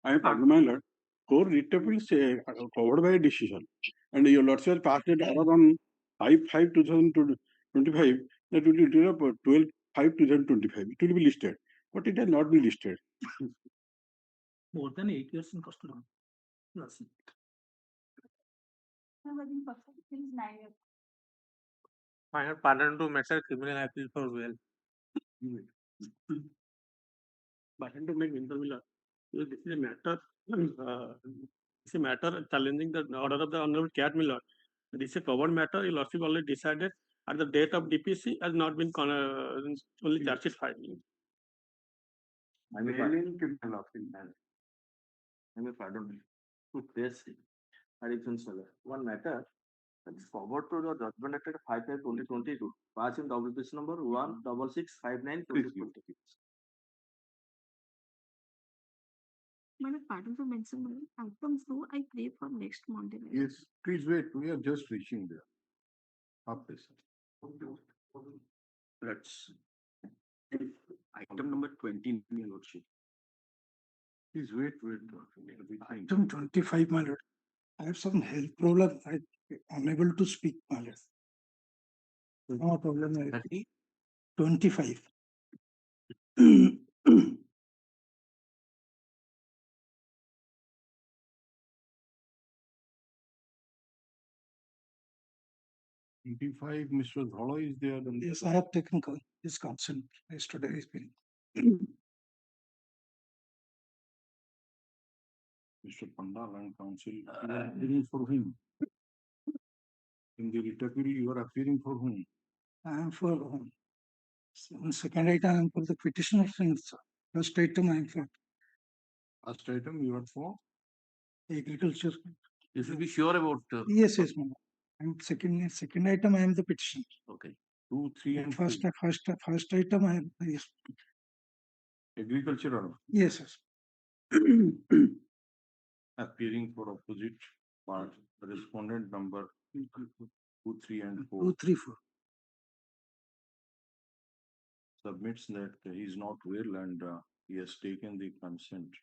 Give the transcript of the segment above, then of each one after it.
I am pardon, my lord. Core writ appeal covered by a decision, and your lordship has passed it order on 5/5/2025 that will be 12/5/2025. It will be listed, but it has not been listed. More than 8 years in custody. Yes. I have pardon to matter criminal appeal for well. Pardon to make interview. This is a matter. It's a matter challenging the order of the Honorable Cat Miller. This is a covered matter. Your lordship already decided at the date of DPC has not been only charge sheet filed. I may pardon criminal appeal. I may pardon. Yes, one matter that is forward to the judgment dated 5/5/2022. Pass in WPC number 16659/2026. Madam, pardon for mentioning item 2, I pray for next Monday. Yes, please wait. We are just reaching there. After Let's item number 20, your lordship. please wait. Item 25, my lord. I have some health problem. I'm unable to speak, my lord. No problem. 30. 25. Mr. Dholo is there. Yes, I have taken his consent yesterday. Mr. Pandal and counsel, you are appearing for him. In the writ appeal, you are appearing for whom? I am for second item. I am for the petitioner. First item I am for First item you are for? agriculture. You should be sure about. Yes, ma'am. And second item I am the petitioner. Okay. 2, 3, and First 4. first item I am yes. Agricultural. Yes. Appearing for opposite part. Respondent number 2, 3, and 4. 2, 3, 4. Submits that he is not well and he has taken the consent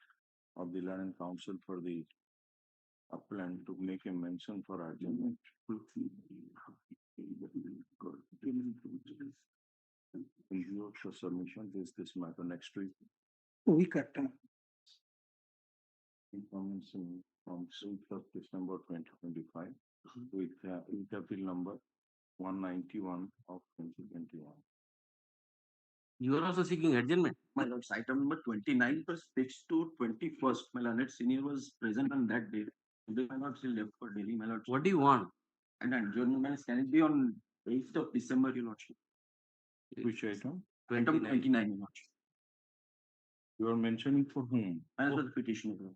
of the land and council for the upland to make a mention for adjournment. In view of the submission, this matter next week. Week at Information from 6th of December 2025 with appeal number 191 of 2021. You are also seeking adjournment. My lord, item number 29 was fixed to 21st. My learned senior was present on that day. My lord still left for Delhi. My lord, what do you want? And adjournment can it be on 8th of December, your lordship? Which item? Item 29, your lordship. You are mentioning for whom? As for the petition.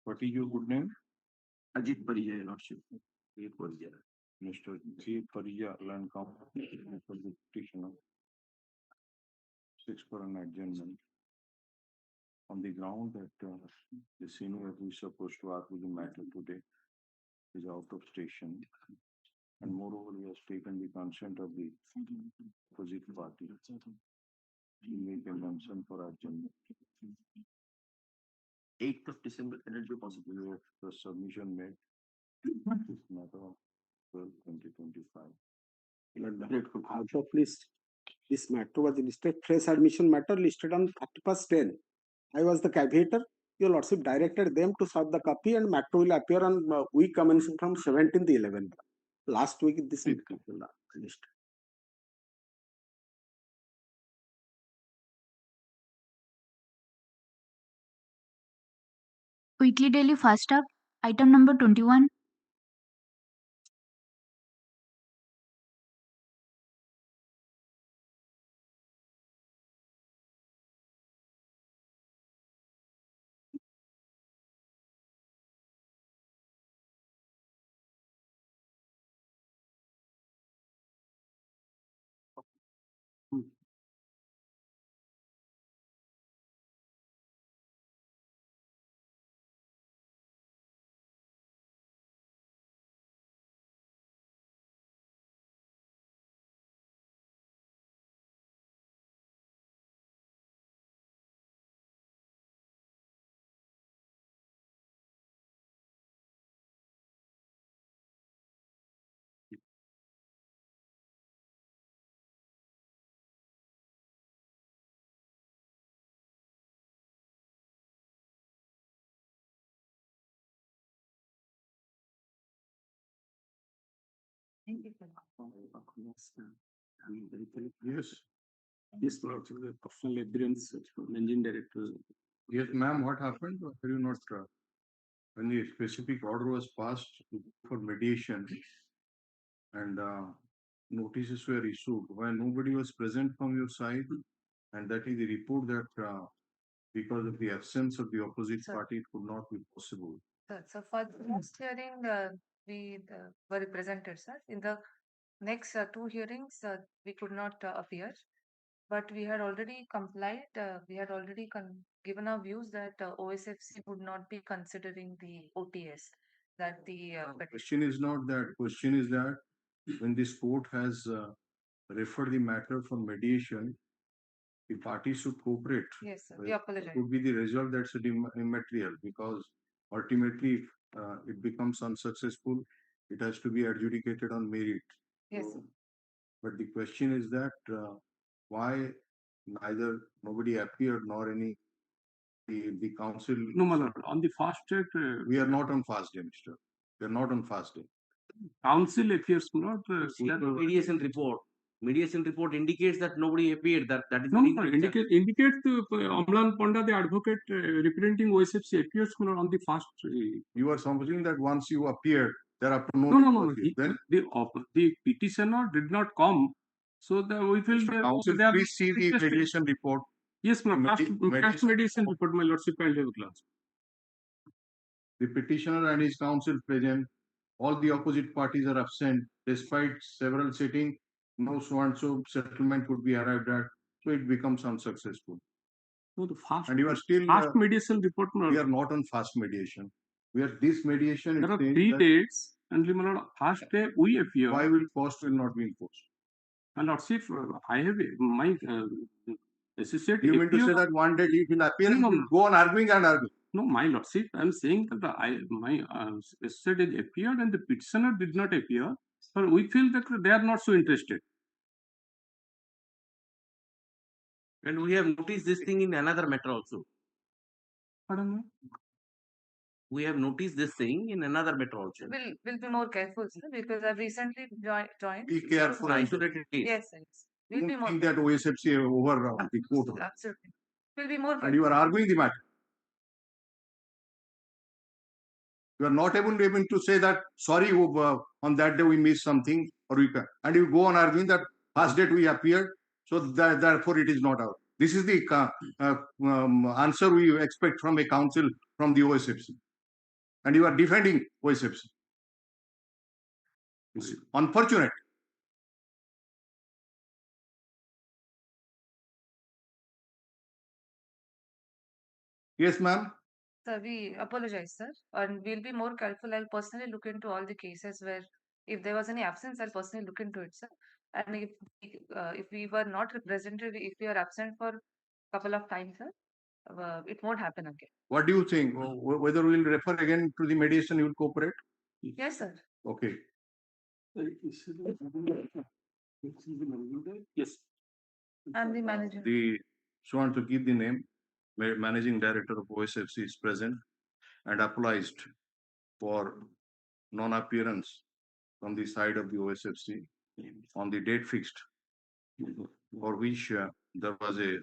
What is your good name? Ajit Parija, your lordship. Mr. G. Parija, land council for the petitioner. 6 for an adjournment. On the ground that the senior who is supposed to argue the matter today is out of station. And moreover, he has taken the consent of the opposite party. He make a mention for adjournment. 8th of December, can it be possible? The submission made this matter of 12/2025. Out of list, this matter was listed, fresh admission matter listed on 31st 10. I was the caveator. Your lordship directed them to serve the copy and matter will appear on week commencing from 17th 11th. Last week this will come to the list. Weekly daily fast up, item number 21. Yes. Yes, Lord, the personal evidence from managing director. Yes, ma'am, what happened? Were you not, when the specific order was passed for mediation and notices were issued, when nobody was present from your side, and that is the report that because of the absence of the opposite Sir. party, it could not be possible. Sir, so for the first hearing, we were represented, sir. In the next two hearings, we could not appear, but we had already complied. We had already given our views that OSFC would not be considering the OTS. That the Question is not that. Question is that when this court has referred the matter for mediation, the parties should cooperate. yes, sir, we It apologize. could be the result that's immaterial, because ultimately if it becomes unsuccessful, it has to be adjudicated on merit. Yes, sir. But the question is that why nobody appeared nor any the council. No, my lord, on the fast track, We are not on fast day, Mr. We are not on fast day. council appears not. Mediation report. Mediation report indicates that nobody appeared. That is No, very no, clear. indicate Amlan Panda, the advocate representing OSFC, appears on the fast. You are supposing that once you appear, thereafter No. Then The petitioner did not come, so we feel Mr. Counsel, they are please see the interested. mediation report. Yes, ma'am. Fast mediation report, my lordship, kindly have a glance. The petitioner and his counsel present. All the opposite parties are absent. Despite several sitting, no so and so settlement could be arrived at. So it becomes unsuccessful. No, the fast. And you are still fast mediation report. We are not on fast mediation. We are this mediation. There are 3 days, and my lord, fast day we appear. Why will cost will not be imposed? My lordship, I have my associate. You mean to say that one day he will appear and No. will go on arguing and arguing? No, my lordship, I am saying that my associate has appeared and the petitioner did not appear. But we feel that they are not so interested. And we have noticed this thing in another matter also. Pardon me? We have noticed this thing in another matter also. We'll be more careful, sir, because I've recently joined. Be careful. Isolated case. Yes, sir. We'll be more. Think that OSFC over the court. Absolutely. We'll be more. And you are arguing the matter. You are not able to say that sorry on that day we missed something, or we can, and you go on arguing that last date we appeared, so that therefore it is not out. This is the answer we expect from a council from the OSFC, and you are defending OSFC. It's unfortunate. Yes, ma'am. Sir, we apologize, sir, and we'll be more careful. I'll personally look into all the cases where if there was any absence, I'll personally look into it, sir. And if we were not represented, if we are absent for a couple of times, sir, it won't happen again. What do you think? Whether we will refer again to the mediation, you will cooperate? Yes, sir. Okay. Yes. I'm the manager. So want to give the name. Managing Director of OSFC is present and applied for non-appearance from the side of the OSFC on the date fixed, for which there was the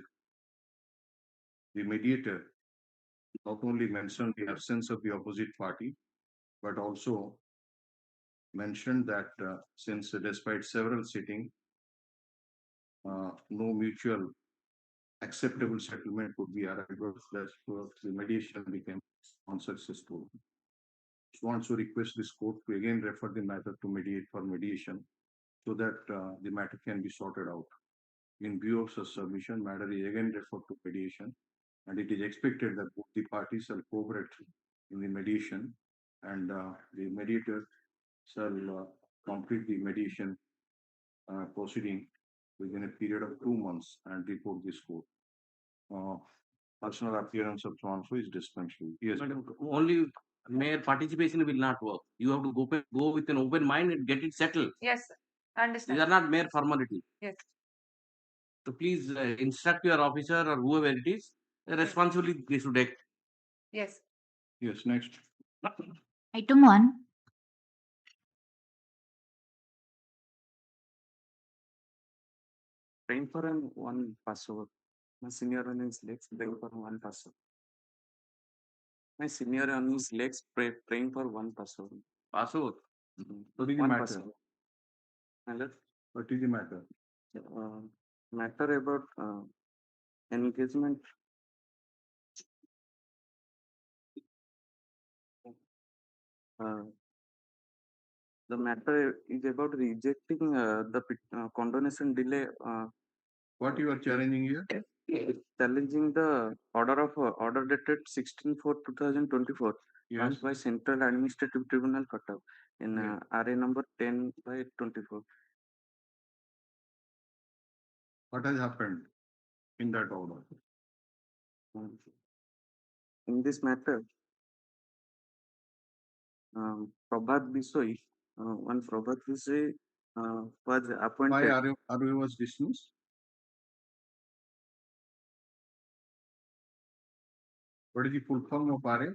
mediator not only mentioned the absence of the opposite party, but also mentioned that since despite several sitting, no mutual acceptable settlement could be arrived at, the mediation became unsuccessful. So wants to request this court to again refer the matter to mediation, so that the matter can be sorted out. In view of such submission, matter is again referred to mediation, and it is expected that both the parties shall cooperate in the mediation, and the mediator shall complete the mediation proceeding within a period of 2 months and report this court. Personal appearance of so is dispensable. Yes. But only mere participation will not work. You have to go with an open mind and get it settled. Yes, sir. I understand. These are not mere formality. Yes. So please instruct your officer or whoever it is, responsibly they should act. Yes. Yes, next. Item 1. Praying for one Passover. My senior on his legs praying for one Passover. My senior on his legs praying for one Passover. Passover. What is the One matter? Passover. My lord, What is the matter? matter about engagement. The matter is about rejecting the condonation delay. What you are challenging here? Challenging the order dated 16/4/2024 Yes. passed by Central Administrative Tribunal Cuttack in Yes. RA number 10/24. What has happened in that order? In this matter, Prabhat Bisoi, one Prabhat Bisoi was Why appointed. ROA was dismissed? What is the full form of RA?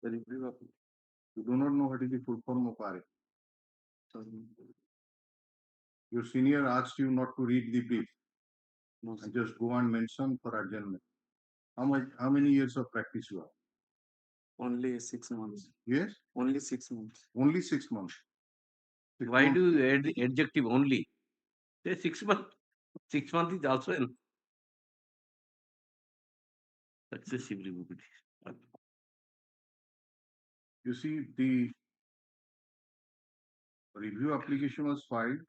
The review of You do not know what is the full form of RA. sorry, Your senior asked you not to read the brief no, and just go and mention for adjournment. How many years of practice you have? only 6 months. Yes, Only 6 months. only 6 months. Why do you add the adjective only? Say 6 months. 6 months is also an successive review petition. You see, the review application was filed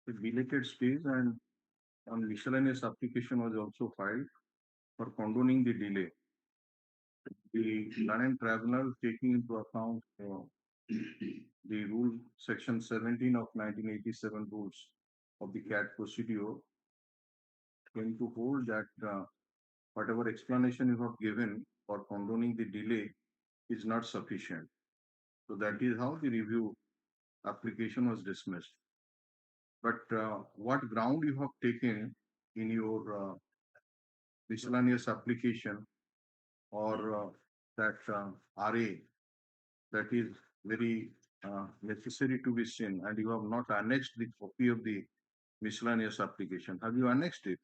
with belated stays, and on miscellaneous application was also filed for condoning the delay. The learned tribunal, taking into account the rule section 17 of 1987 rules of the CAT procedure, came to hold that whatever explanation you have given for condoning the delay is not sufficient. So that is how the review application was dismissed. But what ground you have taken in your miscellaneous application or that RA that is very necessary to be seen, and you have not annexed the copy of the miscellaneous application. Have you annexed it?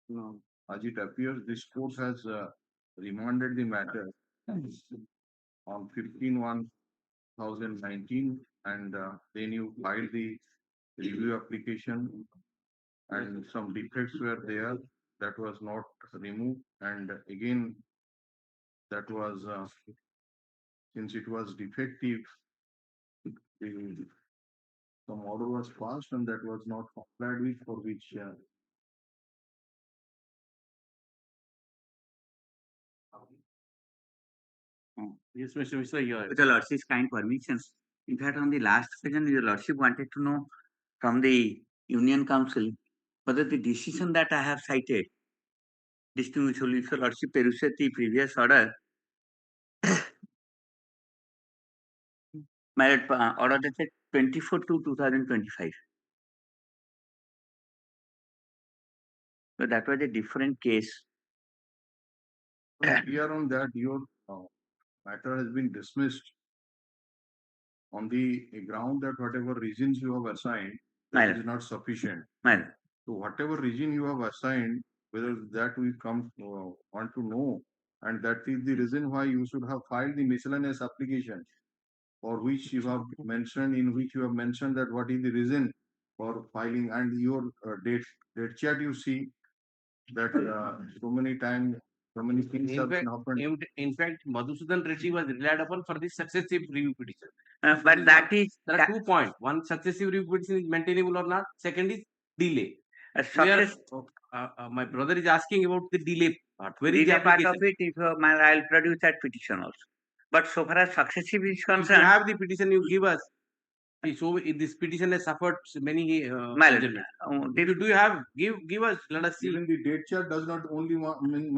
No. As it appears, this court has remanded the matter on 15/1/2019, and then you filed the review application, and some defects were there that was not removed, and again that was since it was defective, some order was passed and that was not complied with, for which Yes, Mr. Mishra, you are. With the Lordship's kind permissions. In fact, on the last occasion, your Lordship wanted to know from the Union Council whether the decision that I have cited, distinguished your Lordship perused the previous order, my order dated 24/2/2025. So that was a different case. here on that your matter has been dismissed on the ground that whatever reasons you have assigned, that is not sufficient. So whatever reason you have assigned, whether that we want to know, and that is the reason why you should have filed the miscellaneous application, for which you have mentioned, in which you have mentioned that what is the reason for filing, and your date chart you see that so many times, so many things have happened. In fact, Madhusudan Reddy was relied upon for the successive review petition. But that is There are 2 points. One, successive review petition is maintainable or not. Second is delay. My brother is asking about the delay part. Where is the delay part application? of it. If I'll produce that petition also. But so far as successive is If you concerned, have the petition, you give us. So this petition has suffered many adjournments. Do you have? Give us. Let us see. Even the date chart does not only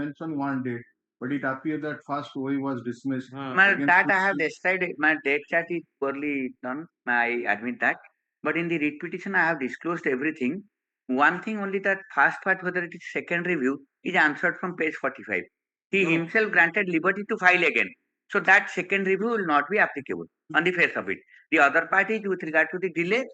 mention one date, But it appeared that first OA was dismissed. My, that I have decided, my date chart is poorly done. I admit that. But in the writ petition, I have disclosed everything. One thing only, that first part, whether it is second review, is answered from page 45. He himself granted liberty to file again. So that second review will not be applicable on the face of it. The other part is with regard to the delay.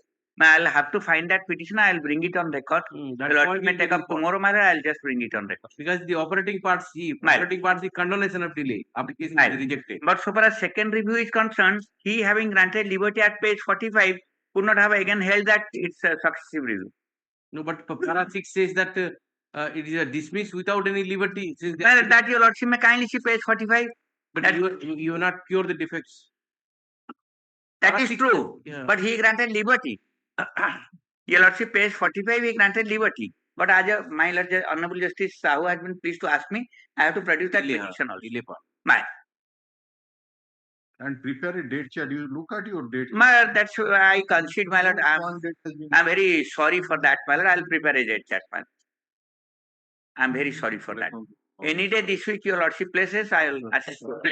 I'll have to find that petition. I'll bring it on record. That Lord point may will take be up tomorrow, matter. I'll just bring it on record. Because the operating part, the condonation of delay application Right. is rejected. But so far as second review is concerned, he having granted liberty at page 45 could not have again held that it's a successive review. No, but para 6 says that it is dismissed without any liberty. Since Well, that your lordship may kindly see page 45. but that- you have not cure the defects. That Para is 6, true. yeah. But he granted liberty. Your lordship page 45 he granted liberty. But as my lord Honorable Justice Sahoo has been pleased to ask me, I have to produce that petition also. Delay part. My, And prepare a date chart. You look at your date. my that's I concede, my lord. One date has been- I'm very sorry for that, my lord. I'll prepare a date chart, my lord. I'm very sorry for that. Any day this week your lordship places, I'll assist you.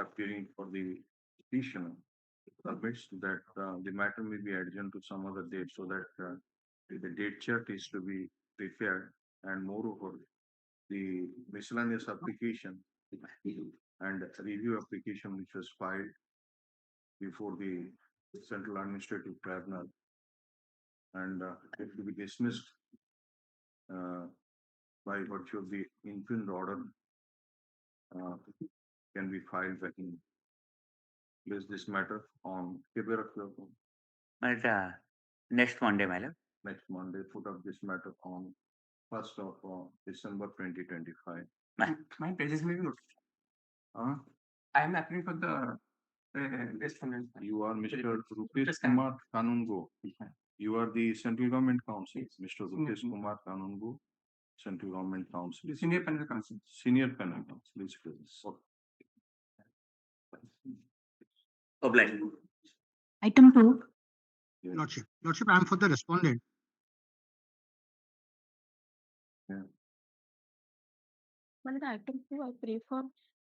Appearing for the petitioner submits that the matter may be adjourned to some other date so that the date chart is to be prepared, and moreover the miscellaneous application and review application which was filed before the Central Administrative Tribunal and it will be dismissed by virtue of the impugned order can be filed back in. Place this matter on But, next Monday, my lord. next Monday, put up this matter on 1st of December 2025. My pages may be good. I am applying for the respondent. You are Mr. Rupesh Kumar Kanungo. You are the Central Government Council, Mr. Rupesh Kumar Kanungo, Central Government Council. Senior panel counsel. Senior panel counsel, please present. Obliged. Item 2. Lordship, I am for the respondent. Well, the item 2, I pray for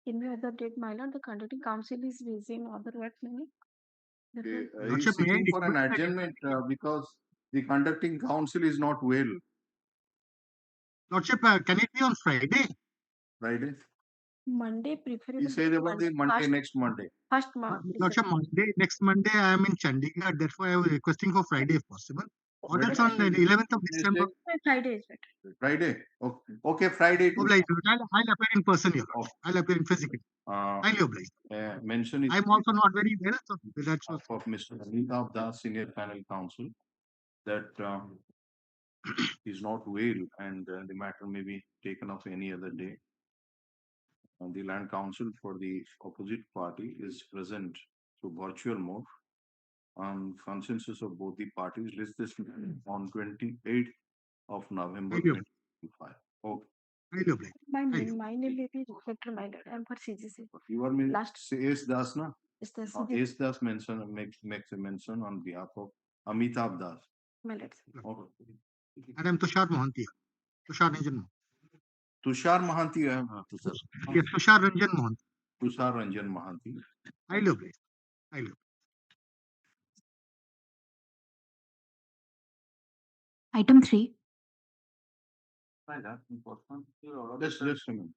in the other date, my lord, the conducting council is raising other work many. He Lordship, is may I seeking for an request that- adjournment because the conducting council is not well. Lordship, can it be on Friday? Friday. Monday, preferably. He said about the Monday, next Monday. First month. Lordship, next Monday I am in Chandigarh, therefore I was requesting for Friday if possible. Or that's on the 11th of December. Friday is better. Friday. Okay, Friday. Obliged, I'll appear in person, Your Lordship. I'll appear in physically. Highly obliged. Mention is I'm also not very well, so that's what. of Mr. Amitabh Das, Senior Panel Counsel, that is not well and the matter may be taken up any other day. The Land Council for the opposite party is present through virtual mode. On consensus of both the parties, list this on 28th of November Thank you. 2025. Okay. Highly obliged. My name may be reflected, my lord. I'm for CGC. You are Last. S. Das, na? Is this S. Das makes a mention on behalf of Amitabh Das. my lord? Okay. And I'm Tushar Mohanty. Tushar Ranjan Mohanty. Tushar Mahanti. Yes, Tushar Ranjan Mohanty. Tushar Ranjan Mahanti. Highly obliged. Highly obliged. Item 3. Just a minute.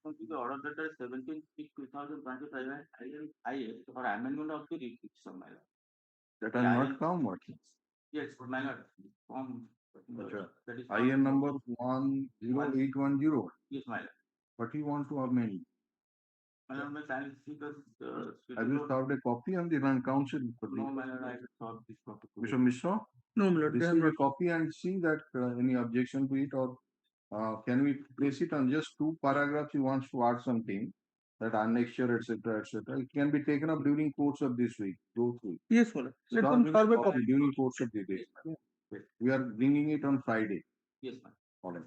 The order letter 17/6/2025 IS for amendment of the writ petition, my lord. That has not come, what? Yes, my lord. From that is IN number 10810. Yes, my lord. What do you want to amend? Have you served a copy on the land council? No, my lord, I have served this copy. Mr. Mishra, No, my lord, they have receive a not. copy and see that any objection to it, or can we place it on just two paragraphs? He wants to add something that annexure, etc., etc. It can be taken up during course of this week. Go through. Yes, my lord. Let Serve them him serve a copy copy. during course of the day. We are bringing it on Friday. Yes, ma'am. All right.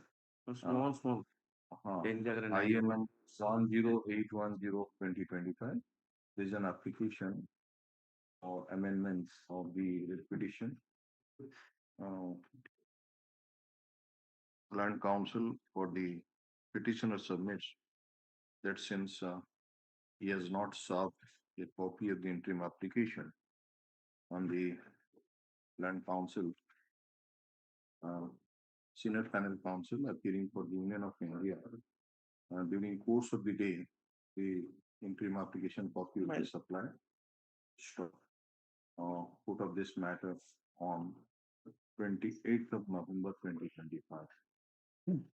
Small. INM 108110/2025. There is an application or amendments of the petition. Land Council for the petitioner submits that since he has not served a copy of the interim application on the Land Council, Senior Panel Council appearing for the Union of India, during course of the day, the interim application copy will be supplied. Sure. Put up this matter on 28th of November 2025.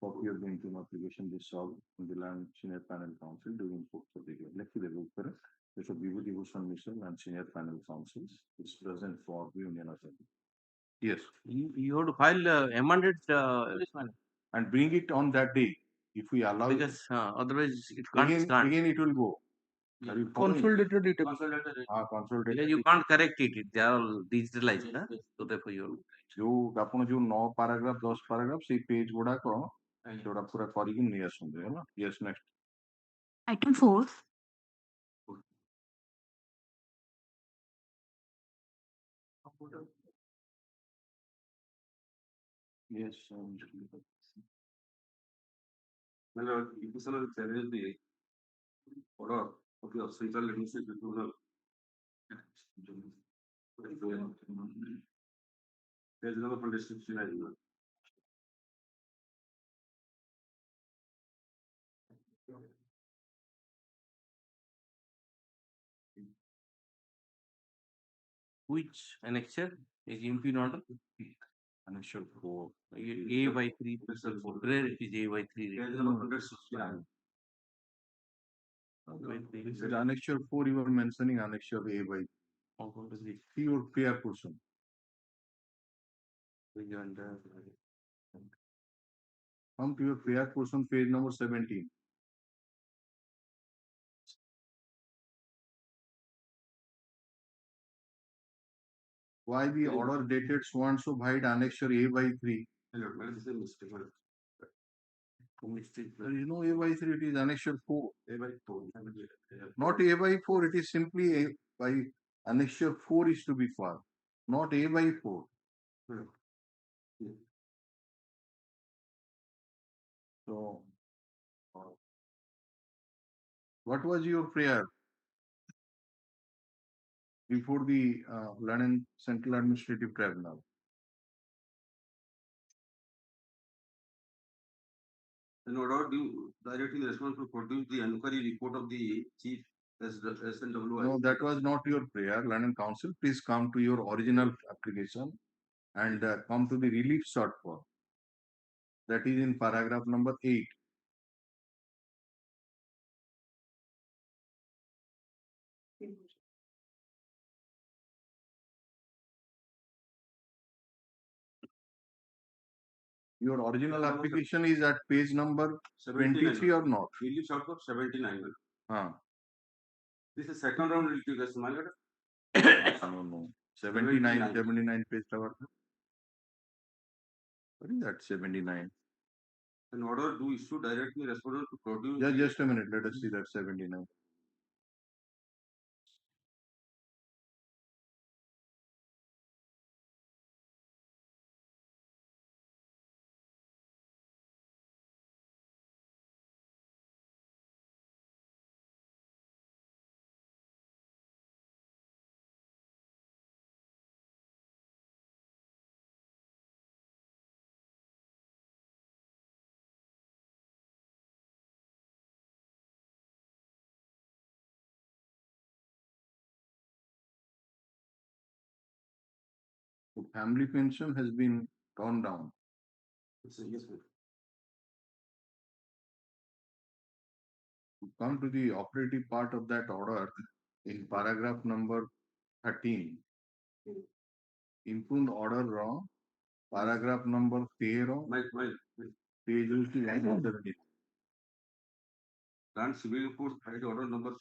Copy of the interim application be solved in the Land Senior Panel Council during course of the day. Lecture the Mr. Vibhuti Bhushan Mishra and Senior Panel Councils is present for the Union of India. Yes. You have to file amended this one. And bring it on that day if we allow it. Because otherwise it can't Again, stand. again it will go. Are you following? Consolidated data. Consolidated. Because you can't correct it. They are all digitalized. So therefore you जो आपण जो 9 paragraph 10 paragraph से page गुड़ा को जोड़ा पूरा करिକି नहीं आसुंदे है ना. Yes, next. Item 4. Yes. My lord, it is another challenge the order of the central administrative tribunal. There is another description as well. Which annexure is impugn order? Annexure 4. A by 3. Where it is A by 3? There is another 169. This is annexure 4. You are mentioning annexure A by 3. Your fair person. Come to your fair person, page number 17. Why the order dated so and so by annexure A by 3? There is no A by 3, it is annexure 4. A by 4. Not A by 4, it is simply A by annexure 4 is to be filed, not A by 4. So, what was your prayer before the London Central Administrative Tribunal? In order to directly responsible to produce the inquiry report of the chief SNWI. No, that was not your prayer, London Council. Please come to your original application and come to the relief sought for. That is in paragraph number 8. Your original application is at page number 23 or not? Relief sought for 79. This is second round litigation, my lord. No. 79 page cover. What is that 79? In order to issue directly responsible to produce. Yeah, just a minute. Let us see that 79. So family pension has been torn down. Yes, sir. come to the operative part of that order, in paragraph number 13, impugned order raw, paragraph number 13, page line 70. Grant civil court hide order number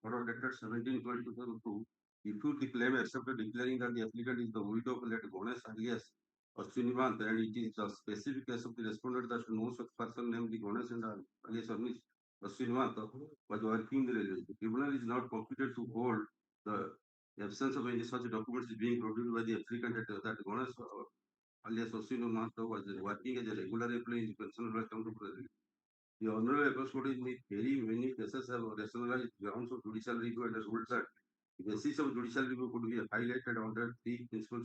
order dated 17/2022. Refute the claim accepted declaring that the applicant is the widow of late Ganesh alias Ashwinivant, and it is the specific case of the respondent that no such person named the Ganesh and alias Ashwinivant was working the railway. The tribunal is not competent to hold the absence of any such documents is being produced by the applicant that Ganesh alias Ashwinivant was working as a regular employee in the pension account of the the honorable approach court in very many cases have rationalized grounds of judicial review and ruled that the basis of judicial review could be highlighted under three principal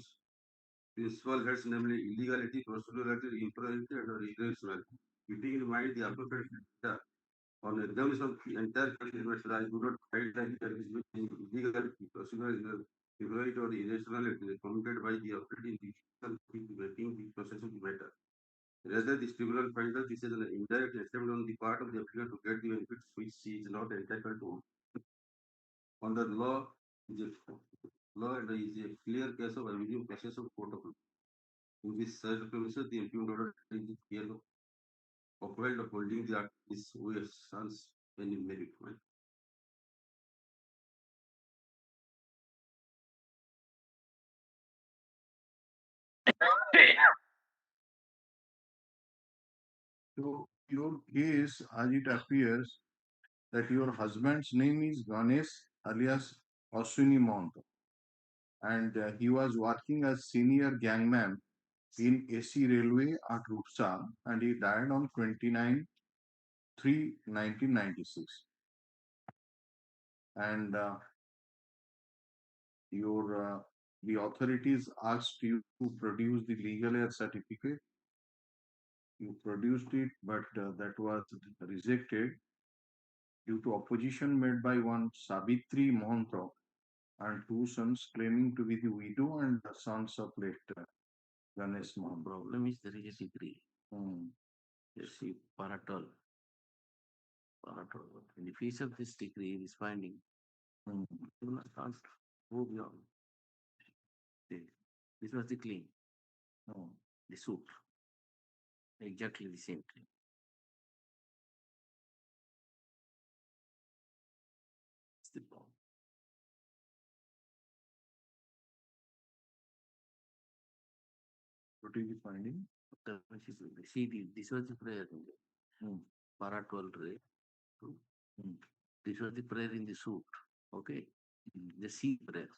heads, namely illegality, procedurality, impropriety, and irrationality. Keeping in mind the appropriate data on examination of the entire case, I do not find that there is illegality, procedural impropriety, or irrationality committed by the operating making the process of the matter. Rather, this tribunal finds that this is an indirect attempt on the part of the applicant to get the benefits which she is not entitled to. Under law, and is a clear case of abusing process of court of law. In this circumstance, the impugned order is clear upheld of holding the act is way sans any merit. So your case, as it appears, that your husband's name is Ganesh alias Ashwini Mahanta, and he was working as senior gangman in AC Railway at Rupsa, and he died on 29/3/1996. And the authorities asked you to produce the legal heir certificate. You produced it, but that was rejected due to opposition made by one Sabitri Mahanta and two sons claiming to be the widow and the sons of late Ganesh Mahanta. Problem is there is a degree. You see, paratol. In the face of this degree, it is finding you can't go beyond. This was the claim. The suit. Exactly the same claim. It's the problem. What is the finding? See, this was the prayer. Para 12 ray. This was the prayer in the suit. Okay. The C prayer.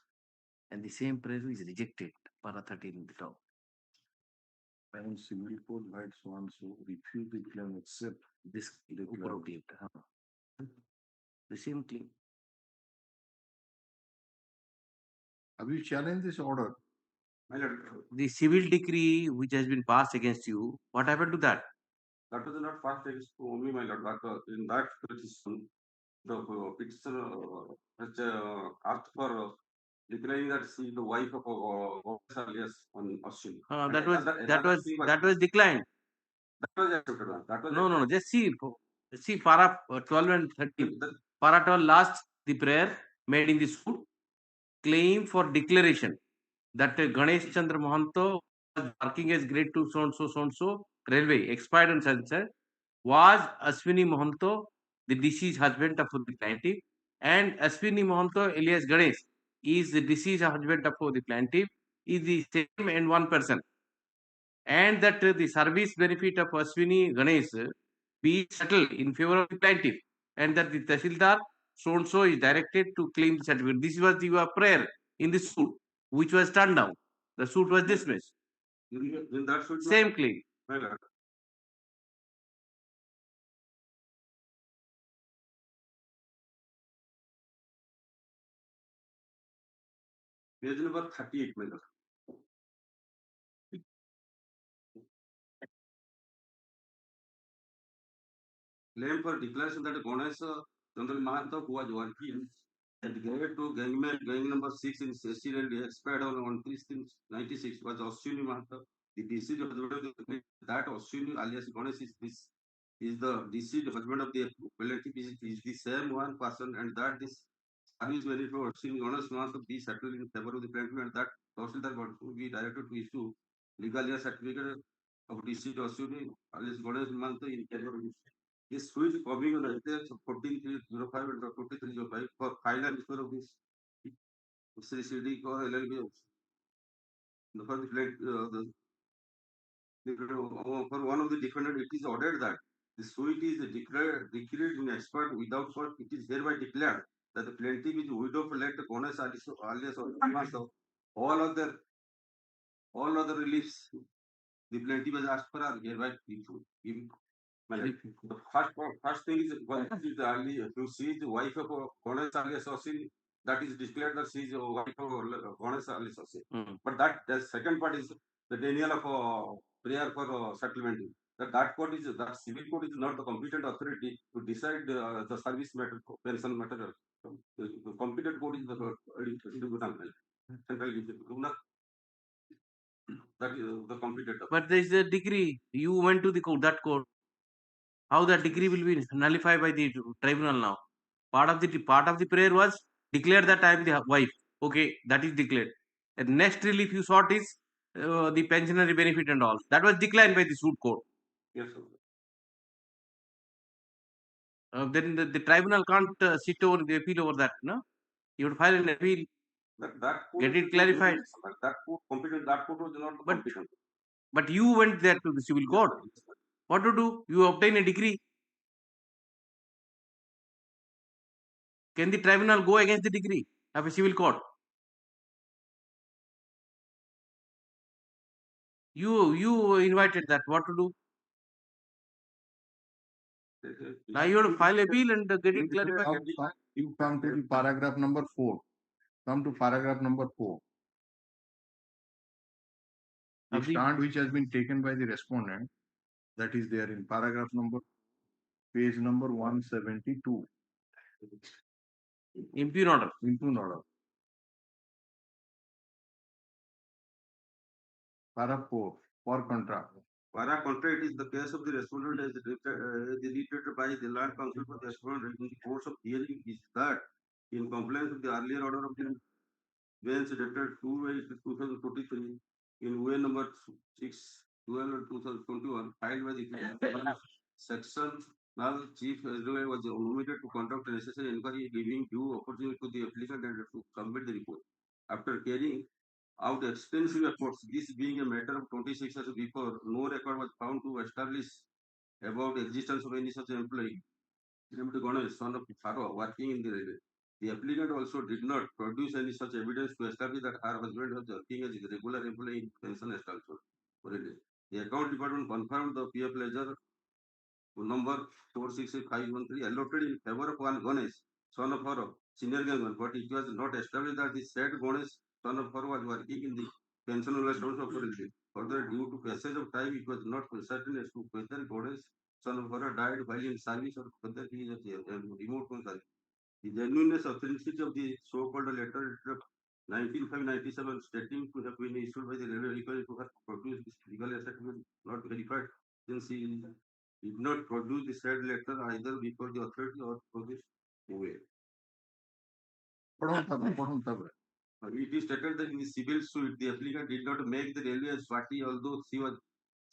And the same prayer is rejected. Para 13 in the top. And civil court had so and so refuse the claim except this operative. The same claim. Have you challenged this order? The civil decree which has been passed against you, what happened to that? That was not passed against only, my lord, but in that petition, the petitioner asked for declaring that she is the wife of alias on Ashwin. That was declined. That was accepted. That was No. Just see para 12 and 13. Para 12 last the prayer made in the suit claim for declaration that Ganesh Chandra Mahanto was working as grade 2 so and so railway expired on such was Ashwini Mahanto, the deceased husband of the plaintiff, and Ashwini Mahanto alias Ganesh is the deceased husband of the plaintiff, is the same and one person. And that the service benefit of Ashwini Ganesh be settled in favor of the plaintiff, and that the Tahsildar so and so is directed to claim the certificate. This was your prayer in the suit, which was turned down. The suit was dismissed. In that suit, same claim. Page number 38, my lord. Claim for declaration that Ganesh Chandra Mahanta, who was working at grade 2 gang number 6 in SC and expired on 3/96 was Ashwini Mahanta. The deceased husband of that Ashwini alias Ganesh is this is the deceased husband of the plaintiff is the same one person, and that this service benefit or in honest month of be settled in favor of the plaintiff, and that Tahsildar will be directed to issue legal certificate of deceased Ashwini alias Ganesh month in favor of this suit coming on the details of 14305 and 4305 for final issue of this CCD or LLB. For for one of the defendant, it is ordered that the suit is declared in expert without court. It is hereby declared that the plaintiff is widow of late Ganesh alias or all other reliefs the plaintiff has asked for are hereby given. The first thing is she is the wife of Ganesh alias Asin. That is declared that she is a wife of Ganesh alias Asin. But the second part is the denial of prayer for settlement. That court is that civil court is not the competent authority to decide the service matter, pension matter. The competent court is the central tribunal. That is the competent. But there is a decree. You went to the court, that court. How that decree will be nullified by the tribunal now? Part of the prayer was declare that I am the wife. Okay, that is declared. And next relief you sought is the pensionary benefit and all. That was declined by the suit court. Yes, sir. Then the tribunal can't sit over the appeal over that, no? You would file an appeal. That Get it clarified. That court competent. That court was not competent. But you went there to the civil court. What to do? You obtain a decree. Can the tribunal go against the decree of a civil court? You invited that. What to do? Now you have to file appeal and get it clarified. You come to the paragraph number 4. Come to paragraph number 4. The stand which has been taken by the respondent, that is there in paragraph number, page number 172. Impugn order. Impugn order. Para 4. For contra. Para contra, it is the case of the respondent as deleted by the land council for the respondent in the course of hearing is that in compliance with the earlier order of the bench dated 2/8/2023 in way number 6/12/2021 filed by the sectional chief executive was omitted to conduct necessary inquiry, giving due opportunity to the applicant and to submit the report. After carrying out extensive efforts, this being a matter of 26 years before, no record was found to establish about the existence of any such employee named Ganesh, son of Pharaoh, working in the railway. The applicant also did not produce any such evidence to establish that her husband was working as a regular employee in pension establishment. The account department confirmed the PF ledger number 46513 allotted in favor of one Ganesh, son of Pharaoh, senior gangman, but it was not established that the said Ganesh, son of Pharaoh, was working in the pension establishment of Orissa. Further, due to passage of time, it was not certain as to whether Ganesh, son of Pharaoh, died while in service or whether he is remote from service. The genuineness authenticity of the so-called letter of 1997 stating to have been issued by the railway required to have produced this legal asset was not verified since he did not produce the said letter either before the authority or for this way. It is stated that in the civil suit, the applicant did not make the railway as party, although she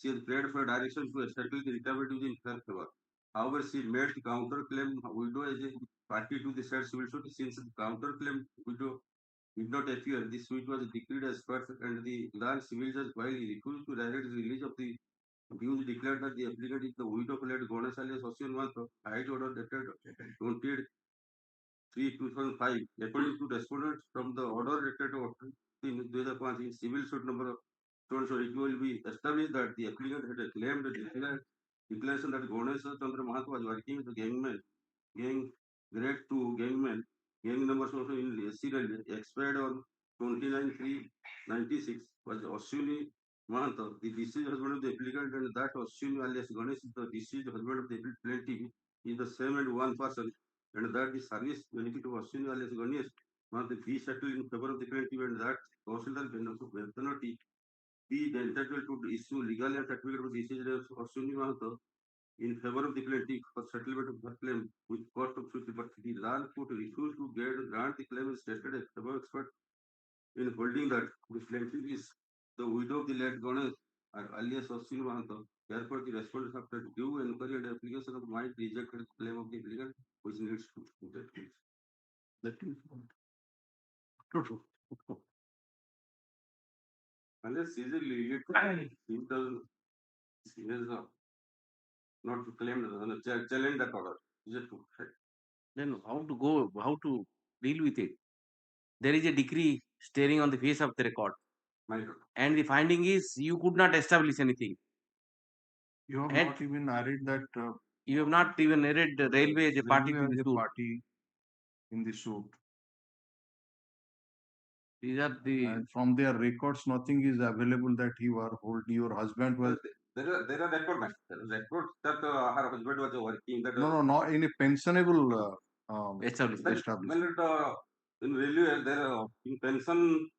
has prayed for direction to settle the retirement in her favor. However, she made the counterclaim widow as a party to the said civil suit. Since the counterclaim widow did not appear, the suit was decreed as first, and the large civil judge, while he refused to direct the release of the views, declared that the applicant is the widow of late Ganesh alias Ashwin Mantra, High Court of dated 23/2005. According to respondents from the order dated in 2005 in civil suit number so it will be established that the applicant had claimed a declaration that Ganesh Chandra Mahato was working with the gangman, grade 2 gangman, gang number also in serial expired on 29/3/96 was Ashwini Mahato, the deceased husband of the applicant, and that Ashwini alias Ganesh is the deceased husband of the plaintiff is the same and one person, and that the service benefit of Ashwini alias Ganesh Mahato be settled in favor of the plaintiff, and that Tahsildar penalty be entitled to issue legal certificate of deceased Ashwini Mahato in favor of the plaintiff for settlement of her claim with cost of suit, but the Raj court refused to grant the claim as stated as above expert in holding that the plaintiff is the widow of the late Ganesh alias Ashwin Mahanta. Therefore, the respondent after due inquiry and application of might rejected the claim of the applicant, which needs to that case. That is true. Unless is it he has not claimed challenge that order. Is it true? Right. Then how to deal with it? There is a decree staring on the face of the record. My God. And the finding is you could not establish anything. You have And not even added that you have not even added the railway as a party to railway the as a suit. party in the suit. These are the And from their records, nothing is available that your husband was. There are records that her husband was working. That No, not in a pensionable establishment. In railway, in pension,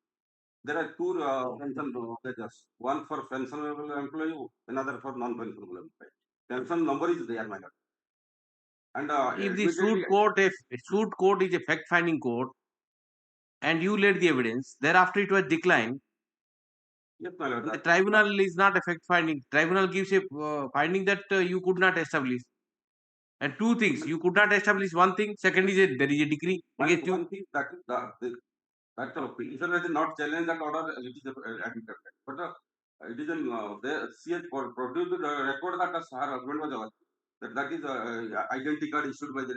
there are two pension packages. One for pensionable employee, another for non-pensionable employee. Pension number is there, my God. And if the suit court is a fact-finding court, and you laid the evidence, thereafter it was declined. yes, my Lord. The tribunal is not a fact-finding. Tribunal gives a finding that you could not establish. And two things, you could not establish one thing. Second is there is a decree against you. One thing that petitioner has not challenged that order, it is admitted. But it is she has produced the record that her husband was working. That is identity card issued by the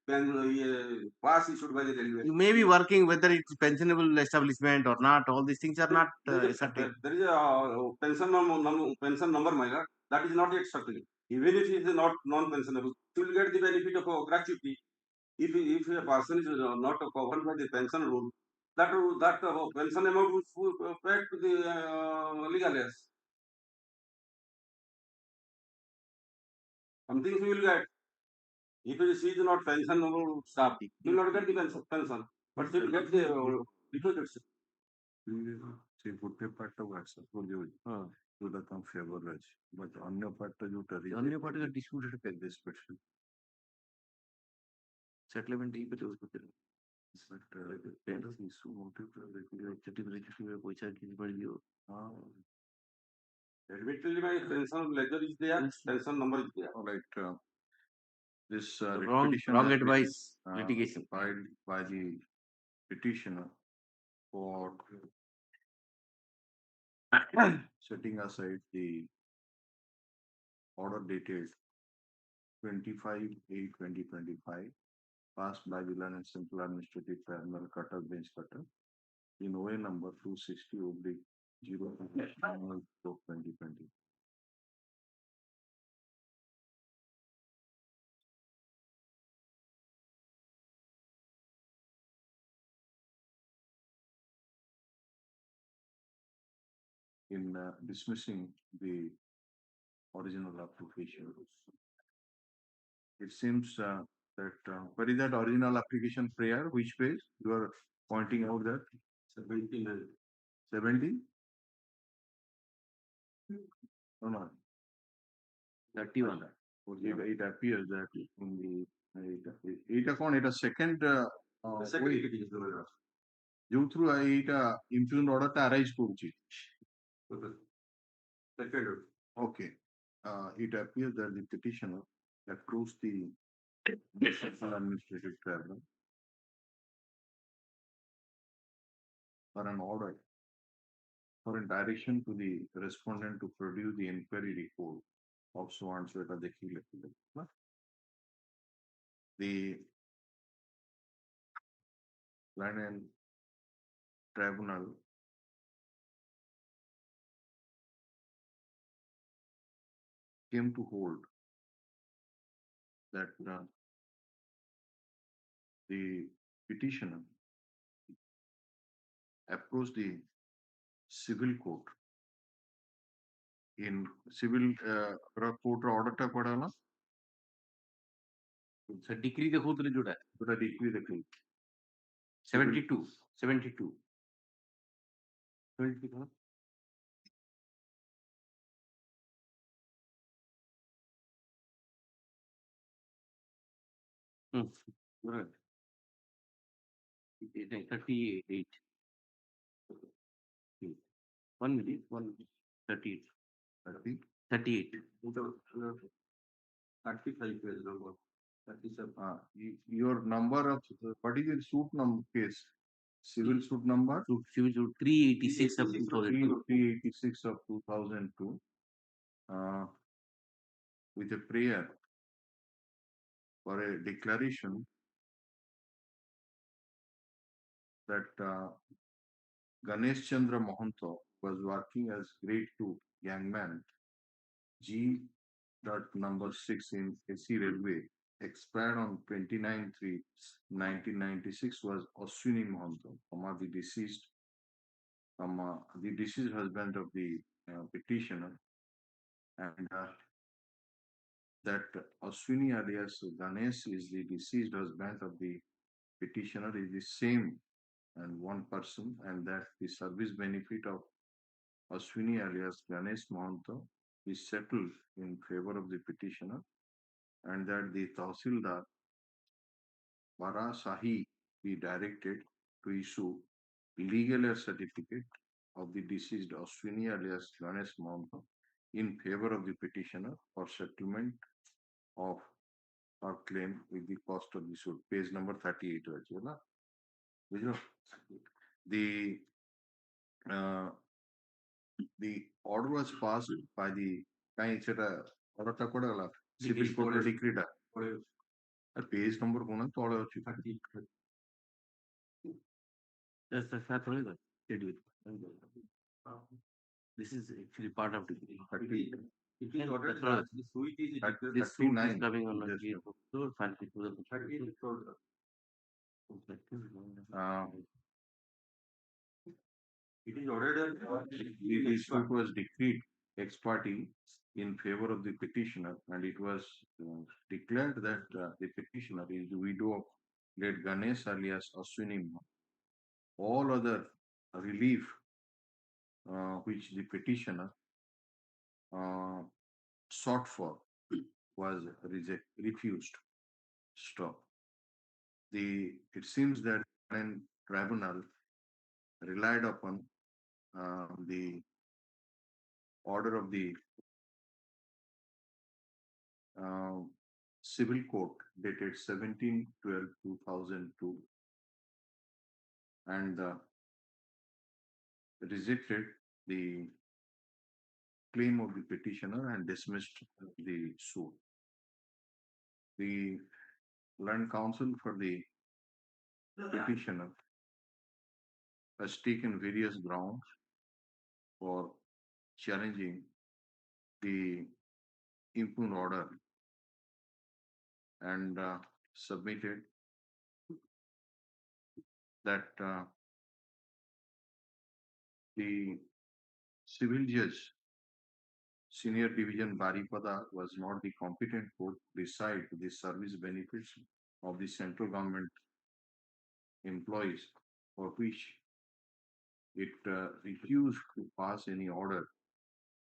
railway, pass issued by the railway. You may be working whether it's pensionable establishment or not. All these things are not certain. There is a pension number, my lord. That is not yet certain. Even if it is not non-pensionable, you will get the benefit of gratuity. If a person is not covered by the pension rule, that pension amount will paid to the legal heirs. Something you will get. If she is not pensionable staff, you will not get the pension. But she will get the deposits. ସେ ଗୋଟେ part WhatsApp ଯୋଉ ଯୋଉଟା ତମ favour ଅଛି but ଅନ୍ୟ part ଯୋଉଟା ଅନ୍ୟ part ଡିସ୍ପ୍ୟୁଟେଡ୍ କେତେ ସ୍ପେଶାଲ ସେଟଲମେଣ୍ଟ ହେଇପାରିବ ସେଥିରେ ଇସୁ ମୋଟିଭ୍ ପଇସା କିଛି ମିଳିଯିବ Admittedly, my pension ledger is there, pension number is there. All right. This wrong advice litigation filed by the petitioner for setting aside the order dated 25/8/2025 passed by the Land and Simple Administrative Tribunal Cutter Bench Cutter in OA number 260/0/2020. In dismissing the original application, it seems that where is that original application prayer? Which page you are pointing out that 70? No. 31. It appears that in the second ଯୋଉ through ଏଇଟା impugned order ଟା arise କରୁଛି. Okay. It appears that the petitioner approves the administrative tribunal for an order for a direction to the respondent to produce the inquiry report of so and so the Land and Tribunal came to hold that the petitioner approached the civil court in civil court order टा पढ़ा ना decree देखो तो जुड़ा पूरा decree देखो 72 Right. 38. 1 minute. 38. 38. 35 page number. 37. Your number of what is your suit number case? Civil suit number? Civil suit 386 of 2002. 386 of 2002. With a prayer for a declaration that Ganesh Chandra Mohanto was working as grade 2 young man, G. Number 6 in AC Railway, expired on 29/3/1996, was Ashwini Mohanto, the deceased husband of the petitioner, and that Ashwini alias Ganesh is the deceased husband of the petitioner is the same and one person, and that the service benefit of Ashwini alias Ganesh Mohanto is settled in favor of the petitioner, and that the Tahsildar Varasahi be directed to issue legal heir certificate of the deceased Ashwini alias Ganesh Mohanto in favor of the petitioner for settlement of her claim with the cost of the suit. Page number 38. The order was passed by the civil court decree. Page number This is actually part of the It is ordered that the suit is this suit is coming on the 38. It is ordered that the suit was decreed ex parte in favor of the petitioner, and it was declared that the petitioner is the widow of late Ganesh alias Ashwini. All other relief which the petitioner sought for was refused. Stop. It seems that an tribunal relied upon the order of the civil court dated 17/12/2002 and rejected the claim of the petitioner and dismissed the suit. The land counsel for the petitioner has taken various grounds for challenging the impugned order and submitted that the civil judge, Senior Division Baripada, was not the competent court to decide the service benefits of the central government employees for which it refused to pass any order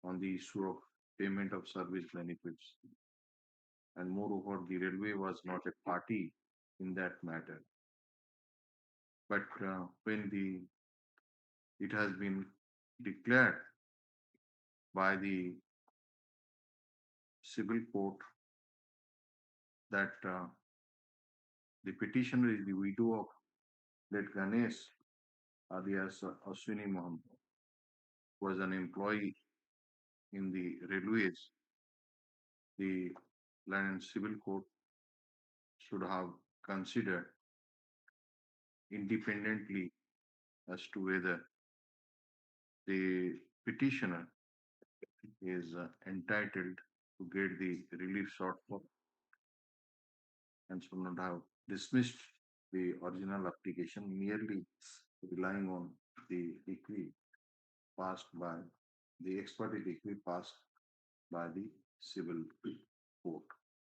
on the issue of payment of service benefits. And moreover, the railway was not a party in that matter. But when it has been declared by the civil court that the petitioner is the widow of late Ganesh alias Ashwini Mohanto, was an employee in the railways, the land and civil court should have considered independently as to whether the petitioner is entitled to get the relief sought for, and should not have dismissed the original application merely relying on the decree passed by the ex parte decree passed by the civil court.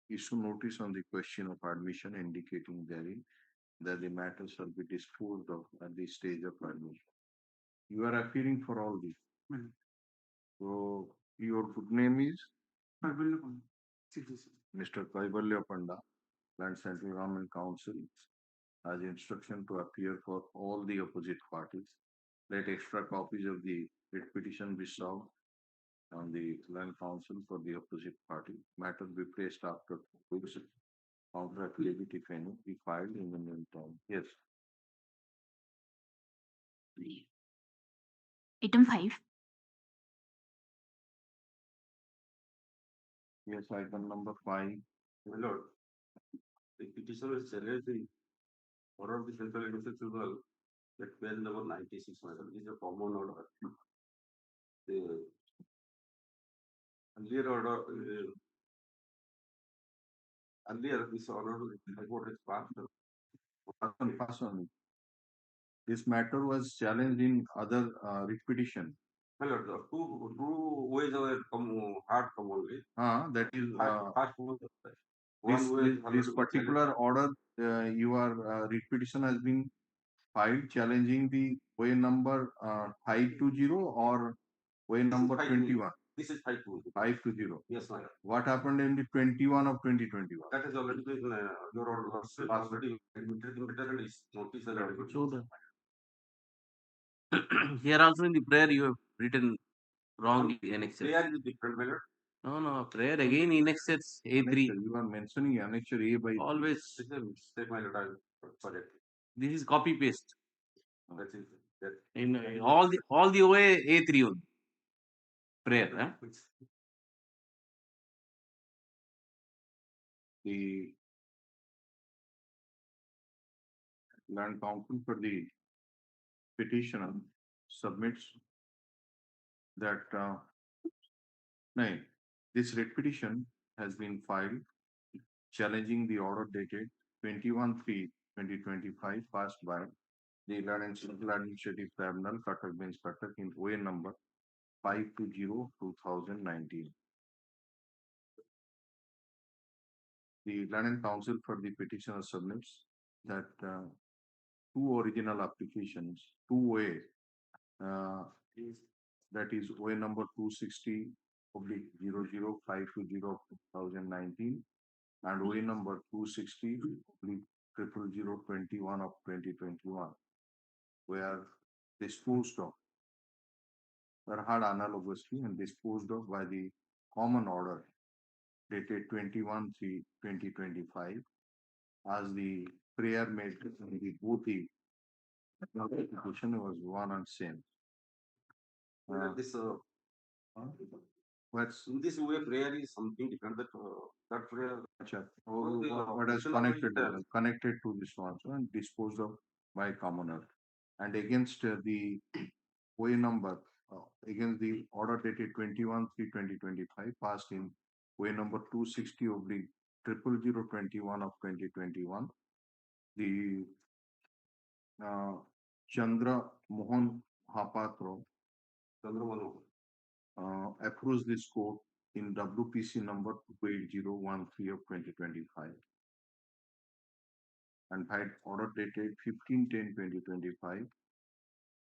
Issue notice on the question of admission indicating therein that the matter shall be disposed of at the stage of admission. You are appearing for all these. So your good name is Mr. Kaivalya Panda. Land Central Government Council has instruction to appear for all the opposite parties. Let extra copies of the writ petition be served on the Land Council for the opposite party. Matter be placed after weeks. Counter affidavit, if any, be filed in the meantime. Yes. Item 5. Yes, item number 5. My lord, the petitioner is challenged the order of the Central Administrative Tribunal at page number 96, my lord. This is a common order. The earlier order, earlier this order, the High Court has passed. Pass on. This matter was challenged in other writ petition. My lord, the two ways are hard commonly. That is First one, one way is this particular order, your writ petition has been filed challenging the way number 520 or way number 21. This is 520. 520. Yes, my lord. What happened in the 21 of 2021? That has already been your order was already admitted in the matter is notice already. So here also in the prayer you have written wrongly annexure. Prayer is different, my lord. No, prayer again annexure A3. You are mentioning annexure A by Always. This is a mistake, my lord. I'll correct. This is copy paste. That is that. In all the way A3 only. Prayer. the Land Council for the petitioner submits that this writ petition has been filed challenging the order dated 21/3/2025 passed by the Land and Central Administrative Tribunal, Cuttack Bench, Cuttack in OA number 520/2019. The Land and Council for the petitioner submits that two original applications, two OA, that is OA number 260/00520/2019 and OA number 260/00021 of 2021 were disposed of, were heard analogously and disposed of by the common order dated 21/3/2025 as the prayer made in the both the application was one and same. This What's in this way prayer is something different. That prayer. What is connected to this one and disposed of by commoner, and against the OA number against the order dated 21/3/2025 passed in OA number 260/00021 of 2021, the Chandra Mohan Hapatro approves this court in WPC number 28013 of 2025 and had order dated 15/10/2025.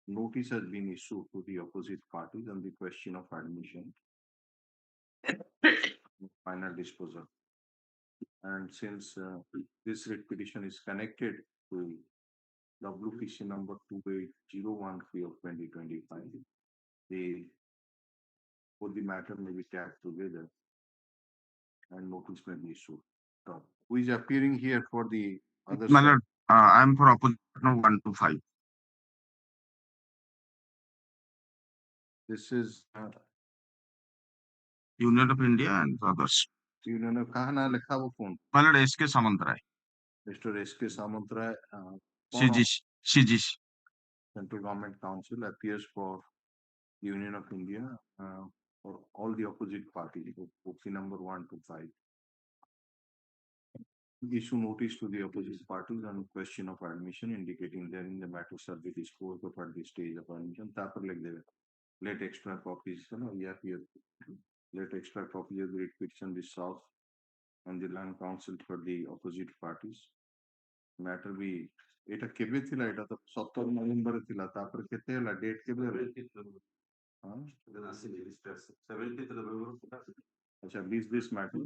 Notice has been issued to the opposite parties on the question of admission, final disposal. And since this writ petition is connected to WPC number 28013 of 2025, both the matter may be tagged together and notice may be issued. So, who is appearing here for the other side? I am for opposition 1 to 5. This is Union of India and others. Union of Kahana likha wo phone. My lord, S.K. Samantrai. Mr. S.K. Samantrai, Shijish. Central Government Council appears for Union of India for all the opposite parties, OP number 1 to 5. Issue notice to the opposite parties on question of admission, indicating therein the matter shall be disposed of at the stage of admission. Tapar like there. Let extra copies, let extra copies of the writ petition be served on the Land Council for the opposite parties. Matter be এটা কেবে ଥିଲା এটা তো 17 November ଥିଲା তারপরে কেতে ହେଲା date কেবে ହେଲା 17th November. আচ্ছা this matter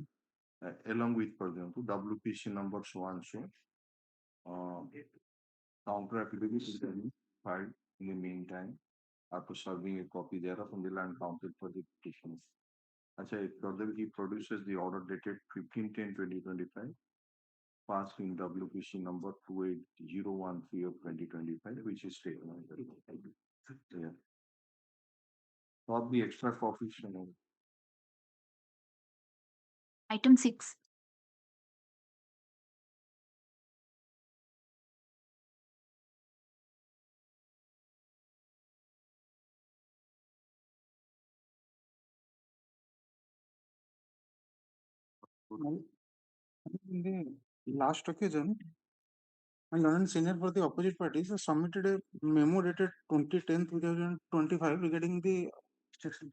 along with, for example, WPC number so and so. Counter affidavit is being filed in the meantime after serving a copy thereof on the land council for the petition. Actually, further he produces the order dated 15/10/2025, passed in WPC number 28013 of 2025, which is taken on the yeah. Not the extra copies. Item 6. In the last occasion, my learned senior for the opposite parties has submitted a memo dated 2010/2025 regarding the instruction.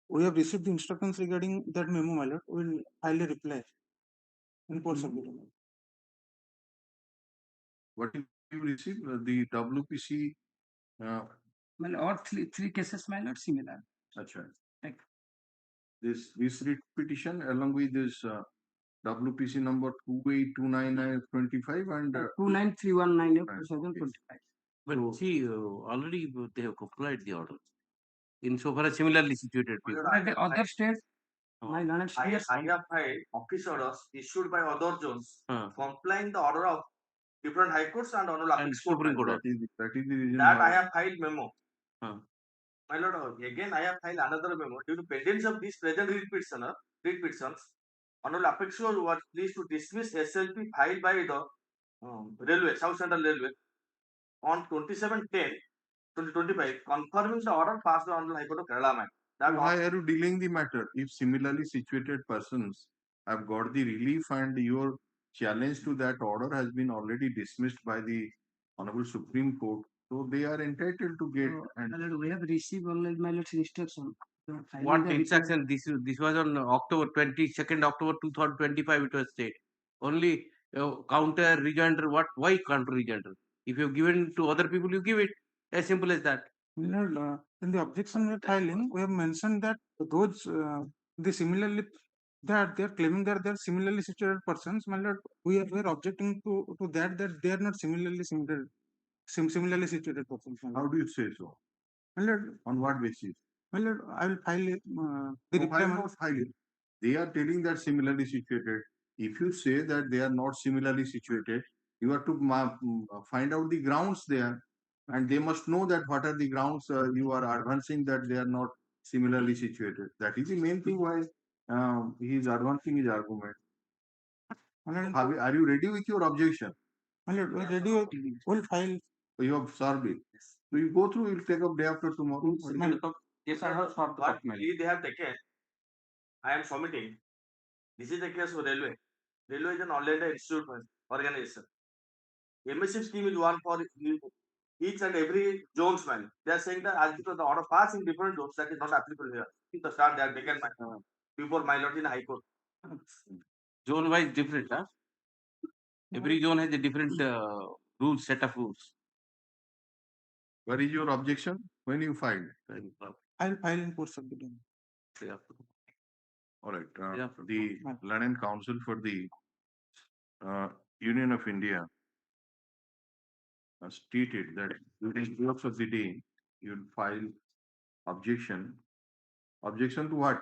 We have received the instructions regarding that memo, my lord. We will highly reply in course of the day. What did you receive? The WPC. Well, all three cases, my lord, similar. Achha. Like- This writ petition along with this WPC number 2829925 and 29319 of 2025. But So- see, already they have complied the order. Insofar as similarly situated people. But the other states, my learned I seniors, have filed office orders issued by other zones complying the order of different high courts and honorable And appeals court. Supreme Court. that is the reason That why I have filed memo. Huh. My lord, again I have filed another memo due to pendence of these present writ petitions. Honorable apex court was pleased to dismiss SLP filed by the Railway, South Central Railway on 27/10/2025, confirming the order passed by Honorable High Court of Kerala. Man. That why are you dealing the matter? If similarly situated persons have got the relief and your challenge to that order has been already dismissed by the Honorable Supreme Court, so they are entitled to get. my lord, we have received only my lord's instruction. What instruction? This was on October 22nd, October 2025. It was stated only counter rejoinder. What? Why counter rejoinder? If you've given to other people, you give it. As simple as that. In the objection we are filing, we have mentioned that those they similarly that they are claiming that they are similarly situated persons. My lord, we are objecting to that they are not similarly similarly situated persons. My How lord. do you say so? My lord, On what basis? my lord, I will file it. The No, reply. file not file it. They are telling that similarly situated. If you say that they are not similarly situated, you have to find out the grounds there, and they must know that what are the grounds you are advancing that they are not similarly situated. That is the main thing why he is advancing his argument. My lord, Are you ready with your objection? my lord, we are ready. We'll file. So you have served it. So you go through. You'll take up day after tomorrow. Yes, I have solved the plea they have taken. I am submitting. This is the case of railway. Railway is an all-India institute organization. MSC scheme is one for each and every zones, man. They are saying that as because the order passed in different zones, that is not applicable here. The start they are taken before my lord in High Court. Zone wise different, huh? Every zone has a different rules, set of rules. Where is your objection? When you filed? I'll file in course of the day. Yeah. All right. Yeah. The London Council for the Union of India stated that during the course of the day, you'll file objection. Objection to what?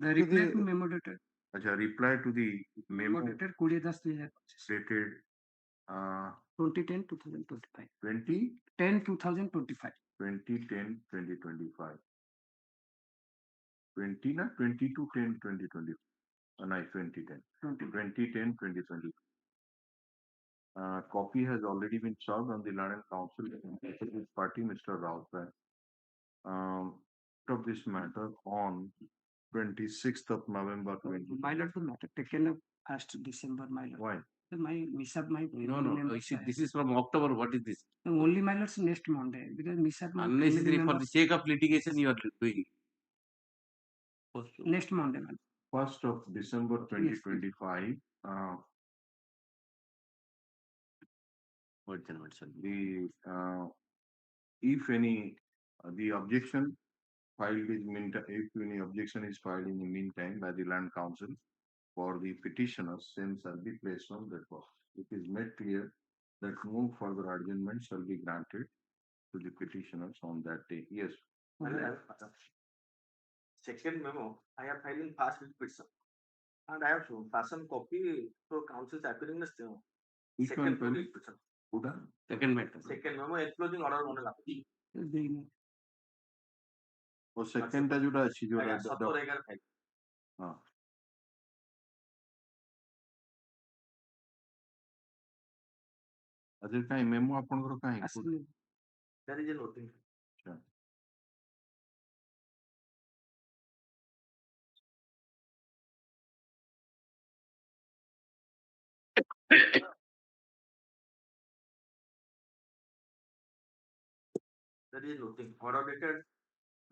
The reply to memo dated. Achha, reply to the memo dated 2010/2025. stated 2010-2025. 2010-2025. 2010-2025. 20 na 22/10/2020. No, 2010. 2010/2020. Copy has already been served on the London Council party, Mr. Rao. Of this matter on 26th of November 20. My lord, the matter taken up 1st December, my lord. Why? My Mishra, my No. This is from October. What is this? Only my lord's next Monday because Mishra, my Unnecessary for the sake of litigation you are doing. Next Monday, man. 1st of December 2025. The if any the objection filed is if any objection is filed in the meantime by the Land Council, for the petitioners, same shall be placed on record. It is made clear that no further adjournment shall be granted to the petitioners on that day. Yes. Second memo, I have filed in past petition, and I have fastened copy for council's appearing the Which one, second Pali? petition. Second matter. Second memo, enclosing order on the और second टा जोड़ा अच्छी जोड़ा 17/11 file. हाँ अजय कहीं memo आपनकर कहीं There is a noting. अच्छा There is noting. Order dated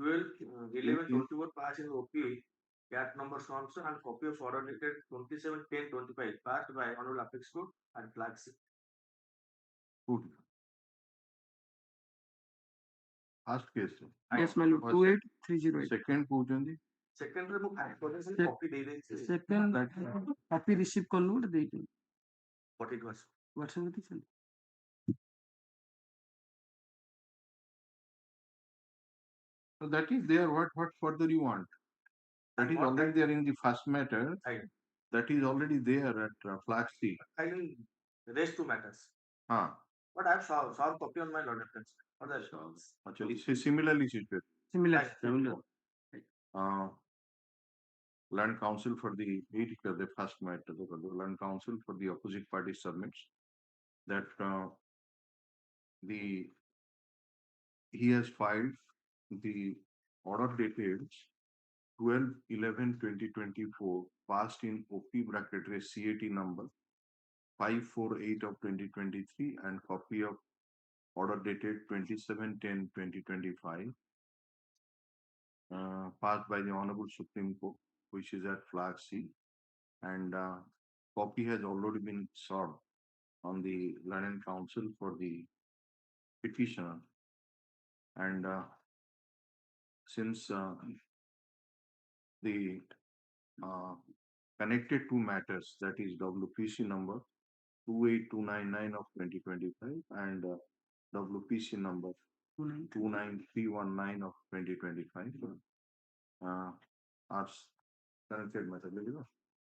12/11/24 passed in OP cat number so and copy of order dated 27/10/25 passed by Honorable Apex Court and Flag C. good first case Yes, my lord. 28308. second पूछेंगे Second remove copy दे देंगे. Second copy receive करलू उड़ देंगे. What it was. WhatsApp में चल. so that is there what further you want that is already there in the first matter that is already there at Flag C. I will raise two matters. हाँ But I have solved copy on my lord reference. What else? अच्छा इससे similarly situated Similar. Land Council for the the first matter the Land Council for the opposite party submits that he has filed the order dated 12/11/2024 passed in OP bracketary CAT number 548 of 2023 and copy of order dated 27/10/2025 passed by the Honorable Supreme Court, which is at Flag C, and copy has already been served on the Land Council for the petitioner. And since the connected two matters, that is WPC number 28299 of 2025 and WPC number 29319 of 2025 are connected matter.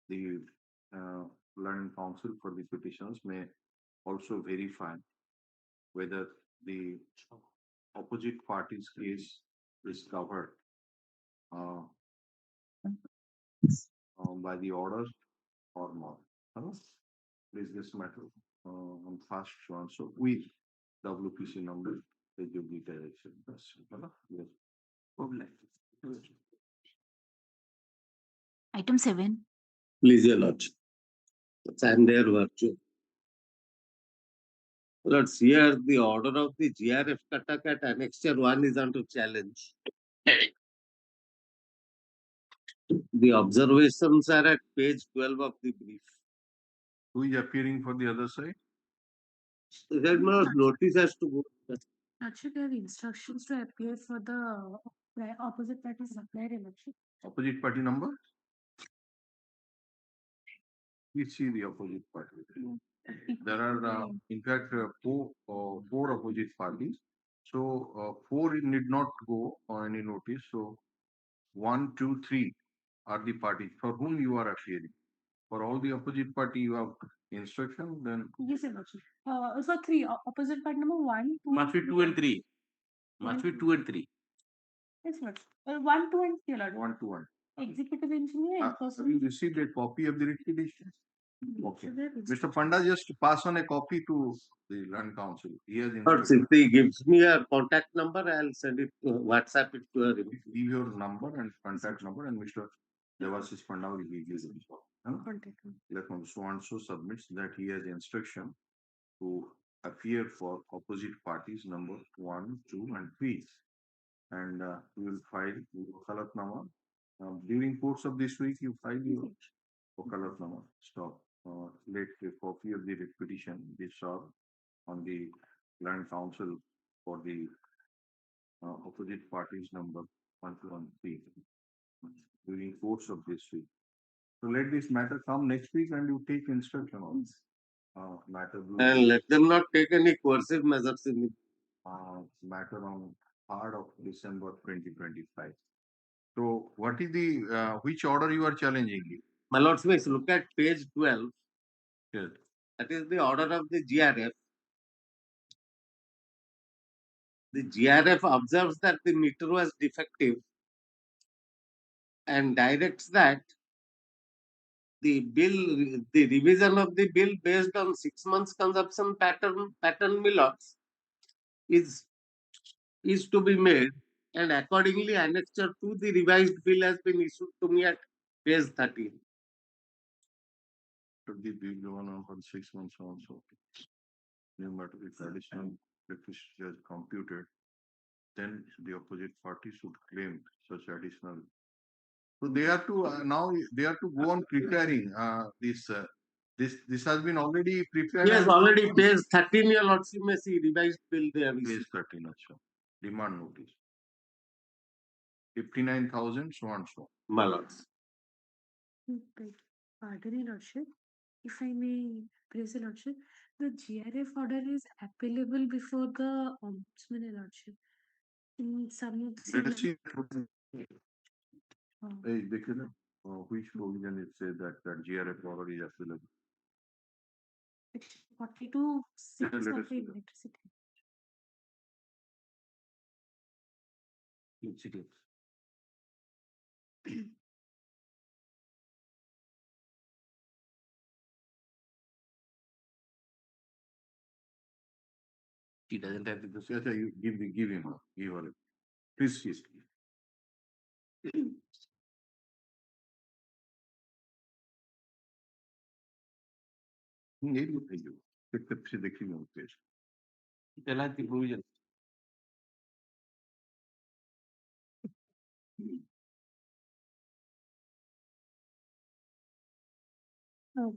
The Land Council for the petitioners may also verify whether the opposite party's case is covered by the order or not. Please this matter on fast one. So with WPC number, the direction. Yes. Item 7. Please, your lordship. And their virtue. Let's hear the order of the GRF Katakat Annexure 1 is under challenge. The observations are at page 12 of the brief. Who is appearing for the other side? There must notice has to go. Actually, there are instructions to appear for the opposite party's supplier election. Opposite party number? We see the opposite party. There are, in fact, four opposite parties. So, four need not go on any notice. So, 1, 2, 3 are the parties for whom you are appearing. For all the opposite party, you have instruction. Then Yes, sir. So 3 opposite party number 1, 2. Must be 2 and 3. Must be 2 and 3. Yes, sir. 1, 2, and 3. 1 to 1. Executive engineer. Have you received a copy of the writ petition? Okay. So there is- Mr. Panda, just pass on a copy to the Land Council. He has But if he gives me a contact number, I'll send it to WhatsApp it to her. Give your number and contact number, and Mr. Devasis Panda will give you the info. Like so and so submits that he has instruction to appear for opposite parties number 1, 2, and 3, and we will file Wakalatnama. During course of this week, you file your Wakalatnama. Stop. Let a copy of the writ petition be served on the Land Council for the opposite parties number 1, 2, and 3 during course of this week. So let this matter come next week and you take instruction on matter. And let them not take any coercive measures in the Matter on 3rd of December 2025. So what is the which order you are challenging? My lords, may look at page 12. Yes. That is the order of the GRF. The GRF observes that the meter was defective and directs that the revision of the bill based on 6 months consumption pattern millets is to be made, and accordingly annexure to the revised bill has been issued to me at page 13. Should be bill going on for 6 months also. No matter if additional electricity is computed, then the opposite party should claim such additional. So they have to now they have to go on preparing this has been already prepared. Yes, already page 13 your lords, you may see revised bill there. Page 13 also. Demand notice. 59,000 so and so. My lords. Pardon, Your Lordship. If I may praise Your Lordship, the GRF order is appealable before the Ombudsman, Your Lordship. In some Let us see. Oh. Hey, which provision it says that GRF order is appealable? 42 6 Let of us the see that. electricity. He doesn't have the Yes, you give him. Give her. Please, yes. नहीं बताइए तब से देखिए page tell us the provision.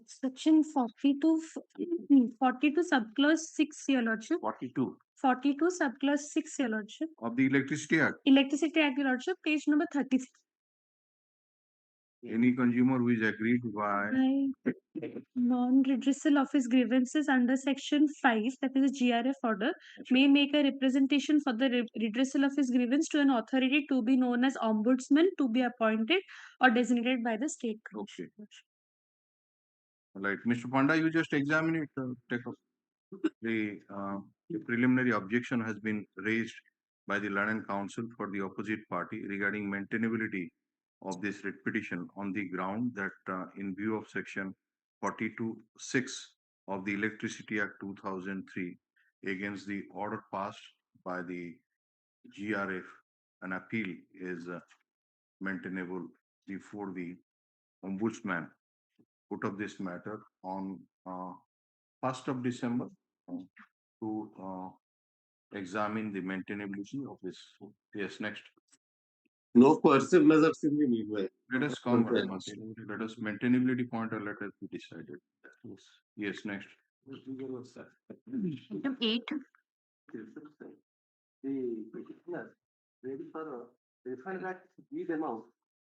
Section 42 subclause 6, Your Lordship. 42 subclause 6, Your Lordship. of the Electricity Act. Electricity Act, Your Lordship, page number 36. Any consumer who is agreed by Non-redressal of his grievances under Section 5, that is a GRF order, may make a representation for the redressal of his grievance to an authority to be known as Ombudsman, to be appointed or designated by the State Commission. Right, Mr. Panda, you just examine it. Take up the preliminary objection has been raised by the London Council for the opposite party regarding maintainability of this writ petition on the ground that in view of Section 42(6) of the Electricity Act 2003 against the order passed by the GRF, an appeal is maintainable before the Ombudsman put up this matter on 1st of December to examine the maintainability of this. Yes, next. No coercive measures in the meanwhile. Let us come. Let us maintainability point or let us be decided. Yes, next. Item 8. The petitioner ready for refund back the amount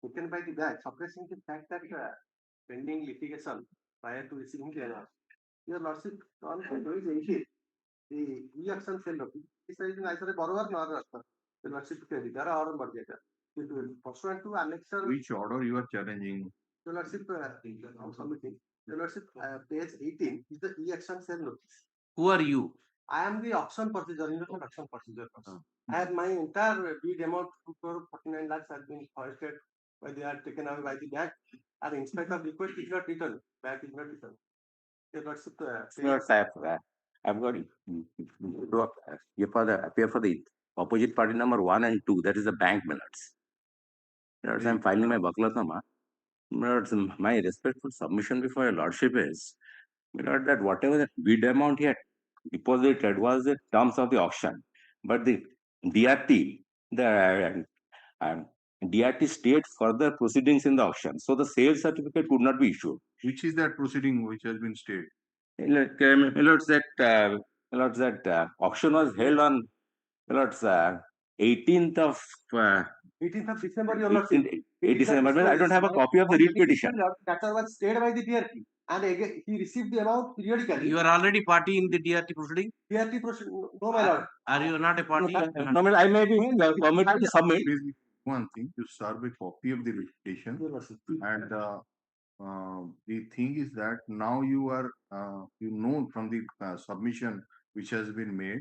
taken by the bank, suppressing the fact that pending litigation prior to receiving the amount. Your Lordship, on February 18th, the e-action cell notice is neither a borrower nor a the Lordship credit. There are order budget. Pursuant to annexure. Which order you are challenging? Your Lordship, submitting. Your Lordship, page 18 is the e-action cell notice. Who are you? I am the auction purchaser, investment auction purchaser. I have my entire bid amount 2.49 lakhs has been foisted by they are taken away by the bank. And in spite of request is not returned, bank is not returned. Your Lordship, I've got it. You appear for the opposite party number 1 and 2. That is the bank minutes. I'm filing my Baklatnama. My respectful submission before your Lordship is that whatever the bid amount he had deposited was the terms of the auction, but the DRT, DRT stayed further proceedings in the auction, so the sales certificate could not be issued. Which is that proceeding which has been stayed? That auction was held on 18th of 18th of December, Your In Lordship. December, I don't have a copy of the writ petition. Matter was stayed by the DRT, and again he received the amount periodically. You are already party in the DRT proceeding. DRT proceeding, no, my lord. Are you not a party? No, I may be permitted to submit. One thing, you serve a copy of the writ petition, Your Lordship. and the thing is that now you are, you know from the submission which has been made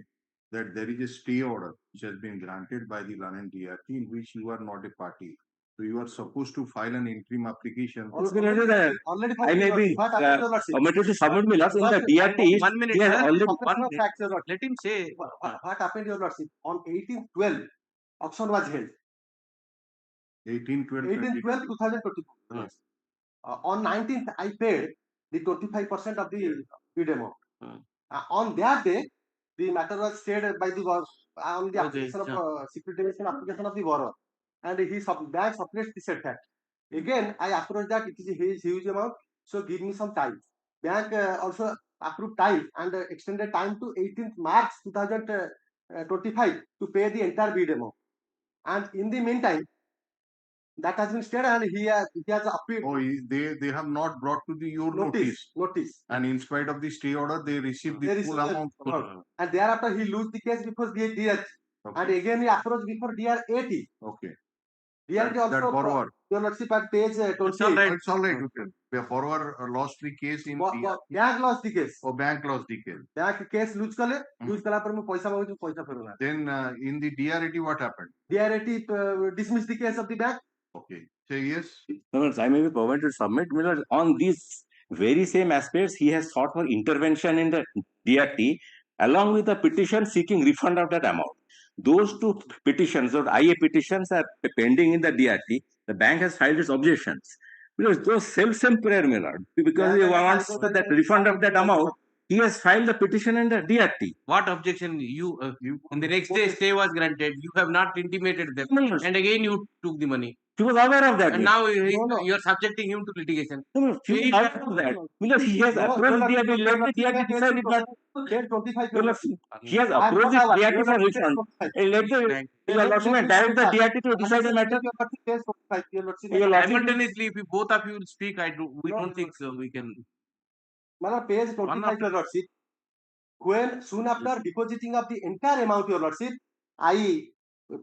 that there is a stay order which has been granted by the London DRT in which you are not a party. So you are supposed to file an interim application. Already I may be permitted to submit me last in the DRT. 1 minute, Yes, sir. already. One minute. Let him say. What happened, Your Lordship? On 18/12, auction was held. 18/12/2022. On 19th, I paid the 25% of the bid amount. On that day, the matter was stayed by the on the application of securitization application of the borrower, and bank suppressed the said fact. Again, I approached that it is a huge amount, so give me some time. Bank also approved time and extended time to 18th March 2025 to pay the entire bid amount. And in the meantime, that has been stayed, and he has appealed. Oh, they have not brought to the your notice. And in spite of the stay order, they received the full amount. And thereafter, he lose the case before DRT. Okay. And again, he approached before DRAT. Okay. DRT also. That borrower. Your Lordship at page 28. It's all right. The borrower lost the case in bank lost the case. Oh, bank lost the case. Bank case lose kale. Lose kala par paisa magu paisa feruna. Then in the DRAT, what happened? DRAT dismissed the case of the bank. Okay. Say yes. No, I may be permitted to submit. On these very same aspects, he has sought for intervention in the DRT along with a petition seeking refund of that amount. Those two petitions, or IA petitions, are pending in the DRT. The bank has filed its objections. Because those same prayer, my lord, because he wants that refund of that amount, he has filed the petition in the DRT. What objection you on the next day stay was granted? You have not intimated them, and again you took the money. He was aware of that. And now you are subjecting him to litigation. No, he was aware of that. Because he has approached DRT, let the DRT decide it not. He has approached the DRT for refund. Let the Lordship direct the DRT to decide the matter. Simultaneously, if both of you will speak, we don't think so. We can. Page 25, Your Lordship. When soon after depositing of the entire amount, Your Lordship, I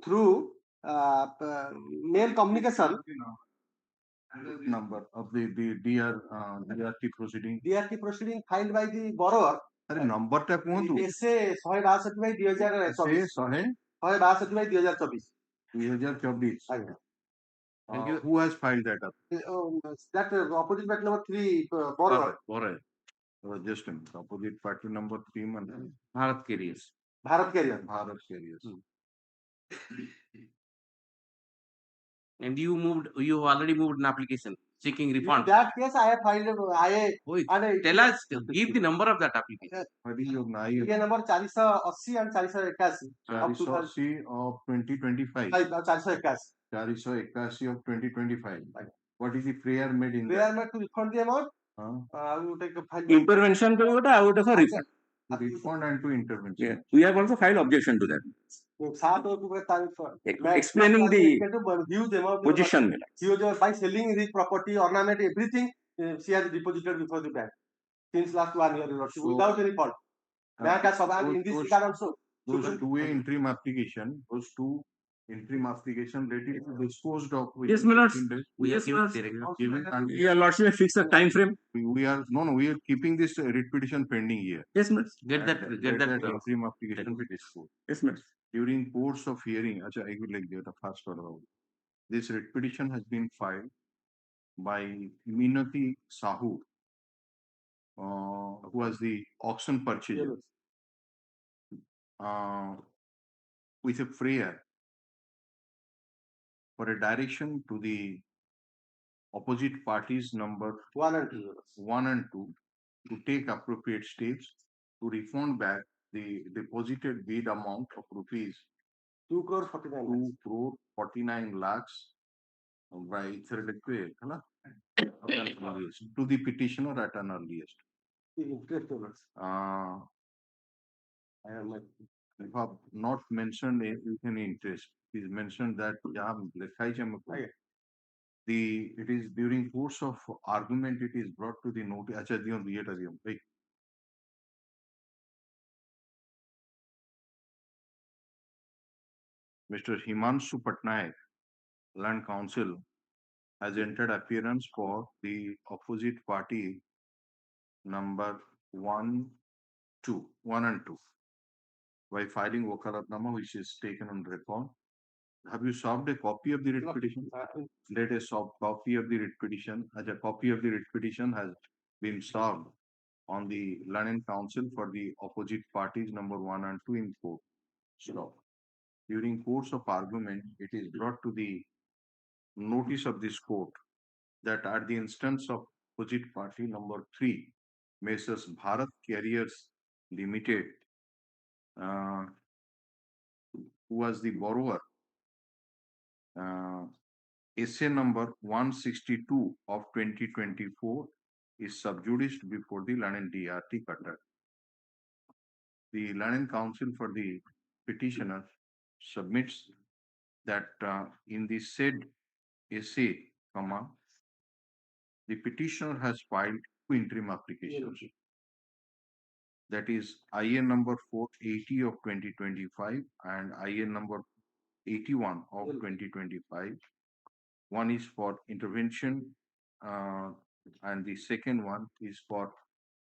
through mail communication. Number of the DRT proceeding. DRT proceeding filed by the borrower. Number ta kuhantu. Ese 162 by 2024. 162 by 2024. 2024. Who has filed that up? That opposite party number 3 borrower. Just a minute. Opposite party number 3 man. Bharat Carriers. Bharat Carriers. And you already moved an application seeking refund. In that case, I have filed tell us, give the number of that application. ये number 480 and 481. 480 of 2025. 481 of 2025. What is the prayer made in prayer made to refund the amount? I would take a file. Intervention to I would have a refund. Refund and to intervention. Yeah. We have also filed objection to that. Explaining the huge amount position. By selling his property, ornament, everything, she has deposited before the bank since last 1 year, without any fault. Bank has in this regard also. Those two interim application, let it be disposed of. Yes, my lord. Yes, your lordship may fix the time frame. We are keeping this writ petition pending here. Yes, ma'am. Get that interim application be disposed. Yes, ma'am. During course of hearing, I will like the first order. This writ petition has been filed by Minati Sahoo, who was the auction purchaser, with a prayer for a direction to the opposite parties number 1 and 2 to take appropriate steps to refund back the deposited bid amount of rupees 2 crore 49 lakhs by to the petitioner at an earliest. You have not mentioned with any interest. It is mentioned that it is during course of argument it is brought to the notice. Acha diyon eta diyon. Right. Mr. Himanshu Patnaik, Land Council, has entered appearance for the opposite party number 1 and 2 by filing Wakalatnama, which is taken on record. Have you served a copy of the writ petition? Let a soft copy of the writ petition. As a copy of the writ petition has been served on the Learned Council for the opposite parties number 1 and 2 in court. So, during course of argument, it is brought to the notice of this court that at the instance of opposite party number 3, Messrs. Bharat Carriers Limited, who was the borrower, essay number 162 of 2024 is subjudiced before the Learned DRT cutter. The Learned Council for the petitioner submits that in the said essay, the petitioner has filed 2 interim applications. That is IN number 480 of 2025 and IN number 81 of 2025. One is for intervention and the second one is for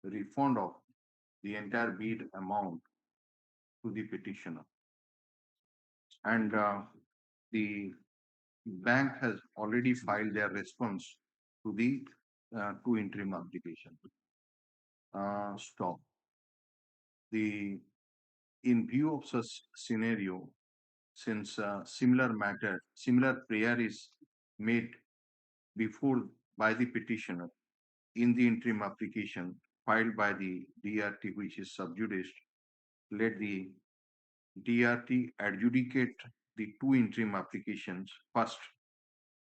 refund of the entire bid amount to the petitioner. And the bank has already filed their response to the 2 interim application. Stop. In view of such scenario, since similar prayer is made before by the petitioner in the interim application filed by the DRT, which is subjudiced, let the DRT adjudicate the 2 interim applications first,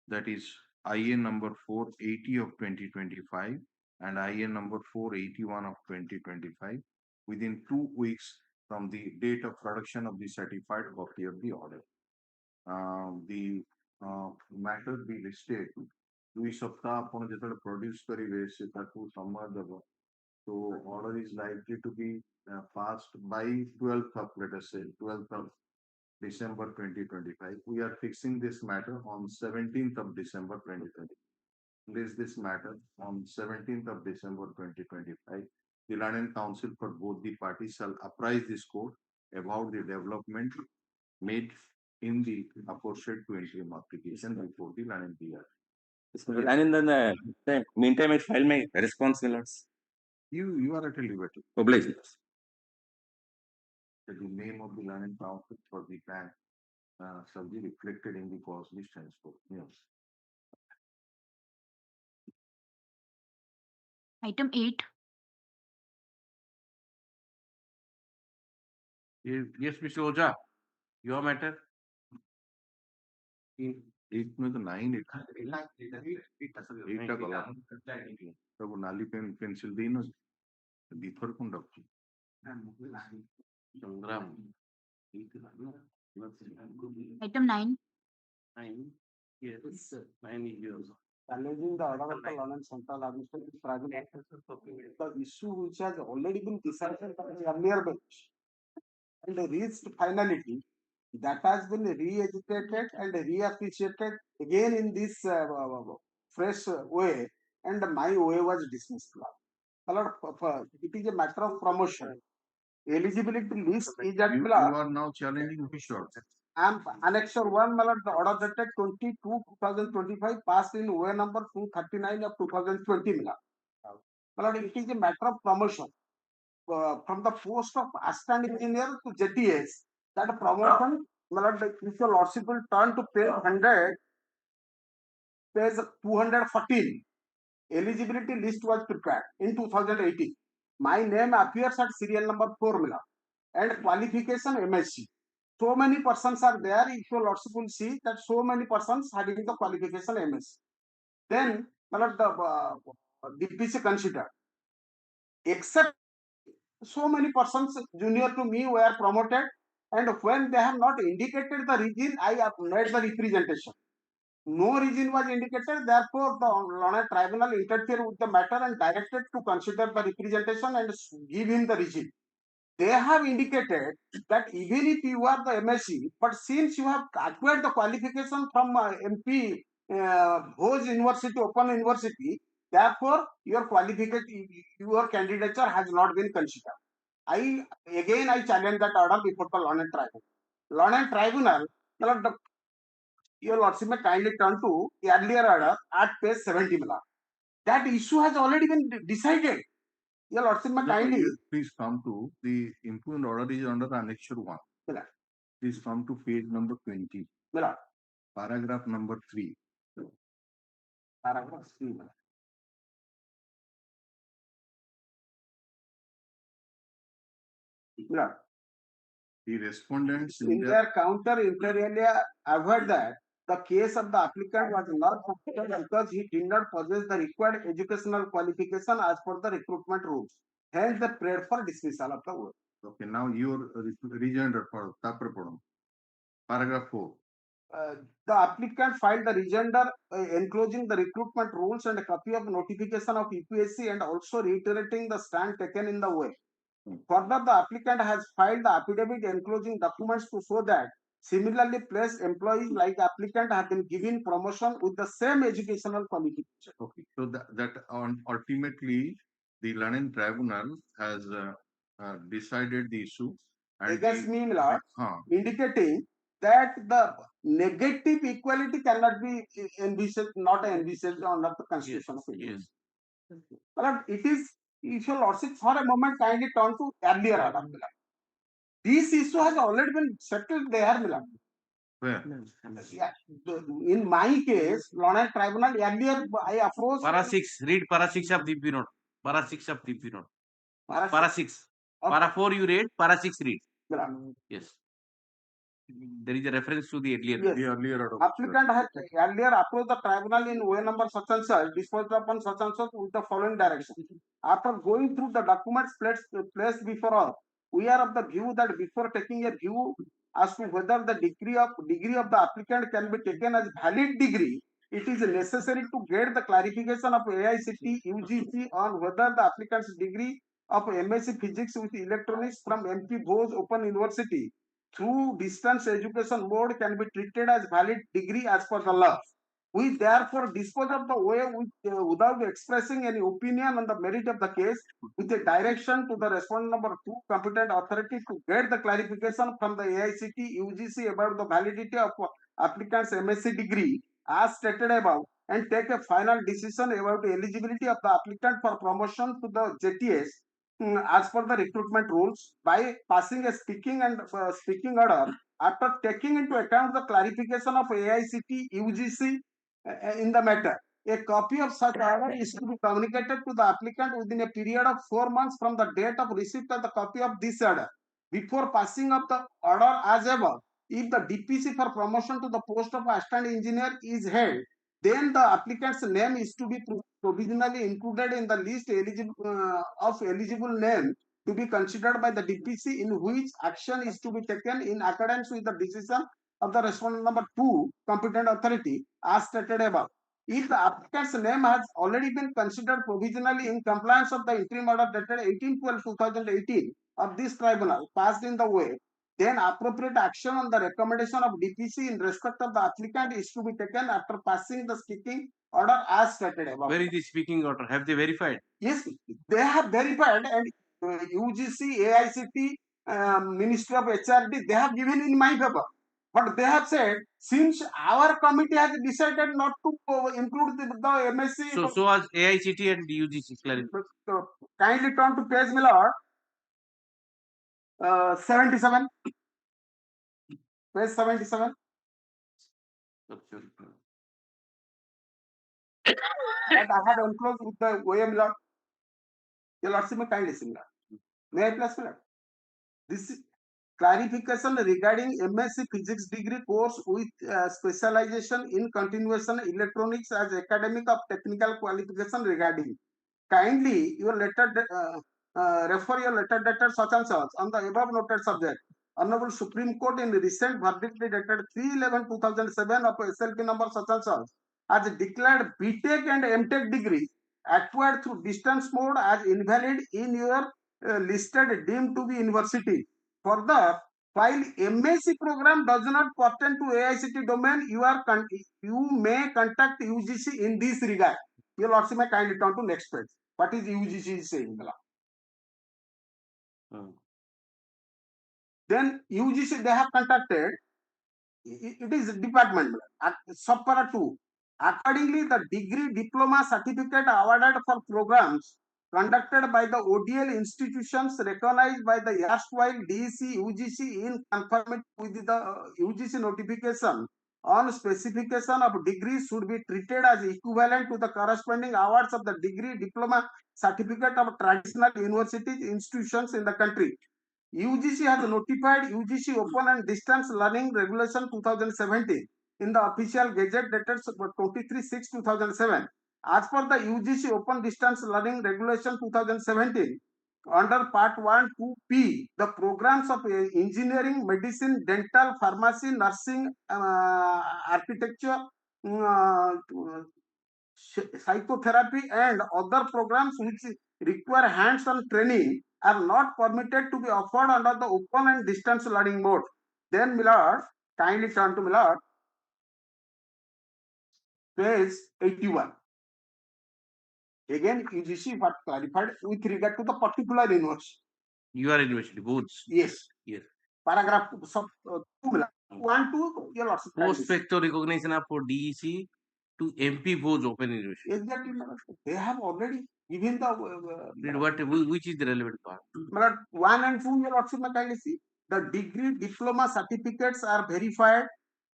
that is IN number 480 of 2025 and IN number 481 of 2025 within 2 weeks from the date of production of the certified copy of the order. The matter be listed 2 सप्ताह आपण जेतले produce करिवे से ताकू समय देबो. So order is likely to be passed by 12th of, let us say, 12th of December 2025. We are fixing this matter on 17th of December 2020. This matter on 17th of December 2025. The Learned Council for both the parties shall apprise this court about the development made in the aforesaid 2 interim application before the Learned DR. And in the meantime, I file my response, Millards. You are at a liberty. Obliged. The name of the Learned Council for the bank shall be reflected in the cause list henceforth. Yes. Item 8. Yes, Mr. Oja, your matter. 8 में तो 9 8 कला तब नाली pencil दी ना दीथर conduct संग्राम Item 9. 9. Yes, 9 years. Challenging the order of the Learned Central Administrative Tribunal, the issue which has already been decided by the earlier bench and reached finality, that has been re-agitated and re-appreciated again in this fresh way, and my way was dismissed. It is a matter of promotion. Eligibility list is at you are now challenging Mishra. Annexure 1, the order dated 22/2025 passed in OA number 239 of 2020. It is a matter of promotion from the post of assistant engineer to JTS. That promotion, if your lordship will turn to page 100, page 214, eligibility list was prepared in 2018. My name appears at serial number 4, and qualification MSc. So many persons are there. If your lordship will see that so many persons having the qualification MSc. Then, the DPC consider, except so many persons junior to me were promoted and when they have not indicated the region, I have made the representation. No region was indicated, therefore the learned tribunal interfered with the matter and directed to consider the representation and give him the region. They have indicated that even if you are the MSc, but since you have acquired the qualification from MP Bhoj University, Open University, therefore your qualification, your candidature has not been considered. I challenge that order before the learned tribunal. Learned tribunal, your lordship may kindly turn to earlier order at page 70. That issue has already been decided. Your lordship may kindly please come to the impugned order is under the annexure 1. Please come to page number 20. Paragraph number 3. Paragraph 3. The respondents in their counter inter alia averred that the case of the applicant was not completed because he did not possess the required educational qualification as per the recruitment rules. Hence, they prayed for dismissal of the work. Okay, now your rejoinder for paragraph 4. The applicant filed the rejoinder enclosing the recruitment rules and a copy of notification of UPSC and also reiterating the stand taken in the way. Further, the applicant has filed the affidavit enclosing documents to show that similarly placed employees like applicant have been given promotion with the same educational qualification. Okay, so that ultimately the learning tribunal has decided the issue. And against me, Lord, indicating that the negative equality cannot be envisaged, not envisaged under the Constitution of India. But it is, if your lordship for a moment kindly turn to earlier order. This issue has already been settled there, Milan. Where? Yeah. In my case, learned tribunal earlier I approached. Para 6, read para 6 of the note. Para 6 of the note. Para 6. Para 4 you read, para 6 read. Yes. There is a reference to the earlier. Yes. The earlier order. Applicant has earlier approached the tribunal in way number such and such, disposed upon such and such with the following direction. After going through the documents placed before us, we are of the view that before taking a view as to whether the degree of the applicant can be taken as valid degree, it is necessary to get the clarification of AICT UGC on whether the applicant's degree of MSc Physics with Electronics from MP Bhoj Open University through distance education mode can be treated as valid degree as per the law. We therefore dispose of the way without expressing any opinion on the merit of the case with a direction to the respondent number 2 competent authority to get the clarification from the AICT UGC about the validity of applicant's MSc degree as stated above and take a final decision about the eligibility of the applicant for promotion to the JTS as per the recruitment rules by passing a speaking order after taking into account the clarification of AICT UGC in the matter. A copy of such order is to be communicated to the applicant within a period of 4 months from the date of receipt of the copy of this order. Before passing of the order as above, if the DPC for promotion to the post of assistant engineer is held, then the applicant's name is to be provisionally included in the list of eligible name to be considered by the DPC, in which action is to be taken in accordance with the decision of the respondent number 2 competent authority as stated above. If the applicant's name has already been considered provisionally in compliance of the interim order dated 18/12/2018 of this tribunal passed in the way, then appropriate action on the recommendation of DPC in respect of the applicant is to be taken after passing the speaking order as stated above. Where is the speaking order? Have they verified? Yes, they have verified, and UGC, AICT, Ministry of HRD, they have given in my favor. But they have said, since our committee has decided not to include the MSc. So was AICT and UGC. Kindly turn to page, my lord. 77. Page 77. And I had enclosed with the OM lord. Your lordship may kindly listen. May I please, my lord? This is clarification regarding MSc Physics degree course with specialization in continuation electronics as academic of technical qualification regarding. Kindly your letter refer your letter dated such and such on the above noted subject Honorable Supreme Court in recent verdict dated 3/11/2007 of SLP number such and such has declared BTech and MTech degrees acquired through distance mode as invalid in your listed deemed to be university. Further, while MSc program does not pertain to AICT domain, you may contact UGC in this regard. Your Lordship may kindly turn to next page. What is UGC is saying? Then UGC they have contacted. It is department subpara 2. Accordingly, the degree diploma certificate awarded for programs conducted by the ODL institutions recognized by the erstwhile DEC UGC in conformity with the UGC notification on specification of degrees should be treated as equivalent to the corresponding awards of the degree diploma certificate of traditional university institutions in the country. UGC has notified UGC Open and Distance Learning Regulation 2017 in the official gazette dated 23/6/2007. As per the UGC Open Distance Learning Regulation 2017, under Part 1 2P, the programs of engineering, medicine, dental, pharmacy, nursing, architecture, psychotherapy and other programs which require hands-on training are not permitted to be offered under the open and distance learning mode. Then, Millard, kindly turn to Millard, page 81. Again, UGC what clarified with regard to the particular university. Your university, boards. Yes. Yes. Paragraph 2, 1 to your Lordship. Post facto recognition for DEC to MP boards open university. Exactly, they have already given the which is the relevant part? 1 and 2, your Lordship may kindly see. The degree diploma certificates are verified,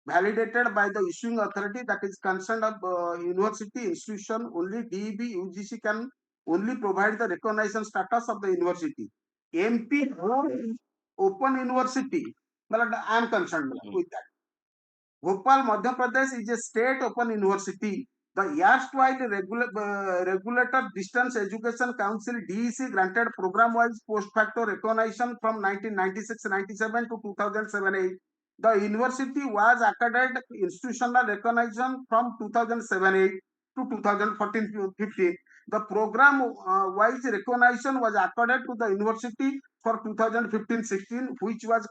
validated by the issuing authority that is concerned of university institution. Only DEB UGC can only provide the recognition status of the university. MP Open University, I am concerned with that. Bhopal, Madhya Pradesh is a state open university. The erstwhile regulator Distance Education Council DEC granted program-wise post facto recognition from 1996-97 to 2007-8. The university was accorded institutional recognition from 2007-8 to 2014-15. The program-wise recognition was accorded to the university for 2015-16, which was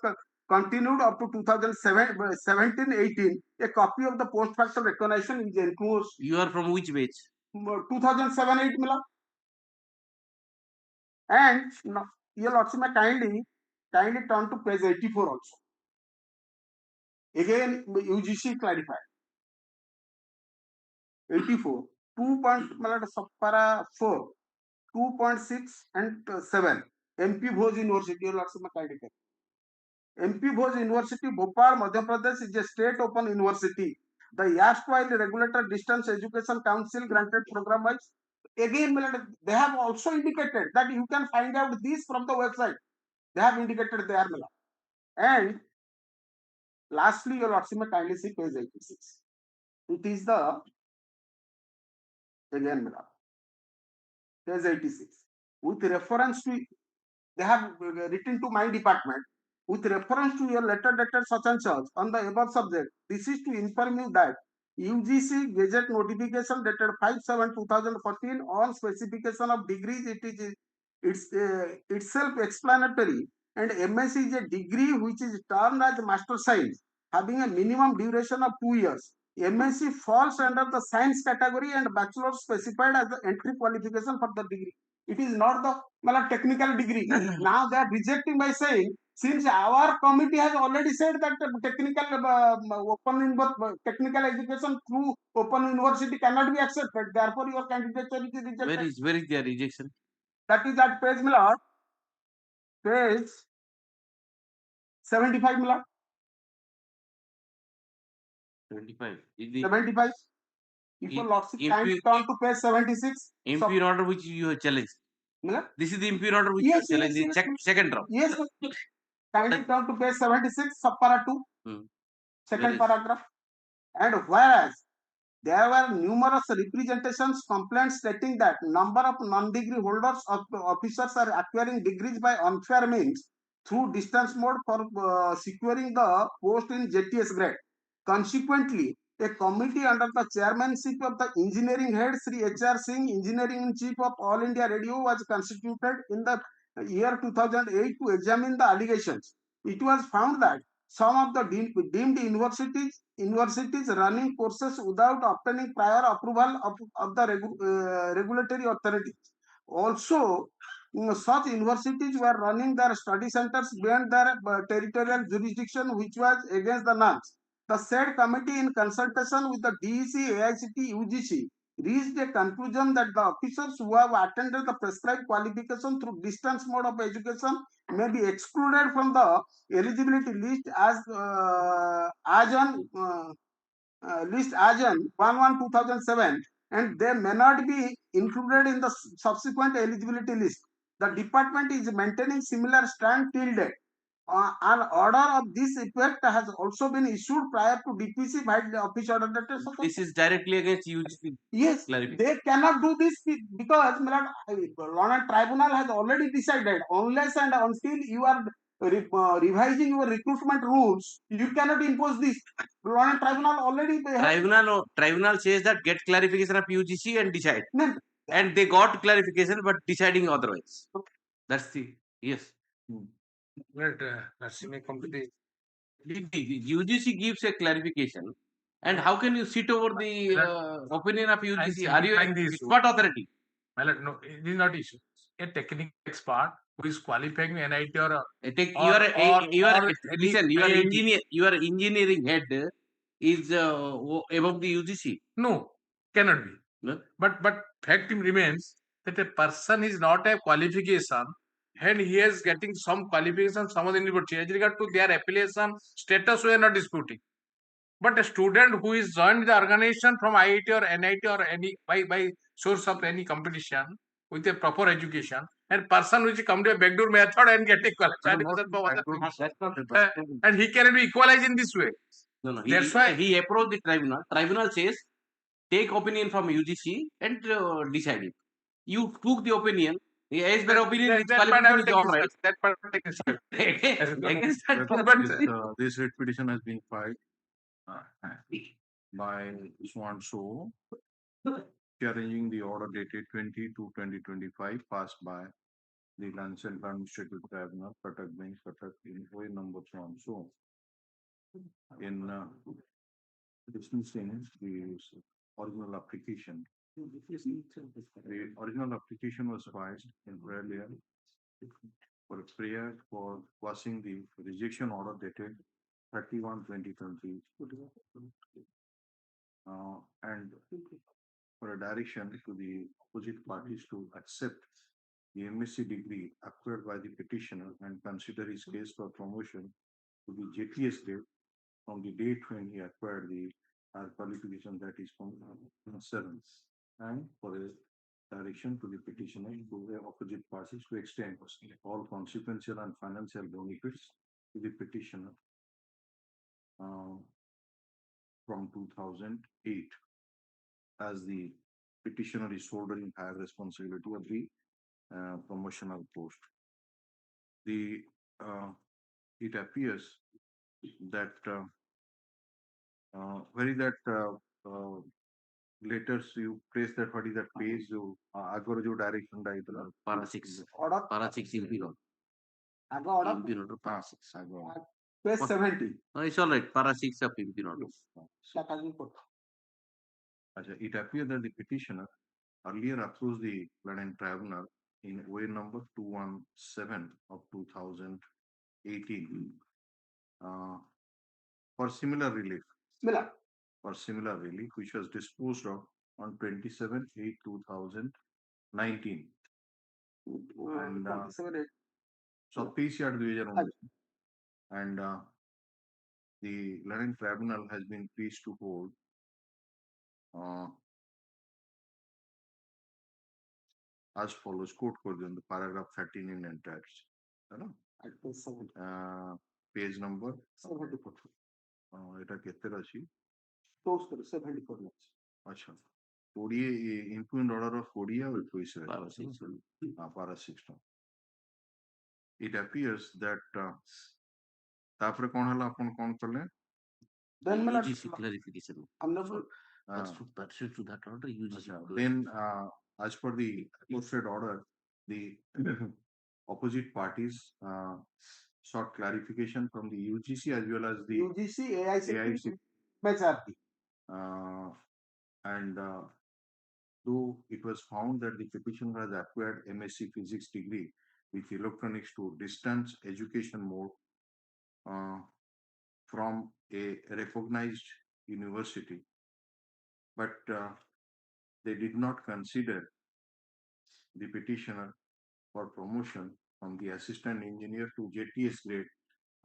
continued up to 2017-18. A copy of the post facto recognition is enclosed. You are from which batch? 2007-8, Mila. And your Lordship may kindly turn to page 84 also. Again, UGC clarified. 84, 2.4, 2.6 and 7. MP Bhoj University, your Lordship may kindly tell. MP Bhoj University, Bhopal, Madhya Pradesh is a state open university. The erstwhile regulator Distance Education Council granted program wise. Again, they have also indicated that you can find out this from the website. They have indicated there. And lastly, your Lordship may kindly see page 86. It is the again page 86. With reference to, they have written to my department. With reference to your letter dated such and such on the above subject, this is to inform you that UGC Gazette notification dated 5/7/2014 on specification of degrees, it's itself explanatory, and MSc is a degree which is termed as Master Science, having a minimum duration of 2 years. MSc falls under the science category and bachelor specified as the entry qualification for the degree. It is not the technical degree. Now they are rejecting by saying, since our committee has already said that technical education through open university cannot be accepted, therefore your candidature is rejected. Where is their rejection? That is at page Millard, page 75 Millard. 75. 75. If your Lordship kindly turn to page 76. Impure order which you have challenged. Millard? This is the impure order which you have challenged in second round. Yes, kindly turn to page 76, subpara 2, second paragraph. And whereas there were numerous representations, complaints stating that number of non-degree holders of officers are acquiring degrees by unfair means, through distance mode for securing the post in JTS grade. Consequently, a committee under the chairmanship of the engineering head Sri H.R. Singh, engineering in chief of All India Radio, was constituted in the year 2008 to examine the allegations. It was found that some of the deemed universities running courses without obtaining prior approval of the regulatory authorities. Also, such universities were running their study centers beyond their territorial jurisdiction, which was against the norms. The said committee, in consultation with the DEC, AICT, UGC, reached a conclusion that the officers who have attended the prescribed qualification through distance mode of education may be excluded from the eligibility list as on 1/1/2007, and they may not be included in the subsequent eligibility list. The department is maintaining similar stand till date. An order of this effect has also been issued prior to DPC by the office order. This is directly against UGC. Yes, they cannot do this because Law and Tribunal has already decided, unless and until you are revising your recruitment rules, you cannot impose this. Law and Tribunal already Tribunal says that get clarification of UGC and decide. No. And they got clarification but deciding otherwise. That's the yes. Let me complete. The UGC gives a clarification, and how can you sit over the opinion of UGC? Are you what authority? No, it is not issue. A technical expert who is qualifying NIT or listen. Your engineering head is above the UGC. No, cannot be. No? But fact remains that a person is not a qualification, and he is getting some qualification, some other university. As regard to their affiliation status, we are not disputing. But a student who is joined the organization from IIT or NIT or any by source of any competition with a proper education, and person which come to a backdoor method and get a qualification for other things, and he cannot be equalized in this way. No. That's why he approached the tribunal. Tribunal says take opinion from UGC and decide it. You took the opinion. As per opinion, that part this writ petition has been filed by Swan So, challenging the order dated 20/2/2025 passed by the Central Administrative Tribunal, Cuttack Bench, Cuttack, in OA number Swan So. In dismissing the original application. The original application was filed in earlier for a prayer for quashing the rejection order dated 31/2020 and for a direction to the opposite parties to accept the MSc degree acquired by the petitioner and consider his case for promotion to the JTS grade from the date when he acquired the qualification, that is from 7, and for a direction to the petitioner to the opposite parties to extend all consequential and financial benefits to the petitioner from 2008, as the petitioner is holding higher responsibility of the promotional post. It appears that where is that letters you place that, what is that page you agar jo direction da idhar para 6 imperial para 6 page 70. No, it's all right. Para 6 of imperial. It appears that the petitioner earlier approached the London Tribunal in OA number 217 of 2018 for similar relief. Which was disposed of on 27/8/2019. And so and the London Tribunal has been pleased to hold as follows. Quote the paragraph 13 in entirety. Page number 74. এটা কেতে আছে? 74 আছে। আচ্ছা। 40 input order of 40 or 27? Para 6. Para 6. it appears that तापरे कौन हला अपन कौन कले Then my lord, UGC clarification. honorable, Pursuant to that order, UGC. then as per the posted order, the opposite parties sought clarification from the UGC as well as the UGC, AICTE, AIC, majority. and though it was found that the petitioner has acquired MSc Physics degree with electronics to distance education mode from a recognized university, but they did not consider the petitioner for promotion from the assistant engineer to JTS grade,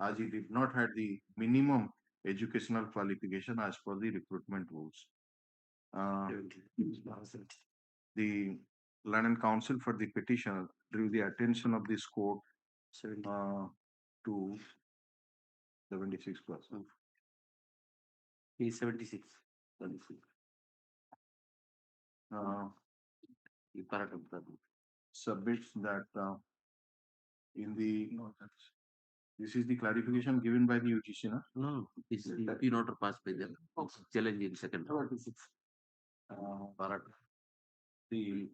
as he did not have the minimum educational qualification as per the recruitment rules. The London Council for the petitioner drew the attention of this court to 76 plus. He 76. Submits that in the this is the clarification given by the UGC, no? No, this is in order passed by them. Challenge in second. The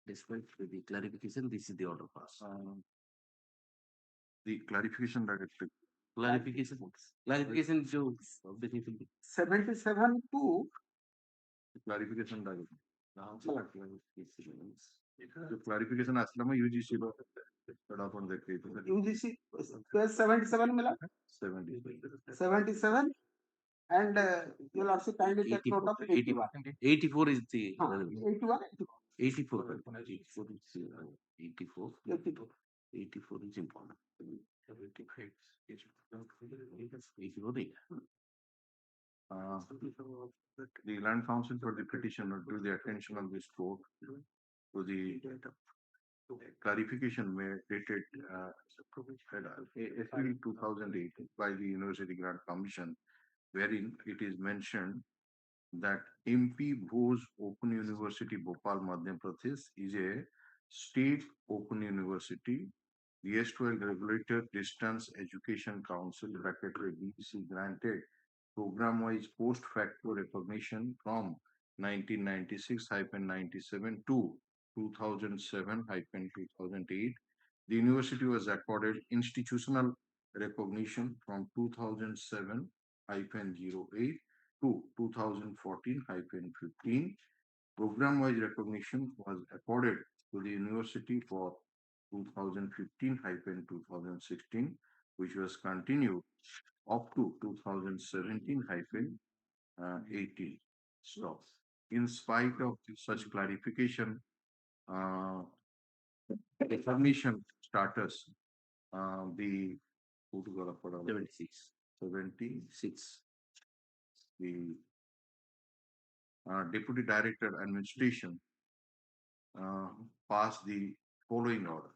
despite the clarification, this is the order pass. The clarification directive. Clarification to 77 to clarification directive. जो clarification असला में UGC लो थोड़ा अपन देखते हैं UGC 77 मिला 77 and you'll also kindly take note of 81. 84 is the 81 84 is important. 84 the Land Council for the petitioner drew the attention of this court to the clarification dated April 2008 by the University Grant Commission, wherein it is mentioned that MP Bose Open University Bhopal, Madhya Pradesh is a state open university. The erstwhile Regulator Distance Education Council (DEC) granted program-wise post-facto recognition from 1996-97 to 2007-2008. The university was accorded institutional recognition from 2007-08 to 2014-15. Program-wise recognition was accorded to the university for 2015-2016, which was continued up to 2017-18. So, in spite of such clarification, recognition status, the 76, the Deputy Director Administration passed the following order.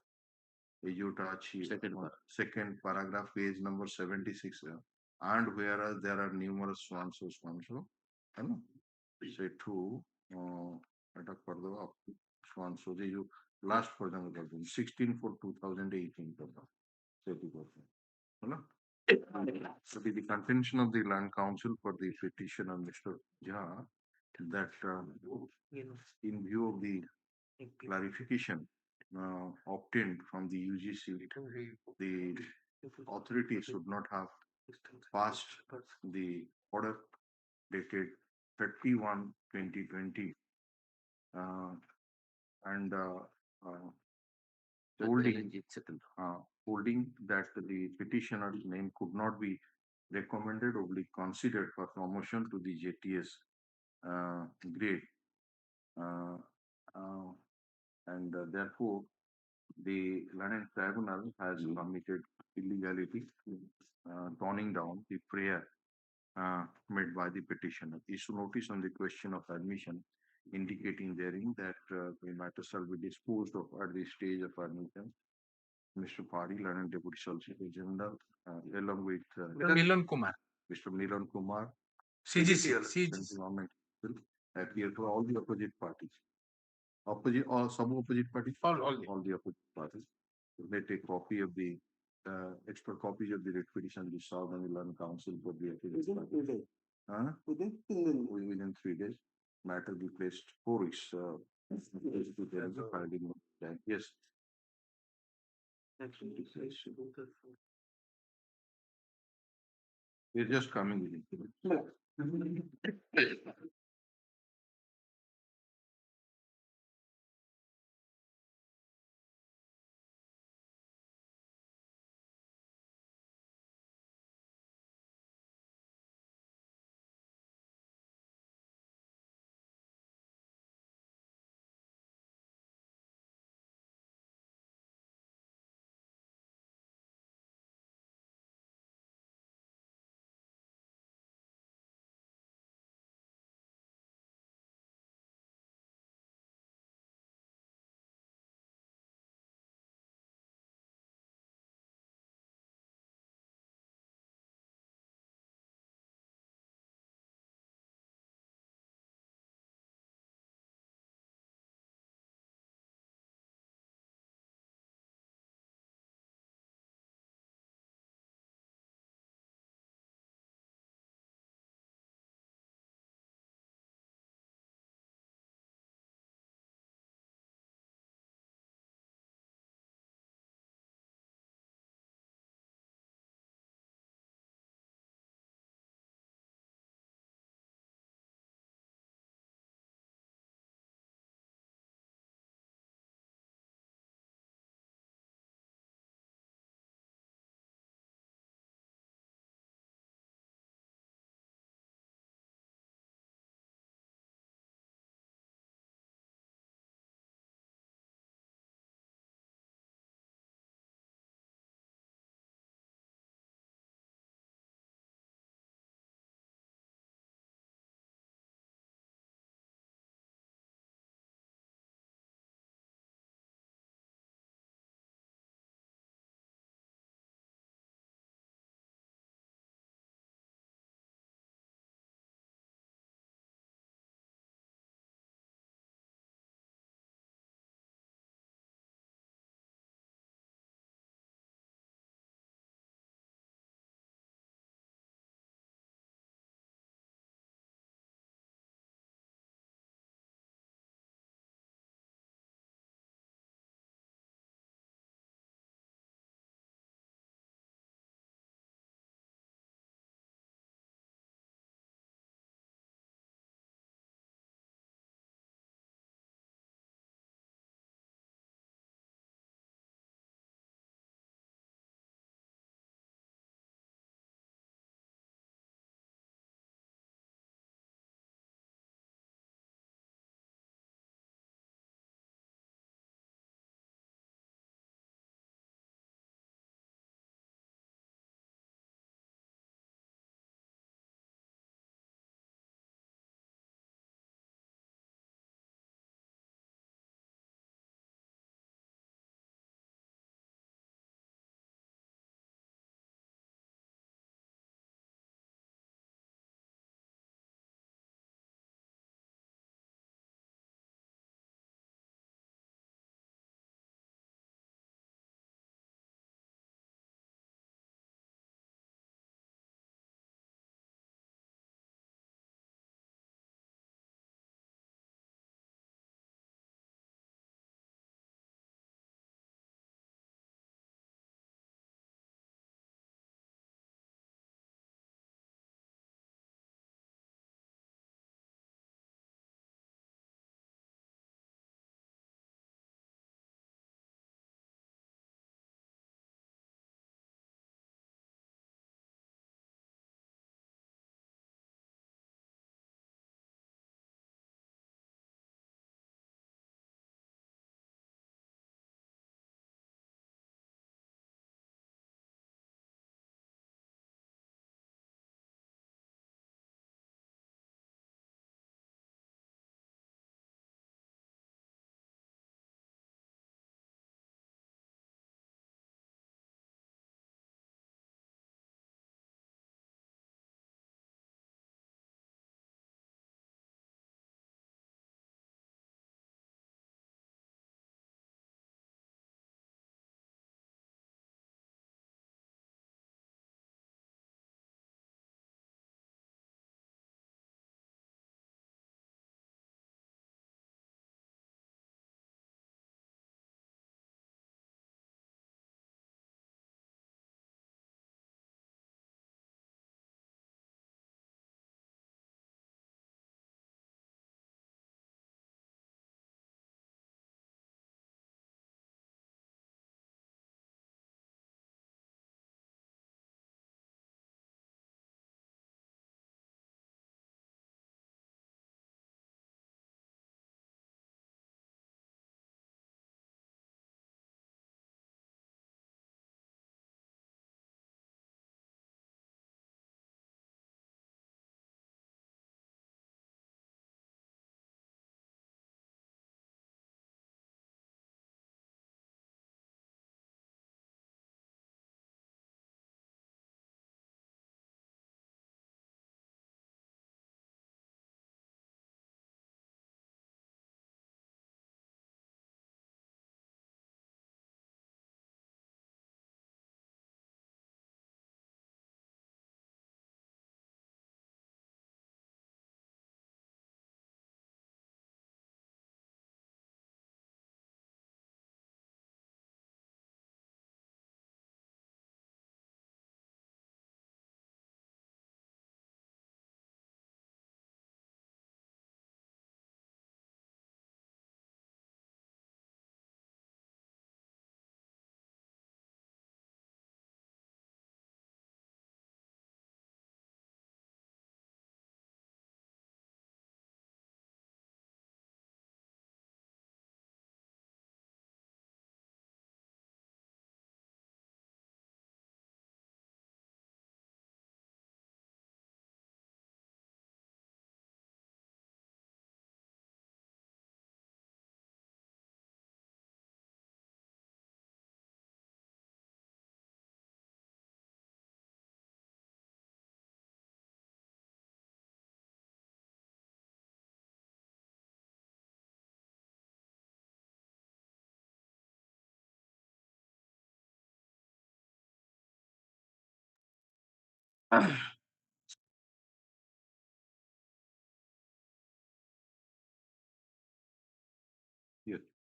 Second paragraph, page number 76, and whereas there are numerous so say two last पर्यंत 16 for 2018 So the contention of the Land Council for the petition of Mr. Jha that in view of the clarification obtained from the UGC, the authority should not have passed the order dated 31/2020 and holding that the petitioner's name could not be recommended or be considered for promotion to the JTS grade. And therefore, the London Tribunal has committed illegality, toning down the prayer made by the petitioner. Issue notice on the question of admission, indicating therein that the matter shall be disposed of at the stage of admission. Mr. Padi, London Deputy Solicitor General, along with Milan Kumar, Mr. Milan Kumar, CGC, appear for all the opposite parties. Opposite or sub-opposite parties? All the opposite parties. They take copy of the extra copies of the writ petition, the Southern Land Council for the appeals Within party. 3 days. Huh? Within 3 days. Within 3 days. Matter be placed 4 weeks. There is a filing of that. Yes. We're just coming in.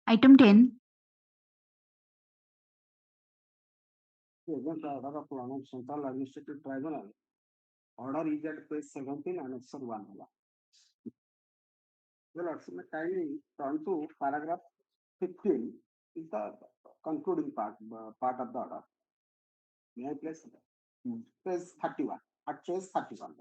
Item 10. Against the order of London Central Administrative Tribunal. Order is at page 17 and answer 1. Well, kindly turn to paragraph 15 is the concluding part of the order. May I place page 31 at page 31.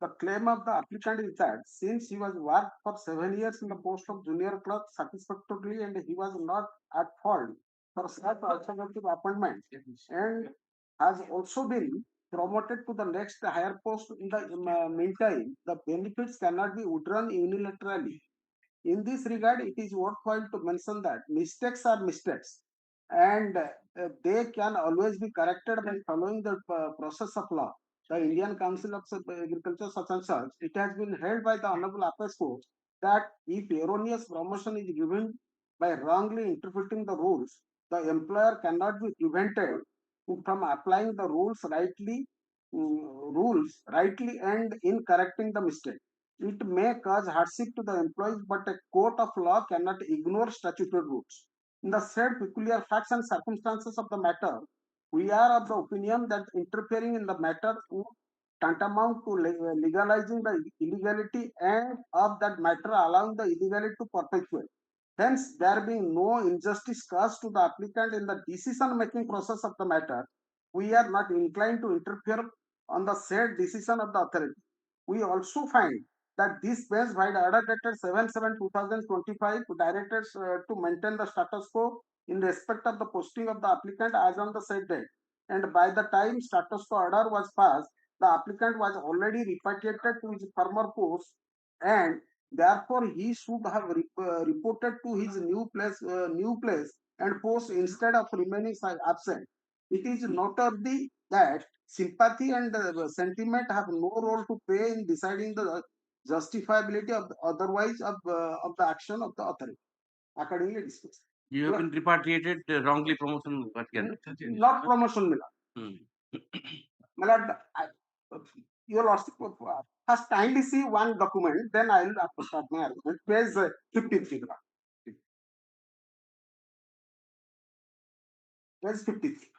The claim of the applicant is that since he was worked for 7 years in the post of junior clerk satisfactorily and he was not at fault for such alternative appointment and has also been promoted to the next higher post in the meantime, the benefits cannot be withdrawn unilaterally. In this regard, it is worthwhile to mention that mistakes are mistakes and they can always be corrected by following the process of law. The Indian Council of Agriculture such and such, it has been held by the Honorable Appeals Court that if erroneous promotion is given by wrongly interpreting the rules, the employer cannot be prevented from applying the rules rightly and in correcting the mistake. It may cause hardship to the employees, but a court of law cannot ignore statutory rules. In the said peculiar facts and circumstances of the matter, we are of the opinion that interfering in the matter would tantamount to legalizing the illegality and of that matter allowing the illegality to perpetuate. Hence, there being no injustice caused to the applicant in the decision-making process of the matter, we are not inclined to interfere on the said decision of the authority. We also find that this bench by the order dated 7/7/2025 directed to maintain the status quo in respect of the posting of the applicant as on the said date. And by the time status quo order was passed, the applicant was already repatriated to his former post and therefore he should have reported to his new place and post instead of remaining absent. It is noteworthy that sympathy and sentiment have no role to play in deciding the justifiability of otherwise of the action of the authority. Accordingly discussed. You have been repatriated wrongly promotion. Not promotion, Milad. Your lordship, first kindly see one document, then I will start my argument. Page 53. Page 53.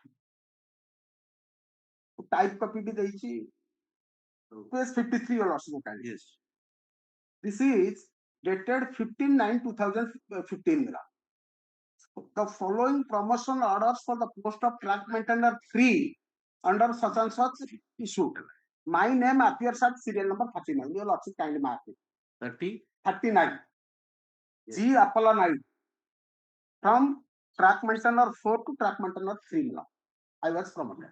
Type copy bhi dechi. Page 53 your lordship. Yes. This is dated 15/9/2015. The following promotion orders for the post of track maintainer 3 under such and such issued. My name appears at serial number 39. Your lordship kindly mark it. 39. Yes. G. Apollo 9. From track maintainer 4 to track maintainer 3. I was promoted.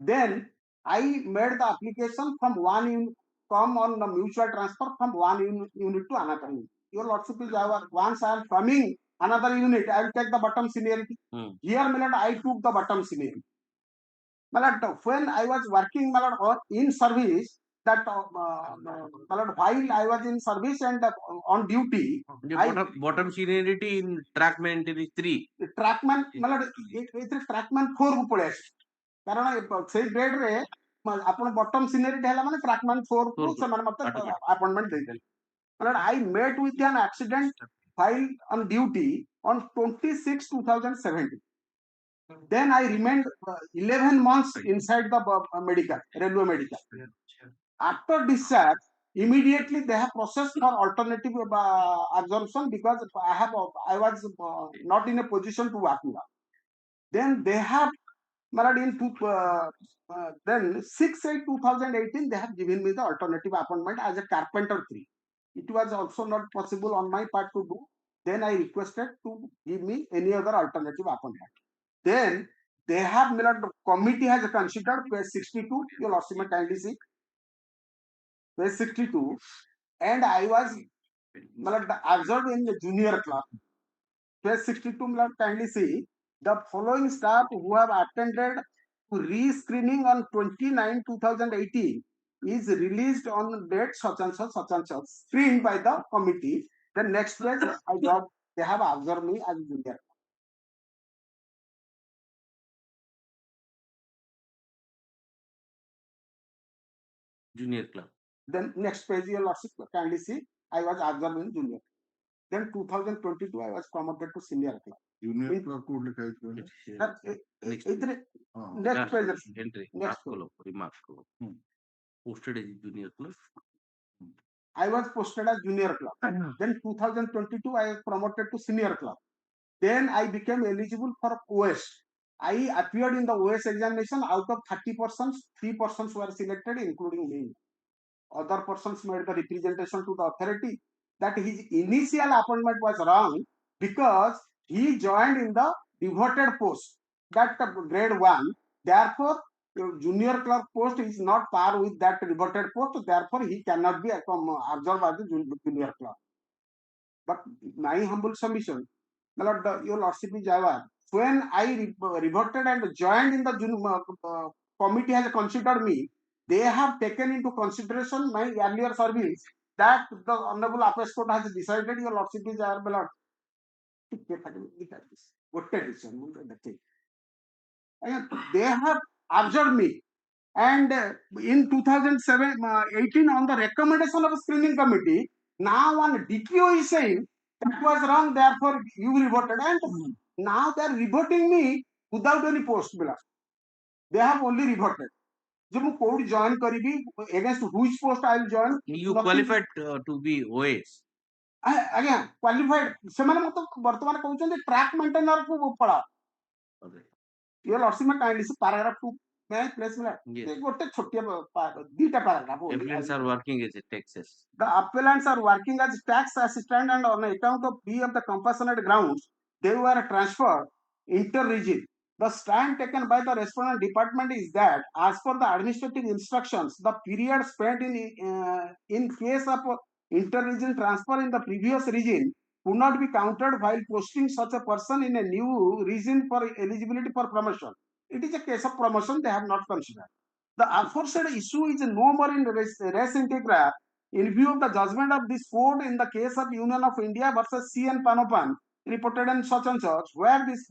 Then I made the application from one unit, come on the mutual transfer from one unit to another unit. Your lordship is once I am coming another unit, I will take the bottom seniority. Here, Milad, I took the bottom seniority. Milad, when I was working, Milad, in service, that Milad, while I was in service and on duty, bottom seniority in trackman is 3. Trackman, Milad, trackman 4 को पड़े कारण से grade रे अपन bottom seniority हैला माने trackman 4 को समान मतलब अपॉइंटमेंट दे देले मतलब I met with an accident while on duty on 26/2017. Then I remained 11 months inside the railway medical. After discharge, immediately they have processed for alternative absorption because I was not in a position to work now. Then they have then 6/8/2018 they have given me the alternative appointment as a carpenter 3. It was also not possible on my part to do. Then I requested to give me any other alternative appointment. Then they have committee has considered page 62. Your lordship may kindly see page 62, and I was observed in the junior class. Page 62, kindly see the following staff who have attended to re-screening on 29/2018 is released on date such and such, screened by the committee. The next page, they have observed me as junior. Junior clerk. Then next page, your lordship, kindly see, I was observed in junior. Then 2022, I was promoted to senior clerk. Junior clerk को लिखा है इसमें? Next page. Entry. Next page. Remark. Posted as junior clerk. I was posted as junior clerk. Then 2022, I was promoted to senior clerk. Then I became eligible for OS. I appeared in the OS examination. Out of 30 persons, 3 persons were selected, including me. Other persons made the representation to the authority that his initial appointment was wrong because he joined in the devoted post, that grade 1. Therefore, junior clerk post is not par with that devoted post. Therefore, he cannot be observed as a junior clerk. But my humble submission, your lordship is aware, when I reverted and joined in the committee has considered me, they have taken into consideration my earlier service, that the Honorable Appeals Court has decided, your lordship is aware, my lord. They have observed me, and in 2018, on the recommendation of a screening committee, now one DPO is saying that was wrong, therefore you reverted, and now they are reverting me without any post. They have only reverted. जब मैं code join करीबी, against which post I will join? You qualified to be OS. Again, qualified. ସେମାନେ ମତେ ବର୍ତ୍ତମାନ କହୁଛନ୍ତି track maintainer କୁ ପଳା. Your lordship में kindly see paragraph 2 में place में ଗୋଟେ ଛୋଟିଆ ଦିଟା paragraph. Appellants are working as a taxes. The appellants are working as tax assistant, and on account of B of the compassionate grounds, they were transferred inter-region. The stand taken by the respondent department is that, as per the administrative instructions, the period spent in case of inter-region transfer in the previous region could not be counted while posting such a person in a new region for eligibility for promotion. It is a case of promotion they have not considered. The aforesaid issue is no more in res integra in view of the judgment of this court in the case of Union of India versus C.N. Panopan, reported in such and such, where this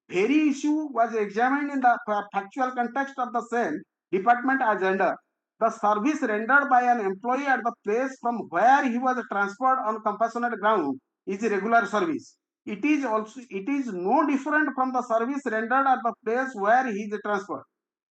very issue was examined in the factual context of the same department agenda. The service rendered by an employee at the place from where he was transferred on compassionate ground is a regular service. It is no different from the service rendered at the place where he is transferred.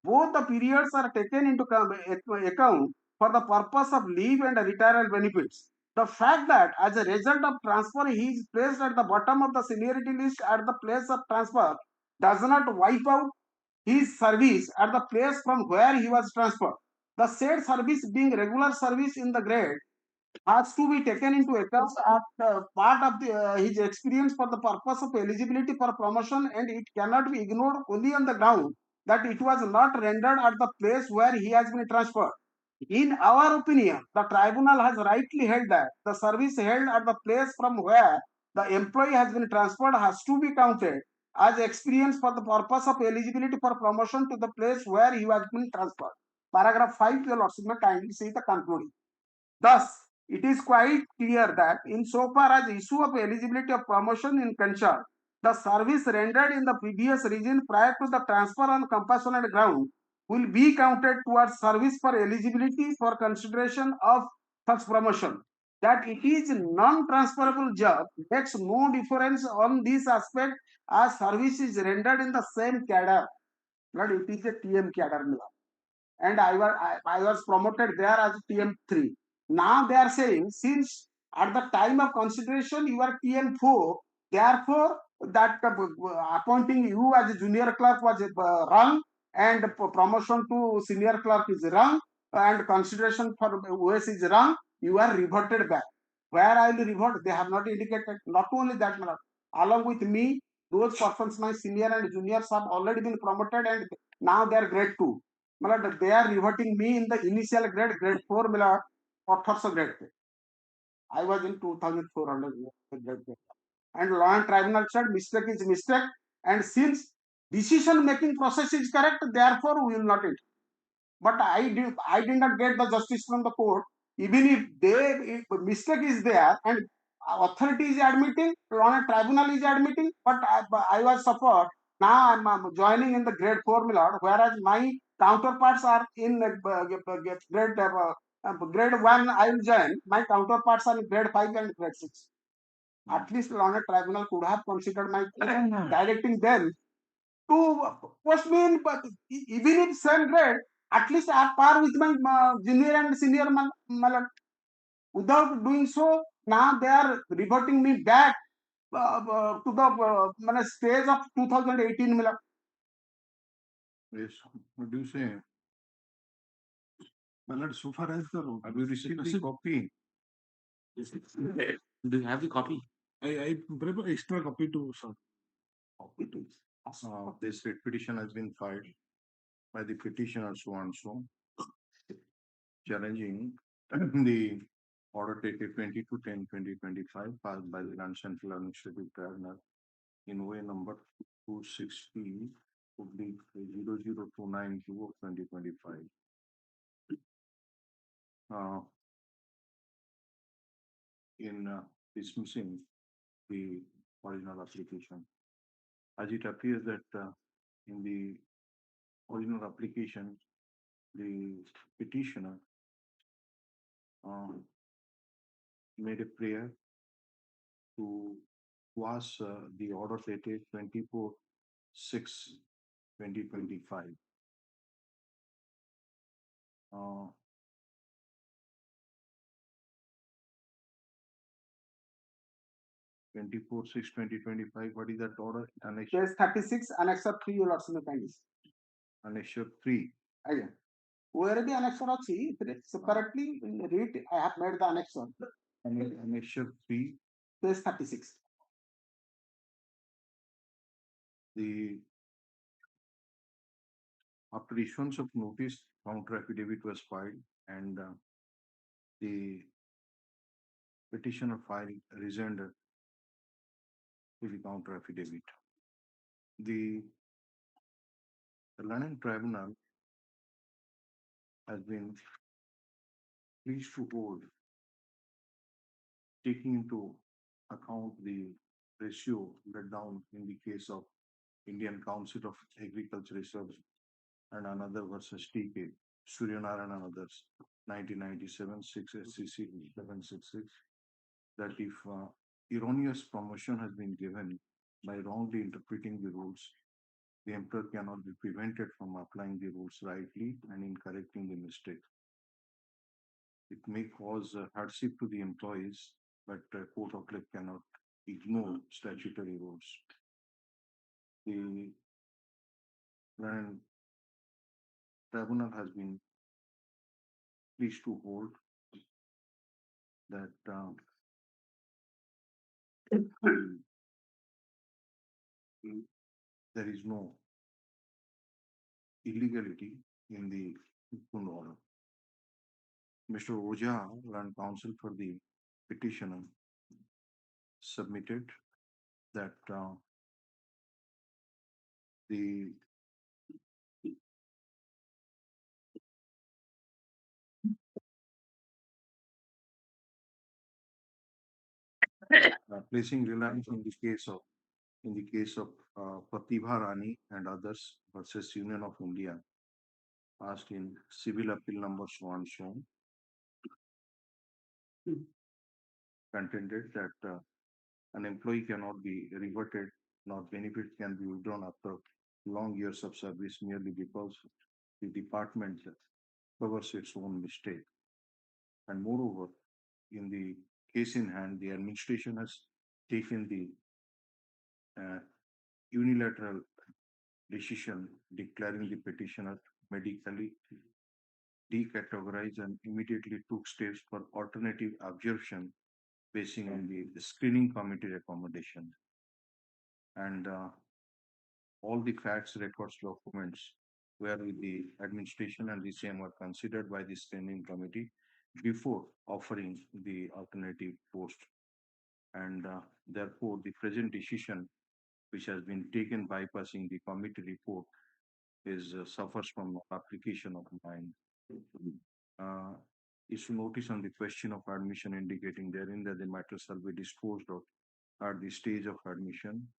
Both the periods are taken into account for the purpose of leave and retirement benefits. The fact that as a result of transfer he is placed at the bottom of the seniority list at the place of transfer does not wipe out his service at the place from where he was transferred. The said service being regular service in the grade has to be taken into account as part of his experience for the purpose of eligibility for promotion, and it cannot be ignored only on the ground that it was not rendered at the place where he has been transferred. In our opinion, the tribunal has rightly held that the service held at the place from where the employee has been transferred has to be counted as experience for the purpose of eligibility for promotion to the place where he has been transferred. Paragraph 5, your lordship may kindly see the concluding. Thus, it is quite clear that insofar as issue of eligibility of promotion in concern, the service rendered in the previous region prior to the transfer on compassionate ground will be counted towards service for eligibility for consideration of such promotion. That it is non-transferable job makes no difference on this aspect as service is rendered in the same cadre. But it is a TM cadre. And I was promoted there as TM3. Now they are saying, since at the time of consideration you are TM4, therefore that appointing you as a junior clerk was wrong, and promotion to senior clerk is wrong, and consideration for OS is wrong. You are reverted back. Where I will revert, they have not indicated. Not only that, along with me, those persons, my senior and juniors, have already been promoted, and now they are grade 2. They are reverting me in the initial grade 4, 1800 grade. I was in 2400 grade. And law and tribunal said mistake is mistake, and since decision making process is correct, therefore we will not it. But I did not get the justice from the court. Even if mistake is there and authority is admitting, law and tribunal is admitting, but I was suffered. Now I'm joining in the grade 4, whereas my counterparts are in grade grade 1 I will join, my counterparts are in grade 5 and grade 6. At least learned tribunal could have considered my directing them to post me in, but even if same grade, at least at par with my junior and senior malad. Without doing so, now they are reverting me back to the stage of 2018 malad. Yes, what do you say? Malad, so far as have you received the copy? Do you have the copy? I prepare extra copy to sir. This writ petition has been filed by the petitioner so and so, challenging the order dated 22/10/2025 passed by the Grand Central Administrative Tribunal in way number 260/0029/2 of 2025. In dismissing the original application, as it appears that in the original application, the petitioner made a prayer to quash the order dated 24/6/2025. 24/6/2025. What is that order? Page 36, Annexure 3, you will also find this. Annexure 3. Again, where the annexure ଅଛି, separately read, I have made the annexure. Annexure 3. Page 36. After issuance of notice, counter affidavit was filed, and the petitioner filed rejoinder to the counter affidavit. The Learning Tribunal has been pleased to hold, taking into account the ratio laid down in the case of Indian Council of Agriculture Research and another versus TK, Suryanaran and others, 1997, 6 SCC 766, that if erroneous promotion has been given by wrongly interpreting the rules, the employer cannot be prevented from applying the rules rightly and in correcting the mistake. It may cause hardship to the employees, but Court of Law cannot ignore statutory rules. The Tribunal has been pleased to hold that there is no illegality in the order. Mr. Oja, Learned Counsel for the petitioner, submitted that the placing reliance in the case of Pratibha Rani and others versus Union of India, asked in civil appeal number so and so, contended that an employee cannot be reverted, nor benefits can be withdrawn after long years of service merely because the department covers its own mistake. And moreover, in the case in hand, the administration has taken the unilateral decision declaring the petitioner medically decategorized and immediately took steps for alternative absorption basing on the screening committee recommendation. And all the facts, records, documents were with the administration, and the same were considered by the screening committee before offering the alternative post. And therefore, the present decision, which has been taken bypassing the committee report, is suffers from application of mine. Issue notice on the question of admission indicating therein that the matter shall be disposed of at the stage of admission.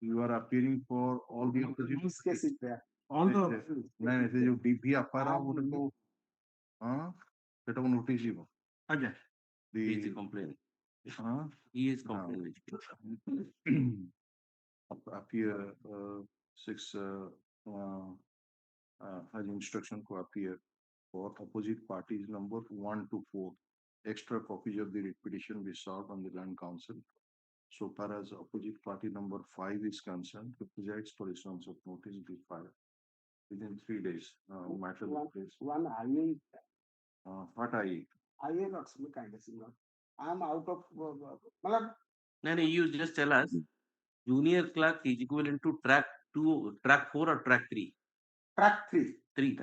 You are appearing for all the opposition. Whose case is there? all the ନାଇଁ ସେ ଯୋଉ DV ଆପାର ଗୋଟେ କୋଉ ସେଟାକୁ notice ଯିବ ଆଜ୍ଞା He is complaining. He is complaining. appear 6 has instruction to appear for opposite parties number 1 to 4. Extra copies of the petition be served on the land council. So far as opposite party number 5 is concerned, the presides for issuance of notice be filed within 3 days. Matter of place. One IE. What IE? IE not some kind of thing. I am out of. No, you just tell us. Junior clerk is equivalent to track 4 or track 3? Track 3. 3.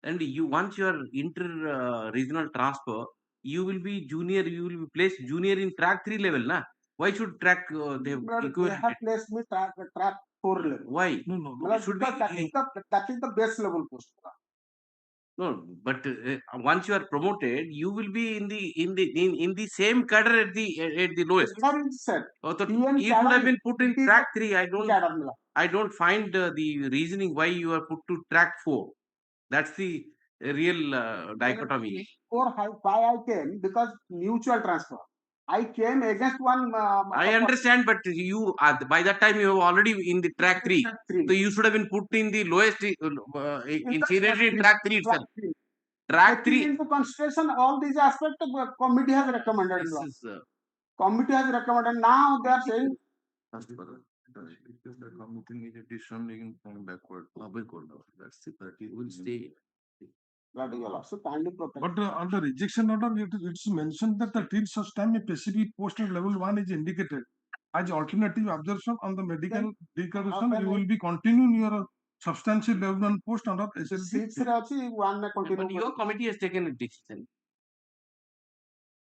And you once you are inter-regional transfer, you will be junior. You will be placed junior in track 3 level, na? Why should track they have placed me track 4 level? Why? No. Should that is the base level post. No, but once you are promoted, you will be in the same cadre at the lowest. Said. So it would have been put in track 3. I don't find the reasoning why you are put to track 4. That's the real dichotomy. Why I came? Because mutual transfer. I came against one. I understand, but you by that time you have already in the track 3. So you should have been put in the lowest in track 3 itself. Track 3 into consideration all these aspects committee has recommended. Committee has recommended. Now they are saying. The committee is a decision making backward. That's the party will stay. But on the rejection order, it's mentioned that till such time a specific post at level 1 is indicated as alternative observation on the medical declaration. You will be continuing your substantial level 1 post under SLP. But your committee has taken a decision.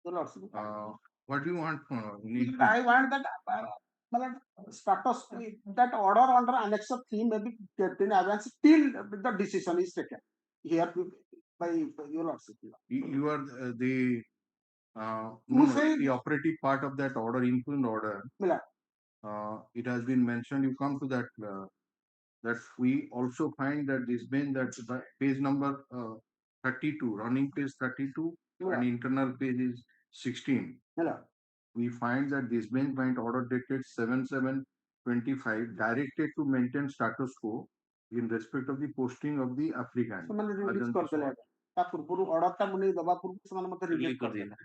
What do you want? I want that status, that order under Annex 3 may be kept in advance till the decision is taken here by your lordship. You are the the operative part of that order, influence order. It has been mentioned. You come to that. That we also find that this means that the page number 32, running page 32, and internal page is 16. We find that this bench point order dated 7/7/25 directed to maintain status quo in respect of the posting of the applicant.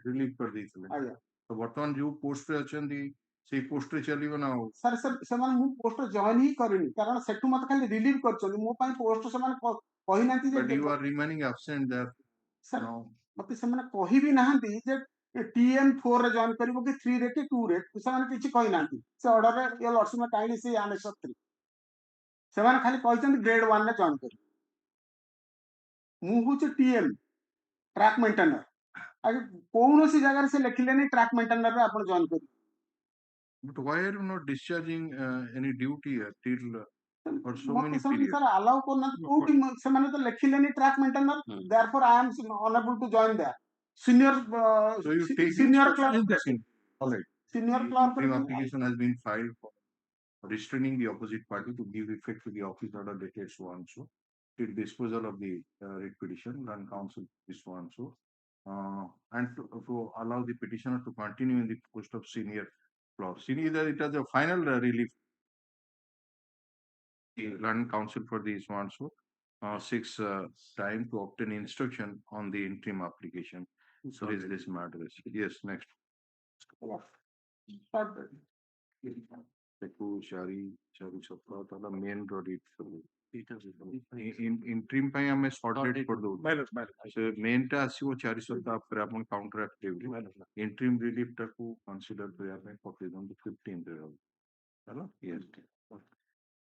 Relief कर ଦେଇଥିଲେ। तो वर्तमान जो post रे अछंदी से post रे चलिबो ना sir सेमान मु पोस्ट जॉइन ही करिनी कारण सेटु मत खाली रिलीव करछन मो पई पोस्ट सेमान कहि नांती जे you are remaining absent there sir मते सेमान कहि भी नांती जे TM4 रे जॉइन करिवो कि 3 रे कि 2 रे सेमान किछि कहि नांती से ऑर्डर रे ये लॉर्ड्स में काइली से आने 3 सेमान खाली कहिछन ग्रेड 1 रे जॉइन करि मु हुछ TM ट्रैक मेंटेनर आगे कौनसी जगह से लिखिलेनी ट्रैक मेंटेनर रे आपण जॉइन करि but why are you not discharging any duty till for so many periods sir allow करना कोठी से माने तो लिखिलेनी track maintainer therefore I am unable to join there senior so you take senior clerk all right senior clerk application has been filed for restraining the opposite party to give effect to the office order dated so and so till disposal of the writ petition and counsel this so and so and to allow the petitioner to continue in the post of senior clerk. Senior it has a final relief. The land counsel for this one so 6 time to obtain instruction on the interim application. So is this matter? Yes, next. Shari Sapra the main road interim ପାଇଁ ଆମେ shortcut କରିଦଉ ସେ main ଟା ଆସିବ 400 ତାପରେ ଆପଣ counter activity interim relief ଟାକୁ consider କରିବା ପାଇଁ ପକେଇ ଦିଅନ୍ତୁ 15th ରେ ହେଲା yes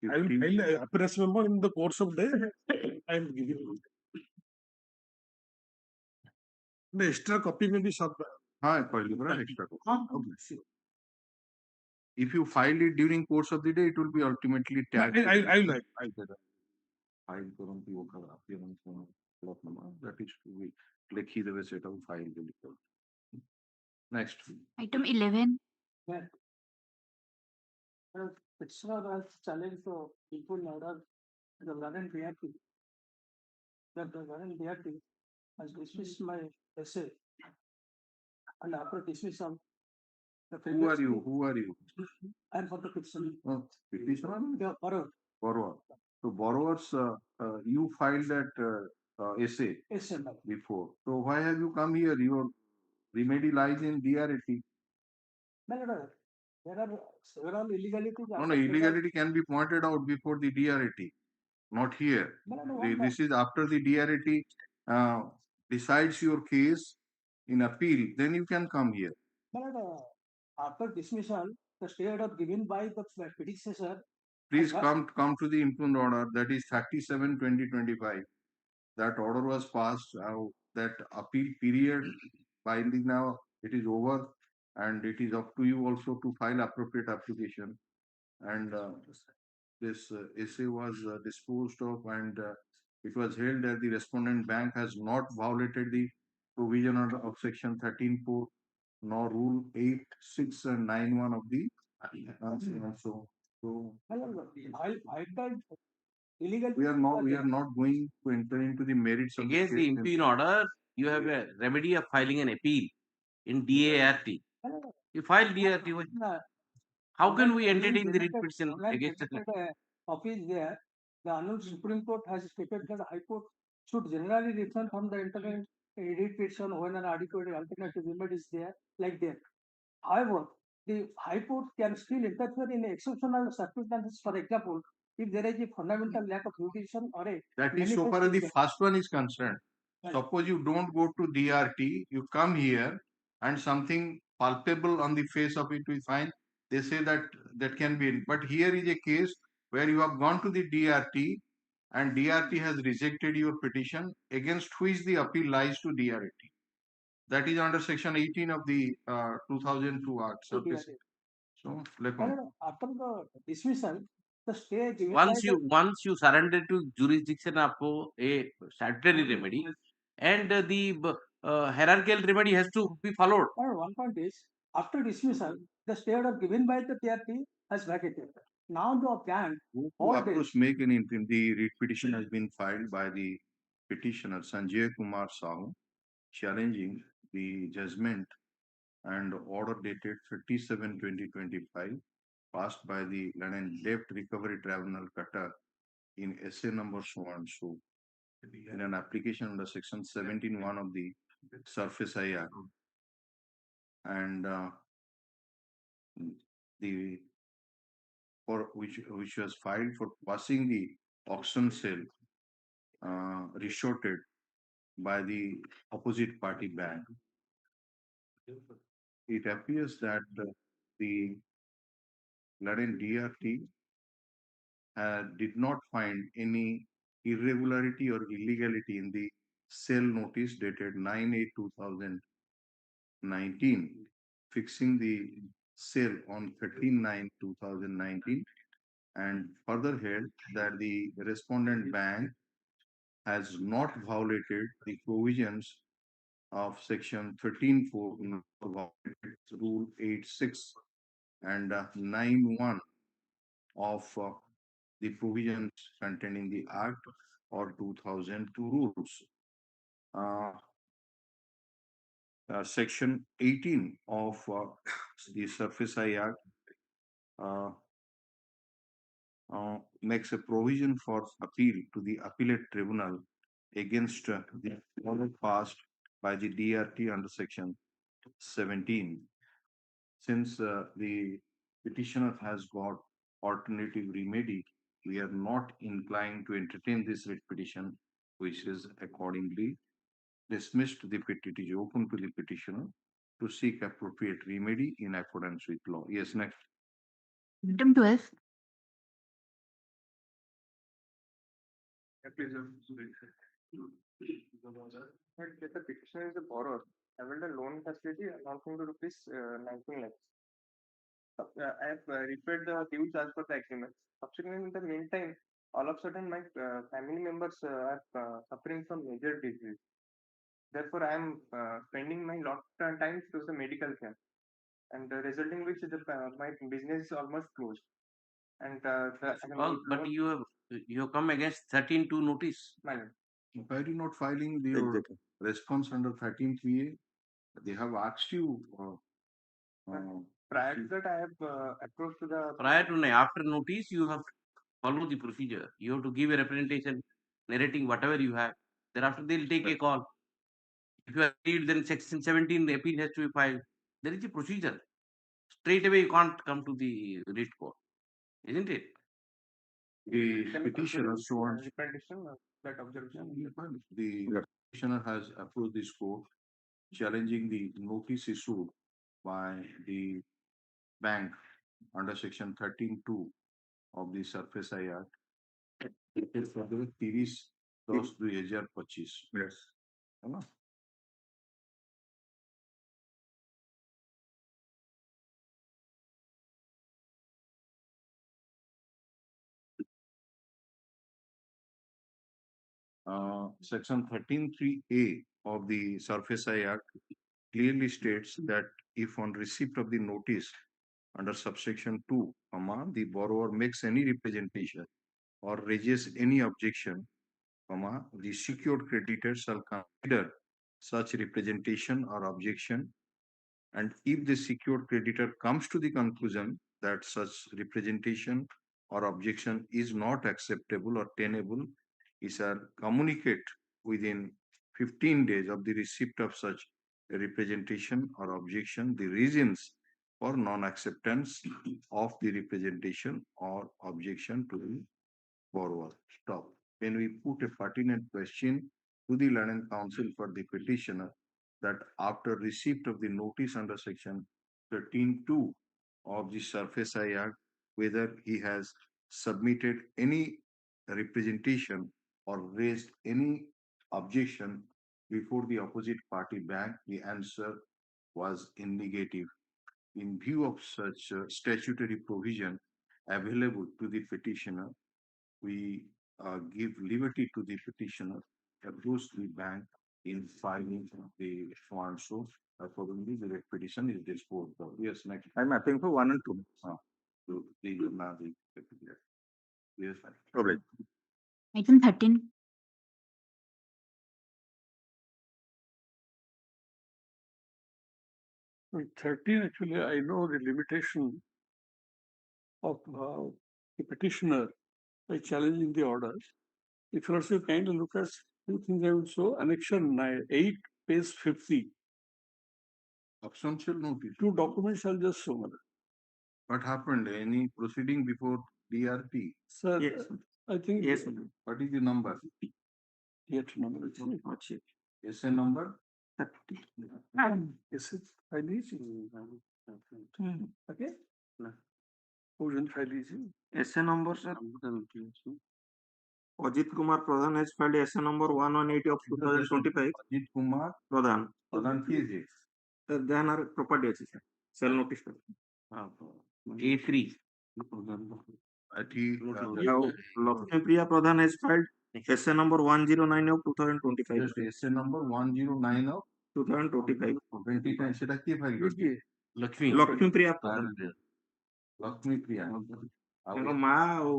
I will file appraisal member in the course of day. I am giving you the extra copy may be sub. हाँ पहले बड़ा extra copy. If you file it during course of the day, it will be ultimately tagged. I like. File करंती वो कर appearance plot number that is to be लिखी देवे set of file के लिए. Next. Item 11. Petitioner has challenged the equal order The learned DRT, that the learned DRT has dismissed my essay, and after dismissal, the Who are you? Who are you? I am for the petition. Oh, petitioner? Yeah, borrower. Borrower. So borrowers, you filed that essay Essay. before. So why have you come here? Your remedy lies in DRT. No, there are several illegalities. No, illegality can be pointed out before the DRT, not here. This is after the DRT decides your case in appeal, then you can come here. After dismissal, the stay order given by the predecessor. Please come to the impugned order, that is 37/2025. That order was passed. That appeal period binding now it is over, and it is up to you also to file appropriate application. And this essay was disposed of, and it was held that the respondent bank has not violated the provision of section 13(4) nor rule 8, 6, and 9(1) of the we are not going to enter into the merits of against the impugned order. You have a remedy of filing an appeal in DART. You file DART. How can we entertain the writ petition against office there? The Honorable Supreme Court has stated that the High Court should generally refrain from the internet writ petition when an adequate alternative remedy is there, like that. However, the High Court can still interfere in exceptional circumstances. For example, if there is a fundamental lack of jurisdiction or a that is so far as the first one is concerned. Right. Suppose you don't go to DRT, you come here and something palpable on the face of it we find, they say that can be, but here is a case where you have gone to the DRT and DRT has rejected your petition, against which the appeal lies to DRT. That is under section 18 of the 2002 Act. So, after the dismissal, the stay once you surrender to jurisdiction of a statutory remedy, and the hierarchical remedy has to be followed. One point is, after dismissal, the stay order given by the DRT has vacated. Now the bank, make an interim. The writ petition has been filed by the petitioner Sanjay Kumar Sahoo, challenging the judgment and order dated 37/2025 passed by the Land and Debt Recovery Tribunal Qatar in essay number so and so in an application under section 17(1) of the Surface I Act, and the for which was filed for passing the auction sale resorted by the opposite party bank. It appears that the Laden DRT did not find any irregularity or illegality in the sale notice dated 9/8/2019, fixing the sale on 13/9/2019, and further held that the respondent bank has not violated the provisions of section 13(4) rule 8(6) and 9(1) of the provisions contained in the Act or 2002 rules. Section 18 of the Surface I Act makes a provision for appeal to the appellate tribunal against the order passed by the DRT under section 17. Since the petitioner has got alternative remedy, we are not inclined to entertain this writ petition, which is accordingly dismissed. The petition is open to the petitioner to seek appropriate remedy in accordance with law. Yes, next. Item 12. The petitioner is a borrower, availed a loan facility amounting to rupees 19 lakhs. I have repaid the dues as per the agreement. Subsequently, in the meantime, all of a sudden, my family members are suffering from major disease. Therefore, I am spending my lot of time to the medical care, and resulting which my business is almost closed. And but you have You have come against 13-2 notice. Why are you not filing your response under 13.3a? They have asked you. Prior to that, I have approached to the Prior to after notice, you have to follow the procedure. You have to give a representation narrating whatever you have. Thereafter, they'll take a call. If you are agreed, then section 17, the appeal has to be filed. There is a procedure. Straight away, you can't come to the writ court, isn't it? The petitioner wants representation of that observation. the petitioner has approached this court challenging the notice issued by the bank under section 13.2 of the Surface I Act. For the 30/10/2025. Yes. है ना? Section 13.3a of the Surface I Act clearly states that if on receipt of the notice under subsection 2, the borrower makes any representation or raises any objection, the secured creditor shall consider such representation or objection, and if the secured creditor comes to the conclusion that such representation or objection is not acceptable or tenable, he shall communicate within 15 days of the receipt of such a representation or objection the reasons for non-acceptance of the representation or objection to the borrower. Stop. When we put a pertinent question to the Learned Counsel for the petitioner that after receipt of the notice under section 13.2 of the Surface I Act, whether he has submitted any representation or raised any objection before the opposite party bank, the answer was in negative. In view of such statutory provision available to the petitioner, we give liberty to the petitioner approach the bank in filing the so and so. Accordingly, the petition is disposed of. Yes, next. I'm mapping for 1 and 2. So the yes, Okay. Item 13. With 13, actually, I know the limitation of the petitioner by challenging the orders. If you also kindly look at two things I would show, annexure 8, page 50. Substantial notice. Two documents I'll just show. What happened? Any proceeding before DRT? Sir, Yes. I think Yes. What is the number? yet number. SA number? Yes, it's file is. Okay. Who's file is? SA number, sir. Ajit Kumar Pradhan has filed SA number 118 of 2025. Ajit Kumar Pradhan. Pradhan ki is it? Then our property is sell notice. A3. Lakshmi Priya Pradhan has filed SA number 109 of 2025. Just SA number 109 of 2025. 2010 সেটা কি file করছে? Lakshmi Priya Pradhan. Lakshmi প্রিয়া ତାଙ୍କ ମା ଆଉ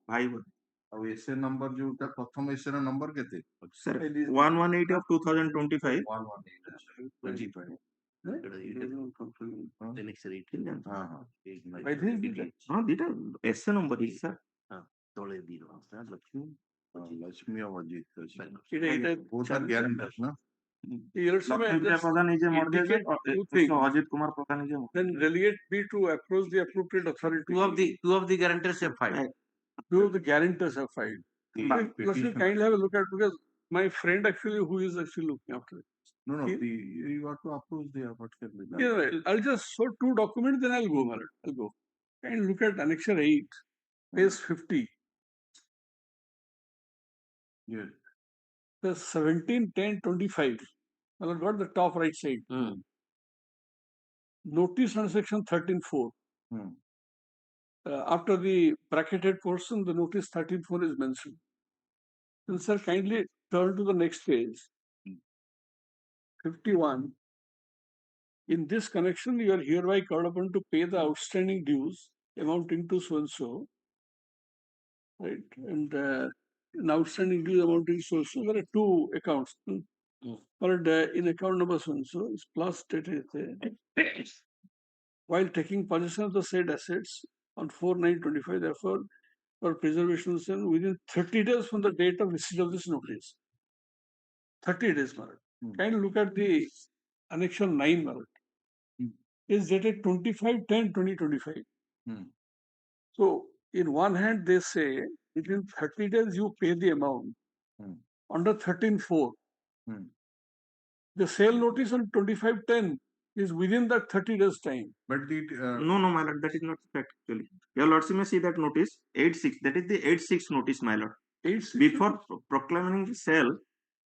ଭାଇ ବୋଧେ। ଆଉ SA number ଯୋଉଟା ପ୍ରଥମ ଏସଏର ନମ୍ବର କେତେ? Sir, 118 of 2025. 118 ହଁ ଦିଟା ଏସଏ ନମ୍ବର ହେଇଛି sir। ଲକ୍ଷ୍ମୀ ଆଉ ଅଜିତ ଅଛି। ଏଇଟା both are guarantors ନା? Lakshmi Priya Pradhan is a mortgage agent. Ajit Kumar Pradhan is a mortgage. Then delegate me to approach the appropriate authority. Two of the guarantors have filed. Two of the guarantors have filed. Let's kindly have a look at, because my friend actually who is actually looking after it. No, you have to approach the what can be done. Yeah, right. I'll just show two documents, then I'll go, Marat. I'll go. And look at annexure 8, page 50. Yes. The 17/10/25. I've got the top right side. Notice on section 13.4. After the bracketed portion, the notice 13.4 is mentioned. And sir, kindly turn to the next page. 51. In this connection, you are hereby called upon to pay the outstanding dues amounting to so and so. right? And an outstanding due amount is also there are two accounts. But in account number so is plus stated while taking possession of the said assets on 4/9/25, therefore, for preservation of the same within 30 days from the date of receipt of this notice. 30 days, Marat. Kindly look at the annexure 9, Marat. Is dated 25/10/2025. So, in one hand, they say within 30 days you pay the amount. Under 13.4, the sale notice on 25/10 is within that 30 days time. But the No, my lord, that is not correct actually. Your lordship may see that notice 8.6. That is the 8.6 notice, my lord. 8.6. Before proclaiming the sale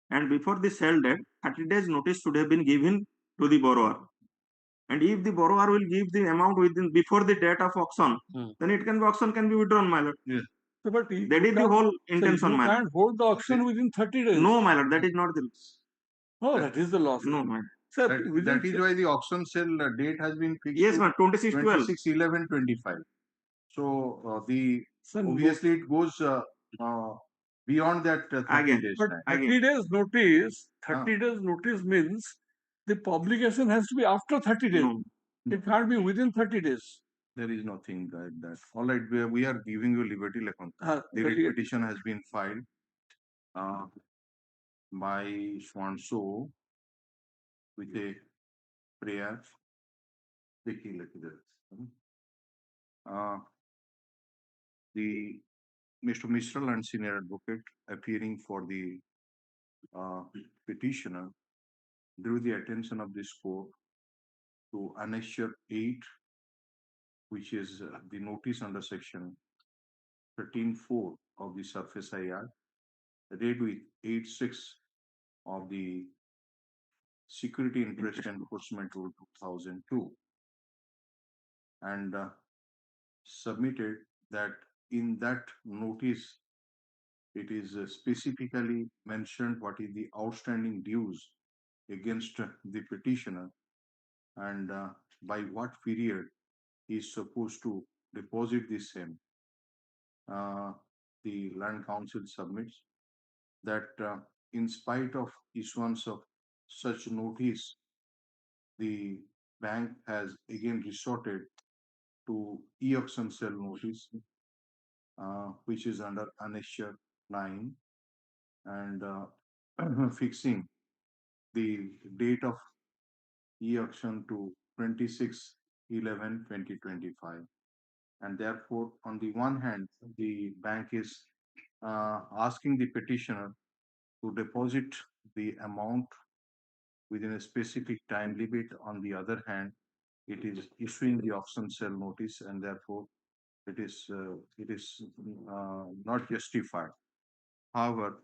and before the sale date, 30 days notice should have been given to the borrower. And if the borrower will give the amount within before the date of auction, then auction can be withdrawn, my lord. Yes. So, but That is the whole intention, you my lord. can't hold the auction within 30 days. No, my lord, that is not the No, that is the law. No, my Sir, that is why the auction sale date has been fixed. Yes, to ma'am, 26/12. 26/11/25. So obviously it goes beyond that 30 days. But 30 days notice, 30 days notice means the publication has to be after 30 days. No. It can't be within 30 days. There is nothing like that. All right, we are giving you liberty, Lekhan. The writ petition has been filed by Swanso with a prayer. The Mr. Mishra and senior advocate appearing for the petitioner drew the attention of this court to annexure 8, which is the notice under section 13.4 of the Surface IR, read with 8.6 of the Security Interest Enforcement Rule 2002, and submitted that in that notice it is specifically mentioned what is the outstanding dues against the petitioner and by what period he is supposed to deposit the same. The Land Council submits that in spite of issuance of such notice, the bank has again resorted to e-auction sale notice, which is under annexure 9, and fixing the date of e-auction to 26/11/2025. And therefore, on the one hand, the bank is asking the petitioner to deposit the amount within a specific time limit. On the other hand, it is issuing the auction sale notice, and therefore it is not justified. However,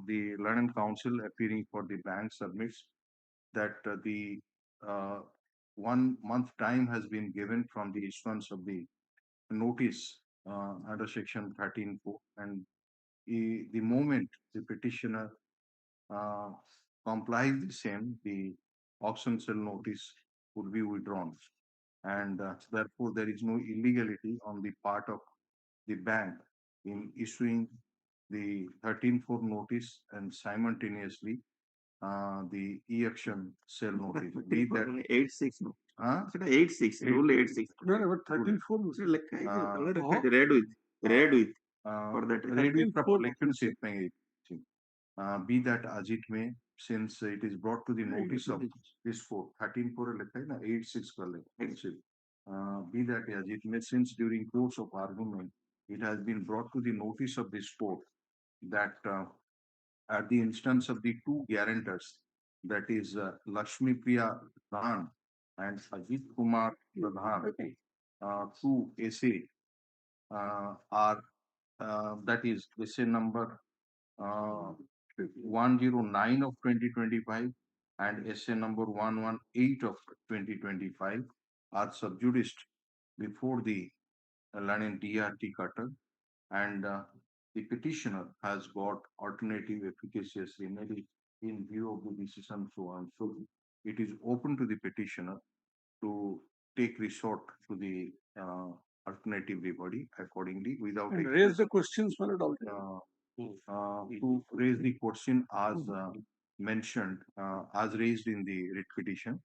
the Learning Council appearing for the bank submits that the 1 month time has been given from the issuance of the notice under section 13.4, and the moment the petitioner complies the same, the auction sale notice would be withdrawn, and therefore there is no illegality on the part of the bank in issuing the 13.4 notice and simultaneously the e-auction sale notice. Be that 8.6 no. 8.6 rule 8.6. No, but 13.4 red with for that read with prolection statement. Be that as it may, since it is brought to the notice of this court 13.4 8.6 be that as it may, since during course of argument it has been brought to the notice of this court that at the instance of the two guarantors, that is Lakshmi Priya Pradhan and Ajit Kumar Pradhan, two SA are that is SA number 109 of 2025 and SA number 118 of 2025 are sub judice before the Learning DRT cutter, and the petitioner has got alternative efficacious remedy in view of the decision, so on. So it is open to the petitioner to take resort to the alternative remedy accordingly without And raise the questions, my lord, also. to raise the question as mentioned, as raised in the writ petition.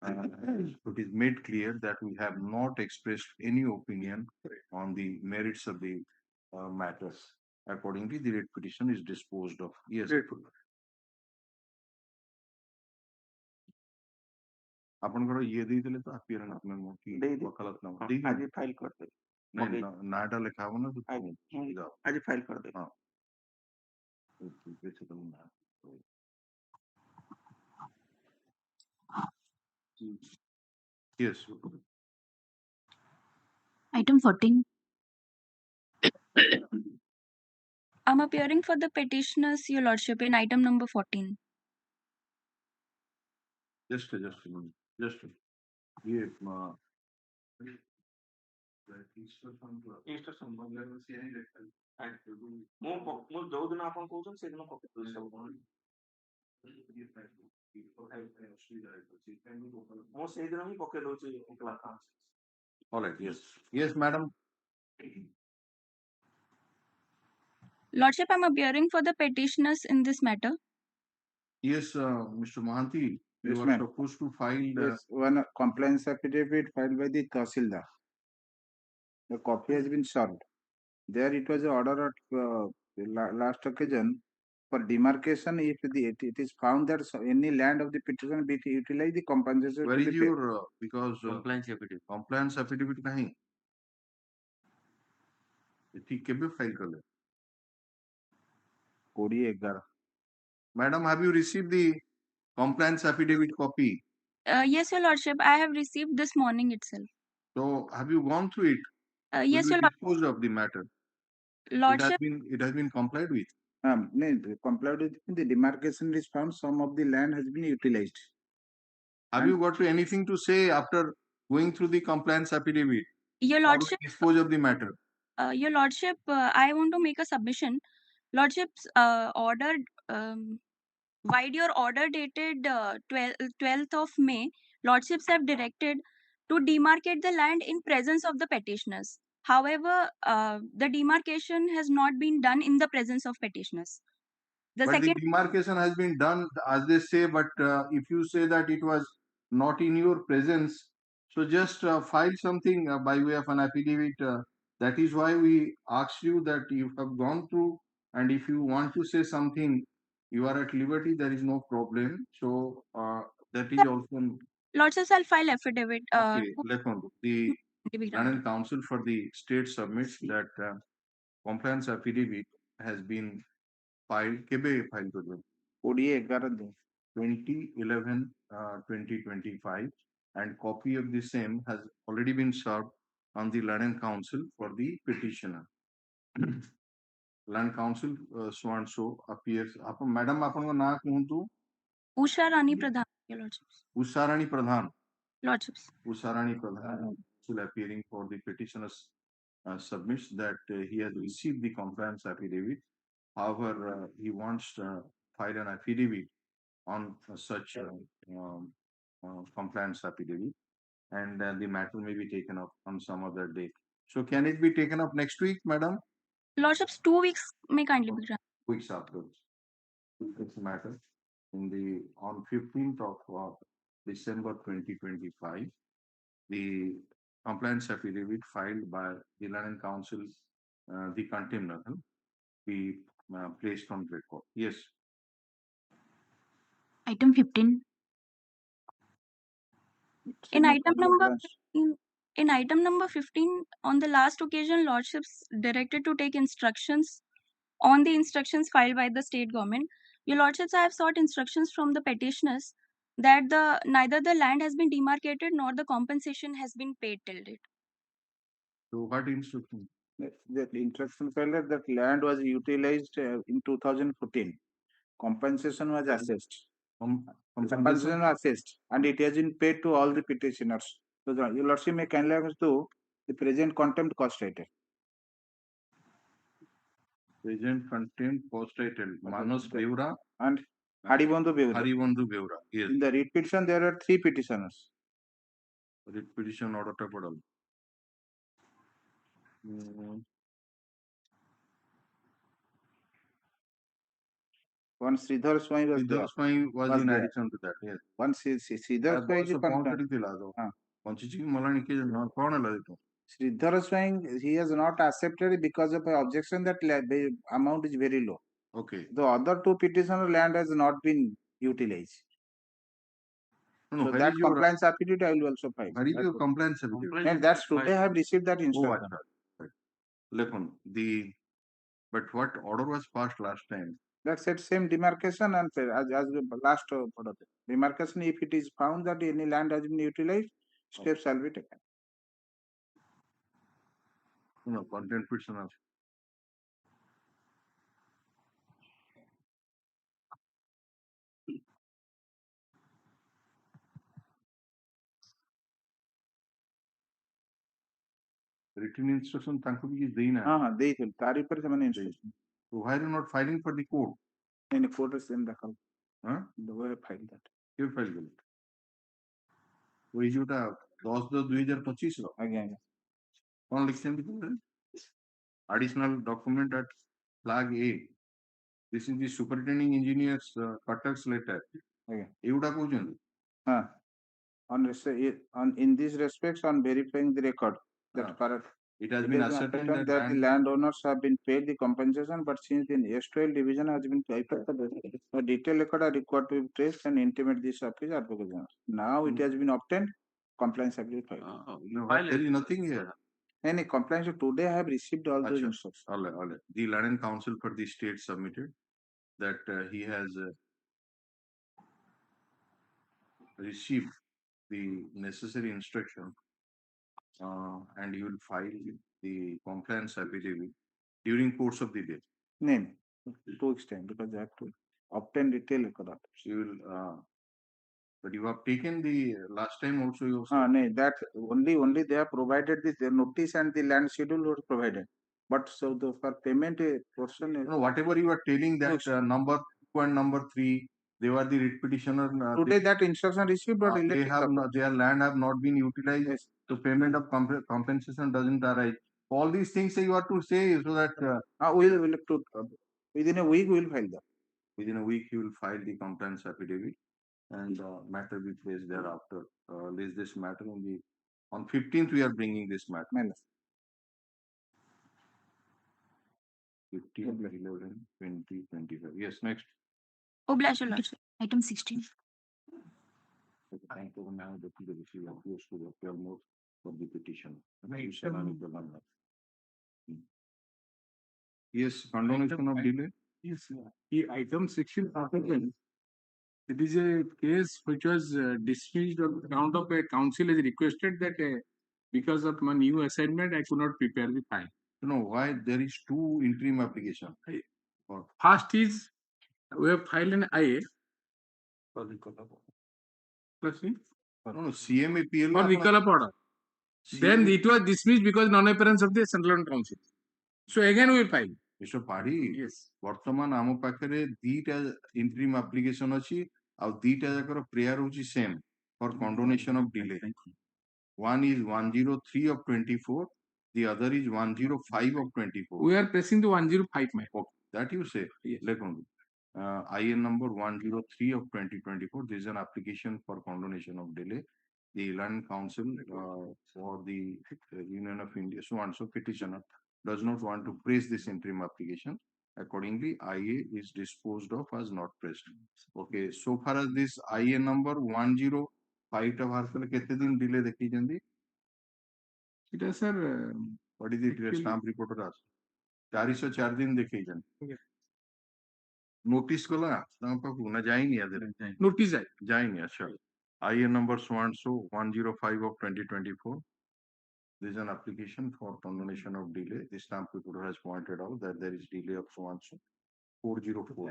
It is made clear that we have not expressed any opinion on the merits of the matters. Accordingly, the writ petition is disposed of. Yes. ଆପଣଙ୍କର ଇଏ ଦେଇଥିଲେ ତ appearance memo କି वकालत नामा ଦେଇଥିଲେ आज file कर दे नहीं नाटा लिखा हो ना तो आज फाइल कर दे हाँ yes Item 14. I'm appearing for the petitioners, Your Lordship, in item number 14. just a minute ये ମୁଁ ଯୋଉଦିନ ଆପଣ କହୁଛନ୍ତି ସେଦିନ ପକେଇ ମୁଁ ସେଇଦିନ ହିଁ ପକେଇ ଦଉଛି। all right yes madam Lordship, I'm appearing for the petitioners in this matter. yes Mr. Mahanti, you Yes, are ma'am. supposed to file Yes, one compliance affidavit filed by the Tahsildar. The copy has been served. There it was an order at last occasion for demarcation. If it is found that any land of the petition be utilized, the compensation where to is be paid. your because compliance affidavit नहीं ठीक केबे file कर ले 2011 madam have you received the compliance affidavit copy? Yes, Your Lordship, I have received this morning itself. So have you gone through it? Yes, Will Your be disposed of the matter. Lordship. It has been complied with. Complied with the demarcation is found. Some of the land has been utilized. Have you got anything to say after going through the compliance affidavit? Your How to Lordship. dispose of the matter? Your Lordship, I want to make a submission. Lordship's order, wide your order dated 12th of May, Lordships have directed to demarcate the land in presence of the petitioners. However, the demarcation has not been done in the presence of petitioners. The demarcation has been done as they say, but if you say that it was not in your presence, so just file something by way of an affidavit. That is why we asked you that you have gone through, and if you want to say something, you are at liberty. There is no problem. So that is also. Lordships, I'll file affidavit. Okay, let me. The London Council for the State submits that compliance affidavit has been filed. केबे file कर दो? 2011-2025, and copy of the same has already been served on the London Council for the petitioner. Land Council so and so appears. Madam, आपन ना कहूँ Usha Rani Pradhan, Your Lordships. Usha Rani Pradhan. Lordships. Usha Rani Pradhan still appearing for the petitioner's submits that he has received the compliance affidavit. However, he wants to file an affidavit on such compliance affidavit, and the matter may be taken up on some other day. So can it be taken up next week, madam? Lordships, 2 weeks may kindly be granted. Weeks afterwards. This matter on 15th of December 2025, the compliance affidavit filed by the London Council, the contemner, be placed on record. Yes. Item 15. In item number 15, on the last occasion, Lordships directed to take instructions on the instructions filed by the state government. Your Lordships, I have sought instructions from the petitioners that neither the land has been demarcated nor the compensation has been paid till date. So what instruction? The instruction felt that land was utilized in 2014. Compensation was assessed. Compensation was assessed, and it has been paid to all the petitioners. So your Lordship may kindly have to the present contempt cost item. Present contempt cost item Manos Beura and Haribandhu Beura. Haribandhu Beura. Yes. In the writ petition, there are 3 petitioners. Writ petition order to put One Sridhar Swami was there. Sridhar Swami was in there. addition to that, yes. One Sridhar Swami is Sridhar Swami, he has not accepted it because of an objection that amount is very low. Okay. The other two petitioner land has not been utilized. No, So that compliance affidavit I will also file. Where is your compliance affidavit? And that's today I have received that instruction. But what order was passed last time? That said same demarcation and as the last order. Demarcation, if it is found that any land has been utilized, steps shall be taken. No, content petitioner. Written instruction ତାଙ୍କୁ ବି କିଛି ଦେଇନା ଦେଇଥିଲି ତାରି ଉପରେ ସେମାନେ instruction. So why are you not filing for the court? In court is in the call. The way I filed that. You filed it. ଏଇ ଯୋଉଟା 10/10/2025 ର ଆଜ୍ଞା କଣ ଲେଖିଛନ୍ତି additional document at flag A. This is the superintending engineer's Katak's letter. ଆଜ୍ଞା ଏଇଗୁଡା କହୁଛନ୍ତି in these respects on verifying the record that correct. It has been ascertained that the landowners have been paid the compensation, but since the S12 division has been affected, a detailed record are required to be traced and intimate this office advocate general. Now it has been obtained, compliance have been filed. There is nothing here. Any compliance today I have received all those instructions. All right. The Land and Council for the state submitted that he has received the necessary instruction and he will file the compliance affidavit during course of the day. No, 2 weeks time because they have to obtain detailed record. You will, but you have taken the last time also. You no, that only they have provided the notice and the land schedule was provided. But so the for payment portion. No, whatever you are telling that number 2 and number 3. They were the writ petitioner. Today that instruction received, but their land have not been utilized. Yes. So payment of compensation doesn't arise. All these things you have to say so that we'll within a week we will file that. Within a week you will file the compliance affidavit and matter will be placed thereafter. List this matter on 15th we are bringing this matter. 15, 11, 20, 25. Yes, next. Obligation, Lordship. Item 16. Thank you. Now the receive appears to appear more for the petition. Yes, condonation of delay. Yes, item 16. It is a case which was dismissed on ground of a council has requested that because of my new assignment I could not prepare the file. You know why there is 2 interim applications. First is we have filed an IA. No, CMAPL. For recall of order. Then it was dismissed because non-appearance of the Central Council. So again we will file. Mr. Padhi, yes. ବର୍ତ୍ତମାନ ଆମ ପାଖରେ 2ଟା interim application ଅଛି ଆଉ 2ଟା ଯାକର prayer ହେଉଛି same for condonation of delay. One is 103 of 24, the other is 105 of 24. We are pressing the 105, my. Okay, that you say. Yes. IN number 103 of 2024. This is an application for condonation of delay. The Land Council for the Union of India, so and so petitioner does not want to praise this interim application. Accordingly, IA is disposed of as not pressed. Okay, so far as this IN number 105 of Harkal kete din delay dekhi jandi. It is sir. What is it? Stamp reporter as 404 din dekhi jandi. Notice kala tama paku na jaini adere. Notice jaini acha. IN number so and so 105 of 2024. This is an application for condonation of delay. The stamp reporter has pointed out that there is delay of so and so 404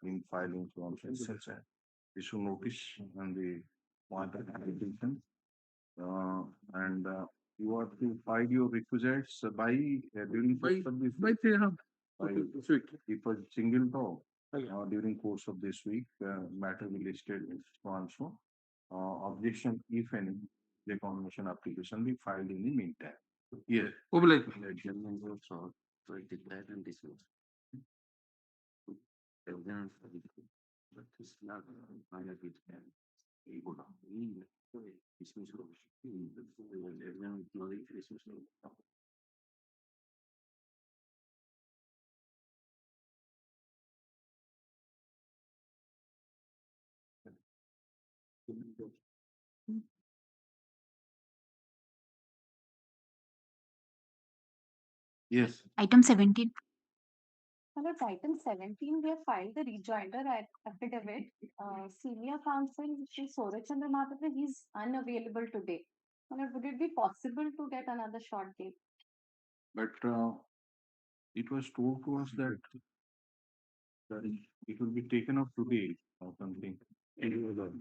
in filing so and so. Issue notice and the pointed application. And you are to file your requisites by during course of this week. If a single dog during course of this week, matter will be listed so and so. Objection, if any, the condonation application be filed in the meantime. Yes. Adjournment was sought, so it declared and dismissed. Evidence for the court, but this not final it can go down. Dismiss evidence knowledge dismiss. Yes. Item 17. Under item 17, we have filed the rejoinder affidavit. Senior counsel, Shri Sorachandra Madhavan, he is unavailable today. Would it be possible to get another short date? But it was told to us that it will be taken up today or something. I'm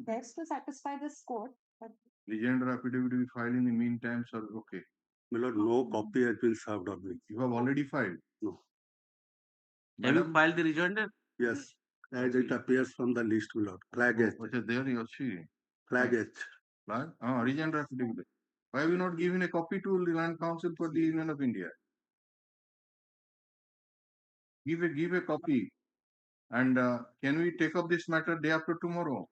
best to satisfy this court. But Rejoinder affidavit will be filed in the meantime, sir. Okay. My lord, no copy has been served on me. You have already filed? No. Have you filed the rejoinder? Yes, as it appears from the list, my lord. Flag H. Okay, there you see. Flag H. Flag? Rejoinder affidavit. Why have you not given a copy to the Land Council for the Union of India? Give a copy. And can we take up this matter day after tomorrow?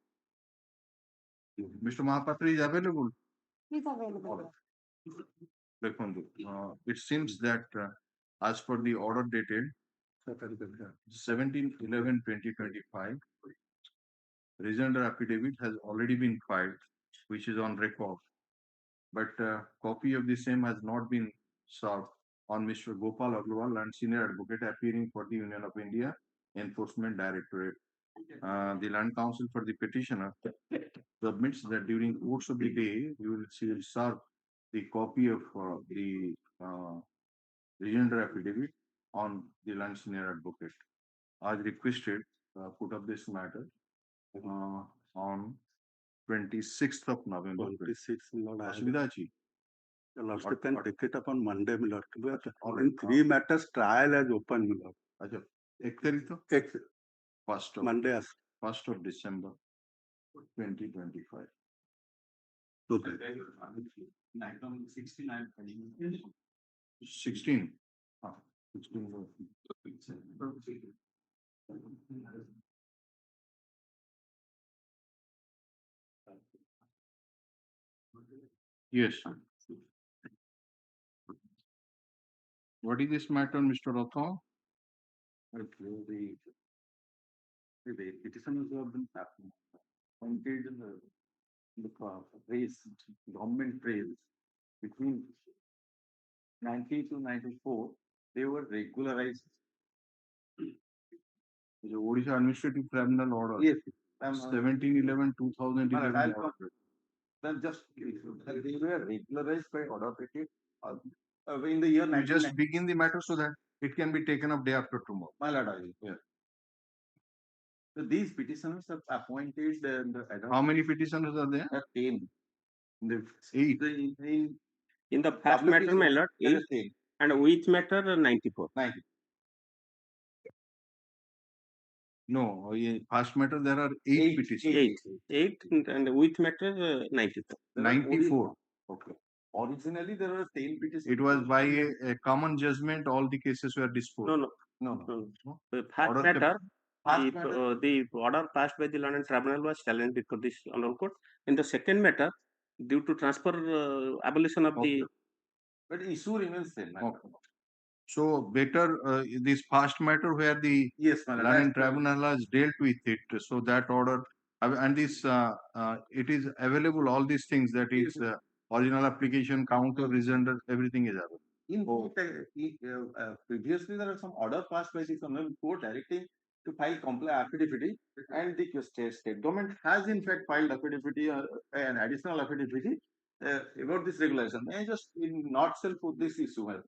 Mr. Mahapatra is available. he's available. It seems that as per the order dated 17/11/2025, rejoinder affidavit has already been filed, which is on record. But copy of the same has not been served on Mr. Gopal Agarwal and senior advocate appearing for the Union of India Enforcement Directorate. The Land Council for the petitioner submits that during course of the day, you will serve the copy of the rejoinder affidavit on the land senior advocate. As requested, put up this matter on 26th of November. 26th, Lord. Asubidha ji. The lordship can take it up on Monday, my lord. In three matters, trial has opened, my lord. Acha, ek tarikh to? First of Monday. 1st of December 2025. Okay. 16. Yes. What is this matter, Mr. Rathod? The petitioners who have been appointed in the race, government race between 90 to 94, they were regularized. The Odisha Administrative Tribunal Order. Yes. 17/11/2011. Then just they were regularized by order in the year. You just begin the matter so that it can be taken up day after tomorrow. My lord, yeah. So these petitioners are appointed. How many petitioners are there? 10. Eight. In the first matter, my lord, 8, and which matter 94. 90. No, first matter there are 8 petitions. 8 and which matter 94. 94. Okay. Originally there were 10 petitions. It was by a common judgment, all the cases were disposed. No. The first matter, the order passed by the Land Tribunal was challenged before this honorable court. In the second matter, due to transfer abolition of the. But issue remains same. Okay. So better this past matter where the Land Tribunal has dealt with it. So that order and this it is available. All these things that is original application, counter, rejoinder, everything is available. Previously there are some order passed by the honorable court directing to file affidavit, and the state government has in fact filed affidavit, an additional affidavit about this regulation. May I just in nutshell put this issue?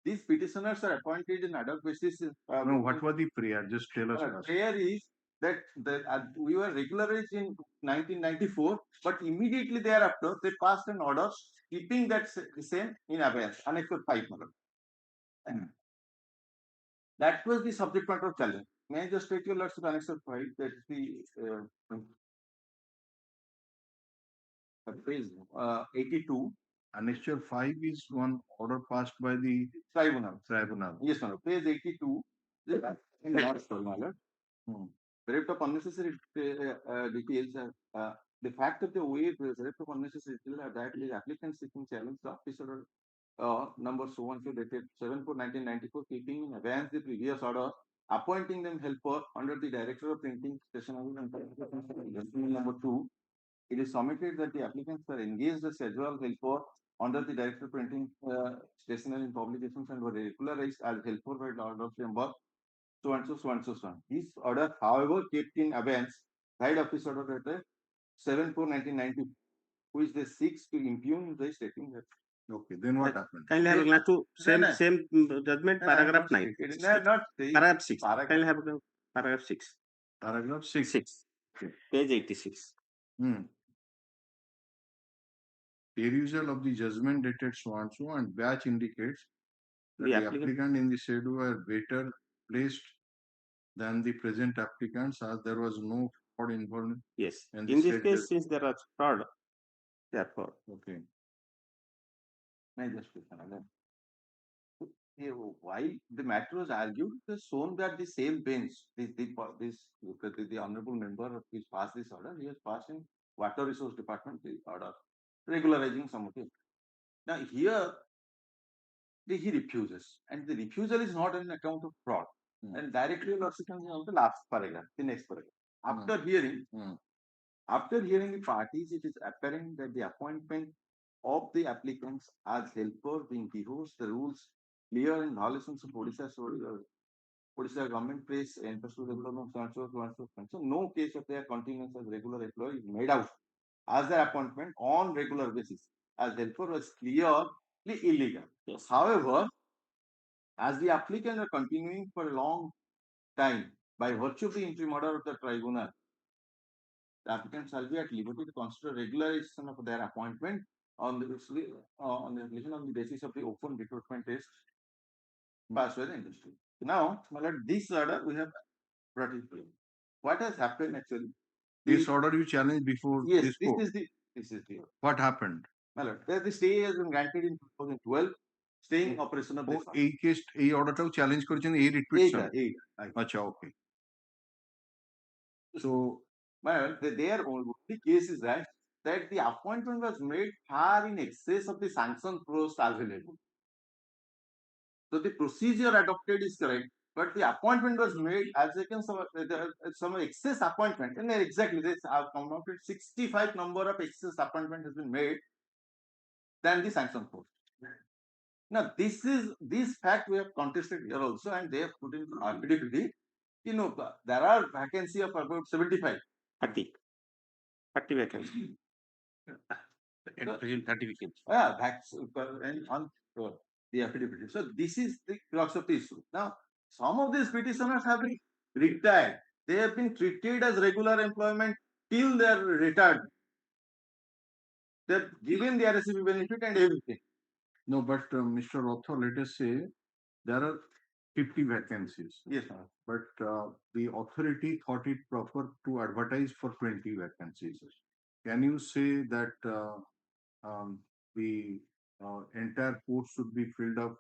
These petitioners are appointed in ad hoc basis. No, what was the prayer? Just tell us. Prayer is that we were regularized in 1994, but immediately thereafter they passed an order keeping that same in abeyance, Annex 5. That was the subject matter of challenge. May I just take your lordship Annex 5? That is the page 82. Annexure 5 is one order passed by the tribunal. Yes, my lord. Page 82. Not sorry, my lord. Bereft of unnecessary details. The fact of the way bereft of unnecessary details are that the applicant seeking challenge the office order number so and so dated 7/4/1994, keeping in advance the previous order, appointing them helper under the director of printing, stationery and publication. Number 2. It is submitted that the applicants were engaged as casual helper under the director of printing, stationery and publications and were regularized as helper by the order of number so and so, so and so, so on. This order, however, kept in abeyance, Guide Office Order Letter 7/4/1990, which they seeks to impugn by stating that. Okay, then what happened? Kindly have a glance to same judgment, paragraph 9. Not Paragraph 6. Kindly have a paragraph 6. Paragraph 6. 6. Okay. Page 86. Perusal of the judgment dated so and so and batch indicates that the applicant in the said were better placed than the present applicants, as there was no fraud involved. Yes. In this case, since there was fraud, therefore. Okay. While the matter was argued, it was shown that the same bench, the honorable member who passed this order, he has passed in Water Resource Department the order regularizing some of it. Now here, he refuses, and the refusal is not on account of fraud. And directly also comes on the last paragraph, the next paragraph. After hearing the parties, it is apparent that the appointment of the applicants as helper being behoves the rules clear in violations of Odisha government place and pursue regular so no case of their continuance as regular employee is made out as their appointment on regular basis as helper was clearly illegal. Yes. However, as the applicant are continuing for a long time by virtue of the interim order of the tribunal, the applicant shall be at liberty to consider regularization of their appointment on the basis of the open recruitment test passed by the industry. Now, this order we have brought it here. What has happened actually? This order you challenged before Yes, this court. This is the order. What happened? The stay has been granted in 2012. Staying operation of this. এই case এই অর্ডারটাও challenge করেছেন এই writ petition আচ্ছা ওকে so their only case is that the appointment was made far in excess of the sanction post available. So the procedure adopted is correct, but the appointment was made as against some excess appointment, and exactly this I've come out with 65 number of excess appointment has been made than the sanction post. Now, this fact we have contested here also, and they have put in ambiguity. There are vacancy of about 75. 30 vacancies. 30 vacancies. And on the affidavit. So this is the crux of the issue. Now, some of these petitioners have been retired. They have been treated as regular employment till their retirement. They've given the RSCP benefit and everything. No, but Mr. Rotho, let us say there are 50 vacancies. Yes, sir. But the authority thought it proper to advertise for 20 vacancies. Can you say that the entire post should be filled up?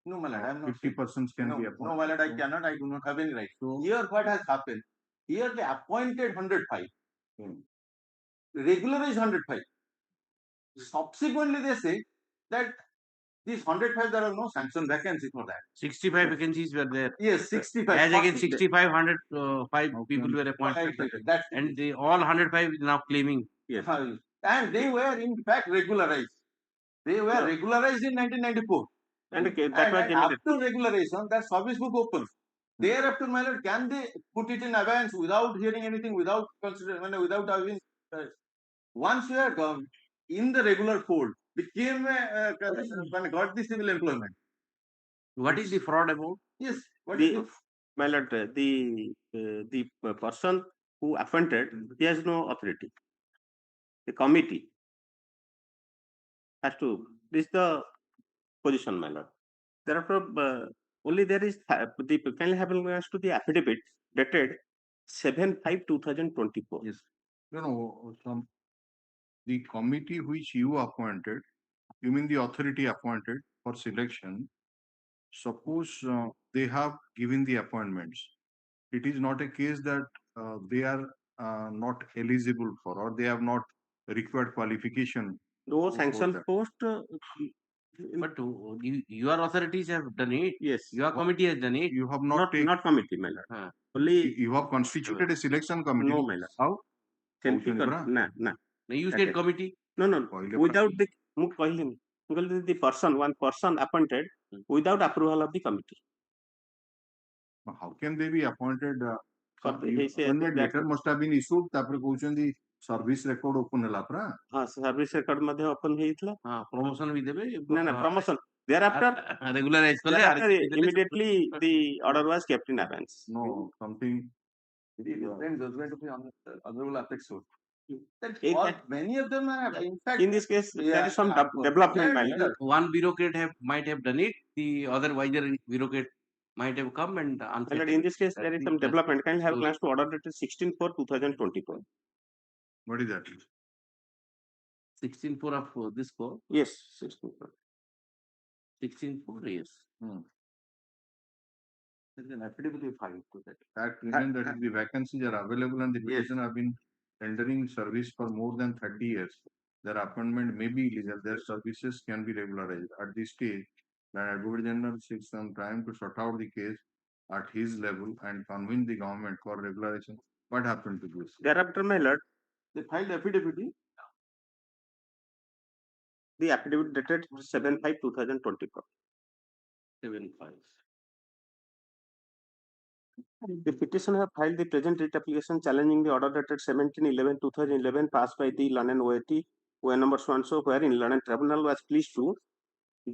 No, my lord, I am not 50 persons can be appointed. No, my lord, I cannot. I do not have any right. So here, what has happened? Here they appointed 105. Regularized 105. Subsequently, they say that these 105 there are no sanction vacancies for that. 65 vacancies were there. Yes, 65. As against 65, 105 people were appointed. And they all 105 is now claiming. Yes. And they were in fact regularized. They were regularized in 1994. And after regularization, that service book opens. Thereafter, my lord, can they put it in abeyance without hearing anything, without considering, without having? Once you are gone in the regular fold, became got the civil employment. What is the fraud about? Yes. My lord, the person who appointed, he has no authority. The committee has to. This is the position, my lord. Therefore, only there is the kindly have to the affidavit dated 7/5/2024. Yes. The committee which you appointed, You mean the authority appointed for selection? Suppose they have given the appointments. It is not a case that they are not eligible for, or they have not required qualification. No for sanction that. post. But your authorities have done it. Yes. Your committee has done it. You have not taken. Not committee, my lord. Only You have constituted a selection committee. No, my lord. How? Nah. You said committee. No. Without the the person, one person appointed without approval of the committee. How can they be appointed? He said When that letter must have been issued, तापरे कौचंदी service record open ହେଲା परा. Service record मध्ये open ହେଇଥିଲା. Promotion भी देबे. No, promotion. Thereafter, Regularize kale. Immediately the order was kept in abeyance. No, something. Then judgment of the honorable apex court. Many of them are, in fact, in this case, there is some development. My lord. One bureaucrat might have done it. The other wiser bureaucrat might have come and answered. In this case, there is some development. Can I have glance to order dated 16/4/2024? What is that? 16/4 of this court. Yes, 16/4. 16/4, yes. There's an affidavit filed to that. Fact remains that if the vacancies are available and the petitioner have been rendering service for more than 30 years, their appointment may be illegal. Their services can be regularized. At this stage, the Advocate General seeks some time to sort out the case at his level and convince the government for regularization. What happened to this? Thereafter, my lord, they filed affidavit. The affidavit dated 7/5/2024. 7/5. The petitioner filed the present writ application challenging the order dated 17/11/2011 passed by the London OAT, OA number so-and-so, wherein London Tribunal was pleased to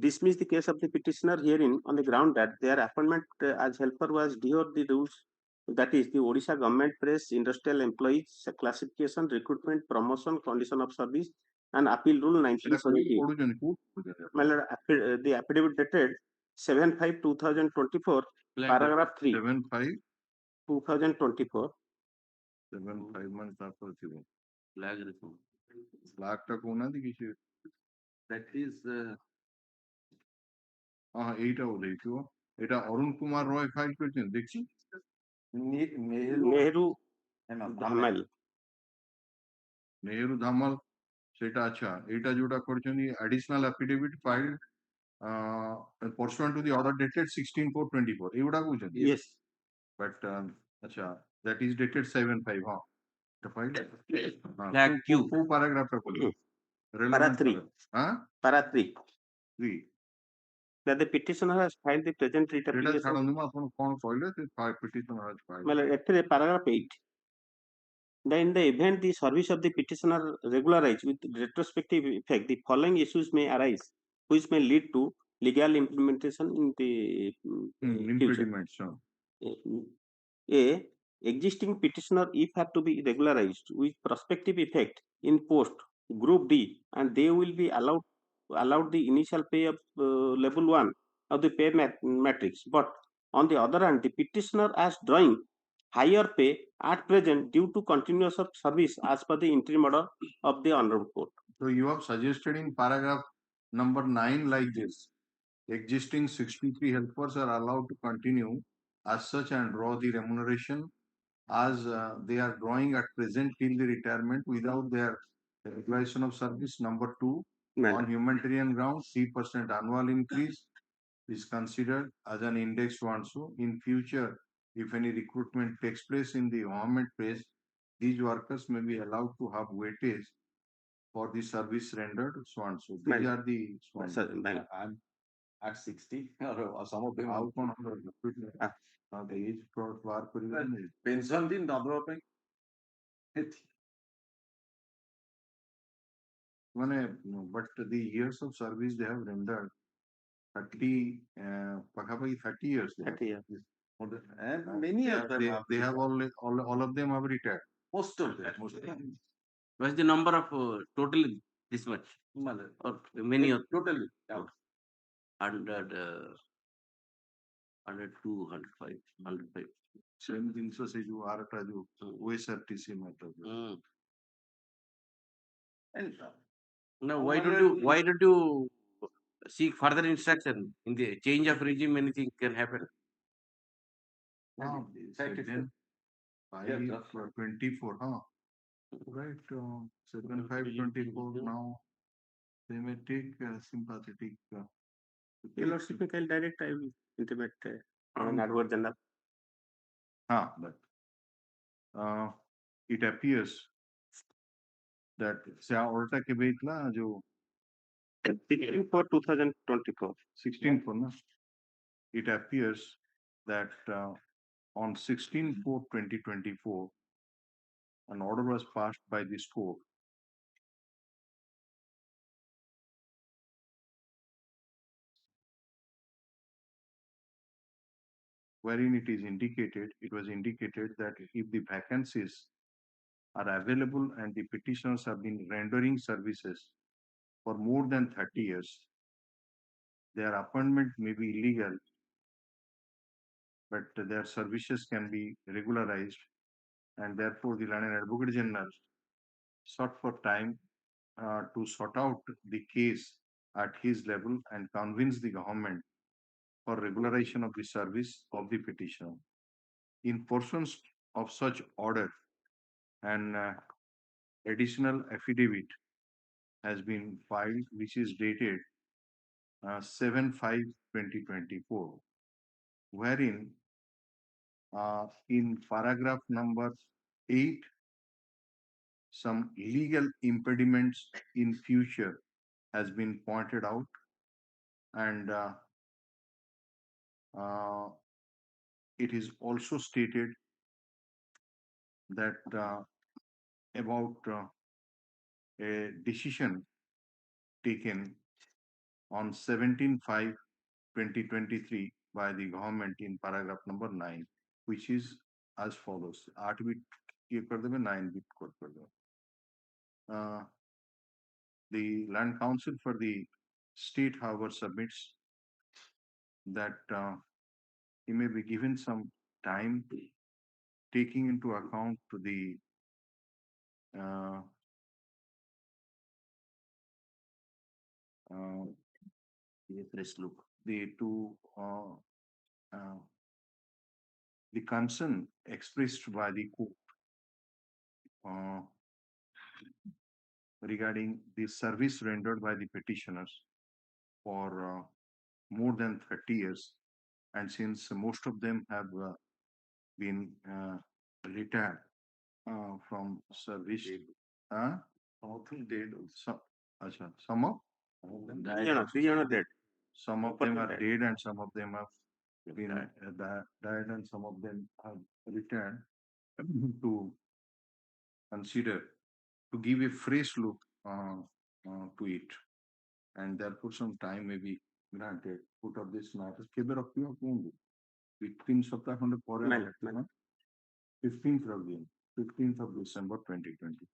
dismiss the case of the petitioner herein on the ground that their appointment as helper was due the rules, that is, the Odisha Government Press Industrial Employees Classification, Recruitment, Promotion, Condition of Service, and Appeal Rule 1970. My lord, the affidavit dated 7/5/2024, paragraph 3. 7/5/2024. 7/5 months after the flag reform. Flag ta kona di kishi. That is. এইটা বলেইছো এটা অরুণ কুমার রয় file করেছেন দেখছি নেহেরু ধামাল নেহেরু ধামাল সেটা আচ্ছা এইটা যেটা করেছেন additional affidavit file pursuant to the order dated 16/4/24 এইটা কইছেন yes but আচ্ছা that is dated 7/5 হ্যাঁ the file flag q paragraph টা কইলো para 3 হ্যাঁ para 3 3 that the petitioner has filed the present writ application. এটা ছাড়ুন আপন কোন কইলে যে petitioner has filed. Well, actually, paragraph 8. That in the event the service of the petitioner regularized with retrospective effect, the following issues may arise, which may lead to legal implementation in the future. A. Existing petitioner, if have to be regularized with prospective effect in post Group D, and they will be allowed the initial pay of level 1 of the pay matrix. But on the other hand, the petitioner as drawing higher pay at present due to continuous of service as per the interim order of the honorable court. So you have suggested in paragraph number 9 like this: existing 63 helpers are allowed to continue as such and draw the remuneration as they are drawing at present till the retirement without their declaration of service. Number 2, on humanitarian grounds, 3% annual increase is considered as an index so and so. In future, if any recruitment takes place in the government place, these workers may be allowed to have weightage for the service rendered so and so. These are the I'm at 60 or some of them how the age for work pension din dabra pai but the years of service they have rendered 30 30 years 30 years. And many of them they have all of them have retired. Most of them. What's the number of total this much or many of totally 100 102 105 105 same जिनस से जो आरटा जो OSRTC matter. And now why don't you seek further instruction in the change of regime. Anything can happen. Then 5/24, huh? Right, 7/5/24 now. They may take sympathetic. Your Lordship, I'll direct, I will intimate an Advocate General. But it appears that Orta के बीच ना जो 16 for 2024. 16 for ना, it appears that on 16/4/2024, an order was passed by this court wherein it was indicated that if the vacancies are available and the petitioners have been rendering services for more than 30 years, their appointment may be illegal, but their services can be regularized, and therefore the London Advocate General sought for time to sort out the case at his level and convince the government for regularization of the service of the petitioner. In pursuance of such order, an additional affidavit has been filed, which is dated 7/5/2024, wherein in paragraph number 8, some legal impediments in future has been pointed out, and it is also stated that about a decision taken on 17/5/2023 by the government in paragraph number 9, which is as follows. 8 bit ये कर देंगे, 9 bit कर देंगे. The Land Council for the state, however, submits that he may be given some time taking into account to the the concern expressed by the court regarding the service rendered by the petitioners for more than 30 years, and since most of them have been retired from service, some of them dead. Some of dead. Some of them are dead, and some of them have been died, and some of them have returned to consider, to give a fresh look to it, and therefore some time may be granted. Put up this matter. केबे रखती हो कौन? 15 सप्ताह खंडे परे ना? 15th of June, 15th of December 2020.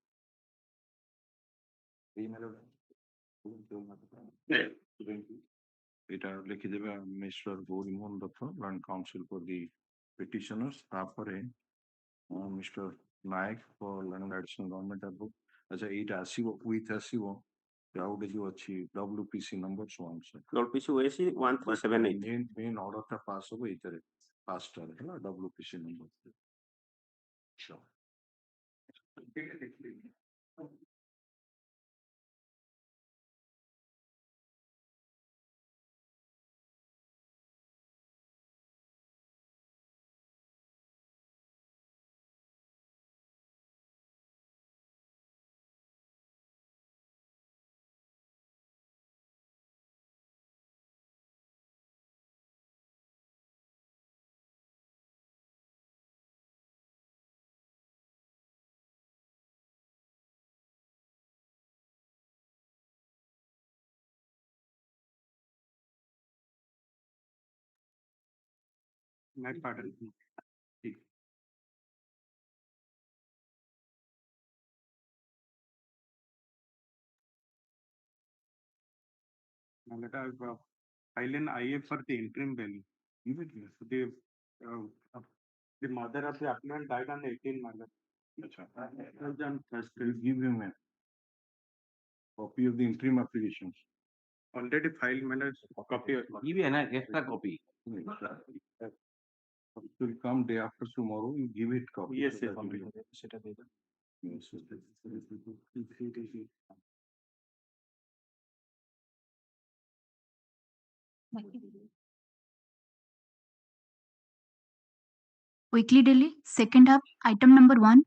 এটা লিখে দেবে mister Gourimohan Dutta, Land Council for the petitioners. তারপরে mister Nayak for London Additional Government Advocate. আচ্ছা, এইটা আসিব উইথ আসিব ଆଉ ଗୋଟେ ଯୋଉ ଅଛି WPC number so on so WPC OAC 1378. main order ଟା pass ହବ ଏଇଥିରେ faster ହେଲା WPC number. Sure. Night pattern. Now let us file an IF for the interim bail. The mother of the applicant died on 18 March. Give him a copy of the interim applications. already filed मैंने copy ये भी है ना extra copy. It will come day after tomorrow. You give it copy. Yes, so yes, that already. will- সেটা দিয়ে দাও। Yes, Weekly daily, second half, item number 1.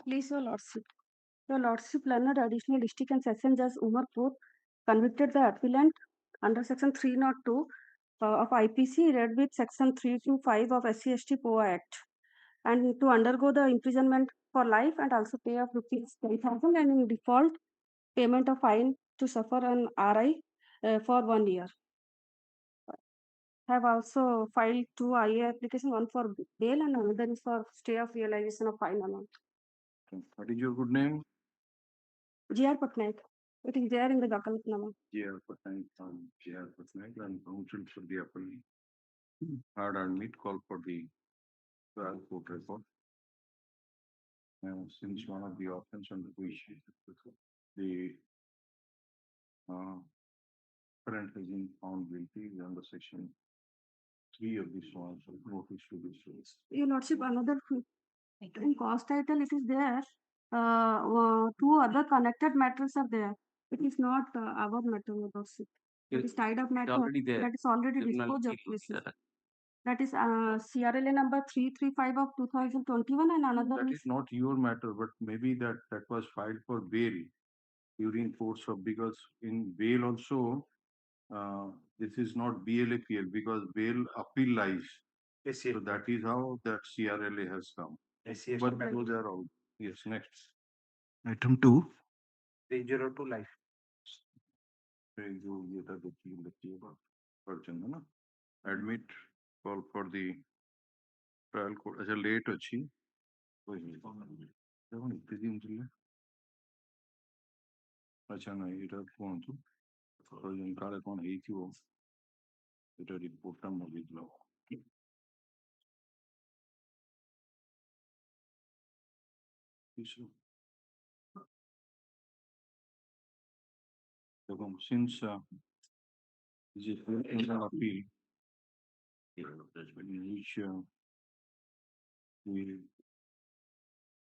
Please, Your Lordship. Your Lordship learned additional district and session judge Umarpur convicted the appellant under section 302 of IPC read with section 325 of SC/ST POA Act and to undergo the imprisonment for life and also pay of rupees 10,000 and in default payment of fine to suffer an RI for 1 year. Have also filed 2 IA applications, one for bail and another is for stay of realization of fine amount. What is your good name? G.R. Patnaik. It is there in the Vakalatnama. J.R. Patnaik from J.R. Patnaik and counsel for the appellee. Hard admit call for the trial court report. Since one of the offense under which the parent has been found guilty is under section 3 of this one, so notice to be served. Your Lordship, another in cost title it is there. 2 other connected matters are there. It is not our matter, Your Lordship. It is tied up matter already there. that is already Criminal disposed of. case is there. That is CRLA number 335 of 2021 and another That is not your matter, but maybe that was filed for bail during course of, because in bail also, this is not BLAPL because bail appeal lies. So that is how that CRLA has come. But those are all. Yes, next. Item 2. 302 life. जो ये था देखिए पर्चन है ना admit call for the trial court अच्छा late अच्छी कोई नहीं देखो इतने दिन चले अच्छा ना ये कौन तू तो जिनका कौन है कि वो ये रिपोर्ट हम लोग दिखलाओ देखो since this is an appeal in which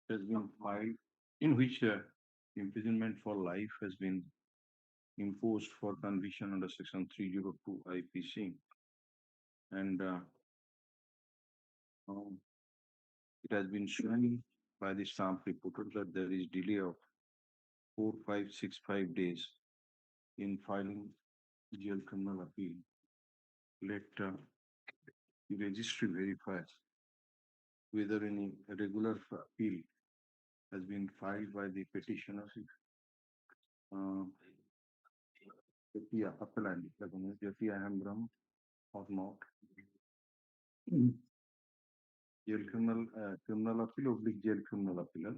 has been filed in which imprisonment for life has been imposed for conviction under section 302 IPC and it has been shown by the stamp reporter that there is delay of 4565 days in filing jail criminal appeal. Let the registry verify whether any regular appeal has been filed by the petitioner. Appellant, or not. Jail criminal appeal oblique jail criminal appeal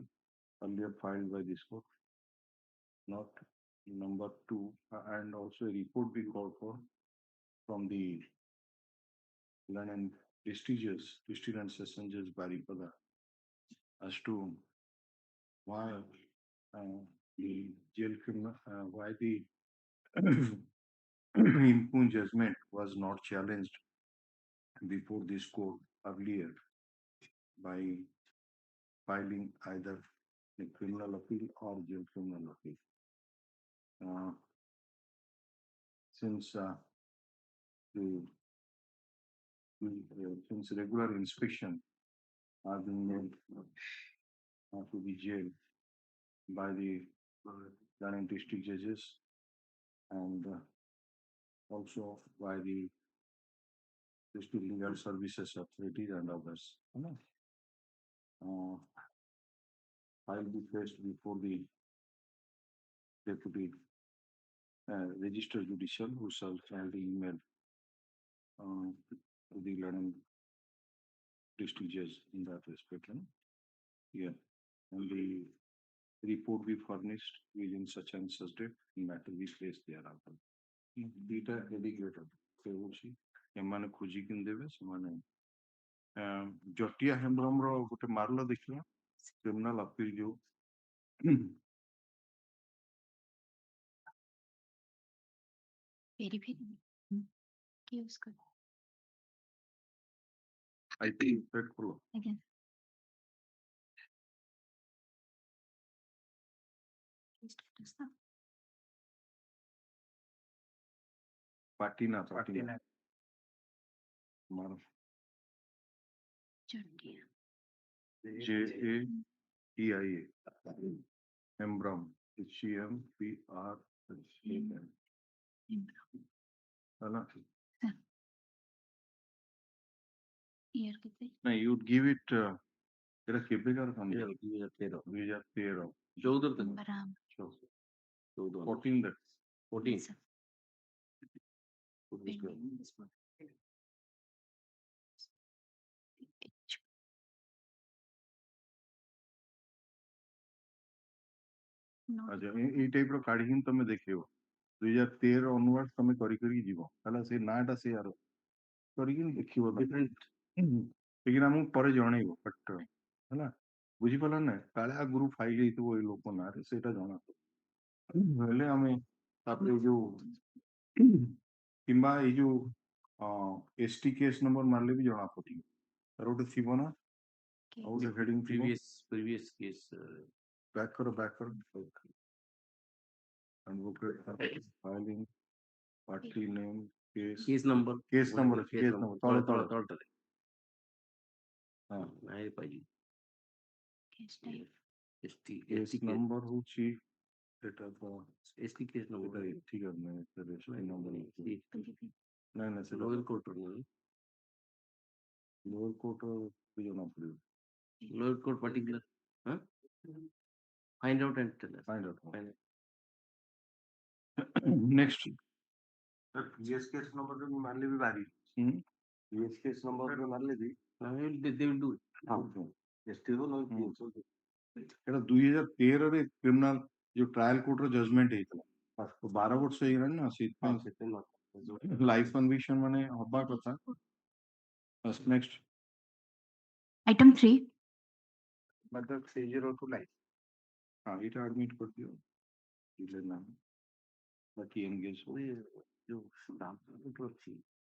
earlier filed by this court. Not number 2 and also a report be called for from the learned and prestigious district and session judge Baripada as to why the jail criminal why the impugned judgment was not challenged before this court earlier by filing either a criminal appeal or jail criminal appeal. Since since regular inspection has been made to the jail by the learned district judges and also by the district legal services authorities and others. I'll be placed before the deputy registered judicial who shall send the email to the learned district judge in that respect. Yeah, and the report be furnished within such and such date matter be placed thereafter. Data educated. एमाने खोजी किन देवे समाने जटिया हेम्ब्रम रो गोटे मारलो देखिला criminal appeal जो very कि उसका IP thread खोलो again status ना Patina मारो चुटिया JAEIA Embram HEMPRAM है ना year कितने नहीं you'd give it तेरा केबे का रखा 2013 14 तक बराम 14 तक 14 pending this one अच्छा এই টাইপ ର କାଢିକିନି ତମେ ଦେଖିବ 2013 onwards ତମେ କରି କରି ଯିବ ହେଲା ସେ ନାଟା ସେ ଆର କରିକିନି ଦେଖିବ ଡିଫରେଣ୍ଟ लेकिन ଆମକୁ ପରେ ଜଣେଇବ ବଟ୍ ହେଲା ବୁଝିପାରିଲ ନା କାଳେ ଆଗରୁ ଫାଇଲ ହେଇଥିବ ଏଇ ଲୋକ ନାଁରେ ସେଇଟା ଜଣା ହେଲେ ଆମେ ତାପରେ ଏଇ ଯୋଉ କିମ୍ବା ଏଇ ଯୋଉ ଏସଟି କେସ୍ ନମ୍ବର ମାରିଲେ ବି ଜଣା ପଡିବ ତାର ଗୋଟେ ଥିବ ନା ଆଉ ଗୋଟେ ହେଡିଂ ଥିବ previous case ବ୍ୟାକ୍ କର advocate filing party name case number ତଳେ ହଁ ନାଇଁ ପାଇଲି case type case number ହଉଛି ସେଟା ତ ST case number ଠିକ ଅଛି ନା registry number ନାଇଁ ସେଟା lower court नहीं lower court ବି ଜଣା ପଡିବ lower court particular huh find out and tell us find out next PS case number जो मारले भी भारी PS case number जो मारले भी they will do it ST रो नॉन PS ଏଟା 2013 ରେ କ୍ରିମିନାଲ ଯୋଉ ଟ୍ରାଏଲ କୋର୍ଟ ର ଜଜମେଣ୍ଟ ହେଇଥିଲା 12 ବର୍ଷ ହେଇଗଲାଣି ନା ସେଇଥିପାଇଁ ଲାଇଫ କନଭିକ୍ସନ ମାନେ ହବା କଥା ନେକ୍ସଟ item 3 मतलब 302 लाइफ हाँ এটা admit कर दियो इले ना बाकी engage हो जो स्टाफ को अच्छी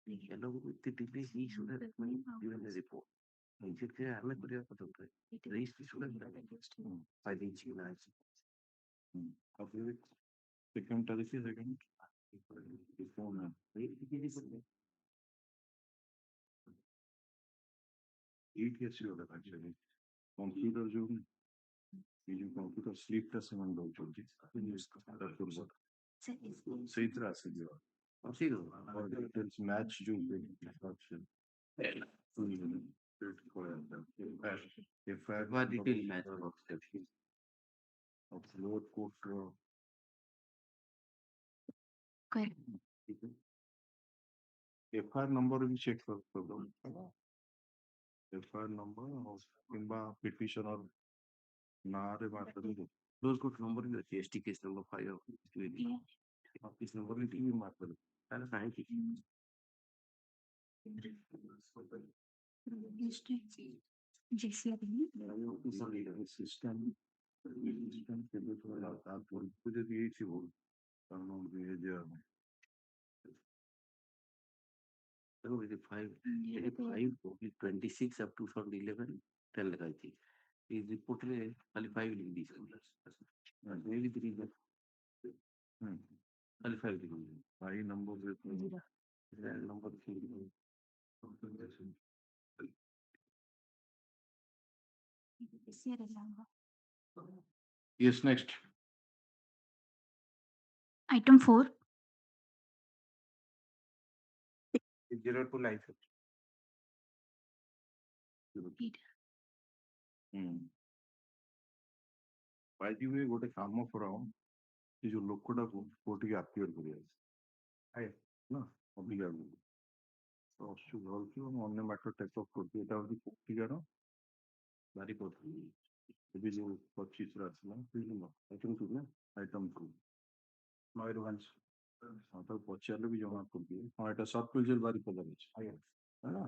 ये लोग इतनी डिले ही शुरू है given the report इनसे हमें बढ़िया पता होता है रजिस्ट्री शुरू है फाइलिंग चीज ना अब ये सेकंड तारीख से सेकंड फोन है एट कैसे होगा एक्चुअली कंप्यूटर जो ये जो कंप्यूटर स्लीप टेस्ट से मन दो जो सही तरह से जो और डिटेल्स मैच जो instruction detail match upload code FIR number भी चेक कर दो एफआईआर नंबर किंबा पिटिशन और नारे बात कर दो those court number is the ST case number 5 office number भी टीवी मार कर पहले साइन की सिस्टम के भी थोड़ा आप मुझे यही थी वो करना बिहेवियर में देखो ये 5 probably 26 up 2011 10 लगाई थी इस रिपोर्ट में खाली 5 लिख दी मेरी भी खाली 5 लिख दी भाई number number yes next item 4 02 life by the way ଗୋଟେ କାମ କରାଅ ଏ ଯୋଉ ଲୋକଟାକୁ କୋର୍ଟରେ appear କରିବା ଆଏ ନା ଅବିକା ଅସୁ ଘରକୁ ଅନ୍ୟ ମ୍ୟାଟର ଟେକ୍ ଅଫ୍ କରୁଛି ଏଟା ହଉଛି କୋର୍ଟିକାର ବାରିପଦ ଏବେ ଯୋଉ 25 ରେ ଆସିଲା ଆଇଟମ 2 ନା ଆଇଟମ 2 ମୟୂରଭଞ୍ଜ ହଁ ତାକୁ ପଚାରିଲେ ବି ଜଣା ପଡୁଛି ହଁ ଏଟା ସବ୍ ପୁଲିସ ବାରିପଦାରେ ଅଛି ହେଲା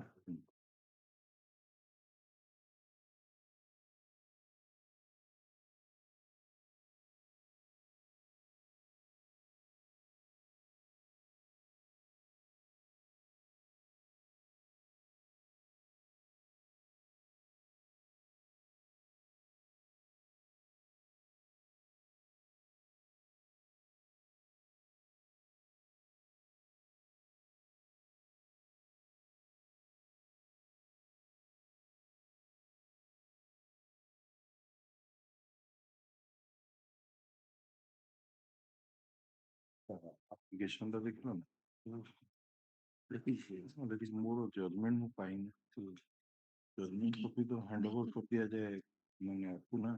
application ଟା ଦେଖିଲ ନା? ଦେଖିଛି ମୋର ଜଜମେଣ୍ଟ ମୁଁ ପାଇନି। ଜଜମେଣ୍ଟ କପି ତ ହ୍ୟାଣ୍ଡ ଓଭର କରିଦିଆଯାଏ ମାନେ ଆକୁ ନା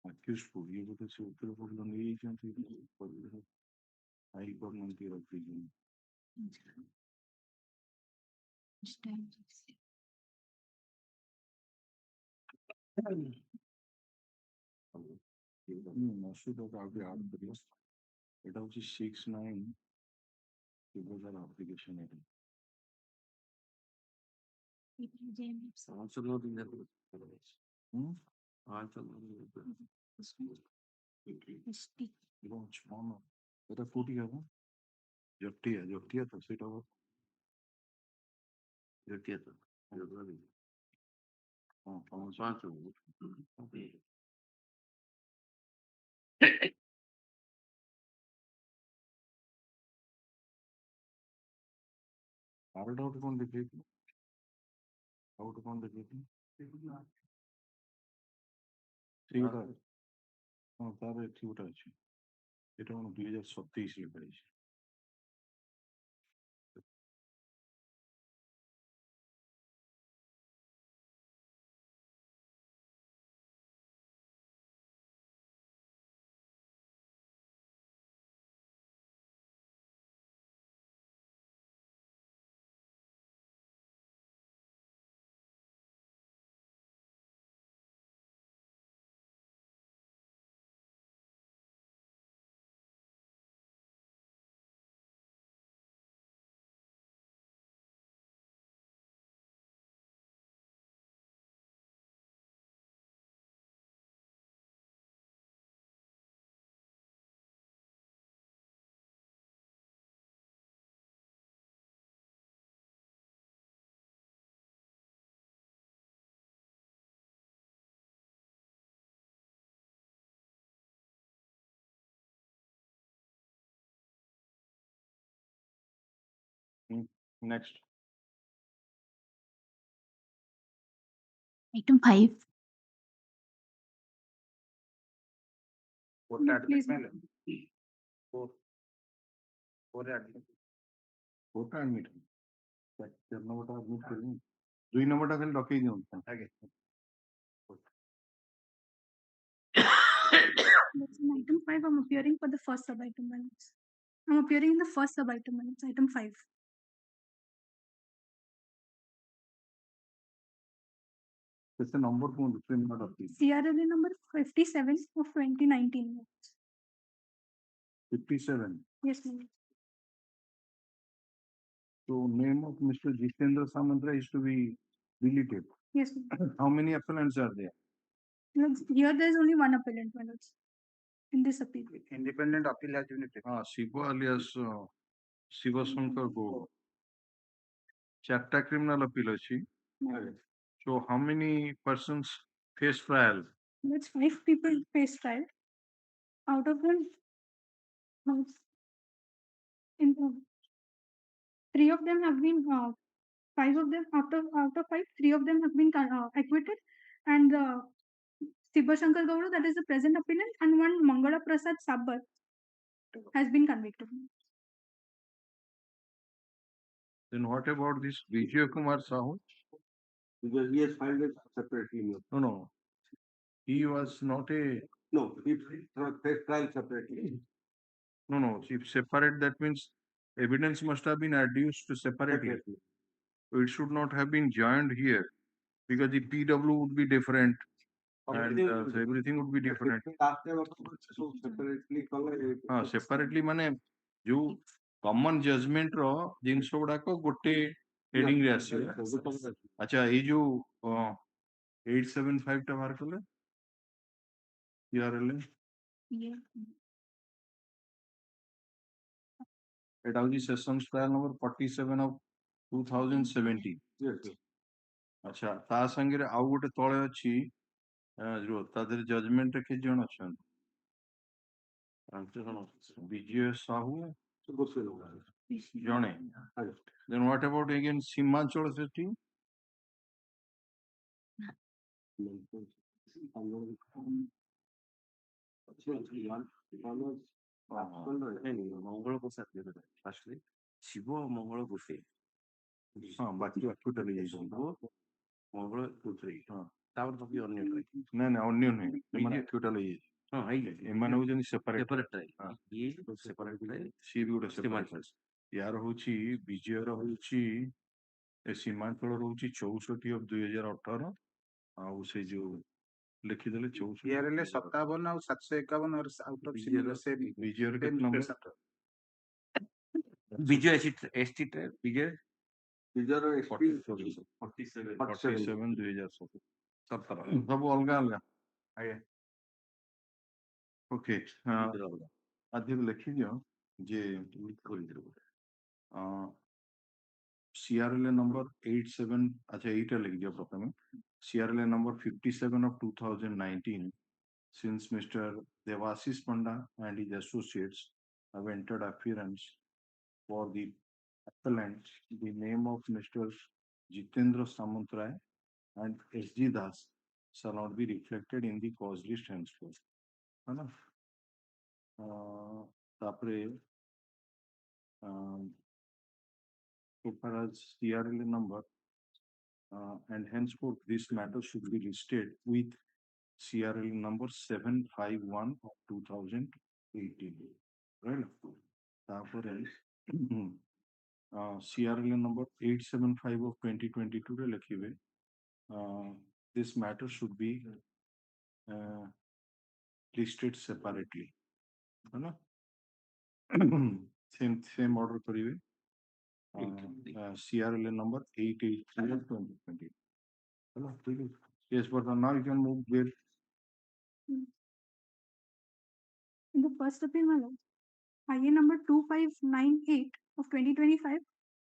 ଆକ୍ୟୁଜକୁ, ଇଏ ବୋଧେ ସେ ଉପରେ ପଡ଼ିଲ ନେଇଯାଇଛନ୍ତି, କରିପାରୁନାହାନ୍ତି ରଖିଛନ୍ତି। ଅସୁବିଧା ଆଉ ଟିକେ ଆଡ୍ କରିବା। ଏଇଟା ହଉଛି 6/9 application ଏଇଟା। এটা কোটি হବ জটিয়া তো সেটা হବ জটিয়া তো ଆଉ ଗୋଟେ କଣ ଦେଖେଇଥିଲ? ଆଉ ଗୋଟେ କଣ ଦେଖେଇଥିଲ? ସେଇଟା ହଁ ତାର ଏଠି ଗୋଟେ ଅଛି, ଏଇଟା କଣ 2027ରେ ପାଇଛି। Next. Item 5. Please. କୋଟା ଆଡମିଟ୍ ନମ୍ବରଟା ଆଡମିଟ୍ କରିନି, 2 ନମ୍ବରଟା ଖାଲି ରଖେଇ ଦିଅନ୍ତୁ। ଆଜ୍ଞା That's in item 5. I'm appearing for the first sub-item balance. I'm appearing in the first sub-item balance, item 5. କେତେ ନମ୍ବର କୁହନ୍ତୁ? CRLA number 57 of 2019. 57. Yes, ma'am. So name of Mr. Jitendra Samantra is to be deleted. Yes, ma'am. How many appellants are there? Here there is only one appellant, my lords, in this appeal. Independent appeal has been taken. Shiva alias Shiva Shankar Gaur. Chapter criminal appeal achi. So how many persons face trial? That's 5 people face trial. Out of them, in 3 of them have been 5 of them out of 5, 3 of them have been acquitted, and Shiva Shankar Gauru, that is the present appellant, and one Mangala Prasad Sabbar has been convicted. Then what about this Vijay Kumar Sahu? Because he has filed it separately. No. He was not a. No, he faced trial separately. No. If separate, that means evidence must have been adduced separately. So it should not have been joined here, because the PW would be different and everything would be different. Separately ମାନେ ଯୋଉ common judgment ର ଜିନିଷ ଗୁଡାକ ଗୋଟେ heading ରେ ଆସିବ। ଆଚ୍ଛା ଏଇ ଯୋଉ 875 ଟା ବାହାର କଲେ CRLA ଏଟା ହଉଛି sessions trial number 47 of 2017। ଆଚ୍ଛା ତା ସାଙ୍ଗରେ ଆଉ ଗୋଟେ ତଳେ ଅଛି ତା ଦେହରେ ଜଜମେଣ୍ଟ ରେ କେତେ ଜଣ ଅଛନ୍ତି? ବିଜୟ ସାହୁ ଜଣେ। Then what about again Simachal Sethi? ମଙ୍ଗଳ ପ୍ରସାଦ ଫାଷ୍ଟରେ ଶିବ ମଙ୍ଗଳ ଗୋଟେ ହଁ ବାକି ଆକ୍ୟୁଟାଲ ହେଇଯାଇଛନ୍ତି ମଙ୍ଗଳ ଗୋଟେ ତାପରେ ବାକି ଅନ୍ୟ ନାଇଁ ନାଇଁ ଅନ୍ୟ ନୁହେଁ ଏମାନେ ଆକ୍ୟୁଟାଲ ହେଇଯାଇଛି ହଁ ହେଇଯାଇଛି ଏମାନେ ହଉଛନ୍ତି ସେପାରେଟ ସେପାରେଟ ସେପାରେଟ ସିଏ ବି ଗୋଟେ ସେପାରେଟ ୟାର ହଉଛି ବିଜୟର ହଉଛି ସୀମାଞ୍ଚଳ ରହୁଛି 64/2018 ଆଉ ସେ ଯୋଉ ଲେଖିଦେଲେ 64 ହେଲେ 57 ଆଉ 751 ଆଉଟ୍ ଅଫ୍ ବିଜୟର କେତେ ନମ୍ବର ବିଜୟ ଏସଟି ବିଜୟ ବିଜୟର 47 2017 ସବୁ ଅଲଗା ଅଲଗା ଆଜ୍ଞା ଓକେ ଆଜି ଲେଖିଦିଅ ଯେ CRLA number 87 अच्छा 8 लिख दिया प्रथम CRLA number 57 of 2019 since Mr. Devasis Panda and his associates have entered appearance for the appellant the name of Mr. Jitendra Samantray and SG Das shall not be reflected in the cause list henceforth है ना तापरे so far as CRLA number and henceforth this matter should be listed with CRL number 751 of 2018 right तापरे CRL number 875 of 2022 रे लिखिबे this matter should be listed separately है ना same order करिवे CRLA number 883 of 2020 hello yes but now you can move with In the first appeal, my lord, IA number 2598 of 2025,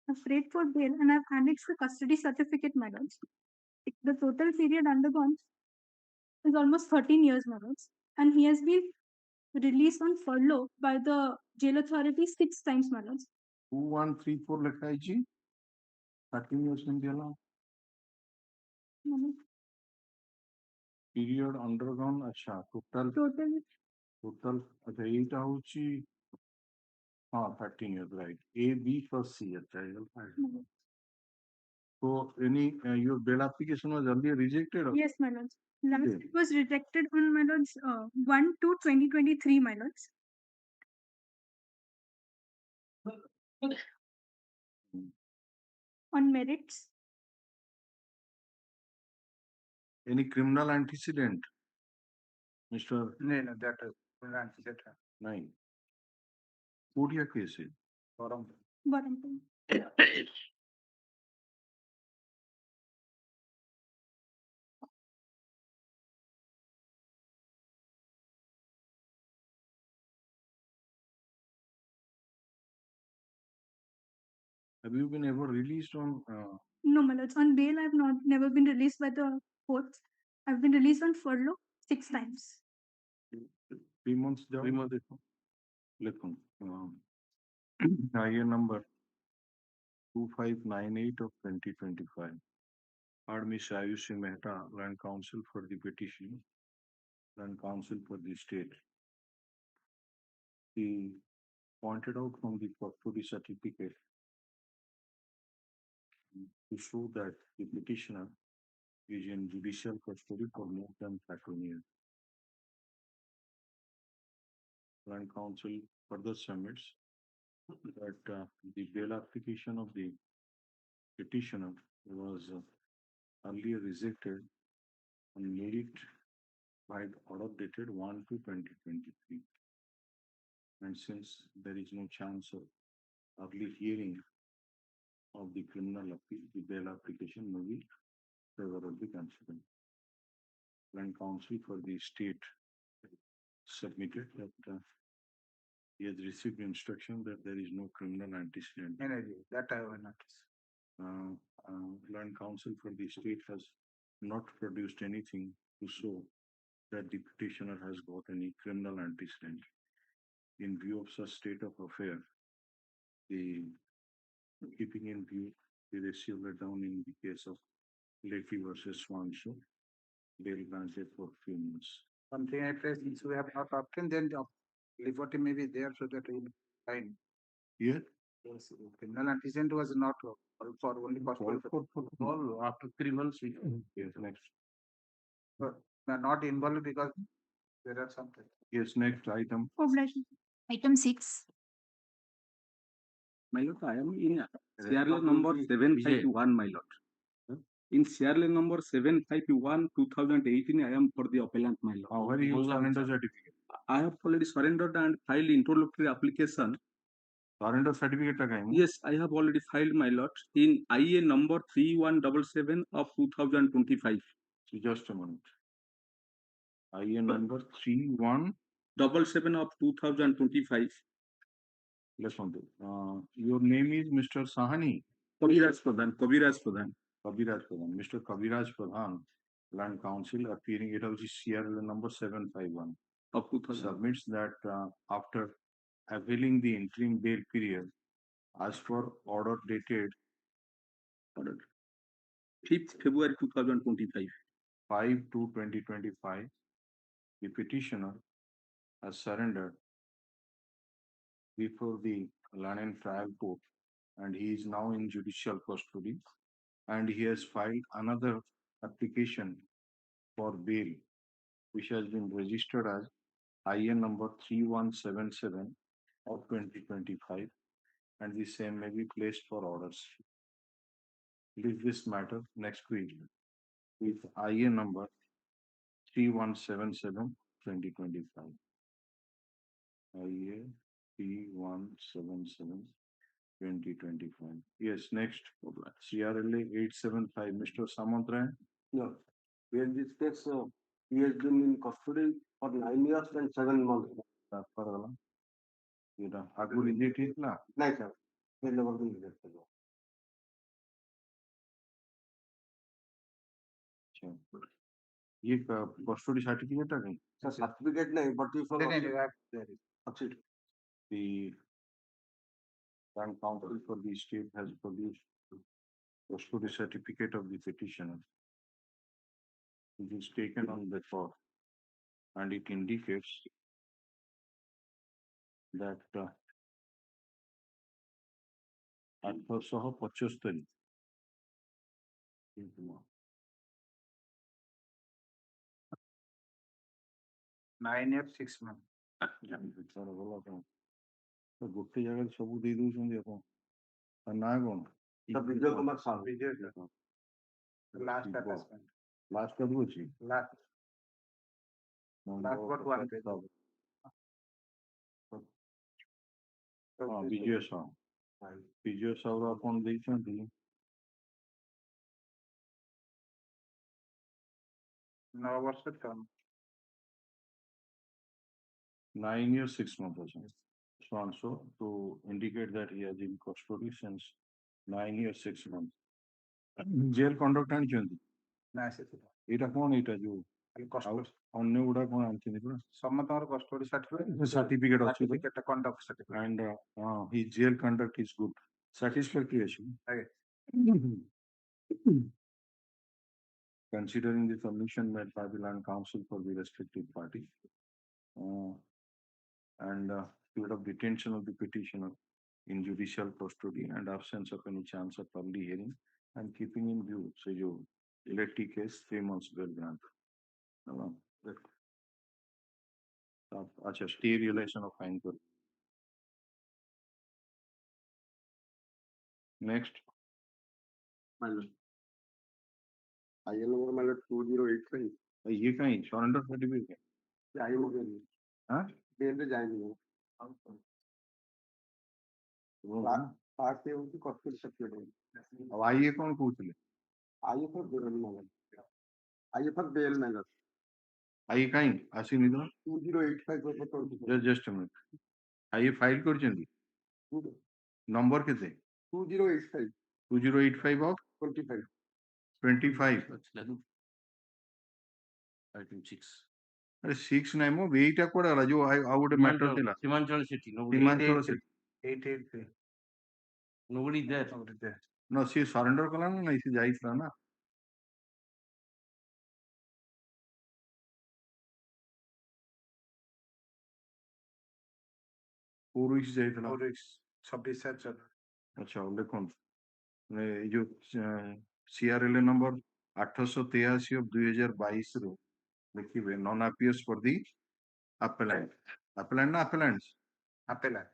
I've prayed for bail and I've annexed the custody certificate, my lords. The total period undergone is almost 13 years, my lords, and he has been released on furlough by the jail authority 6 times, my lords. 2134 लिखा है जी 13 years में दिया period undergone अच्छा total अच्छा एटा होची हाँ 13 years right A B plus C अच्छा so any your bail application was earlier rejected or? Yes, my lords. Last it was rejected on my lords 1/2/2023, my lords. On merits. Any criminal antecedent, Mr. No, that is antecedent. Nine. Kodia case is. CORAM. Have you been ever released on? No, my lords. On bail, I've never been released by the courts. I've been released on furlough 6 times. 3 months down. 3 months. Listen, IA number 2598 of 2025. Heard Ms. Ayushi Mehta, Land Counsel for the petition, Land Counsel for the state. He pointed out from the custody certificate to show that the petitioner is in judicial custody for more than 13 years. Land Counsel further submits that the bail application of the petitioner was earlier rejected and made it by order dated 1/2/2023. And since there is no chance of early hearing of the criminal appeal, the bail application may be favorably considered. Land Counsel for the state submitted that he has received instruction that there is no criminal antecedent. That I will notice. Land Counsel for the state has not produced anything to show that the petitioner has got any criminal antecedent. In view of such state of affair, keeping in view the ratio laid down in the case of Leti versus Swanshaw, bail granted for few months. Something I press since we have not obtained, then liberty may be there so that we find. Here? Yes, criminal antecedent was not for only possible. All after 3 months. Yes, next. But they are not involved because there are some. Yes, next item. Item 6. My lord, I am in CRL number 751, my lord. In CRL number 751, 2018, I am for the appellant, my lord. Where you surrender certificate? I have already surrendered and filed interlocutory application. Surrender certificate again? Yes, I have already filed, my lord, in IA number 3177 of 2025. Just a minute. IA number 3177 of 2025. Listen, your name is Mr. Sahani. Kabiraj Pradhan. Kabiraj Pradhan. Mr. Kabiraj Pradhan, Land Council, appearing it was CRL number 751. Of 2000. Submits that after availing the interim bail period, as per order dated 5th February 2025. 5/2/2025, the petitioner has surrendered before the Land Trial Court, and he is now in judicial custody, and he has filed another application for bail, which has been registered as IN number 3177 of 2025, and the same may be placed for orders. Leave this matter next week with IN number 3177 2025. IA 3177 2025. Yes, next. CRLA 875, Mr. Samantrayan. No. In this case, he has been in custody for 9 years and 7 months. Agu reject hitla? No, sir. He has never been rejected. ये custody certificate है नहीं? Sir, certificate नहीं, but if the Land Council for the state has produced custody certificate of the petitioner, which is taken on record, and it indicates that 1875 9 years 6 months. ଗୋଟେ ଜାଗାରେ ସବୁ ଦେଇ ଦଉଛନ୍ତି ଆପଣ ନା କଣ? Vijay Kumar Sahu Last attachment. Last ଟାକୁ ଅଛି Last but one page. ହଁ ବିଜୟ ସାହୁ ଆପଣ ଦେଇଛନ୍ତି 9 ବର୍ଷ term. 9 years 6 months. So and so to indicate that he has been custody since 9 years 6 months. Jail conduct ଆଣିଛନ୍ତି? ନା ସେଥିରେ ଏଇଟା କଣ ଏଇଟା ଯୋଉ ଅନ୍ୟ ଗୁଡା କଣ ଆଣିଛନ୍ତି ପୁରା? ସମସ୍ତଙ୍କର custody certificate Certificate ଅଛି ତ? certificate conduct certificate. And his jail conduct is good. Satisfactory ଅଛି? Considering the submission made by the Land Council for the respective party, and period of detention of the petitioner in judicial custody and absence of any chance of early hearing, and keeping in view, say, your electric case 3 months bail grant. अच्छा, stay relation of fine court. Next. IN number 2085. ये कहीं surrender certificate? IN number. हाँ? Bell रे जाएंगे part पे उनकी costly certificate अब आइए कौन पूछले? आइए पर बेल मैनर आइए पर बेल मैनर आइए कहीं आसी नहीं तो 2085 just a minute. आइए फाइल कर चंदी नंबर कितने? 2085 of 25 item 6. अरे 6 नहीं मो वेटा कोड़ा वाला जो I would matter दिला Simanchal City. Simanchal City 883. Nobody there. no she surrender कला ना इसे जाइस ना 4 weeks ଯାଇଥିଲା 4 weeks 26 ଆଚ୍ଛା ଦେଖନ୍ତୁ ଏ ଯୋଉ CRLA ନମ୍ବର 883 of 2022 ରୁ ଦେଖିବେ non appears for the appellant ନା appellants appellant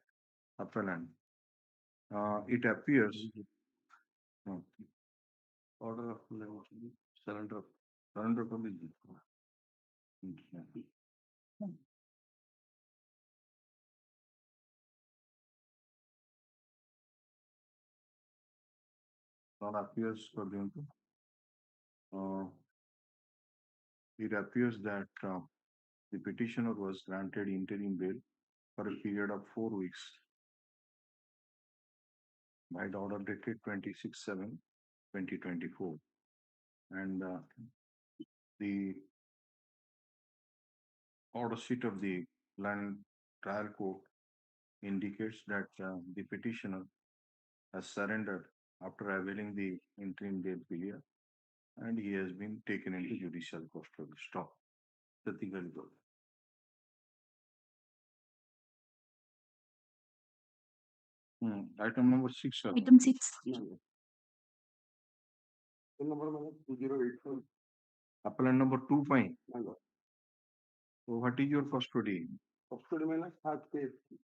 it appears order of surrender for the non appears for the it appears that the petitioner was granted interim bail for a period of 4 weeks by the order dated 26/7/2024, and the order sheet of the land trial court indicates that the petitioner has surrendered after availing the interim bail period, and he has been taken into judicial custody. Stop. Item number 6, sir. Item 6. Appellant number 2 fine. So what is your custody? Custody minus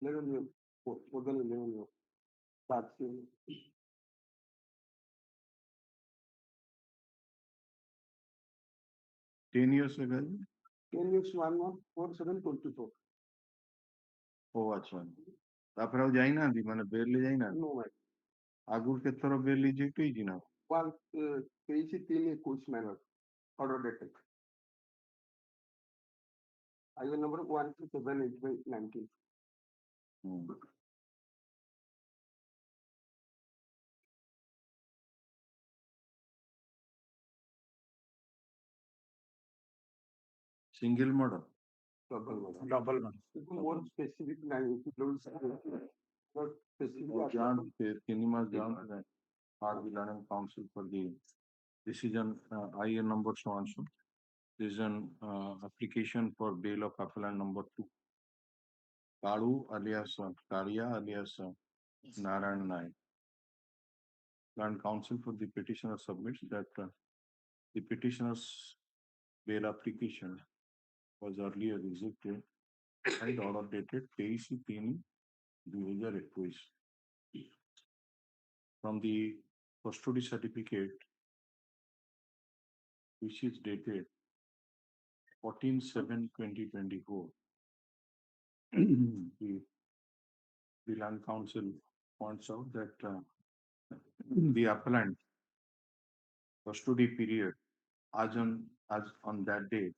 11 years, more than 11 years. 10 years ago? 10 years 1/1/47/24. Oh, अच्छा तापर ଆଉ ଯାଇନାହାନ୍ତି ମାନେ bail ରେ ଯାଇନାହାନ୍ତି No, my ଆଗରୁ କେତେଥର bail reject ହେଇଛି ନା one 23/3/21 minor order dated. Item number 127/8/19. single murder Double murder. More specific John Cinema John Harvilan Council for the decision IN number so on so. This is an application for bail of appellant number 2. Kalu alias Kalia alias Narayan Naik. Land Council for the petitioner submits that the petitioner's bail application was earlier rejected by the order dated 23/3/2021. From the custody certificate, which is dated 14/7/2024, the Land Council points out that the appellant custody period as on that date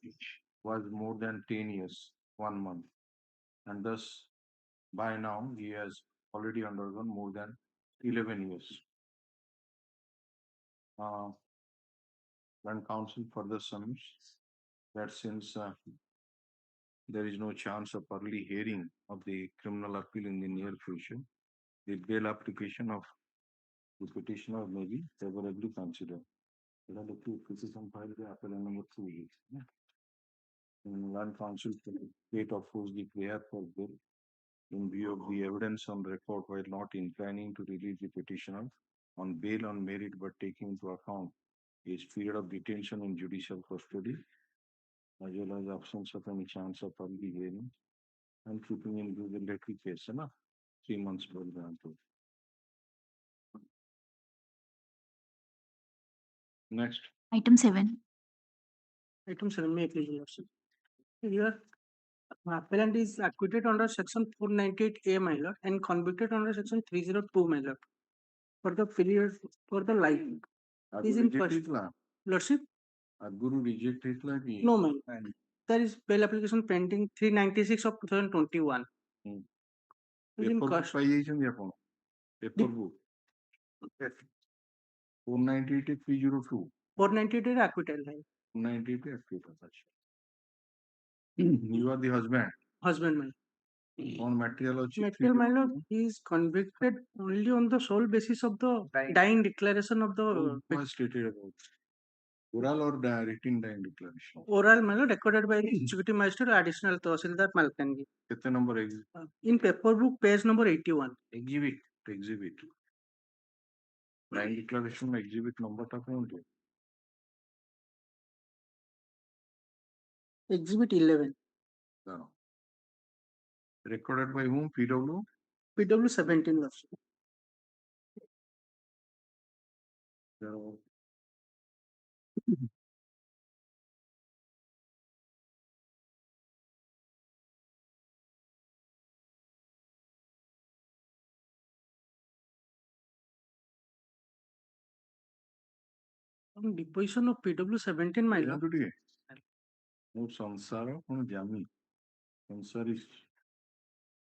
was more than 10 years, 1 month, and thus by now he has already undergone more than 11 years. Land Council further submits that since there is no chance of early hearing of the criminal appeal in the near future, the bail application of the petitioner may be favorably considered. Petition filed by appellant number 2. Land Council state offers the prayer for bail in view of the evidence on record while not inclining to release the petitioner on bail on merit but taking into account his period of detention in judicial custody as well as absence of any chance of early hearing and keeping in view the lately case, 3 months for example. Next. Item 7. Item 7, may I please, Your Lordship. Here, appellant is acquitted under section 498A, my lord, and convicted under section 302, my lord, for the period for the life. Is in first. Lordship? Guru rejected like No, ma'am. There is bail application pending 396 of 2021. Is in Paper first. book 498/302. 498 acquittal. 498 acquittal. You are the husband. Husband, my On material my lord, he is convicted only on the sole basis of the dying declaration of the who has stated about Oral or written dying declaration? Oral manner recorded by the executive magistrate or additional Tahsildar Malkangiri. कितने number exhibit? In paper book, page number 81. Exhibit. Dying declaration में exhibit number था कौन थे? Exhibit 11. No. Recorded by whom? PW? PW 17 version. So, On deposition of PW 17 my lord. today. No Sansara on Jami. Sansar is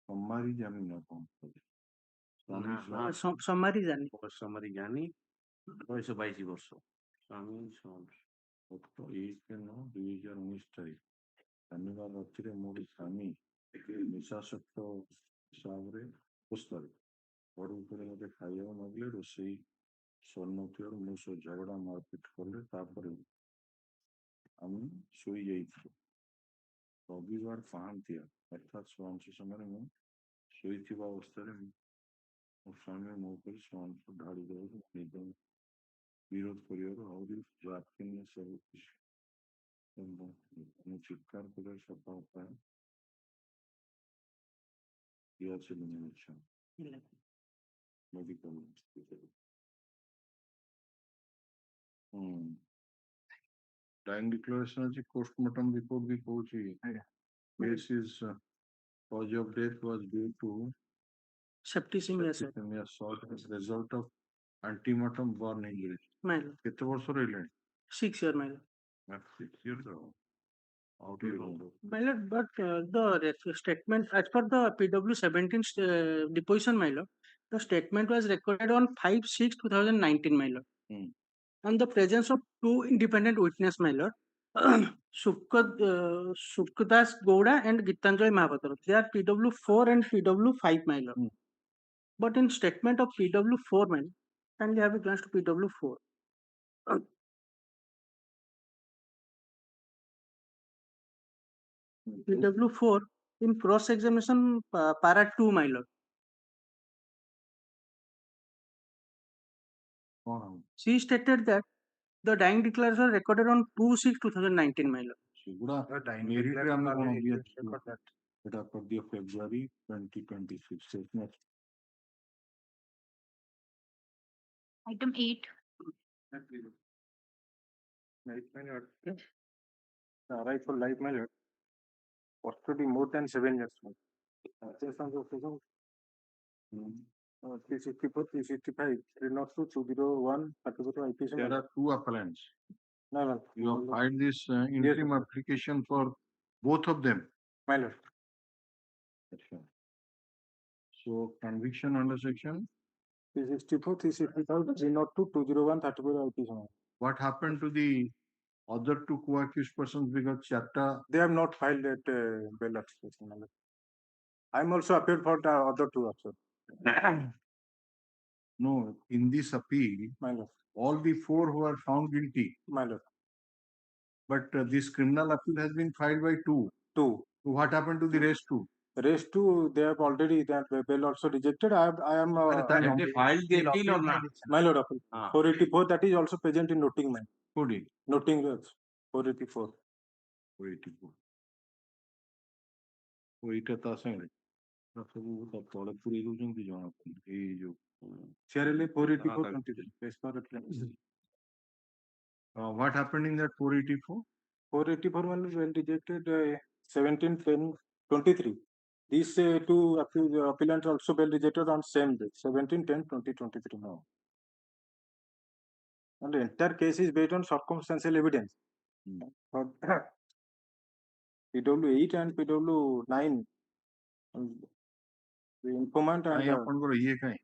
Samari Jami na कौन? Summary জানি summary জানি 922 বর্ষ আমি एक नौ 2019 तारीख शनिवार रात्रि मोर स्वामी निशाशक्त हिसाब रे पुस्तक और ऊपर मते खाइया नगले रोसई स्वर्णती और मो सह झगड़ा मारपीट कले तापर আমি শুই যাইছি রবিবার পাহান্তিয়া অর্থাৎ ସନ୍ଧ୍ୟା ସମୟରେ ମୁଁ ଶୋଇଥିବା ଅବସ୍ଥାରେ ମୋ ସ୍ୱାମୀ ମୋ ଉପରେ ସନ୍ଧ୍ୟା ଢାଳି ଦେବାରୁ ନିଦ ବିରୋଧ କରିବାରୁ ଆହୁରି ରାତ୍ରି ସବୁ ମୁଁ ଚିତ୍କାର କରିବା ସଫଳ ପାଏ medical dying declaration is postmortem report भी पहुंची case is cause of death was due to septicemia assault as a result of antemortem burn injury कितने वर्ष रहिले 6 year my lord 6 years out here my lord but the statement as per the PW 17 deposition my lord the statement was recorded on 5/6/2019 my lord and the presence of two independent witness my lord Sukdas Gowda and Gitanjoy Mahapatra. They are PW 4 and PW 5 my lord but in statement of PW 4 my lord kindly have a glance to PW 4 PW 4 in cross examination para 2 my lord she stated that the dying declaration was recorded on 2/6/2019 my lord Sigura merit ଆମେ କଣ ଦିଏ ସେଟା କରିଦିଅ February 2026 statement Item 8. Life my lord. Right for life my lord. Custody more than 7 years. 364, 365, 302, 201, 32 IPC. there are two appellants No. you have filed this interim application for both of them My lord. so conviction under section 364, 365, 302, 201, 34 IPC. what happened to the other two co-accused persons because chapter They have not filed that bail application. My lord. I'm also appealed for the other two also. no in this appeal My lord. all the four who are found guilty My lord. but this criminal appeal has been filed by two So what happened to the rest two rest two, they have already that bail also rejected. I am have they filed the appeal or not my lord appeal. 484 that is also present in noting man. Noting 484. 484 ଏଇଟା ତା ସାଙ୍ଗରେ ସବୁ ତା ତଳେ ପୁରେଇ ଦଉଛନ୍ତି ଜଣା ପଡୁନି ଏଇ ଯୋଉ CRLA 484 23 as per reference. what happened in that 484 484 one well rejected 17 10 23. These two appellants also well rejected on same day 17 10 2023 now. And the entire case is based on circumstantial evidence. PW 8 and PW 9 the informant and ଆପଣଙ୍କର ଇଏ କାଇଁ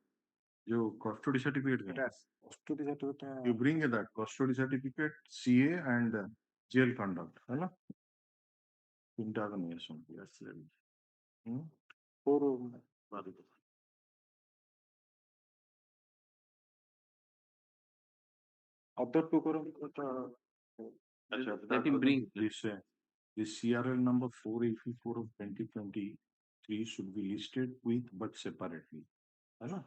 ଯୋଉ custody certificate କାଇଁ custody certificate you bring that custody certificate CA and jail conduct ହେଲା ତିନିଟା ଆଗ ନେଇ ଆସନ୍ତୁ ଆସିଲେ other two CORAM Let him bring. This CRL number 484 of 2023 should be listed with but separately. है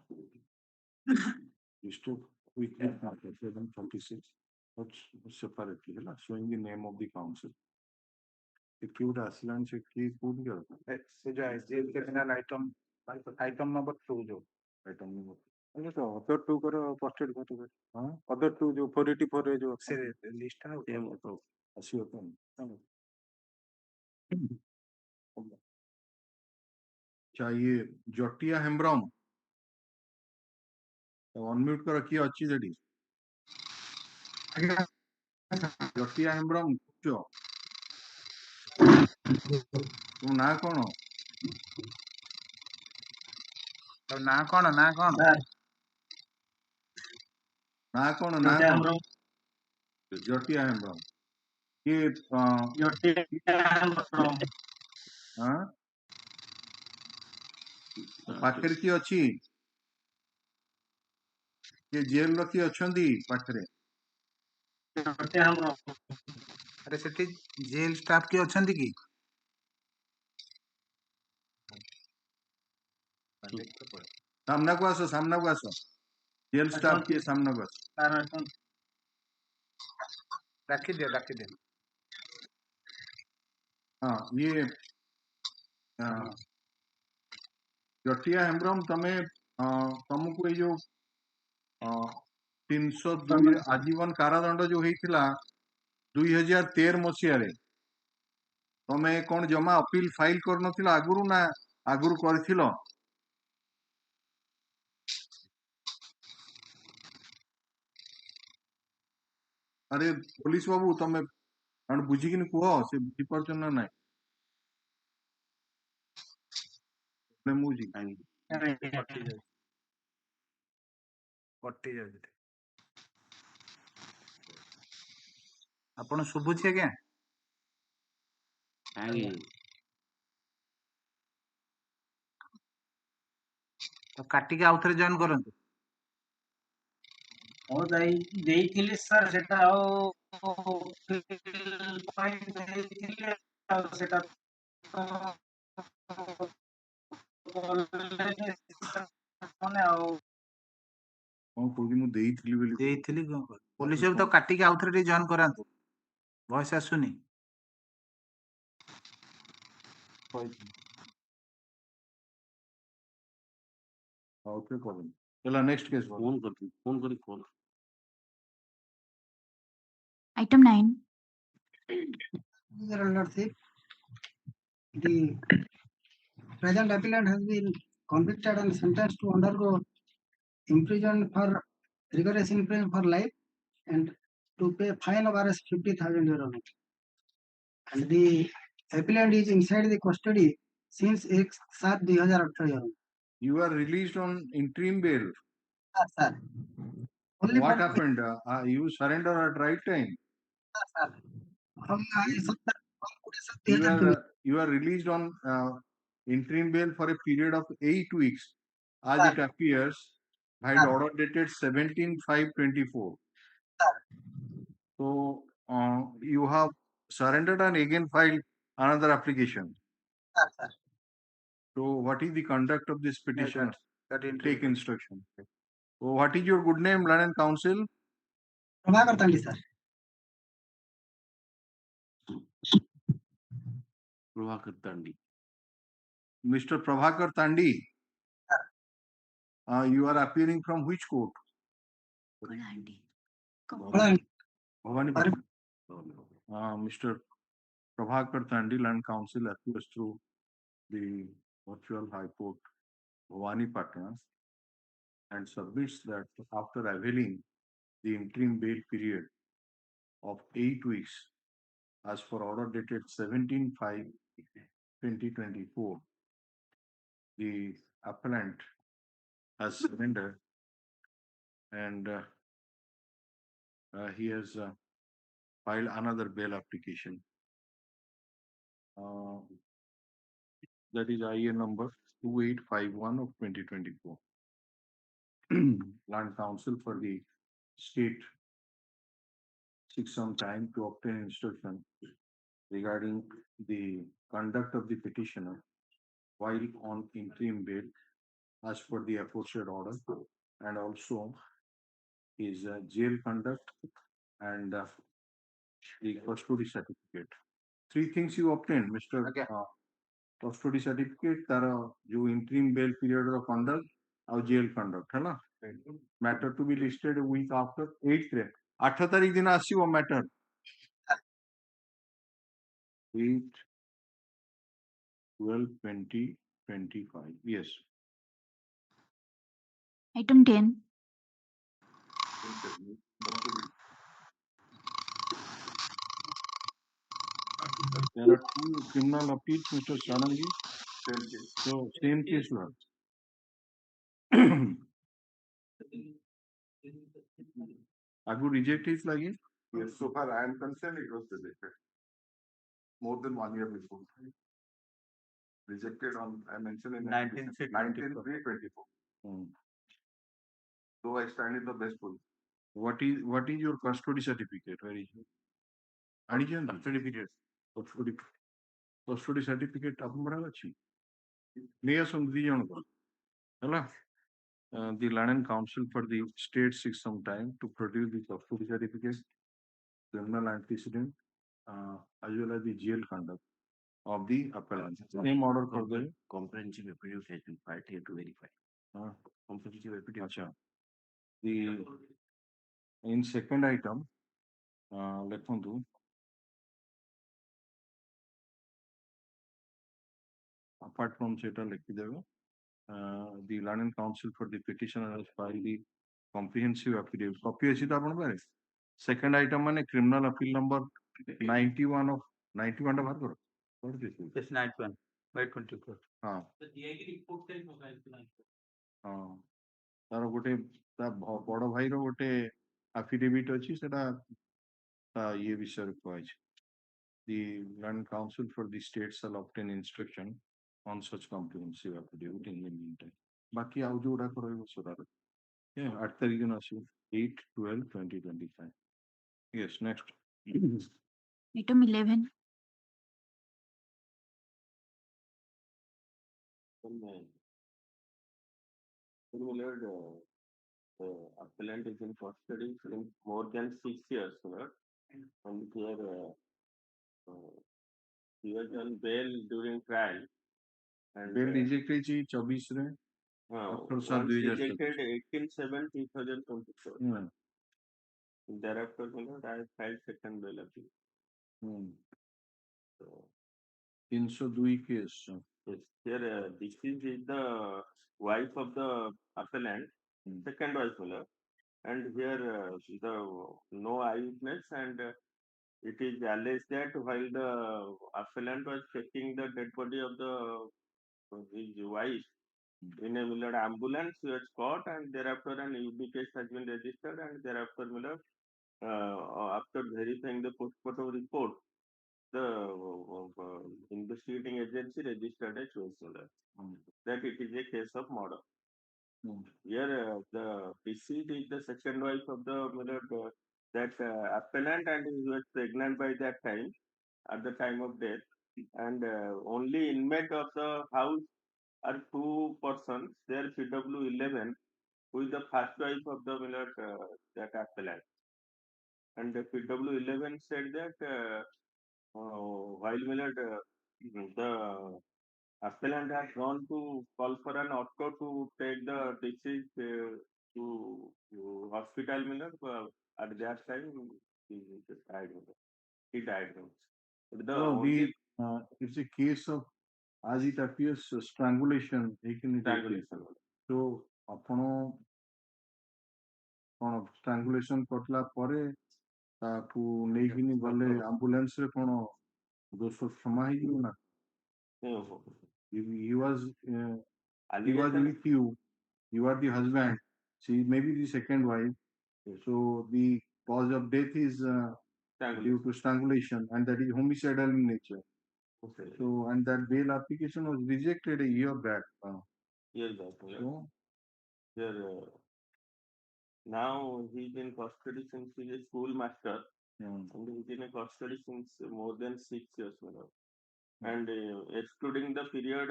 listed with 736 but separately है showing the name of the council. If you would assign check की कौन क्या से जो है jail के बिना आइटम नंबर 2 जो आइटम नंबर अरे तो अदर 2 करो पोस्टेड कर हां अदर 2 जो 484 है जो से लिस्ट है वो तो ऐसे होता है चाहिए जटिया हेम्ब्रम अनम्यूट कर रखिए अच्छी जड़ी जटिया हेम्ब्रम जो तुम ना कौन ना कौन ना कौन ना कौन ना कौन जटिया हेम्ब्रम ये हाँ पाखरे की अच्छी ये जेल रखी अच्छी पाखरे अरे सेठी जेल स्टाफ की अछंती की सामना को आसो जेल स्टाफ के सामना को आसो रखी दे हाँ ये जटिया हेम्ब्रम तमे तुमको ये जो 302 आजीवन कारादंड जो होता 2013 मसीह तमे कौन जमा अपील फाइल कर आगुरी ना आगुरी कर अरे पुलिस बाबू तमे बुझिकी कह से बुझी पार्छ ना ना आपण सुबुछि आज्ञा तो काटिके आउ थरे जॉइन करंतु हो देइथिले सर सेटा पॉइंट देइथिले सेटा माने कौन कोगी मु देइथिली बोली देइथिली पुलिस तो काटिके आउ थरे जॉइन करंतु वॉइस आसुनी ओके कॉल चला नेक्स्ट केस फोन कर call Item 9. Your Lordship, the present appellant has been convicted and sentenced to undergo imprisonment for rigorous imprisonment for life and to pay fine of Rs 50,000 euro. And the appellant is inside the custody since 1/7/2018. You are released on interim bail. Yes, sir. Only What for happened? You surrender at right time. Yes, sir. You are released on interim bail for a period of 8 weeks, as Sir. it appears, by Sir. order dated 17/5/24. So you have surrendered and again filed another application. Sir, sir. So what is the conduct of this petition? that Take instruction. So what is your good name, Learned Counsel? Prabhakar Tandi, sir. Prabhakar Tandi. Mr. Prabhakar Tandi. You are appearing from which court? Bhavanipatnam. Mr. Prabhakar Tandi, Land Council, appears through the virtual High Court, Bhavanipatnam, and submits that after availing the interim bail period of 8 weeks, as for order dated 17/5/2024, the appellant has surrendered and he has filed another bail application. That is IA number 2851 of 2024. Land Council for the State seek some time to obtain instruction regarding the conduct of the petitioner while on interim bail as per the aforesaid order, and also his jail conduct and the custody certificate. Three things you obtain, Mr. Custody certificate, तार जो interim bail period of conduct और jail conduct है ना, matter to be listed a week after 8th रे 8 तारीख दिन आसियो matter 8 12 20 25 yes. Item 10. There are two criminal appeals, Mr. Chanangi. So same case law. Agu reject is like it? Yes, so far I am concerned, it was rejected. More than 1 year before. Rejected on, I mentioned in 19/3/24. So I stand in the best position. What is your custody certificate? Where is it? Addition certificate. Custody certificate ଆପଣଙ୍କର ଅଛି ନେଇ ଆସନ୍ତୁ ଦି ଜଣଙ୍କର ହେଲା. The London Council for the State seeks some time to produce the custody certificate, criminal antecedent, as well as the jail conduct of the appellant. Same order for the comprehensive affidavit has been filed here to verify. Comprehensive affidavit. Acha. The in second item, ଲେଖନ୍ତୁ apart from ସେଟା ଲେଖିଦେବେ. The London Council for the petitioner has filed the comprehensive affidavit. Copy ଅଛି ତ ଆପଣଙ୍କ ପାଖରେ? Second item ମାନେ criminal appeal number 91 of 91 ଟା ବାହାର କର. What is this? Yes, 91 by 24. ହଁ ହଁ ତାର ଗୋଟେ ତା ବଡ ଭାଇର ଗୋଟେ affidavit ଅଛି ସେଟା ଇଏ ବିଷୟରେ କୁହାଯାଇଛି. The London Council for the State shall obtain instruction on such comprehensive affidavit in the meantime. बाकी ଆଉ ଯୋଉଗୁଡାକ ରହିବ ସେଟା 8 ତାରିଖ ଦିନ ଆସିବ 8/12/2025. Yes, next. Item 11. The appellant is in custody since more than 6 years, and he was on bail during trial. And Bail reject ହେଇଛି 24 ରେ once rejected 18/7/2024. Thereafter, I filed second bail appeal. 302 case. Yes, here this is the wife of the appellant, second wife, and here the no eyewitness, and it is alleged that while the appellant was checking the dead body of his wife in a ambulance, he was caught, and thereafter an UB case has been registered, and thereafter after verifying the postmortem report, the investigating agency registered a choice that it is a case of murder. Here the deceased is the second wife of the that appellant, and he was pregnant by that time, at the time of death, and only inmate of the house are two persons. They are PW11, who is the first wife of the that appellant, and the PW11 said that while the appellant has gone to call for an auto to take the deceased to hospital, at that time he died. He died. The only It's a case of, as it appears, strangulation. So ଆପଣ କଣ strangulation କରିଲା ପରେ ତାକୁ ନେଇକିନି ଗଲେ ambulance ରେ କଣ ଦୋଷ କ୍ଷମା ହେଇଯିବ ନା? He was with you. You are the husband. She may be the second wife. So the cause of death is due to strangulation, and that is homicidal in nature. So, and that bail application was rejected a year back. Years back. So, here now he's in custody since he's a schoolmaster. Hmm. And he's in a custody since more than 6 years, my lord. And excluding the period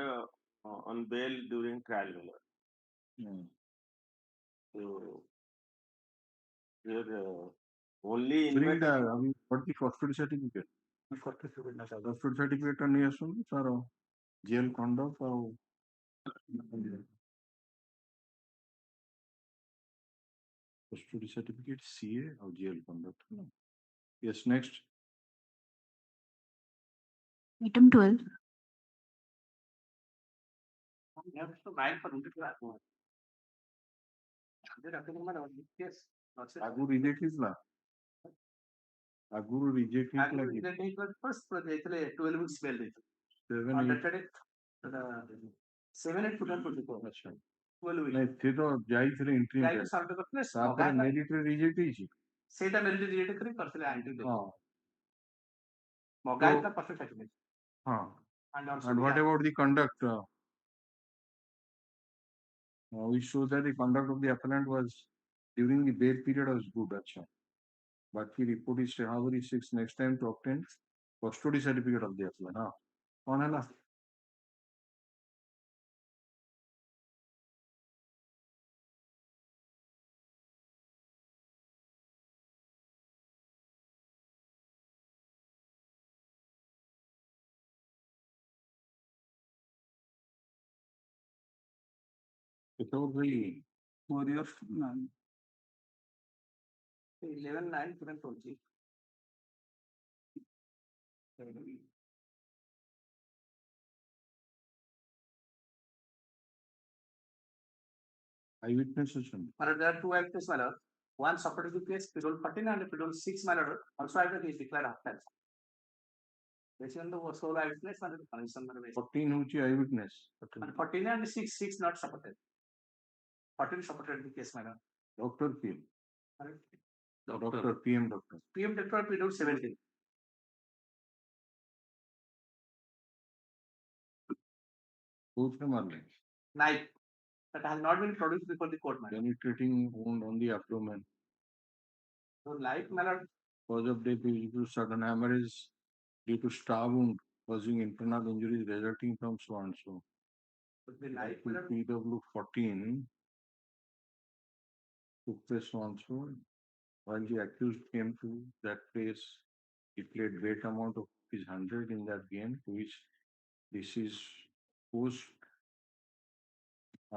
on bail during trial, my lord. Hmm. So here only Bring inmate. what the custody certificate? Custody certificate ଟା ନେଇ ଆସନ୍ତୁ ତାର jail conduct ଆଉ custody certificate CA ଆଉ jail conduct ହେଲା. Yes, next. Item 12. ଆଗରୁ reject ହେଇଥିଲା ଆଗରୁ reject ହେଇଥିଲା କି first ଯାଇଥିଲେ 12 weeks bail ଦେଇଥିଲେ 7 on 8 dated 7 8 2024 ଆଚ୍ଛା 12 weeks ନାଇଁ ସେ ତ ଯାଇଥିଲେ interim ଯାଇକି bail ସର୍ଭେ କରିଥିଲେ ତାପରେ merit ରେ reject ହେଇଛି ସେଇଟା ମେରିଟ ରିଜେକ୍ଟ କରି କରିଥିଲେ ଆଣ୍ଟି ହଁ ମଗା ହେଇଥିଲା ପରଫେକ୍ଟ ଆକ୍ଟିଭ ହଁ and also and what about the conduct we show that the conduct of the appellant was during the bail period was good acha but he report is January 6 next time to obtain custody certificate of the appellant ha on hela it was really 4 years 11 9 2020 eyewitness ଅଛନ୍ତି But there are two eyewitnesses, my lord. One supported the case, Schedule 14 and Schedule 6, my lord. Also, eyewitness is declared after. Based on the sole eyewitness and the conviction, my lord. 14 ହଉଛି eyewitness And 14 and 6 not supported. 14 supported the case, my lord. Dr. PM Doctor. Dr. PM Doctor PM Doctor Schedule 17. କୋଉଥିରେ ମାରିଲେ Knife that has not been produced before the court, my lord. penetrating wound on the abdomen So, life, my lord. cause of death is due to sudden hemorrhage due to stab wound causing internal injuries resulting from so and so. But the life, my lord. PW 14 took place so and so. While the accused came to that place, he played great amount of his 100 in that game, to which this is post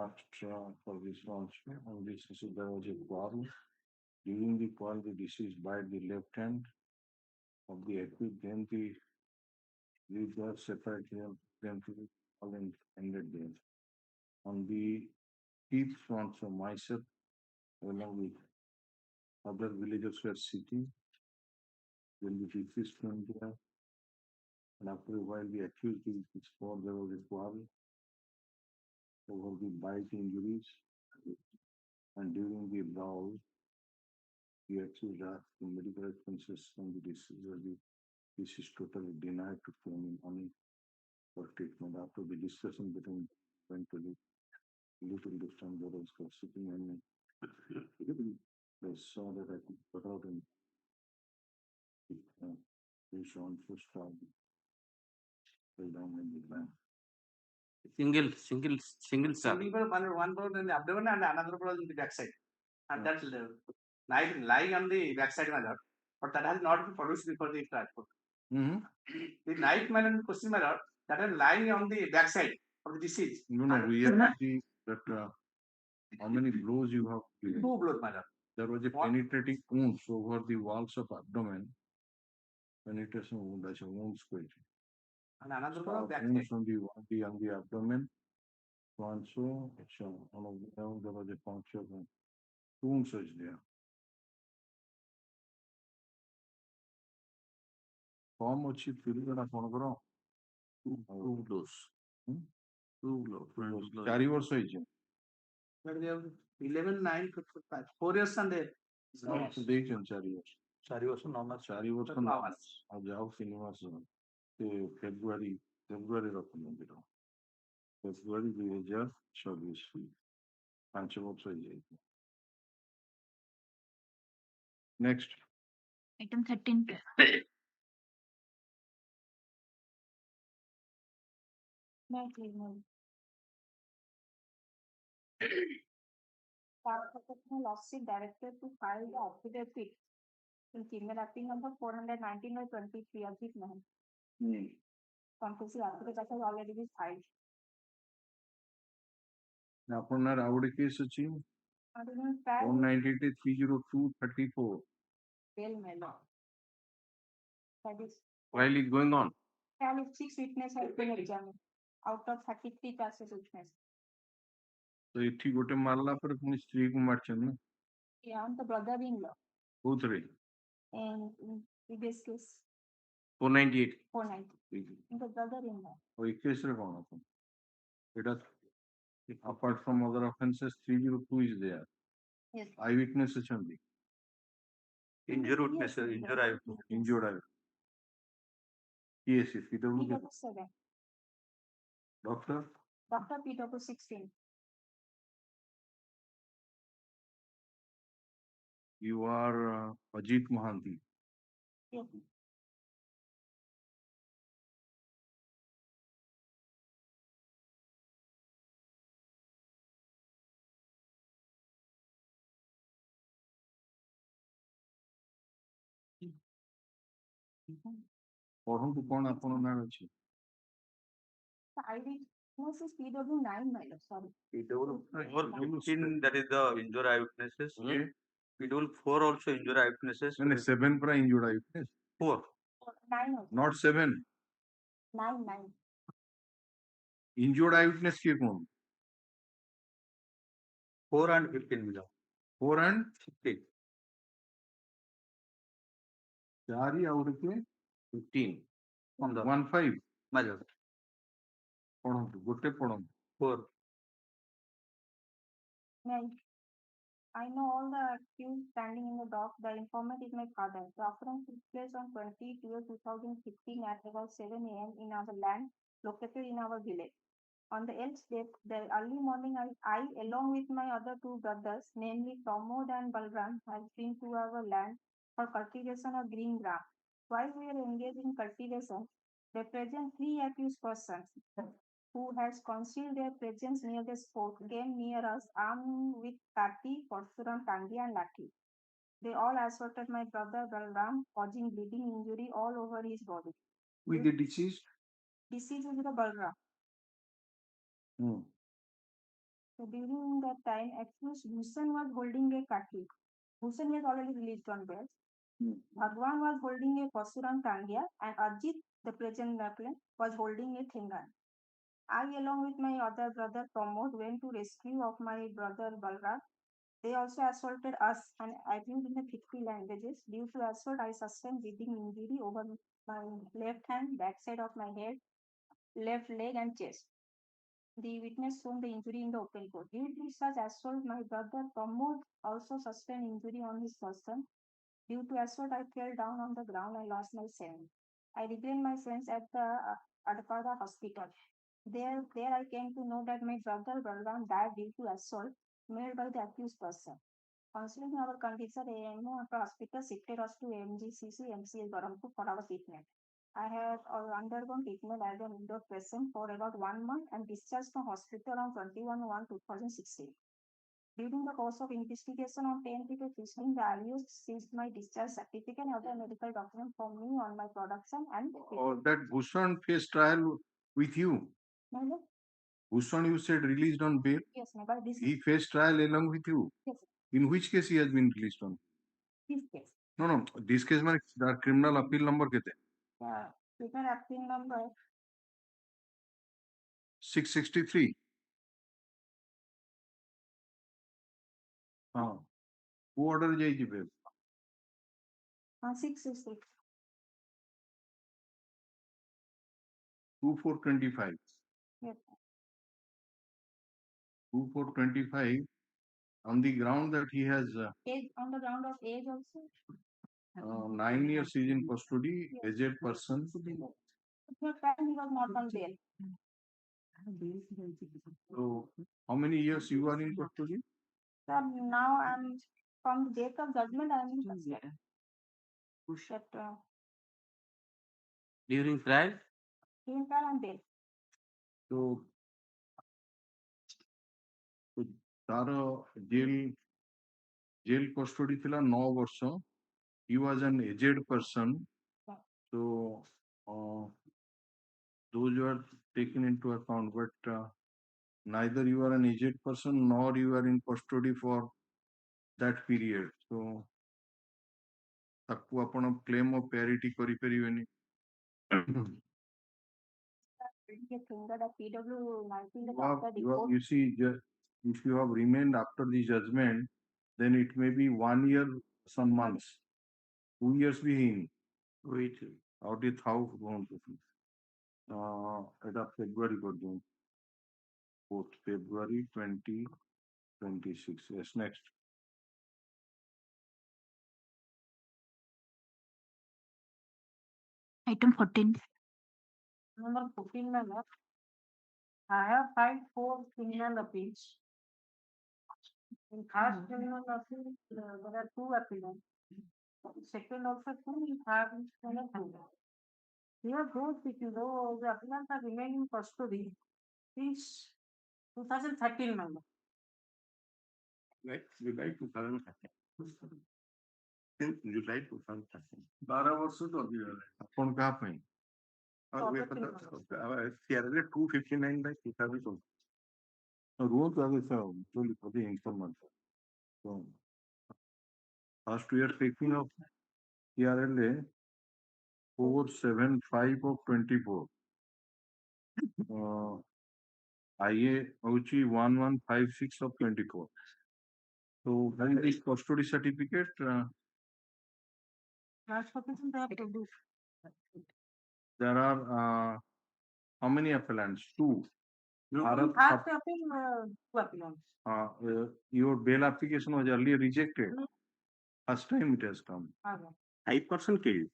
after for this also. On this issue, there was a quarrel. During the quarrel, the deceased bite the left hand of the accused, then the leader separated them to all ended there. On the fifth one, so myself, along with other villagers were sitting. When the deceased came there, and after a while, the accused is explored, there was a quarrel over the bite injuries. And during the brawl, the accused asked the medical expenses from the deceased, the deceased totally denied to pay any money for treatment. After the discussion between went to the little distance, there was sitting and they saw that I could put out and they shown to stop fell down in the ground. Single star. Single one ball in the abdomen and another ball in the backside. And that's lying on the backside, my lord. But that has not been produced before the transport. The knife, my lord, question, my lord, that is lying on the backside of the deceased. No, we have to see that how many blows you have given. 2 blows, my lord. There was a penetrating wounds over the walls of abdomen. Penetration wound, that's a wound square. And another ball backside. Wounds on the abdomen. So and so, there was a puncture. Wounds is there. କମ ଅଛି field ଆପଣଙ୍କର 2 blows. 2 blows. 4 ବର୍ଷ ହେଇଛି But we have 11 9 4 years and ଦେଇଛନ୍ତି 4 ବର୍ଷ 4 ବର୍ଷ 9 ମାସ 4 ବର୍ଷ 9 ମାସ ଆଉ ଯାଉ 3 ମାସ ସେ ଫେବୃଆରୀ ରଖୁଛନ୍ତି ଫେବୃଆରୀ 2026 5 ବର୍ଷ ହେଇଯାଇଛି next Item 13. Power Protection Lawsuit directed to file the affidavit in female acting number 419 by 23 Ajit Mahan. Compulsory affidavit has already been filed. আপনার আউট কেস আছে Continuing trial 198-302-34 bail memo. That is, While is going on. trial of 6 witnesses have been examined out of 33 classes witness. ତ ଏଠି ଗୋଟେ ମାରିଲା ପରେ ପୁଣି ସ୍ତ୍ରୀକୁ ମାରିଛନ୍ତି ନା Yeah, and the brother-in-law କୋଉଥିରେ in previous case 498. 490. And the brother-in-law. ଆଉ ଏ କେସରେ କଣ ଆପଣ ଏଟା apart from other offenses 302 is there Yes. eye witness ଅଛନ୍ତି Injured witness, injured eye witness. injured eye କିଏ ସେ PW PW7. doctor Dr. PW16. you are Ajit Mohanty. Yes. ପଢନ୍ତୁ କଣ ଆପଣ ନାଁ ଅଛି The ID witness is PW9, my lord, sorry. PW15, that is the injured eyewitnesses. PW4 also injured eyewitnesses. ମାନେ 7 ପୁରା injured eye witness 4. 9 also. not 7 9. injured eye witness କିଏ କଣ 4 and 15 मिला 4 and 15. 4 ଆଉ ଗୋଟେ 15 on the 15 major ପଢନ୍ତୁ ଗୋଟେ ପଢନ୍ତୁ 4. I know all the accused standing in the dock. The informant is my father. The occurrence took place on 20/12/2015 at about 7 a.m. in our land located in our village. On the elder date, the early morning, I, along with my other 2 brothers, namely Pramod and Balram, has been to our land for cultivation of green ground. While we were engaged in cultivation, there present 3 accused persons who has concealed their presence near the spot came near us armed with kati, Parsuram, Tangi and Lathi. They all assaulted my brother Balram, causing bleeding injury all over his body. with the deceased Deceased is the Balram. So during that time, accused Bhushan was holding a kati. Bhushan was already released on bail. Bhagwan was holding a Parsuram Tangia and Ajit, the present appellant, was holding a Thengan. I, along with my other brother Pramod, went to rescue of my brother Balram. They also assaulted us and abused in the 50 languages. Due to assault, I sustained bleeding injury over my left hand, backside of my head, left leg and chest. The witness shown the injury in the open court. Due to such assault, my brother Pramod also sustained injury on his person. Due to assault, I fell down on the ground and lost my sense. I regained my sense at the Adpada hospital. There I came to know that my brother Balram died due to assault made by the accused person. Considering our condition, AMO of the hospital shifted us to MGCC MCL Barampur for our treatment. I have undergone treatment as an indoor patient for about 1 month and discharged from hospital on 21/1/2016. During the course of investigation on 10/15, the alias seized my discharge certificate and other medical documents from me on my production and that Bhushan faced trial with you Bhushan you said released on bail yes, but this he faced trial along with you yes, in which case he has been released on this case. no this case man the criminal appeal number kete Yeah, criminal appeal number 663 हाँ वो order जाइए bail 666. 2425 Yes. 2425 on the ground that he has Age on the ground of age also. 9 years is in custody aged person But when he was not on bail. so how many years you are in custody Sir, now I'm from the date of judgment I am in custody. But During trial, in trial and bail. So, तार jail custody थिला 9 वर्ष. He was an aged person. So, those were taken into account, but neither you are an aged person nor you are in custody for that period. So, ताकू आपण claim of parity करी परिवेनी. You see, if you have remained after the judgment, then it may be 1 year, some months, 2 years being. wait. Out it how going to be? At February, 4th February 2026. Yes, next. Item 14. Number 14, my lord. I have filed 4 criminal appeals. In first criminal appeal, there are 2 appealants. Second also 2, in third is 2. Here those people, though the appellants are remaining in custody since 2013, my lord. Right, July 2013. Since July 2013. 12 वर्ष तो अभी है. अपन कहाँ पे? और वे पता CRL 259 by 2000. Rule तो आगे से जो लिखते हैं instalment. So, first we are taking of CRL 475 of 24. IA Ouchi 1156 of 24. So, when this custody certificate, Transportation they have produced. there are how many appellants? 2. In first appeal, 2 appellants. Your bail application was earlier rejected. First time it has come. 5% killed.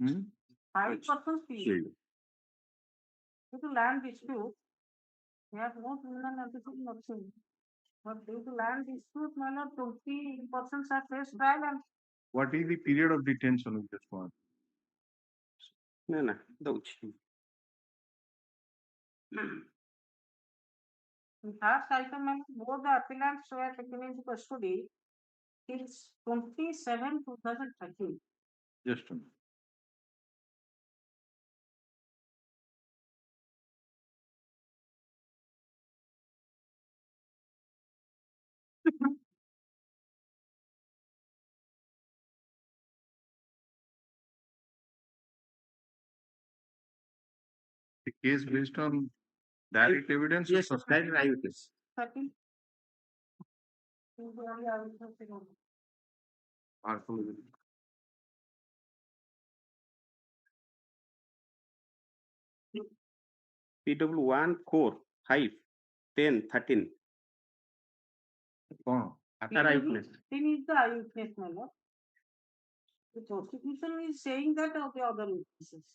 5% killed. Due to land dispute, they have no criminal application option. But due to land dispute, my lord, 20% are face trial and What is the period of detention with this one? No, don't. in first item, both the appellants were taken into custody till 27, 2013. Just a minute. The case based on direct evidence? Yes, direct eyewitness. 13. Archaeology. PW1 core 5, 10, 13. After eyewitness. 13 is the eyewitness, my lord. The prosecution is saying that of the other witnesses.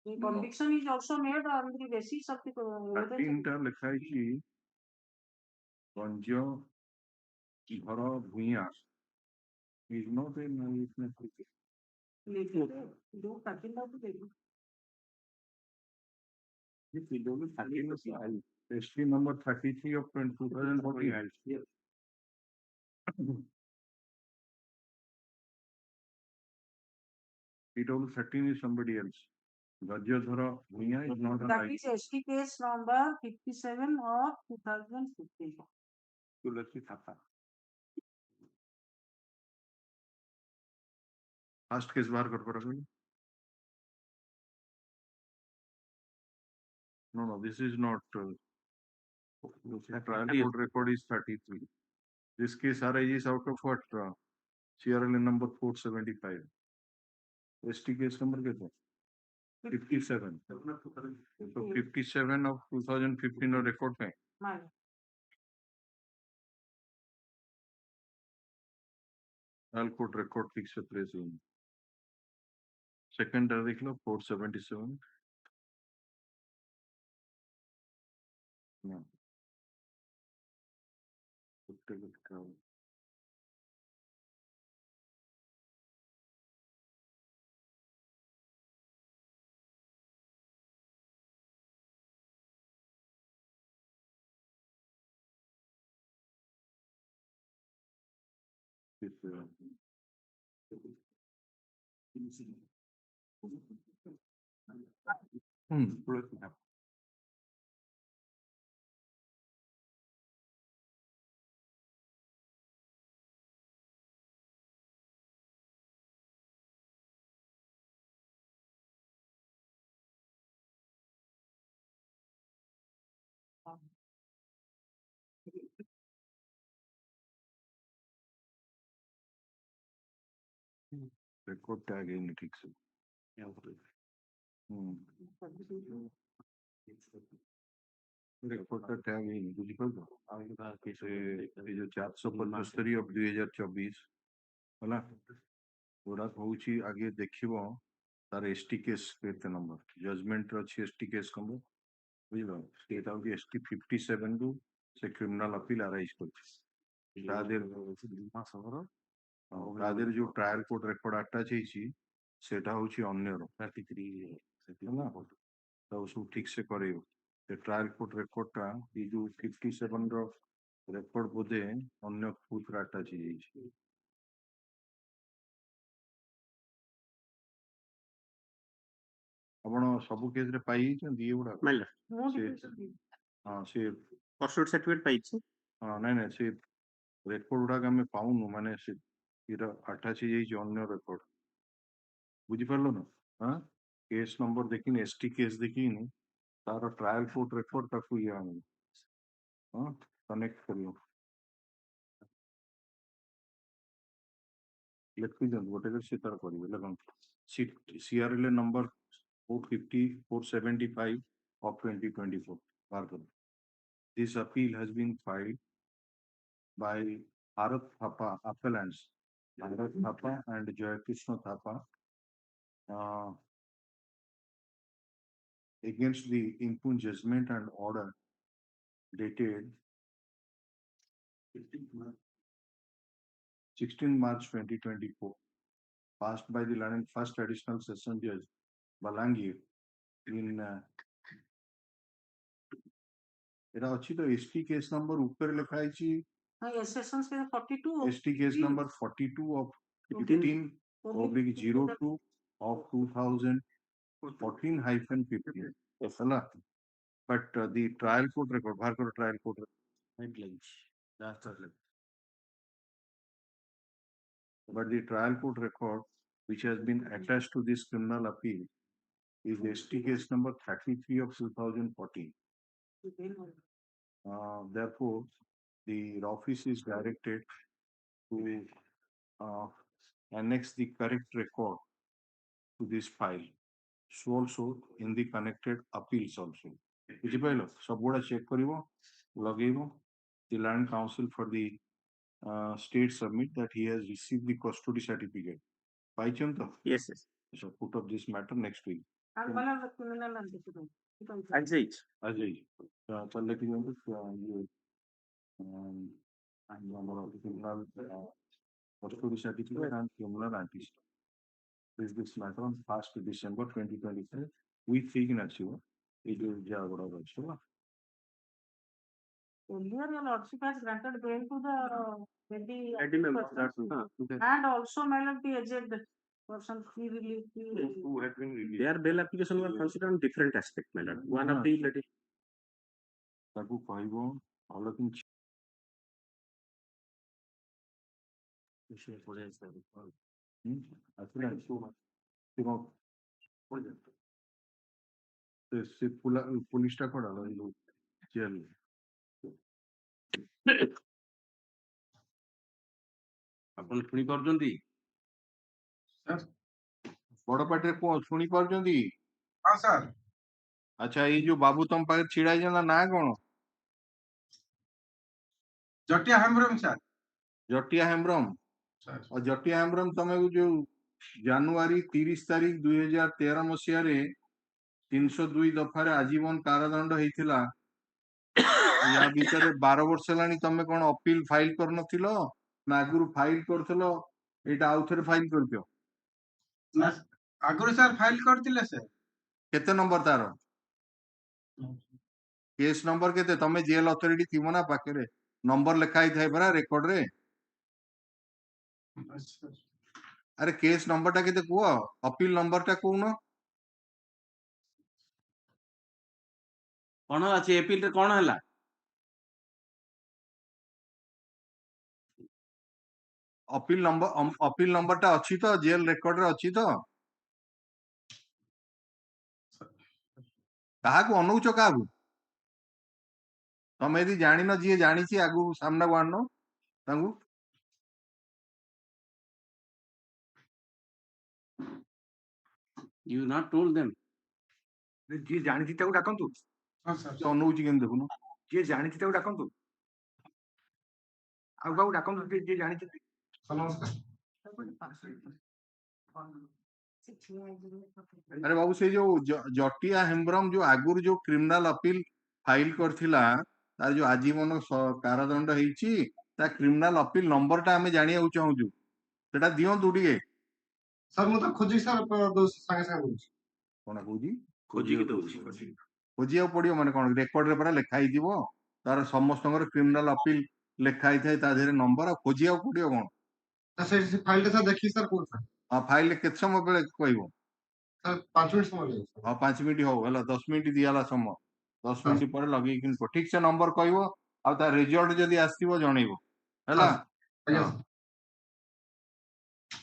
The conviction is also made on the basis of the evidence. 13 ଲେଖା ହେଇଛି Ganjo Dhara Bhuiya is not an eyewitness. Do 13 of the This PW 13 is history number 33 of 2014. Yes. PW 13 is somebody else. Ganjo Dhara Bhuiya is not an That eyewitness. is ST case number 57 of 2015. Tulasi Thapa. First case बाहर कर पड़ा. No, this is not. Trial court record is 33. This case arises out of what? CRL number 475. ST case number क्या 57. So 57 of 2015 और record में. Trial court record fix से place in. Second देख लो 477. No. this record tag in ठीक से record tag in बुझिपारलो ये जो 475 of 2024 ହେଲା ओरा होउची आगे देखिबो तार एसटी केस केते नंबर जजमेंट रो अछि एसटी केस नंबर बुझलो सेटा होची एसटी 57 रु से क्रिमिनल अपील अराइज करछि तादेर तादेर जो ट्रायल कोर्ट रेकॉर्ड अटैच हेछि सेटा होची अन्य रो 33 सेटा तो सब ठीक से करेयो ते ट्रायल कोर्ट रेकॉर्ड टा ई जो 57 रो रेकॉर्ड बोधे अन्य पुत्र अटैच हेछि आपण सब केस रे पाई छथि एगुडा हां से परसूट सर्टिफिकेट पाइछि हां नै से रेकॉर्ड गुडा हमें पाउनु माने से इरा अटैच हेछि अन्य रेकॉर्ड बुझि परलो ना हां केस नंबर देखिन एसटी केस देखिन तार ट्रायल कोर्ट रेकॉर्ड ताकू या हां कनेक्ट करियो लेखि दन गोटे कर से तार करियो लगन सीआरएल नंबर 450 475 of 2024 बार करो this appeal has been filed by Bharat Thapa appellants Bharat Thapa and Jaya Krishna Thapa against the impugned judgment and order dated 16 March 2024 passed by the London First Additional Session Judge Balangir in era अछि तो ST case number ऊपर लिखा है sessions के 42 ST case number 42 of 15/02 of 2014-15 हला but the trial court record बाहर करो trial court headlines but the trial court record which has been attached to this criminal appeal is ST case number 33 of 2014. Therefore, the office is directed to annex the correct record to this file. So also in the connected appeals also. बुझिपाइलो सब गुडा check करिवो लगेइवो the land council for the state submit that he has received the custody certificate. पाइछन तो yes so put up this matter next week. and one of the criminal and Ajay so let you know and number of criminal custody certificate and criminal anticipation. This matter on 1st December 2023 we think achieve it will jagoda also earlier your lordship has granted bail to the members and also may not be aged person free relief who had been released. their bail application were considered on different aspect my lord one of the ताकू कहबो all of them ସେ police टा कोडा लो jail ଆପଣ ଶୁଣି ପାରୁଛନ୍ତି ବଡ ପାଟିରେ କୁହ ଶୁଣି ପାରୁଛନ୍ତି हाँ सर ଆଚ୍ଛା ଏଇ ଯୋଉ ବାବୁ ତମ ପାଖରେ ଛିଡା ହେଇଛନ୍ତି ନା କଣ जटिया हेम्ब्रम सर ଜଟିଆ ହେମ୍ବ୍ରମ ଆଉ ଜଟିଆ ହେମ୍ବ୍ରମ ତମେ ଯୋଉ ଜାନୁଆରୀ 30 ତାରିଖ 2013 ମସିହାରେ 302 ଦଫାରେ ଆଜୀବନ କାରାଦଣ୍ଡ ହେଇଥିଲା या ଭିତରେ 12 ବର୍ଷ ହେଲାଣି ତମେ କଣ ଅପିଲ ଫାଇଲ କରିନଥିଲ ନା ଆଗରୁ ଫାଇଲ କରିଥିଲ ଏଇଟା ଆଉ ଥରେ ଫାଇଲ କରିଦିଅ आगुरी सर फाइल करथिले से केते नंबर तार केस नंबर केते तमे जेल अथॉरिटी थिबो ना पाखरे नंबर लिखा ही थाए परा रेकॉर्ड रे अरे केस नंबर टा केते कुह अपील नंबर टा कहून कौन अच्छे एपिल रे कौन हला अपील नंबर टा अच्छी तो जेल रेकर्ड रे अच्छी तो काहाकू अनौच काहाकू तमे यदि जानी न जी जानी छि आगु सामना को आनो Tangu you not told them जी जानी थी ताको डाकंतु तो अनौच केम देखुनो जी जानी थी ताको डाकंतु आउ काउ डाकंतु जी जानी थी अरे बाबू से जो जटिया हेम्ब्रम जो आगुर जो क्रिमिनल अपील फाइल करथिला तार जो आजीवन कारादंड हेछि ता क्रिमिनल अपील नंबर टा हमें जानिया चाहूछु सेटा दियंतु टिके सर मु तो खोजी सर संगे संगे बोलछी कोना कहूजी खोजी के दउछि खोजिया पड़ियो माने कोन रेकॉर्ड रे परा लेखा हिजिवो तार समस्तंगर क्रिमिनल अपील लेखा हिथाय ता धेरे नंबर आ खोजिया पड़ियो कोन से फाइल सर देखी सर कोन सर आ फाइल केते समय बेले कहबो सर 5 मिनट समय ले हाँ 5 मिनट हो हला 10 मिनट दियाला समय 10 मिनट पर लगे किन ठीक से नंबर कहबो आ ता रिजल्ट जदी आसीबो जणैबो हला आज्ञा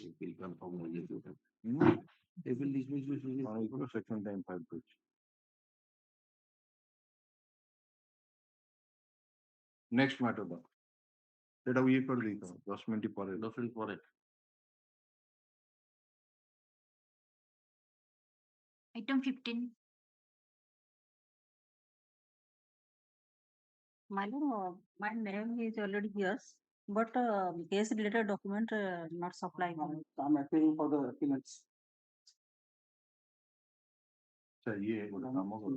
एपिल कंफर्म हो जे appeal dismiss second time file page next matter दा सेटा ये कर दी तो 10 मिनट पर Item 15. My lord, my name is already here, but case related document not supplied. I'm appealing for the appearance. चाहिए गोटे काम करो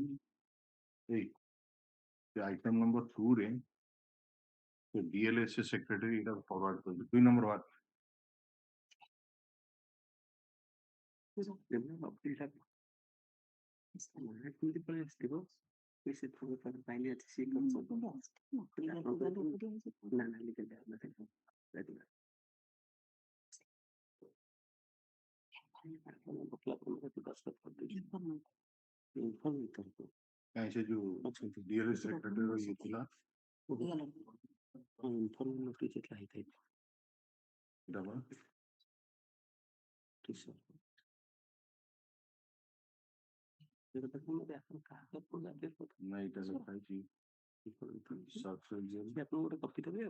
ए आइटम नंबर 2 रे तो डीएलएस सेक्रेटरी इटा फॉरवर्ड कर 2 नंबर बात ऐसे जो डीएलएस सेक्रेटरी रो ये थिला इन्फॉर्म नोटिस एतला हिथै डबल ठीक सर ये तो मते अपन का पूरा देखो नहीं इटा लिखा जी सर्कल जेल अपन गोटे कॉपी देबे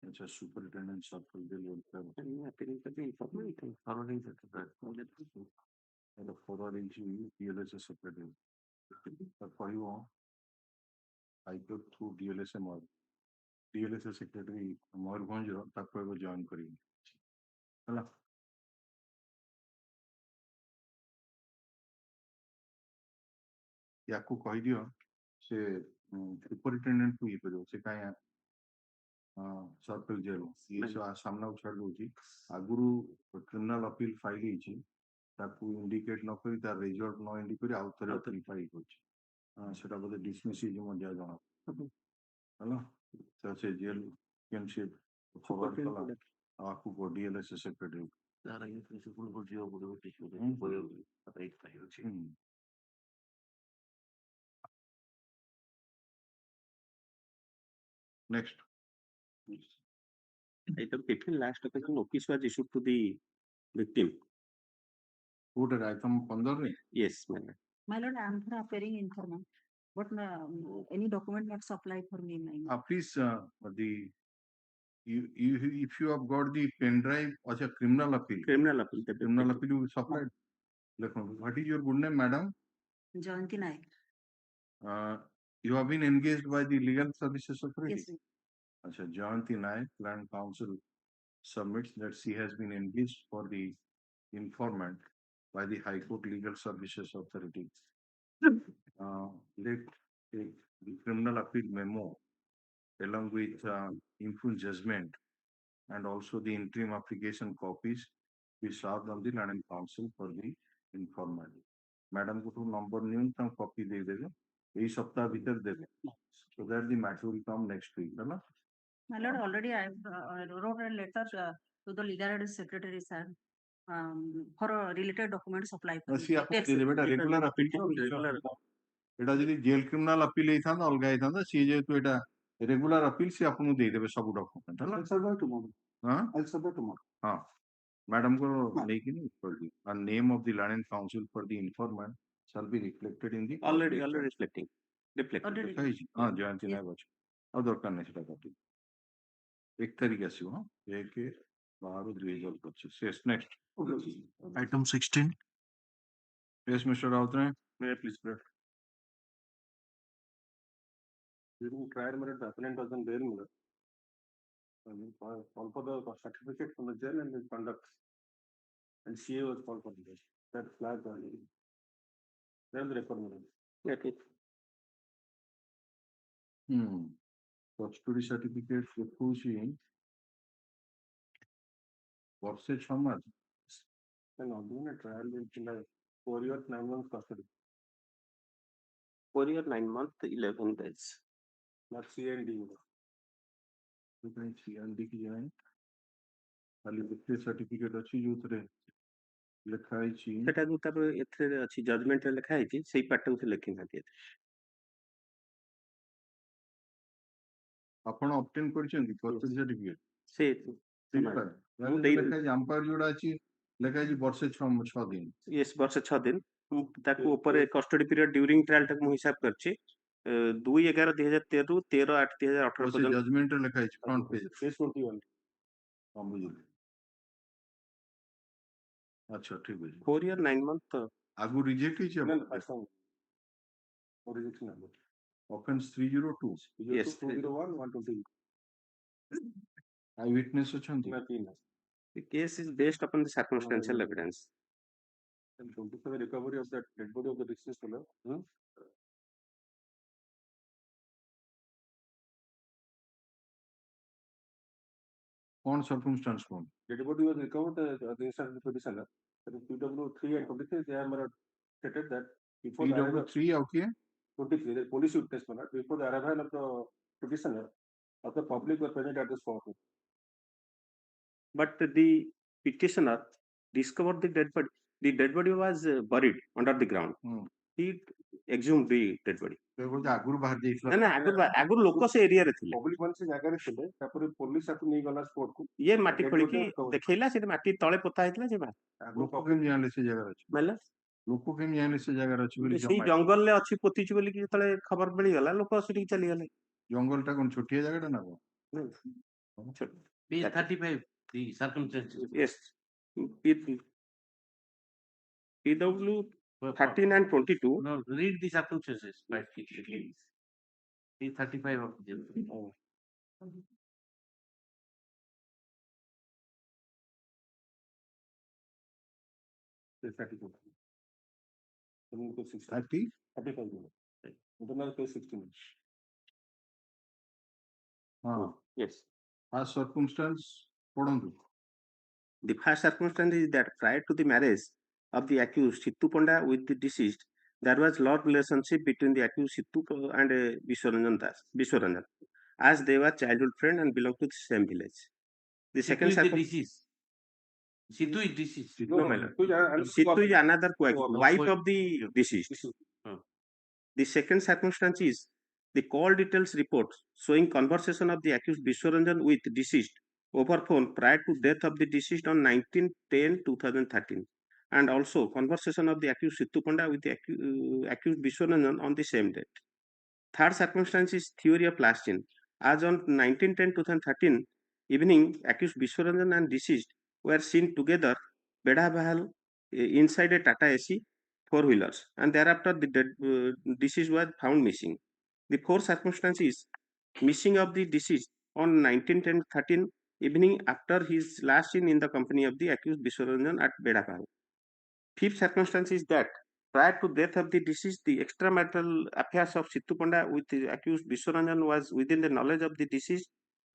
अच्छा सुपरिटेंडेंट सर्कल जेल वेलफेयर मैं अपील करते information forwarding secretary and forwarding to DLS secretary पर कहबो हाई कोर्ट थ्रू डीएलएस मोर डीएलएस सेक्रेटरी मयूरभंज रो ताको एगो जॉइन करी हला याकू कहि दियो से सुपरिटेंडेंट को ये करियो से काया सर्कल जेल ये सामना छाड़ दोची आगुरु क्रिमिनल अपील फाइल हिची ताकू इंडिकेट न करी तार रिजल्ट न इंडिकेट आउ थरे अपील फाइल होची सेटा बोले डिसमिस हिजी मध्य जणा हला तो से जेल केन से फॉरवर्ड कला आकू को डीएलएस सेक्रेटरी तारा ये प्रिंसिपल को जियो बोले टिश्यू दे बोले पता एक फाइल होची next item 15 last occasion notice was issued to the victim what item 15 रे yes madam My lord, I am for appearing informant, but any document not supplied for me. please the you if you have got the pen drive or a criminal appeal you supplied what is your good name madam Jayanti Naik. You have been engaged by the legal services authority Yes, sir. Acha Jayanti Naik land council submits that she has been engaged for the informant by the High Court Legal Services Authority. Let the criminal appeal memo along with full judgment and also the interim application copies be served on the land and council for the informant. Madam को तो number नहीं तम copy दे देगा यही सप्ताह भीतर दे दे so that the matter will come next week है ना My lord, already I wrote a letter to the legal aid secretary, sir, for a related document supply. ସିଏ ଆପଣଙ୍କୁ ଦେଇଦେବେ ଏଇଟା ରେଗୁଲାର ଆପିଲ ତ ଏଇଟା ଯଦି ଜେଲ କ୍ରିମିନାଲ ଆପିଲ ହେଇଥାନ୍ତା ଅଲଗା ହେଇଥାନ୍ତା ସିଏ ଯେହେତୁ ଏଇଟା ରେଗୁଲାର ଆପିଲ ସିଏ ଆପଣଙ୍କୁ ଦେଇଦେବେ ସବୁ ଡକୁମେଣ୍ଟ ହେଲା ହଁ ମ୍ୟାଡାମକୁ ନେଇକିନି name of the land and council for the informant shall be reflected in the already reflecting ହେଇଛି ହଁ ଜୟନ୍ତୀ ନାୟକ ଅଛି ଆଉ ଦରକାର ନାହିଁ ସେଟା କାଟି 1 ତାରିଖ ଆସିବ ହଁ 1/12/2025 yes next Item 16. yes Mr. Rautray May I please read? During trial, the appellant was on bail. Call for the certificate from the jail and the conduct. And CA was called for the jail. That flag. Then the record. Okay. Custody certificate ଦେଖଉଛି ବର୍ଷେ 6 ମାସ And on doing a trial in 4 years 9 months custody. 4 years 9 months 11 days. Not C and D. C&D की जाए खाली victory certificate ଅଛି ଯୋଉଥିରେ ଲେଖା ହେଇଛି ସେଟା ଯୋଉ ତାପରେ ଏଥିରେ ଅଛି ଜଜମେଣ୍ଟ ରେ ଲେଖା ହେଇଛି ସେଇ ପାର୍ଟକୁ ସେ ଲେଖିନାହାନ୍ତି ଆପଣ ଅବଟେନ୍ କରିଛନ୍ତି କଷ୍ଟଡି ସାର୍ଟିଫିକେଟ ସେ ଲେଖା ହେଇଛି ଆମ୍ପାୟର ଯୋଉଟା ଅଛି ଲେଖା ହେଇଛି ବର୍ଷେ 6 ଦିନ yes ବର୍ଷେ 6 ଦିନ ତାକୁ ଉପରେ କଷ୍ଟଡି ପିରିୟଡ ଡ୍ୟୁରିଂ ଟ୍ରାଏଲ ଟାକୁ ମୁଁ ହିସାବ କରିଛି 2/11/2013 ରୁ 13/8/2018 ପର୍ଯ୍ୟନ୍ତ ଜଜମେଣ୍ଟ ରେ ଲେଖା ହେଇଛି ଫ୍ରଣ୍ଟ ପେଜ 21 ହଁ ବୁଝିଲି ଆଚ୍ଛା ଠିକ ଅଛି 4 year 9 month ଆଗୁ ରିଜେକ୍ଟ ହେଇଛି Rejection number. Offense 302 yes 201 120. Eye witness ଅଛନ୍ତି the case is based upon the circumstantial evidence and 27 recovery of that dead body of the deceased fellow. कौन circumstance कौन Dead body was recovered the instant of the petitioner. That is PW3 and 23 they have stated that before the arrival PW3 okay 23 the police witness before the arrival of the petitioner of the public were present at the spot. but the petitioner discovered the dead body. The dead body was buried under the ground. He exhumed the dead body. ଆଗରୁ ବାହାରି ଯାଇଥିଲା ନା ଆଗରୁ ଲୋକ ସେ ଏରିଆରେ ଥିଲେ public ମାନେ ସେ ଜାଗାରେ ଥିଲେ ତାପରେ ପୋଲିସ ତାକୁ ନେଇ ଗଲା ସ୍ପଟ କୁ ଇଏ ମାଟି ଖୋଳିକି ଦେଖେଇଲା ସେଠି ମାଟି ତଳେ ପୋତା ହେଇଥିଲା ସେ ଲୋକ କେମିତି ଜାଣିଲେ ସେ ଜାଗାରେ ଅଛି ମାନେ ଲୋକ କେମିତି ଜାଣିଲେ ସେ ଜାଗାରେ ଅଛି ବୋଲି ସେଇ ଜଙ୍ଗଲରେ ଅଛି ପୋତିଛି ବୋଲି ଯେତେବେଳେ ଖବର ମିଳିଗଲା ଲୋକ ସେଠିକି ଚାଲିଗଲେ ଜଙ୍ଗଲଟା କଣ ଛୋଟିଆ ଜାଗାଟା ନା କଣ P35 the circumstances yes PW 13 and 22 no read the circumstances right P35 of the yes first circumstance ପଢନ୍ତୁ the first circumstance is that prior to the marriage of the accused Situ Panda with the deceased there was love relationship between the accused Situ and Vishwaranjan as they were childhood friends and belonged to the same village. The second disease Situ is deceased. No, my lord. Situ is another wife of the deceased. The second circumstance is the call details report showing conversation of the accused Vishwaranjan with deceased over phone prior to death of the deceased on 19/10/2013 and also conversation of the accused Situ Panda with the accused Vishwaranjan on the same date. Third circumstance is theory of last seen. As on 19/10/2013 evening, accused Vishwaranjan and deceased were seen together Bedabahal inside a Tata AC 4-wheelers and thereafter the deceased was found missing. The fourth circumstance is missing of the deceased on 19/10/13 evening after his last seen in the company of the accused Vishwaranjan at Bedabahal. Fifth circumstance is that prior to death of the deceased, the extramarital affairs of Situ Panda with the accused Vishwaranjan was within the knowledge of the deceased,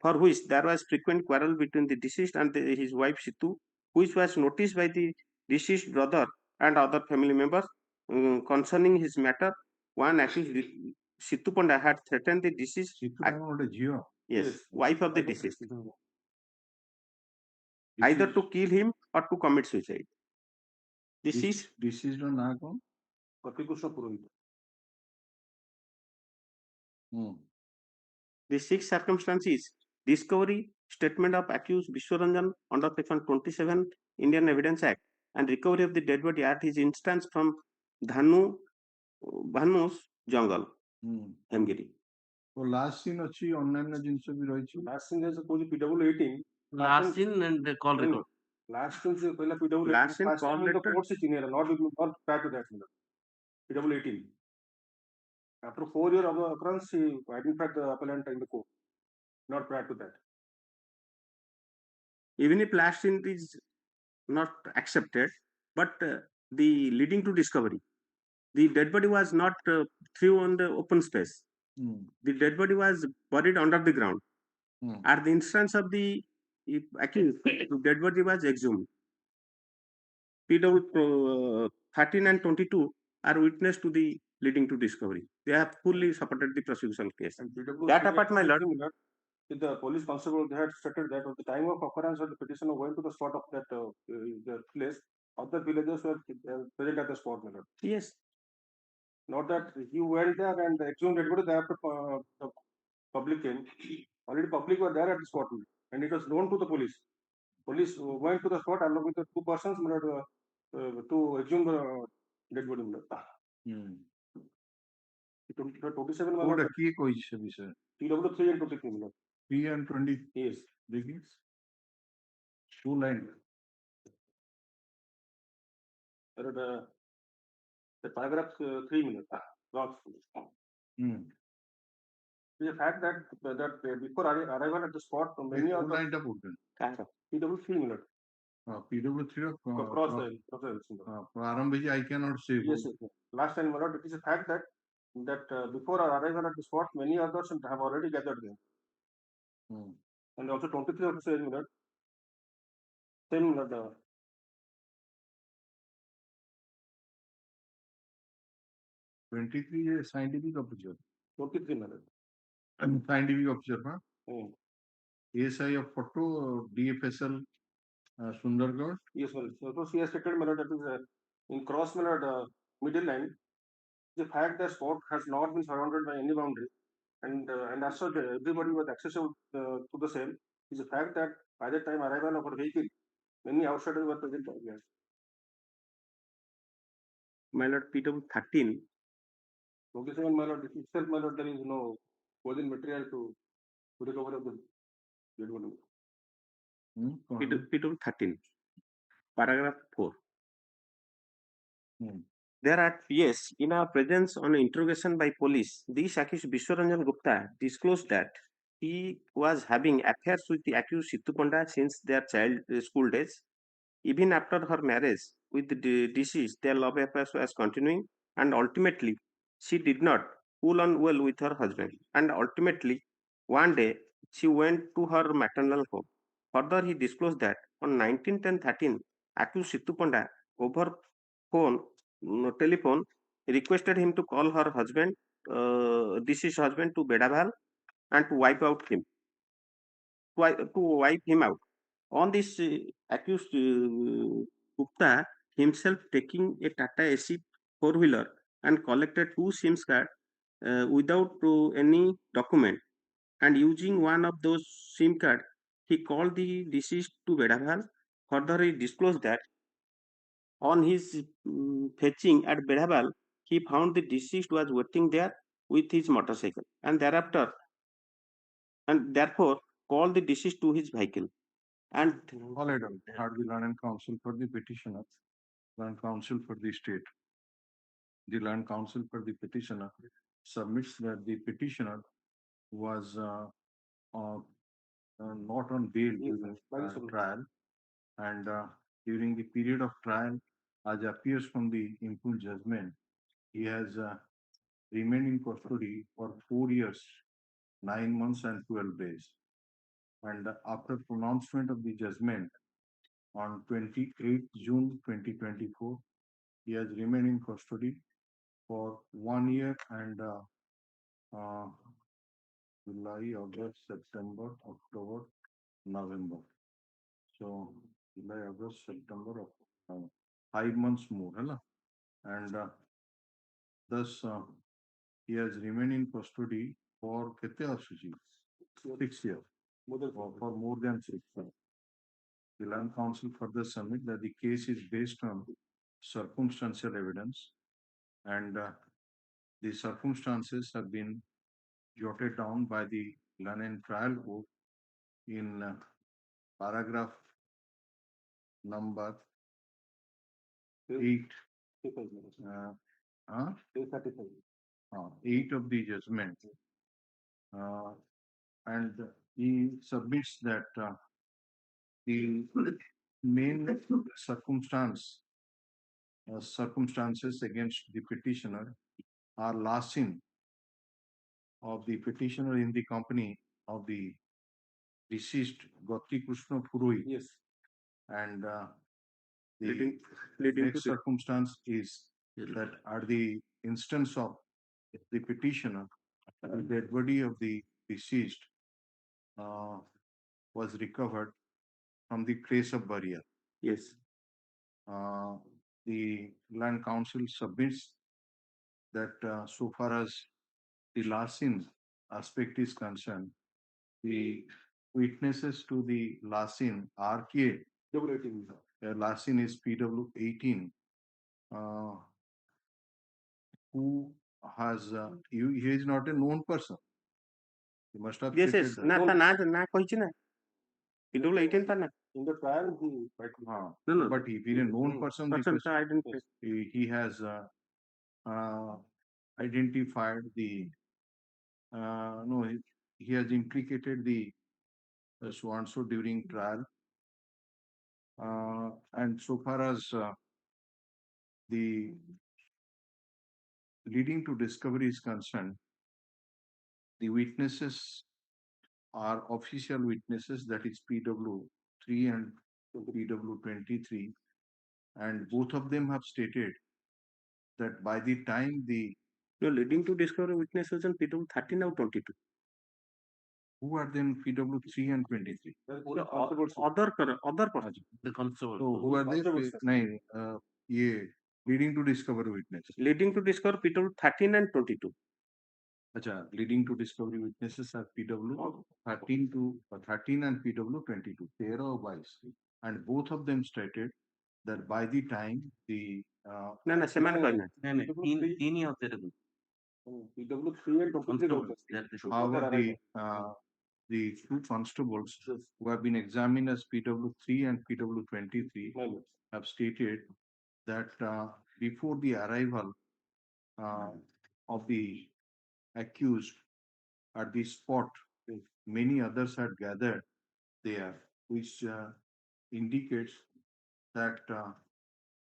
for which there was frequent quarrel between the deceased and his wife Situ, which was noticed by the deceased brother and other family members. Concerning his matter, one accused Situ Panda had threatened the deceased. Yes, wife of the deceased. either to kill him or to commit suicide. This is deceased or na kon? Pratikrishna Purohit. Hmm. The sixth circumstance is discovery, statement of accused Vishwaranjan under section 27 Indian Evidence Act and recovery of the dead body at his instance from Bhanu's jungle, Hemgiri. तो last scene अच्छी अन्य जिनसे भी रही छी Last scene is called PW18. Last scene and the call record. Last scene is पहला PW18. Last scene First call scene the letter. court से चिन्ह है, not prior to that. PW18. After 4 years of the occurrence, he identified the appellant in the court, not prior to that. Even if last scene is not accepted, but the leading to discovery, the dead body was not threw on the open space. The dead body was buried under the ground. At the instance of the accused, the dead body was exhumed. PW 13 and 22 are witness to the leading to discovery. They have fully supported the prosecution case. That apart, my lord, the police constable, they had stated that at the time of occurrence of the petitioner went to the spot of that the place, other villagers were present at the spot, my lord. Yes. Not that he went there and exhumed dead body, after the public came. Already public were there at the spot, and it was known to the police. Police went to the spot along with the two persons to exhume the dead body. 27 code की कोई से विषय PW 3 and 23 minutes. 3 and 20 Yes. begins 2 line The paragraph 3 minutes. The fact that before arrival at the spot, many of the line ta put PW 3 minutes. PW3 Cross प्रारंभ जी I cannot say yes, yes. Last time, my lord, it is a fact that before our arrival at the spot, many others have already gathered there. And also 23 also says that same that 23 is scientific officer 23 minutes. scientific officer huh? ASI of photo DFSL Sundargarh. Yes, well, so she has stated that is in cross middle line. The fact that spot has not been surrounded by any boundary, and as such everybody was accessible to the same. Is the fact that by the time arrival of our vehicle, many outsiders were present. Yes. My lord, PW 13. 27, my lord, itself, my lord, there is no coding material to recover of the dead body. PW 13. Paragraph 4. There are yes, in our presence on interrogation by police, this accused Vishwaranjan Gupta disclosed that he was having affairs with the accused Sittu Panda since their child school days. Even after her marriage with the deceased, their love affairs was continuing, and ultimately she did not pull on well with her husband. And ultimately, one day she went to her maternal home. Further, he disclosed that on 19th and 13th, accused Sittu Panda over telephone requested him to call her husband, deceased husband, to Bedabhal and to wipe him out. On this, accused Gupta himself taking a Tata AC four-wheeler and collected 2 SIM cards without any document, and using one of those SIM cards, he called the deceased to Bedabhal. Further, he disclosed that on his fetching at Bedabhal, he found the deceased was waiting there with his motorcycle, and therefore called the deceased to his vehicle. And Had the land council for the petitioner, land council for the state. The land council for the petitioner submits that the petitioner was not on bail during trial, and during the period of trial, as appears from the impugned judgment, he has remained in custody for 4 years, 9 months, and 12 days. And after pronouncement of the judgment on 28th June 2024, he has remained in custody for 1 year and July, August, September, October, November. So July, August, September, 5 months more, है ना? And thus he has remained in custody for कितने वर्ष जी? 6 years. For more than 6 years. The Land Council further submit that the case is based on circumstantial evidence, and the circumstances have been jotted down by the Land and Trial Court in paragraph number 8. 8 of the judgment, and he submits that the main circumstances against the petitioner are lasting of the petitioner in the company of the deceased Gauti Krishna Purohit. Yes. And the leading next circumstance is that at the instance of the petitioner, the dead body of the deceased was recovered from the place of burial. Yes. The Land Council submits that so far as the Lasin aspect is concerned, the witnesses to the Lasin RK, Lasin is PW18, who has, he is not a known person. He must have Yes, stated yes. that. Na kahichi na. PW18 ta na. In the trial, No. But if he is a known person, because he has identified the, no, he has implicated the so and so during trial. And so far as the leading to discovery is concerned, the witnesses are official witnesses, that is PW3 and PW23, and both of them have stated that by the time the leading to discovery witnesses in PW13 or 22. Who are then PW3 and 23? Other person. The constable. So who are they? Yeah, leading to discovery witness. Leading to discover PW13 and 22. Acha, leading to discovery witnesses are PW 13 and PW 22, 13 or 22, and both of them stated that by the time the the two constables who have been examined as PW3 and PW23 have stated that before the arrival of the accused at the spot, many others had gathered there, which indicates that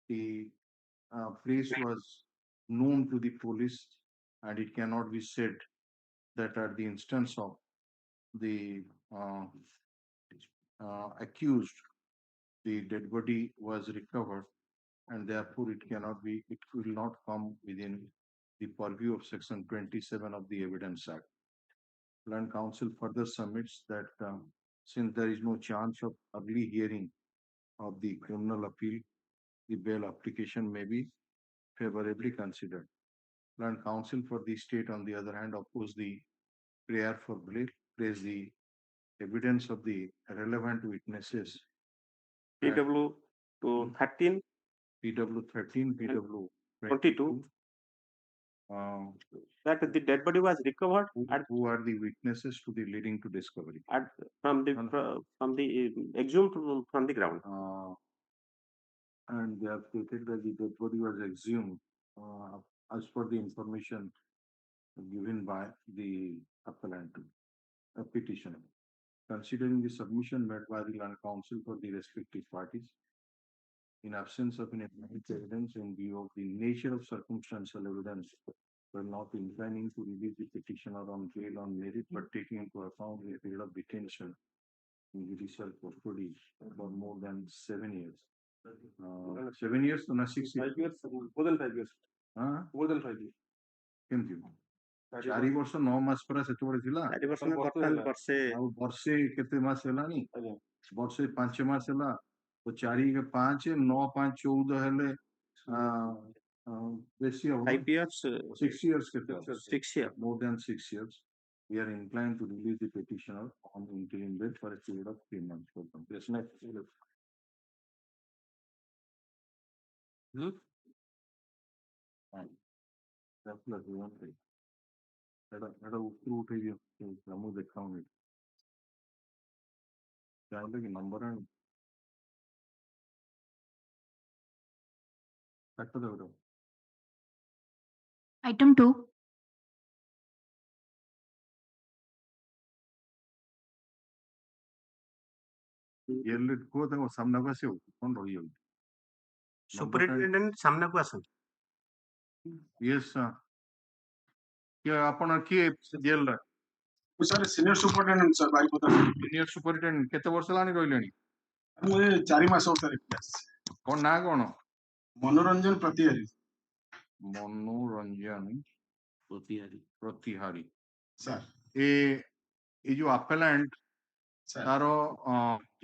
the place was known to the police, and it cannot be said that at the instance of the accused, the dead body was recovered, and therefore it will not come within the purview of Section 27 of the Evidence Act. Land Council further submits that since there is no chance of early hearing of the criminal appeal, the bail application may be favorably considered. Land Council for the state, on the other hand, oppose the prayer for bail, praise the evidence of the relevant witnesses. PW to 13, PW13, PW 22. That the dead body was recovered. Who are the witnesses to the leading to discovery? From the exhumed from the ground. And they have stated that the dead body was exhumed as per the information given by the appellant, petitioner. Considering the submission made by the Land Council for the respective parties, in absence of any evidence in view of the nature of circumstantial evidence, were not inclining to release the petitioner on bail on merit, but taking into account the period of detention in judicial custody for more than 7 years. 7 years to 6 years? 5 years, more than 5 years. More than 5 years. କେମିତି 4 ବର୍ଷ 9 ମାସ ପରା ସେତେବେଳେ ଥିଲା? 4 ବର୍ଷ ବର୍ଷେ ଆଉ ବର୍ଷେ କେତେ ମାସ ହେଲାଣି? वर्षे 5 मास है तो 4 के 5 9 5 14 हेले बेसी हो 5 years, 6 years के 6 years. more than 6 years. We are inclined to release the petitioner on interim bail for a period of 3 months. Yes, next. Number Item 2. सामना को आसे कौन रही हो Superintendent सामना को आसन. Yes, क्या अपन किए जेल रे sir senior superintendent sir Baripada senior superintendent केते वर्ष लानी रहलेनी मुझे 4 मास होता रिप्लेस कोन ना कोन मनोरंजन प्रतिहारी मनोरंजन प्रतिहारी सर ए जो अपेलेंट सर तारो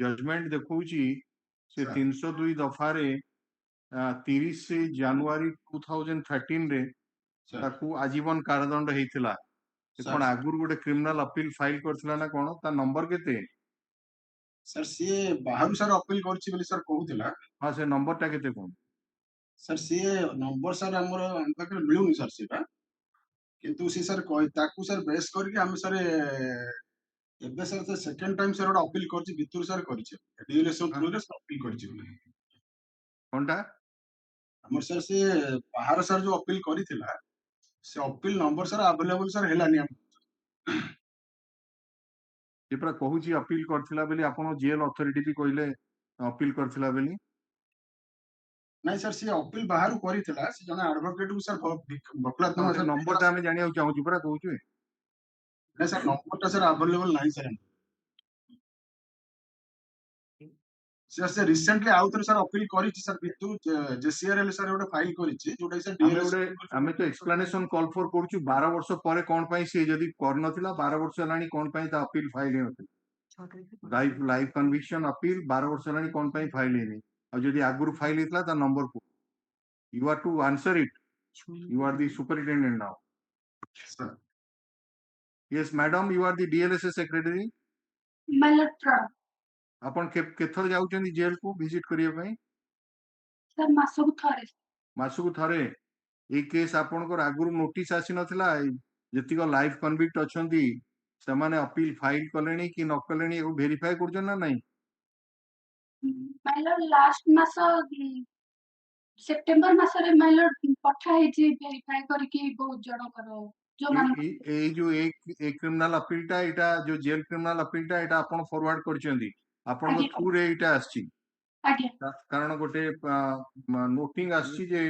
जजमेंट देखौची से 302 दफा रे 30 जनवरी 2013 रे ताकू आजीवन कारादंड हेतिला कोन आगुर गोटे क्रिमिनल अपील फाइल करथिला ना कोन ता नंबर केते सर सीए बाहर सर अपील करछि बोली सर कहउथिला हां से नंबर ता केते कोन सर सीए नंबर सर हमर हम पाखे मिलुनी सर सीटा किंतु सी सर कहि ताकू सर बेस करके हम सर एबे सर तो सेकंड टाइम सर अपील करछि भितुर सर करछि डिलेशन थ्रू रे अपील करछि कोनटा हमर सर से बाहर सर जो अपील करिथिला से appeal number sir available sir हेलानी हम जे पूरा कहूची अपील करथिला बेली आपण जेल अथॉरिटी भी कहले अपील करथिला बेली नहीं सर से अपील बाहर करिथिला से जने एडवोकेट को सर वकालत सर नंबर ता हमें जानिया चाहूची पूरा कहूची नहीं सर नंबर ता सर अवेलेबल नहीं सर से रिसेंटली आउट सर अपील करिछि सर बितु जेसीआरएल सर ओटा फाइल करिछि जोटा सर डीएलएस हमें तो एक्सप्लेनेशन कॉल फॉर करछु 12 वर्ष परे कोन पई से जदी कर नथिला 12 वर्ष लानी कोन पई ता अपील फाइल हेनथिला लाइव कन्विक्शन अपील 12 वर्ष लानी कोन पई फाइल हेनी और जदी आगुर फाइल हेतला ता नंबर को you are to answer it you are the superintendent now sir yes madam you are the DLS secretary Malatra. अपन केथर जाउचंदी जेल को विजिट करिया पई Sir, masuk thare. मासुक थरे ए केस आपनकर आगुर नोटिस आसी नथिला जतिक लाइव कन्विक्ट अछंती सेमाने अपील फाइल कलेनी कि न कलेनी एगो वेरीफाई करजन ना नहीं My lord, last maso September masare my lord पठा हेछि verify करके बहुत जण करो जो मान ए जो एक क्रिमिनल अपील टा एटा जो जेल क्रिमिनल अपील टा एटा आपण फॉरवर्ड करचंदी आपण को थ्रू रे एटा आछि आज्ञा कारण गोटे नोटिंग आछि जे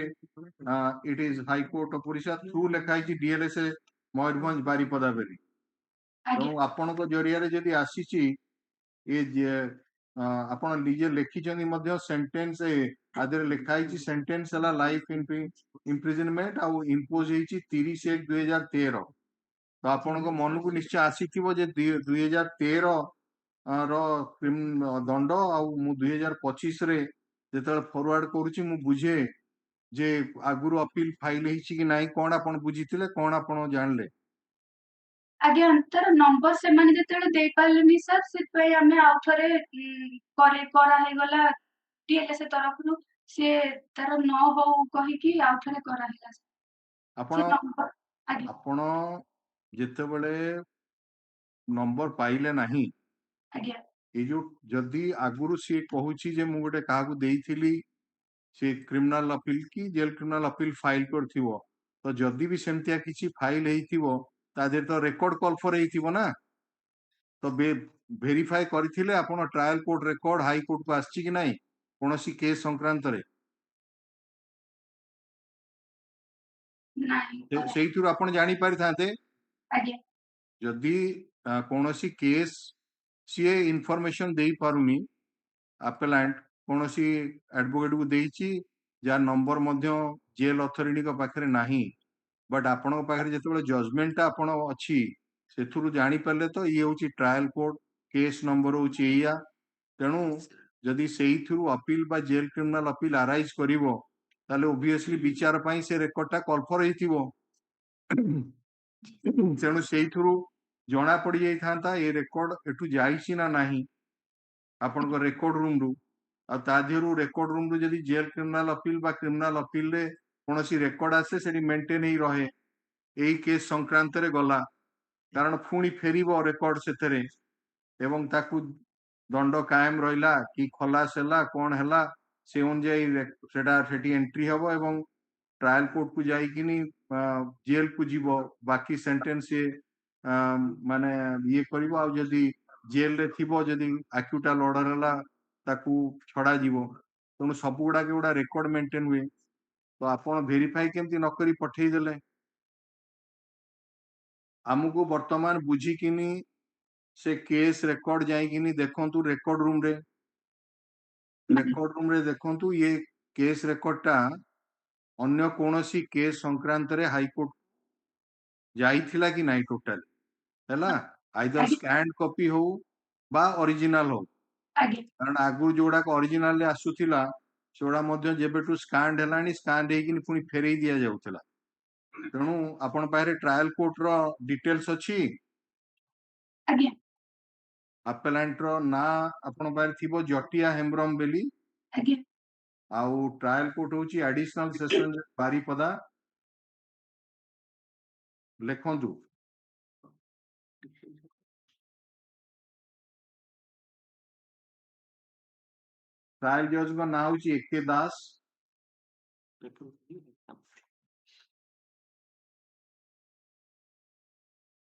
it is high court of Odisha through लेखाई छि डीएलएस मयूरभंज बारिपदा बेली तो आपण को जरिया रे जदी आसीछि ए जे आपण निजे लेखिचंदी मध्य सेंटेंस आदर लेखाई छि सेंटेंस हला लाइफ इम्प्रिजनमेंट आ इंपोज हेछि 30/1/2013 तो आपण को मन को निश्चय आसीथिबो जे 2013 रो दंड आ मु 2025 रे जेतल फॉरवर्ड करूची मु बुझे जे आगुरु अपील फाइल हेछि कि नाही कोन आपण बुझिथिले कोन आपण जानले आज्ञा अंतर नंबर से माने जेतेले देई पालेनी सर सितपय हमें आउथरे करे करा हे गला डीएलएस तरफ नु से तार न हो कहि कि आउथरे करा हेला आपण आपण जेतेबेले नंबर पाइले नाही आज्ञा ए जो जदी आगुरु से कहूची जे मु गोटे काहा को देइथिली से क्रिमिनल अपील की जेल क्रिमिनल अपील फाइल करथिवो तो जदी भी सेमतिया किछि फाइल हेइथिवो ता दे तो रेकॉर्ड कॉल फॉर हेइथिवो ना तो वेरीफाई करथिले आपण trial court record high court को आछि कि नाही कोनोसी केस संक्रांत रे नाही सेइथुर आपण जानि पारि थाते आज्ञा जदी कोनोसी केस सीए इन्फॉर्मेशन देई पारुनी अपेलेंट कोनोसी एडवोकेट को देइची जा नंबर मध्य जेल अथॉरिटी को पाखरे नाही बट आपण पाखरे जेतेबेले जजमेंट आपण अछि सेथुरु जानि परले तो ये होची ट्रायल कोर्ट केस नंबर होची एया ତେଣୁ ଯଦି ସେଇଥିରୁ ଅପିଲ ବା ଜେଲ୍ କ୍ରିମିନାଲ ଅପିଲ ଆରାଇଜ କରିବ ତାହେଲେ ଓଭିୟସଲି ବିଚାର ପାଇଁ ସେ ରେକର୍ଡଟା କଲଫର ହେଇଥିବ। ତେଣୁ ସେଇଥିରୁ ଜଣା ପଡି ଯାଇଥାନ୍ତା ଏ ରେକର୍ଡ ଏଠୁ ଯାଇଛି ନା ନାହିଁ ଆପଣଙ୍କ ରେକର୍ଡ ରୁମ ରୁ, ଆଉ ତା ଦେହରୁ ରେକର୍ଡ ରୁମ ରୁ ଯଦି ଜେଲ୍ କ୍ରିମିନାଲ ଅପିଲ ବା କ୍ରିମିନାଲ ଅପିଲ ରେ କୌଣସି ରେକର୍ଡ ଆସେ ସେଠି ମେଣ୍ଟେନ ହେଇ ରହେ ଏଇ କେସ୍ ସଂକ୍ରାନ୍ତରେ ଗଲା, କାରଣ ପୁଣି ଫେରିବ ରେକର୍ଡ ସେଥିରେ ଏବଂ ତାକୁ ଦଣ୍ଡ କାୟମ ରହିଲା କି ଖଲାସ ହେଲା କଣ ହେଲା ସେ ଅନୁଯାୟୀ ସେଟା ସେଠି ଏଣ୍ଟ୍ରି ହବ ଏବଂ ଟ୍ରାଏଲ କୋର୍ଟ କୁ ଯାଇକିନି ଜେଲ୍ କୁ ଯିବ, ବାକି ସେଣ୍ଟେନ୍ସ ମାନେ ଇଏ କରିବ, ଆଉ ଯଦି ଜେଲ୍ ରେ ଥିବ ଯଦି ଆକ୍ୟୁଟାଲ ଅର୍ଡର ହେଲା ତାକୁ ଛଡା ଯିବ। ତେଣୁ ସବୁ ଗୁଡାକ ଗୁଡା ରେକର୍ଡ ମେଣ୍ଟେନ ହୁଏ। ତ ଆପଣ ଭେରିଫାଇ କେମିତି ନ କରି ପଠେଇଦେଲେ? ଆମକୁ ବର୍ତ୍ତମାନ ବୁଝିକିନି ସେ କେସ୍ ରେକର୍ଡ ଯାଇକିନି ଦେଖନ୍ତୁ ରେକର୍ଡ ରୁମ ରେ, ରେକର୍ଡ ରୁମ ରେ ଦେଖନ୍ତୁ ଇଏ କେସ୍ ରେକର୍ଡଟା ଅନ୍ୟ କୌଣସି କେସ୍ ସଂକ୍ରାନ୍ତରେ ହାଇକୋର୍ଟ ଯାଇଥିଲା କି ନାହିଁ ଟୋଟାଲି ହେଲା, ଆଇଦର ସ୍କାନ୍ଡ କପି ହଉ ବା ଅରିଜିନାଲ ହଉ, କାରଣ ଆଗରୁ ଯୋଉଗୁଡାକ ଅରିଜିନାଲ ରେ ଆସୁଥିଲା ସେଗୁଡା ମଧ୍ୟ ଯେବେଠୁ ସ୍କାନ୍ଡ ହେଲାଣି ସ୍କାନ୍ଡ ହେଇକିନି ପୁଣି ଫେରେଇ ଦିଆଯାଉଥିଲା। ତେଣୁ ଆପଣ ପାଖରେ ଟ୍ରାଏଲ କୋର୍ଟ ର ଡିଟେଲ୍ସ ଅଛି? ଆପେଲାଣ୍ଟ ର ନାଁ ଆପଣ ପାଖରେ ଥିବ ଜଟିଆ ହେମ୍ବ୍ରମ ବେଲି, ଆଉ ଟ୍ରାଏଲ କୋର୍ଟ ହଉଛି ଆଡିସନାଲ ସେସନ ବାରିପଦା। ଲେଖନ୍ତୁ ट्रायल जज का नाम हूँ एके दास,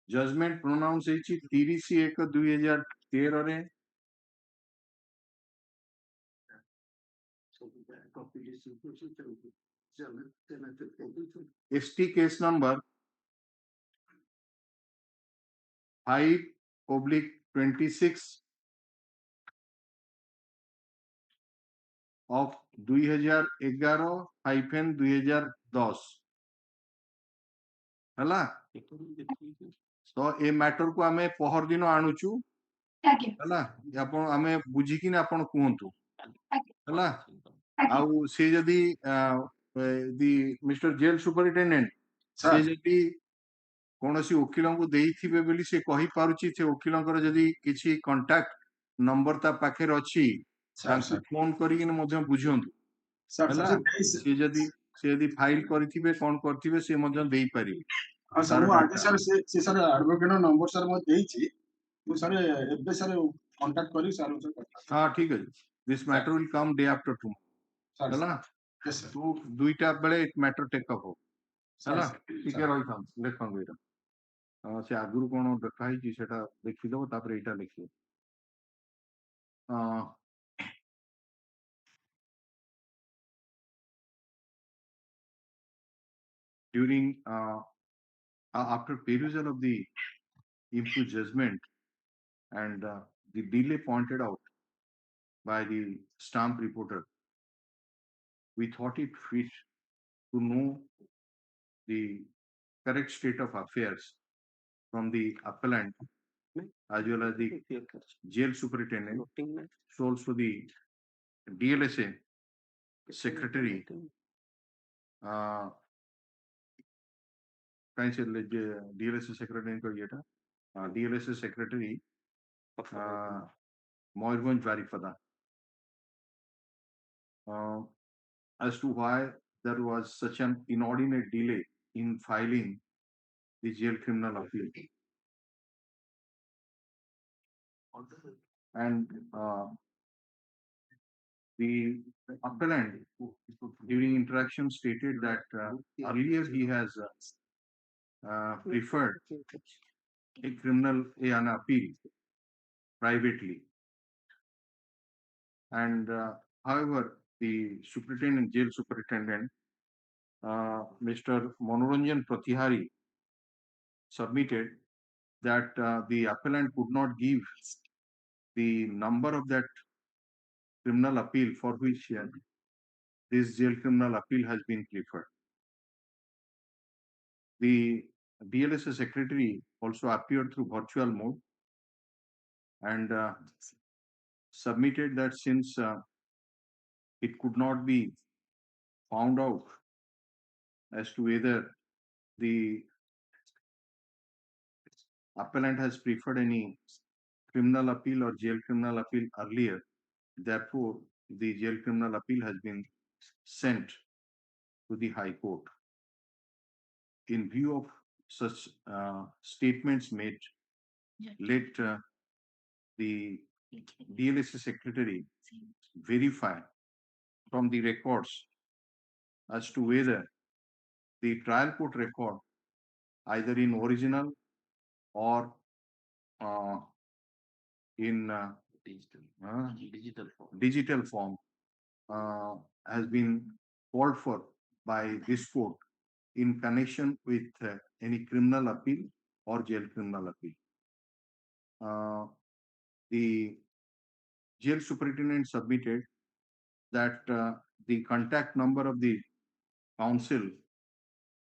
जजमेंट प्रोनाउंस 30/1/2013 रे। एसटी केस नंबर 5/26 of 2011/2010 हला। तो ए मैटर को आमे पहर दिन आणुचु हला, आपण आमे बुझिकिन आपण कहंतु हला। आउ से जदी दी मिस्टर जेल सुपरिटेंडेंट से जदी कौनसी वकीलों को देइथिबे बोली से कहि पारुची, से वकीलों जदी किछि कांटेक्ट नंबर ता पाखे अछि तांको फोन करिकिन मध्य बुझंतु हला। से जदी फाइल करथिबे कोन करथिबे से मध्य देई पारिबे। हां सर, मु आगे सर से सर एडवोकेट नंबर सर म देइछि, मु सर एबे सर कांटेक्ट करी सर से करता। हां ठीक है, this matter will come day after tomorrow हला। यस सर, तो दुईटा बेले एक मैटर टेक अप हो हला। ठीक है, रही था देखन बेटा से आगुरु कोन देखा ही सेटा देखि दो, तापर एटा लिखियो। during after perusal of the imbue judgment and the delay pointed out by the stamp reporter, we thought it fit to know the correct state of affairs from the appellant as well as the jail superintendent, so also the DLSA secretary, DLSA secretary को येटा DLSA secretary Moirganj Baripada, as to why there was such an inordinate delay in filing the jail criminal appeal. And the appellant during interaction stated that earlier he has preferred an appeal privately, and however the superintendent, jail superintendent, Mr. Manoranjan Pratihari, submitted that the appellant could not give the number of that criminal appeal for which this jail criminal appeal has been preferred. The DLSA secretary also appeared through virtual mode and submitted that since it could not be found out as to whether the appellant has preferred any criminal appeal or jail criminal appeal earlier. Therefore, the jail criminal appeal has been sent to the High Court. In view of such statements made, let the DLSA secretary verify from the records as to whether the trial court record, either in original or in digital form, has been called for by this court in connection with any criminal appeal or jail criminal appeal. The jail superintendent submitted that the contact number of the counsel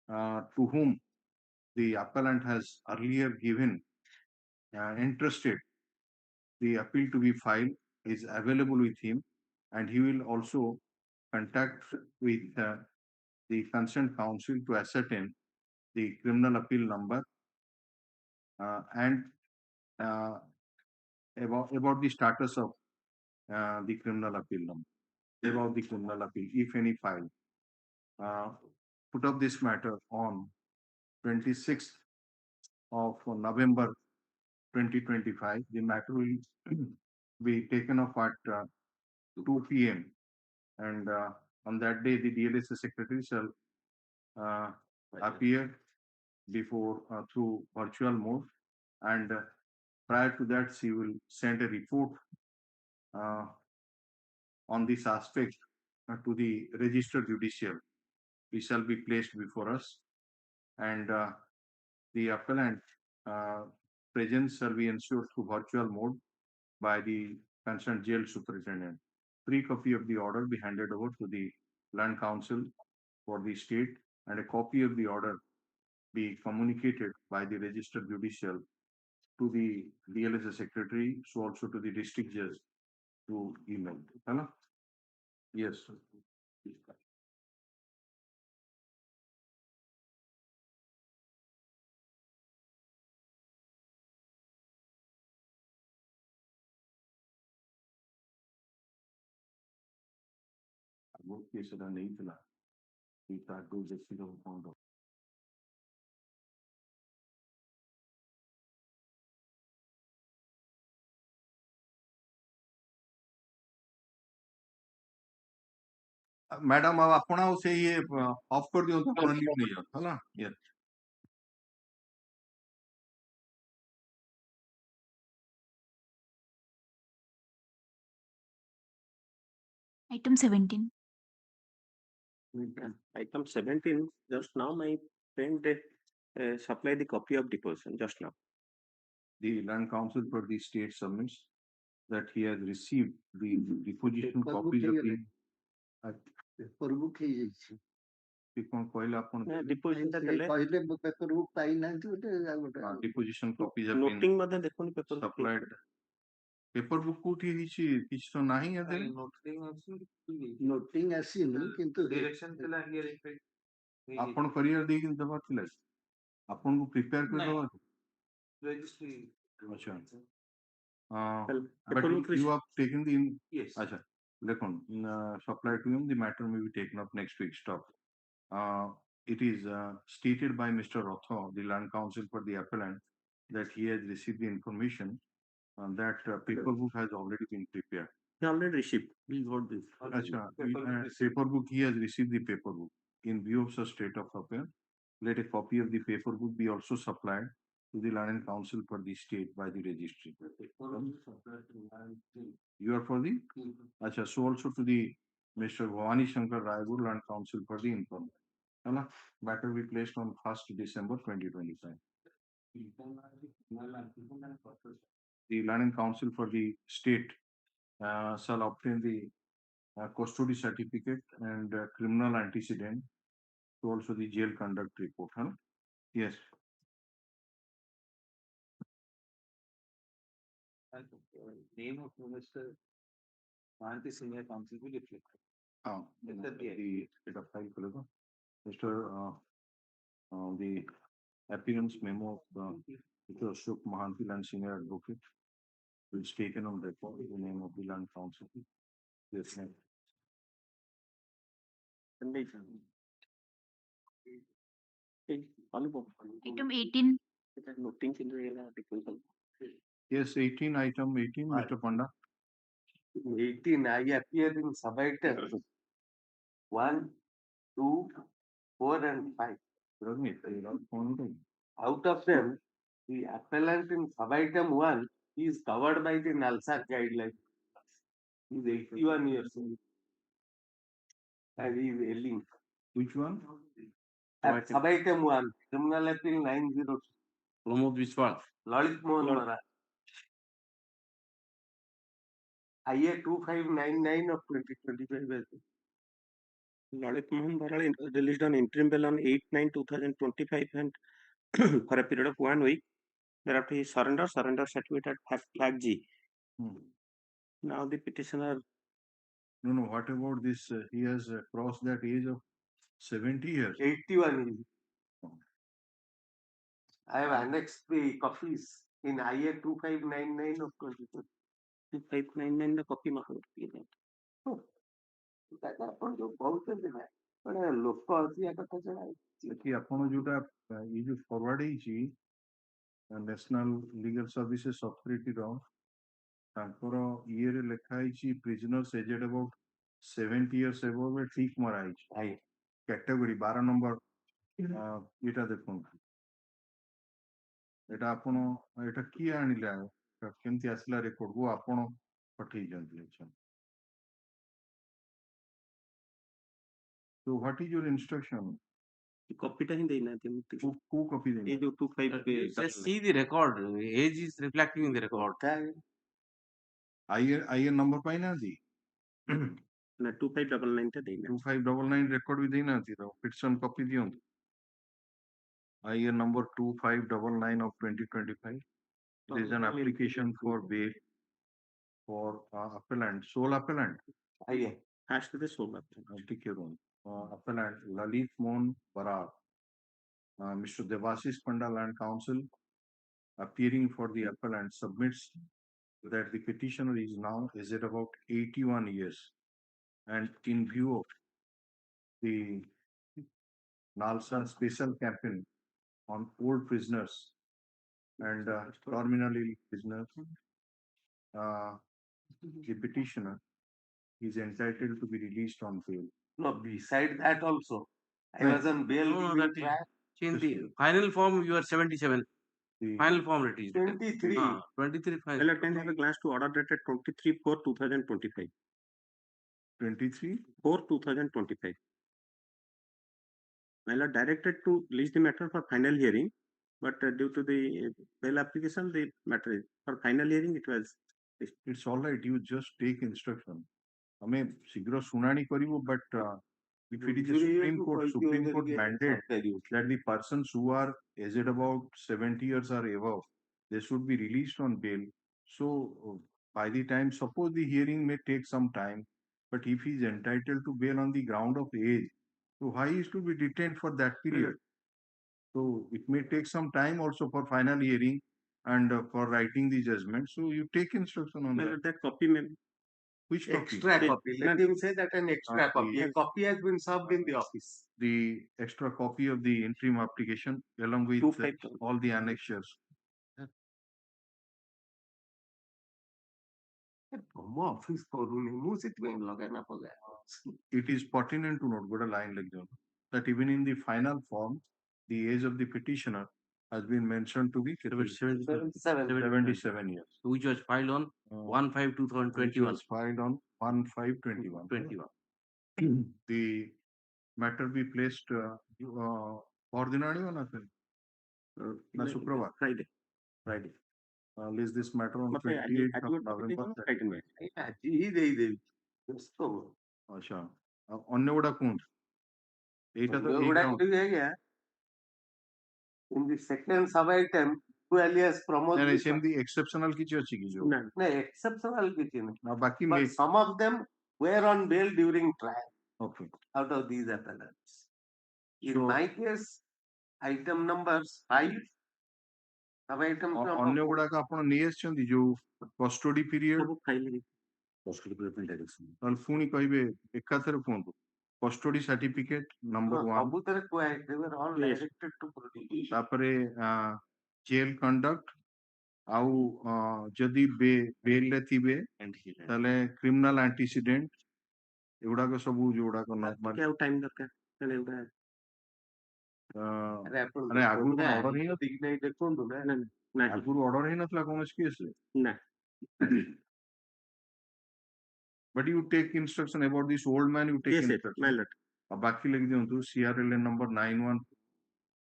to whom the appellant has earlier given entrusted the appeal to be filed is available with him, and he will also contact with the concerned counsel to ascertain the criminal appeal number and about the status of the criminal appeal number, about the criminal appeal, if any, filed. Put up this matter on 26th of November 2025. The matter will be taken up at 2 p.m. and on that day the DLSA secretary shall appear before through virtual mode, and prior to that she will send a report on this aspect to the registered judicial. It shall be placed before us, and the appellant presence shall be ensured through virtual mode by the concerned jail superintendent. Pre-copy of the order be handed over to the land counsel for the state, and a copy of the order be communicated by the registered judicial to the DLSA secretary, so also to the district judge through email. Hello? Yes. Both cases are नहीं चला. We start to just see the found out. Madam अब आपण से ये of कर दियो तो आपण न्यू नहीं जाओ हला ये Item 17. Item 17, just now my friend supplied the copy of deposition just now. The land counsel for the state submits that he has received the deposition copies of the paper book ହେଇଯାଇଛି କଣ କହିଲେ ଆପଣ deposition ଟା ଦେଲେ କହିଲେ paper book ପାଇନାହାନ୍ତି ଗୋଟେ deposition copies have been noting ମଧ୍ୟ ଦେଖୁନି paper book supplied. Paper book कोठी हिची किछ तो नाही आदे noting ଆସିନି କିନ୍ତୁ direction ଥିଲା here आपण करियर देकिन दबा थिला आपण को प्रिपेयर कर दबा registry अच्छा paper book but you have taken the yes अच्छा देखो supply to him the matter may be taken up next week. Stop. It is stated by Mr. Rotho, the land counsel for the appellant, that he has received the information that paper book has already been prepared. he already received. Please hold this. Acha, paper book, he has received the paper book. In view of such state of affairs, let a copy of the paper book be also supplied to the land and council for the state by the registry. You are for the? Acha, so also to the Mr. Bhavani Shankar Raigur, land council for the information. Matter will be placed on 1st December 2025. The land and council for the state shall obtain the custody certificate and criminal antecedent, so also the jail conduct report. Yes. Name of Mr. Mahanti Senior Counsel will reflect. The file खोलेगा. Mr. The appearance memo of Mr. Ashok Mahanti and Senior Advocate is taken on record in the name of the Land Council. Yes, ma'am. Item 18. Yes, 18, item 18, Mr. Panda. 18, I appear in sub-items 1, 2, 4, and 5. Out of them, the appellant in sub-item 1 is covered by the NALSA guideline. He is 81 years old. And he is ailing. Which one? Sub-item 1, criminal appeal 902. Pramod Biswas. Lalit Mohan Mara. IA 2599 of 2025. Lalit Mohan Baral released an interim bail on 8/9/2025 and for a period of 1 week. Thereafter, he surrender certificate at flag G. Now the petitioner. No, what about this? He has crossed that age of 70 years. 81 years. I have annexed the copies in IA 2599 of 2025. 2599 the copy ଆପଣ ଯୋଉ କହୁଛନ୍ତି ନା ଗୋଟେ ଲୋକ ଅଛି କଥା ଛଡା ସେଠି ଆପଣ ଯୋଉଟା ଏଇ ଯୋଉ ଫରୱାର୍ଡ ହେଇଛି ନ୍ୟାସନାଲ ଲିଗାଲ ସର୍ଭିସେସ୍ ଅଥରିଟିର ତାଙ୍କର ଇଏରେ ଲେଖା ହେଇଛି prisoners aged about 70 years above ଠିକ ମରା ହେଇଛି କ୍ୟାଟେଗୋରୀ 12 ନମ୍ବର ଏଇଟା ଦେଖନ୍ତୁ ଏଇଟା ଆପଣ ଏଇଟା କିଏ ଆଣିଲା କେମିତି ଆସିଲା ରେକର୍ଡକୁ ଆପଣ ପଠେଇଛନ୍ତି ଆଚ୍ଛା. So what is your instruction? Copy ଟା ହିଁ ଦେଇନାହାନ୍ତି ଏମିତି. Who copy ଦେଇନାହାନ୍ତି? ଏଇ ଯୋଉ 25 Just see the record. Age is reflecting in the record. IN number ପାଇନାହାନ୍ତି? ନା 2599 ଟା ଦେଇନାହାନ୍ତି. 2599 record ବି ଦେଇନାହାନ୍ତି ତ petition copy ଦିଅନ୍ତୁ. IN number 2599 of 2025. There is an application for bail for appellant, sole appellant. Has to be sole appellant. Take your own. Appellant Lalit Mohan Barar, Mr. Devasis Panda Land Council, appearing for the appellant, submits that the petitioner is now at about 81 years, and in view of the NALSA special campaign on old prisoners and terminally ill prisoners, the petitioner is entitled to be released on bail. No, beside that also, I was on bail. No, that is in the final form. You are 77. Final form it is 23. 23 final. Well, can have a glance to order dated 23/4/2025. 23/4/2025. Well, directed to release the matter for final hearing, but due to the bail application, the matter is for final hearing. It was. It's all right. You just take instruction. हमें शीघ्र सुनानी करिवो, but if it is a Supreme Court mandate that the persons who are aged about 70 years or above, they should be released on bail. So by the time, suppose the hearing may take some time, but if he is entitled to bail on the ground of age, so why is to be detained for that period? So it may take some time also for final hearing and for writing the judgment. So you take instruction on that. That copy may. Which copy? Extra copy. Let him say that an extra copy. A copy has been served in the office. The extra copy of the interim application along with all the annexures. It is pertinent to note, good a line like that even in the final form, the age of the petitioner has been mentioned to be 77 years. Which was filed on 1/5/2021. Was filed on 1/5/21. The matter be placed ordinary or nothing? Shukrovar. Friday. List this matter on 28th of November. अच्छा अन्य गुड़ा कौन In the second sub item alias Pramod. ନାଇଁ ସେମିତି exceptional କିଛି ଅଛି କି ଯୋଉ? No, exceptional କିଛି ନାହିଁ. ଆଉ ବାକି But some of them were on bail during trial. Okay. Out of these appellants. In So- my case, item numbers 5. Item ଅନ୍ୟ ଗୁଡାକ ଆପଣ ନେଇ ଆସିଛନ୍ତି ଯୋଉ କଷ୍ଟଡି ପିରିୟଡ ସବୁ ଫାଇଲ Costly preparation direction. ତାହେଲେ ପୁଣି କହିବେ ଏକାଥରେ କୁହନ୍ତୁ କଷ୍ଟଡି ସାର୍ଟିଫିକେଟ ନମ୍ବର 1 ସବୁଥିରେ କୁହା ହେଇଛି, they were all Yes. directed to produce. ତାପରେ ଜେଲ କଣ୍ଡକ୍ଟ ଆଉ ଯଦି ବେଲ ରେ ଥିବେ ତାହେଲେ କ୍ରିମିନାଲ ଆଣ୍ଟିସିଡେଣ୍ଟ ଏଗୁଡାକ ସବୁ ଯୋଉଗୁଡାକ ନର୍ମାଲ ଟିକେ ଆଉ ଟାଇମ ଦରକାର ତେଣୁ ଏଗୁଡା ଆରେ ଆପଣ ମାନେ ଆଗରୁ ଦେଖନ୍ତୁ ନା, ଅର୍ଡର ଆଇନ ହେଇନଥିଲା ଠିକ ନାହିଁ ଦେଖନ୍ତୁ ନା। ନାହିଁ ଆଗରୁ ଅର୍ଡର ହେଇନଥିଲା କୌଣସି କେସ୍ ନା but you take instruction about this old man, you take yes yes instruction my lord अब बाकी लिख दियंतु CRLA number 91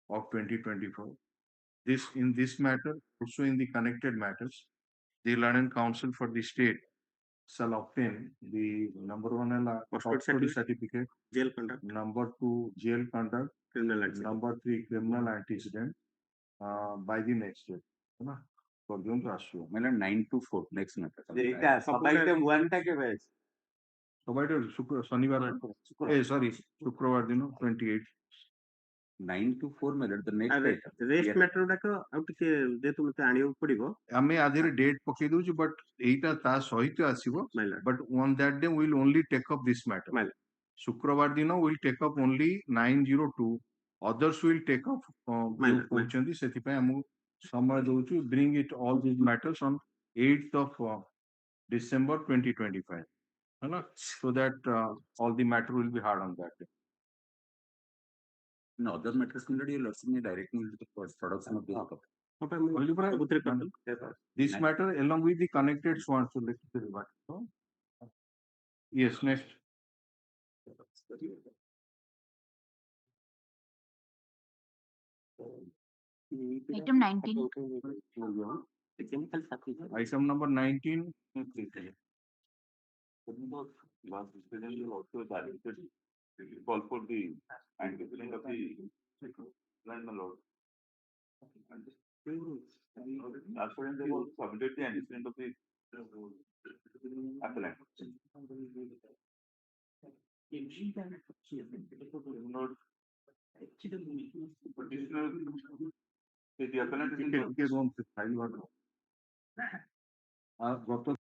of 2024. In this matter, also in the connected matters, the London Council for the State shall obtain the number 1 custody certificate, jail conduct, number 2 jail conduct, criminal accident, number 3 criminal antecedent by the next day. है ना? For them to assure. मतलब 9 to 4 next matter. ଏଇଟା ସବୁ item 1 ଟା କେବେ ଅଛି? ସବାଇଟା ଶନିବାର ସରି ଶୁକ୍ରବାର ଦିନ 28 9 to 4 matter the next item. Rest matter ଗୁଡାକ ଆଉ ଟିକେ ଯେହେତୁ ମତେ ଆଣିବାକୁ ପଡିବ ଆମେ ଆଧିରେ ଡେଟ୍ ପକେଇ ଦଉଛୁ ବଟ୍ ଏଇଟା ତା ସହିତ ଆସିବ but on that day we will only take up this matter. ଶୁକ୍ରବାର ଦିନ will take up only 902, others will take up ଯୋଉ କହୁଛନ୍ତି ସେଥିପାଇଁ ଆମକୁ ସମୟ ଦଉଛୁ bring it all these matters on 8th of December 2025, है ना, so that all the matter will be heard on that day. No, other matters concluded, your lordship may direct me into the production of this copy. This matter along with the connected sworn to let yes, next. Item 19. Item number 19. Call for the antecedent of the landlord. As for they will submit the antecedent of the appellant. The appellant is in ଗତ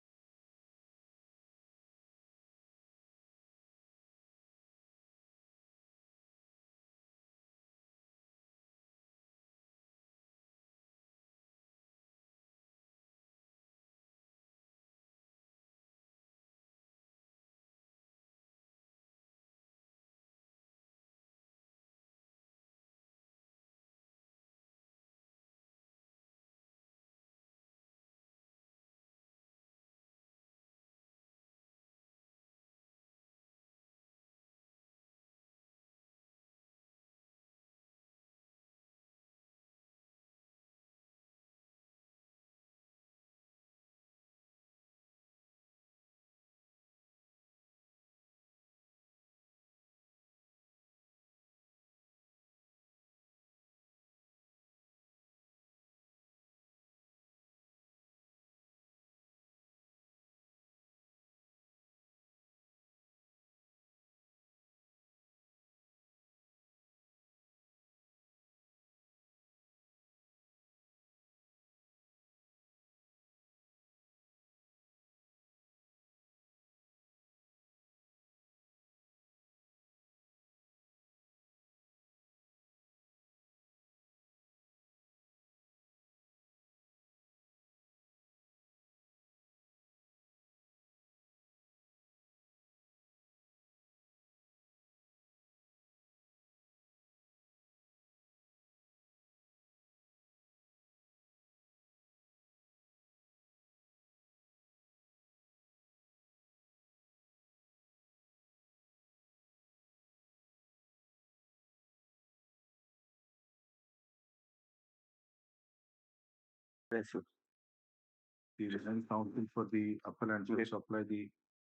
the Reliance Council for the appellant will supply the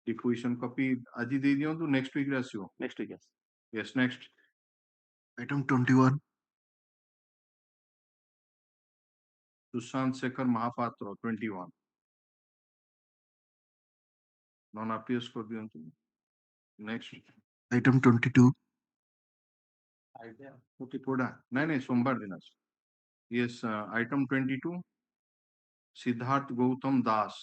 diffusion copy ଆଜି ଦେଇ ଦିଅନ୍ତୁ next week ରେ ଆସିବ next week yes next item 21 Sushant Sekhar Mahapatra, 21. Non-appeals for the next. Item 22. नहीं सोमवार दिन আছে. Yes, item 22. Siddharth Gautam Das.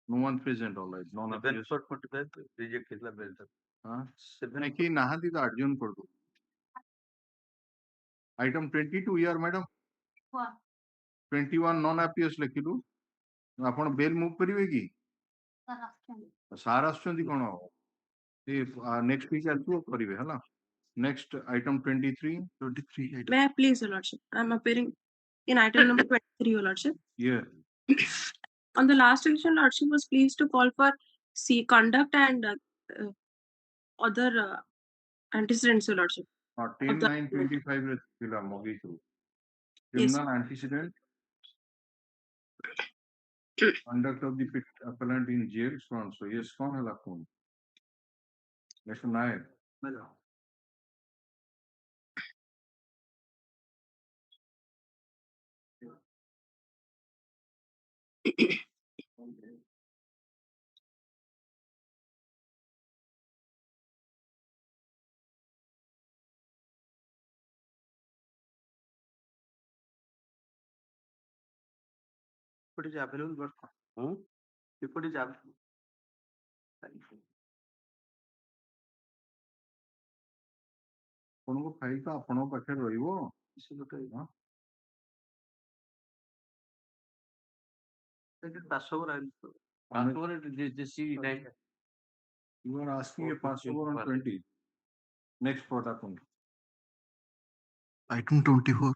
No one present, all right. Non-appeals. 7/45 reject ହେଲା bill ଟା. नहीं कि नाहादी तो अर्जुन कर दो. Item 22 here, madam. 21 non-appeals लिखिलु. आपण बेल मूव करिवे की? सार आछंती कोन? नेक्स्ट वीक आलु करिवे हला. Next item 23. 23 item. May I please, Your Lordship? I'm appearing in item number 23, Your Lordship. Yeah. On the last election, Lordship was pleased to call for conduct and other antecedents, Your Lordship. 10/9/25 ଥିଲା movie through. Criminal antecedent. Conduct of the appellant in jail, so on. So yes, कौन है लाखों? Mr. Nair. What is available, but what is available? ଆପଣଙ୍କ file ତ ଆପଣଙ୍କ ପାଖରେ ରହିବ. Passover, You are asking a Passover on 20. Next product. Item 24.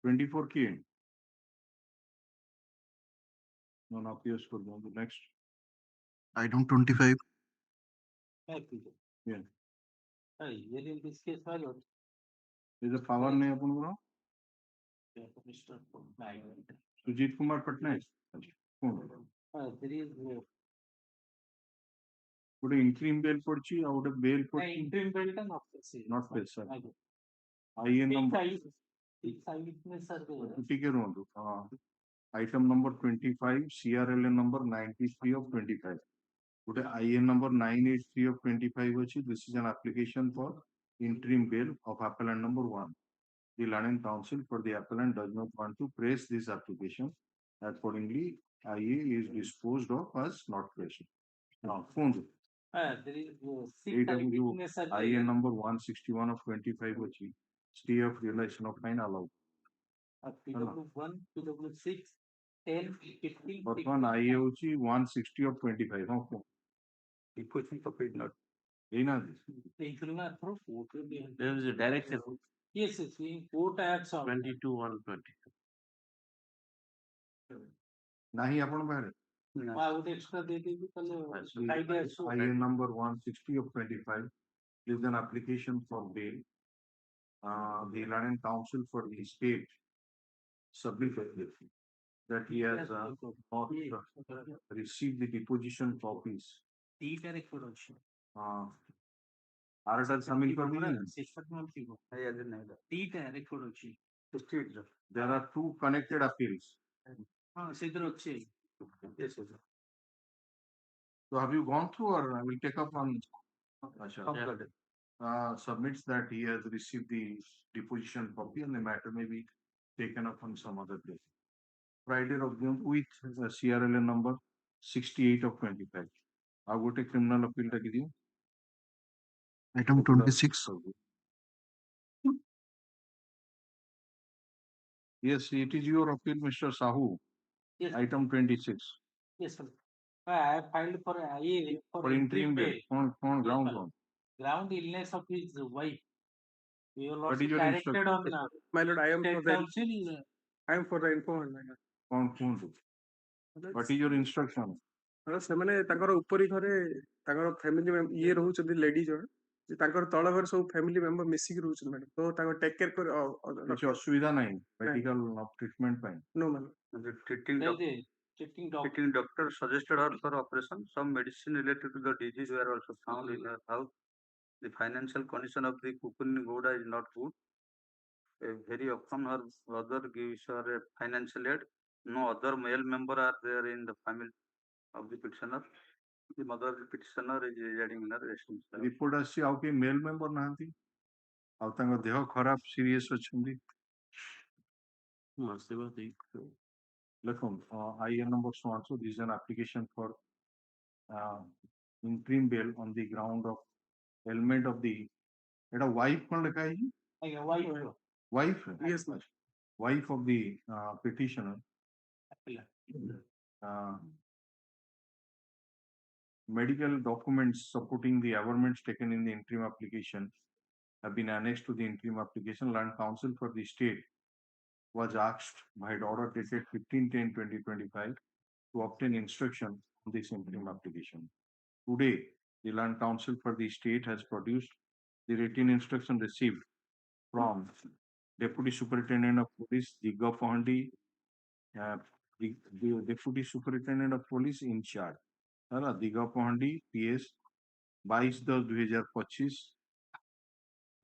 24 key. Non appears for the next. Item 25. Yeah. In this case, my lord. Is a power name upon ground? Mr. Sujit Kumar Patnaik. There is Would interim bail purchase out of bail put interim bail not face. Not face, sir. IN number. Item number 25, CRLN number 93 of 25. Would IN number 983 of 25 which this is an application for interim bail of appellant number 1. The London Council for the appellant does not want to press this application. Accordingly, IA is disposed of as not present. Now, phone. There is IN number 161 of 25 which stay of realization of fine allowed. PW1, PW6, 10, 15. But one IA 160 of 25. Equation for paid not. There is a direction. Yes, in court acts on 22/120. Nahi upon bahere. I would extra IN number 160 of 25 is an application for bail. The London Council for the state submitted that he has not received the deposition copies. RSL शामिल कर दीजिए. There are two connected appeals. So have you gone through, or I will take up on submits that he has received the deposition copy and the matter may be taken up on some other day. Friday of June with CRLN number 68 of 25. I will take criminal appeal to give you. Item 26. Yes, it is your appeal, Mr. Sahoo. Yes. Item 26. Yes, sir. I filed for IA For interim bail. On ground. Ground illness of his wife. What is your directed on My lord, I am for the council. I am for the informant, my lord. What is your instruction? ସେମାନେ ତାଙ୍କର ଉପରି ଘରେ ତାଙ୍କର family ଇଏ ରହୁଛନ୍ତି lady ଜଣ ଯେ ତାଙ୍କର ତଳ ଘରେ ସବୁ ଫ୍ୟାମିଲି ମେମ୍ବର ମିଶିକି ରହୁଛନ୍ତି ମ୍ୟାଡମ ତ ତାଙ୍କ ଟେକ୍ କେୟାର କରି କିଛି ଅସୁବିଧା ନାହିଁ ମେଡିକାଲ ଟ୍ରିଟମେଣ୍ଟ ପାଇଁ no madam Checking doctor suggested her for operation. Some medicine related to the disease were also found in her house. The financial condition of the Kukuni Gouda is not good. Very often her brother gives her a financial aid. No other male member are there in the family of the petitioner. The mother of the petitioner is residing in her residence. Report ଆସିଛି ଆଉ କେହି mail member ନାହାନ୍ତି ଆଉ ତାଙ୍କ ଦେହ ଖରାପ serious ଅଛନ୍ତି ଦେଖନ୍ତୁ IN number so and so, this is an application for interim bail on the ground of ailment of the এটা wife କଣ ଲେଖା ହେଇଛି wife Yes, sir. wife of the petitioner medical documents supporting the averments taken in the interim application have been annexed to the interim application. Land Council for the state was asked by order dated 15/10/2025 to obtain instruction on this interim application. Today, the Land Council for the state has produced the written instruction received from Deputy Superintendent of Police, Digga Pahandi, the Deputy Superintendent of Police in charge. Digga Pahandi, PS 22/10/2025,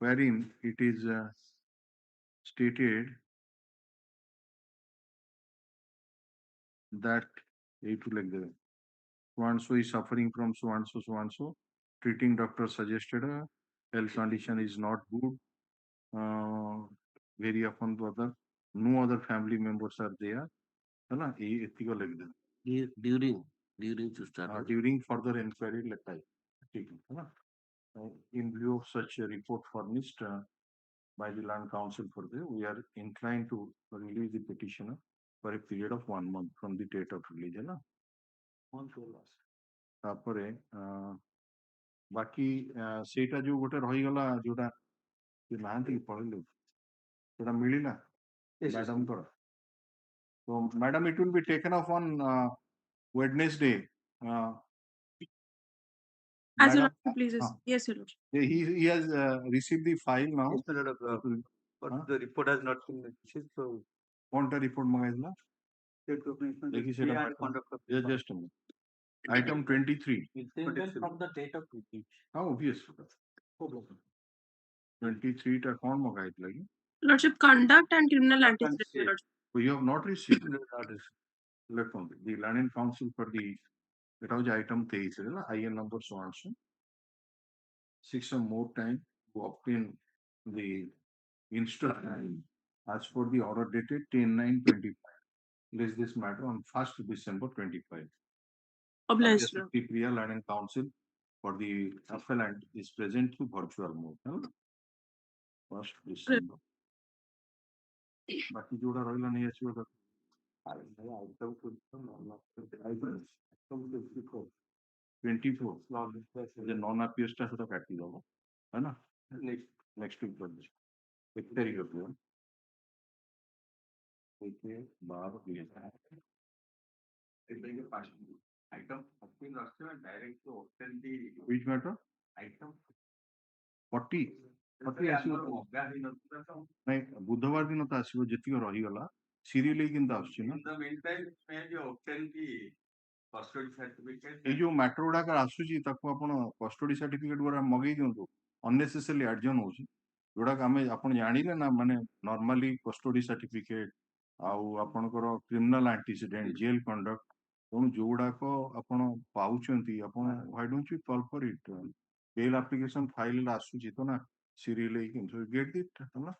wherein it is stated that so and so is suffering from so and so, so and so. Treating doctor suggested health condition is not good. Very often no other family members are there. During further inquiry, in view of such a report furnished by the Land Council for the, we are inclined to release the petitioner for a period of 1 month from the date of release. तापरे बाकी सेटा जो गोटे रही गला जोटा नांती पढिले सेटा मिलिला madam को so madam it will be taken off on Wednesday As madam, you please, yes, sir. he has received the file now. But the report has not been received, so कौन सा report मंगाइला देखिए सेटा just a minute. Item 23. From the date of release. How obvious? 23 ta kaun magait lagi? Lordship, conduct and criminal antecedent. So you have not received. Let on the Land Council for the item 23 IN number so and so. 6 some more time to obtain the instruction as for the order dated 10/9/25. List this matter on 1st December 25. Obliged. The Priya Land Council for the appellant is present through virtual mode. 1st December. बाकी जोड़ा रहिला नहीं अछि ओदा item 24 the non appears टा सेटा काटी दबो है ना next week कर दे 1 तारीख को ओके 12 दिए इतने के पास item 15 रास्ते में डायरेक्ट तो option the which matter item 40 नहीं बुधवार दिन तो आसीबो जतिक रही गला सीरियली किंतु आछी ना in the meantime में जो ऑप्शन की कस्टडी सर्टिफिकेट ए जो मैटर गुडा का आसुची ताको आपण कस्टडी सर्टिफिकेट गुडा मगै दियंतु अननेसेसरी एडजन होची जोडा आमे आपण जानिले ना माने नॉर्मली कस्टडी सर्टिफिकेट आउ आपणकर क्रिमिनल एंटीसीडेंट जेल कंडक्ट तो जोडा को आपण पाउचंती आपण why don't you call for it bail application file आसुची तो ना सीरियली किंतु गेट इट ना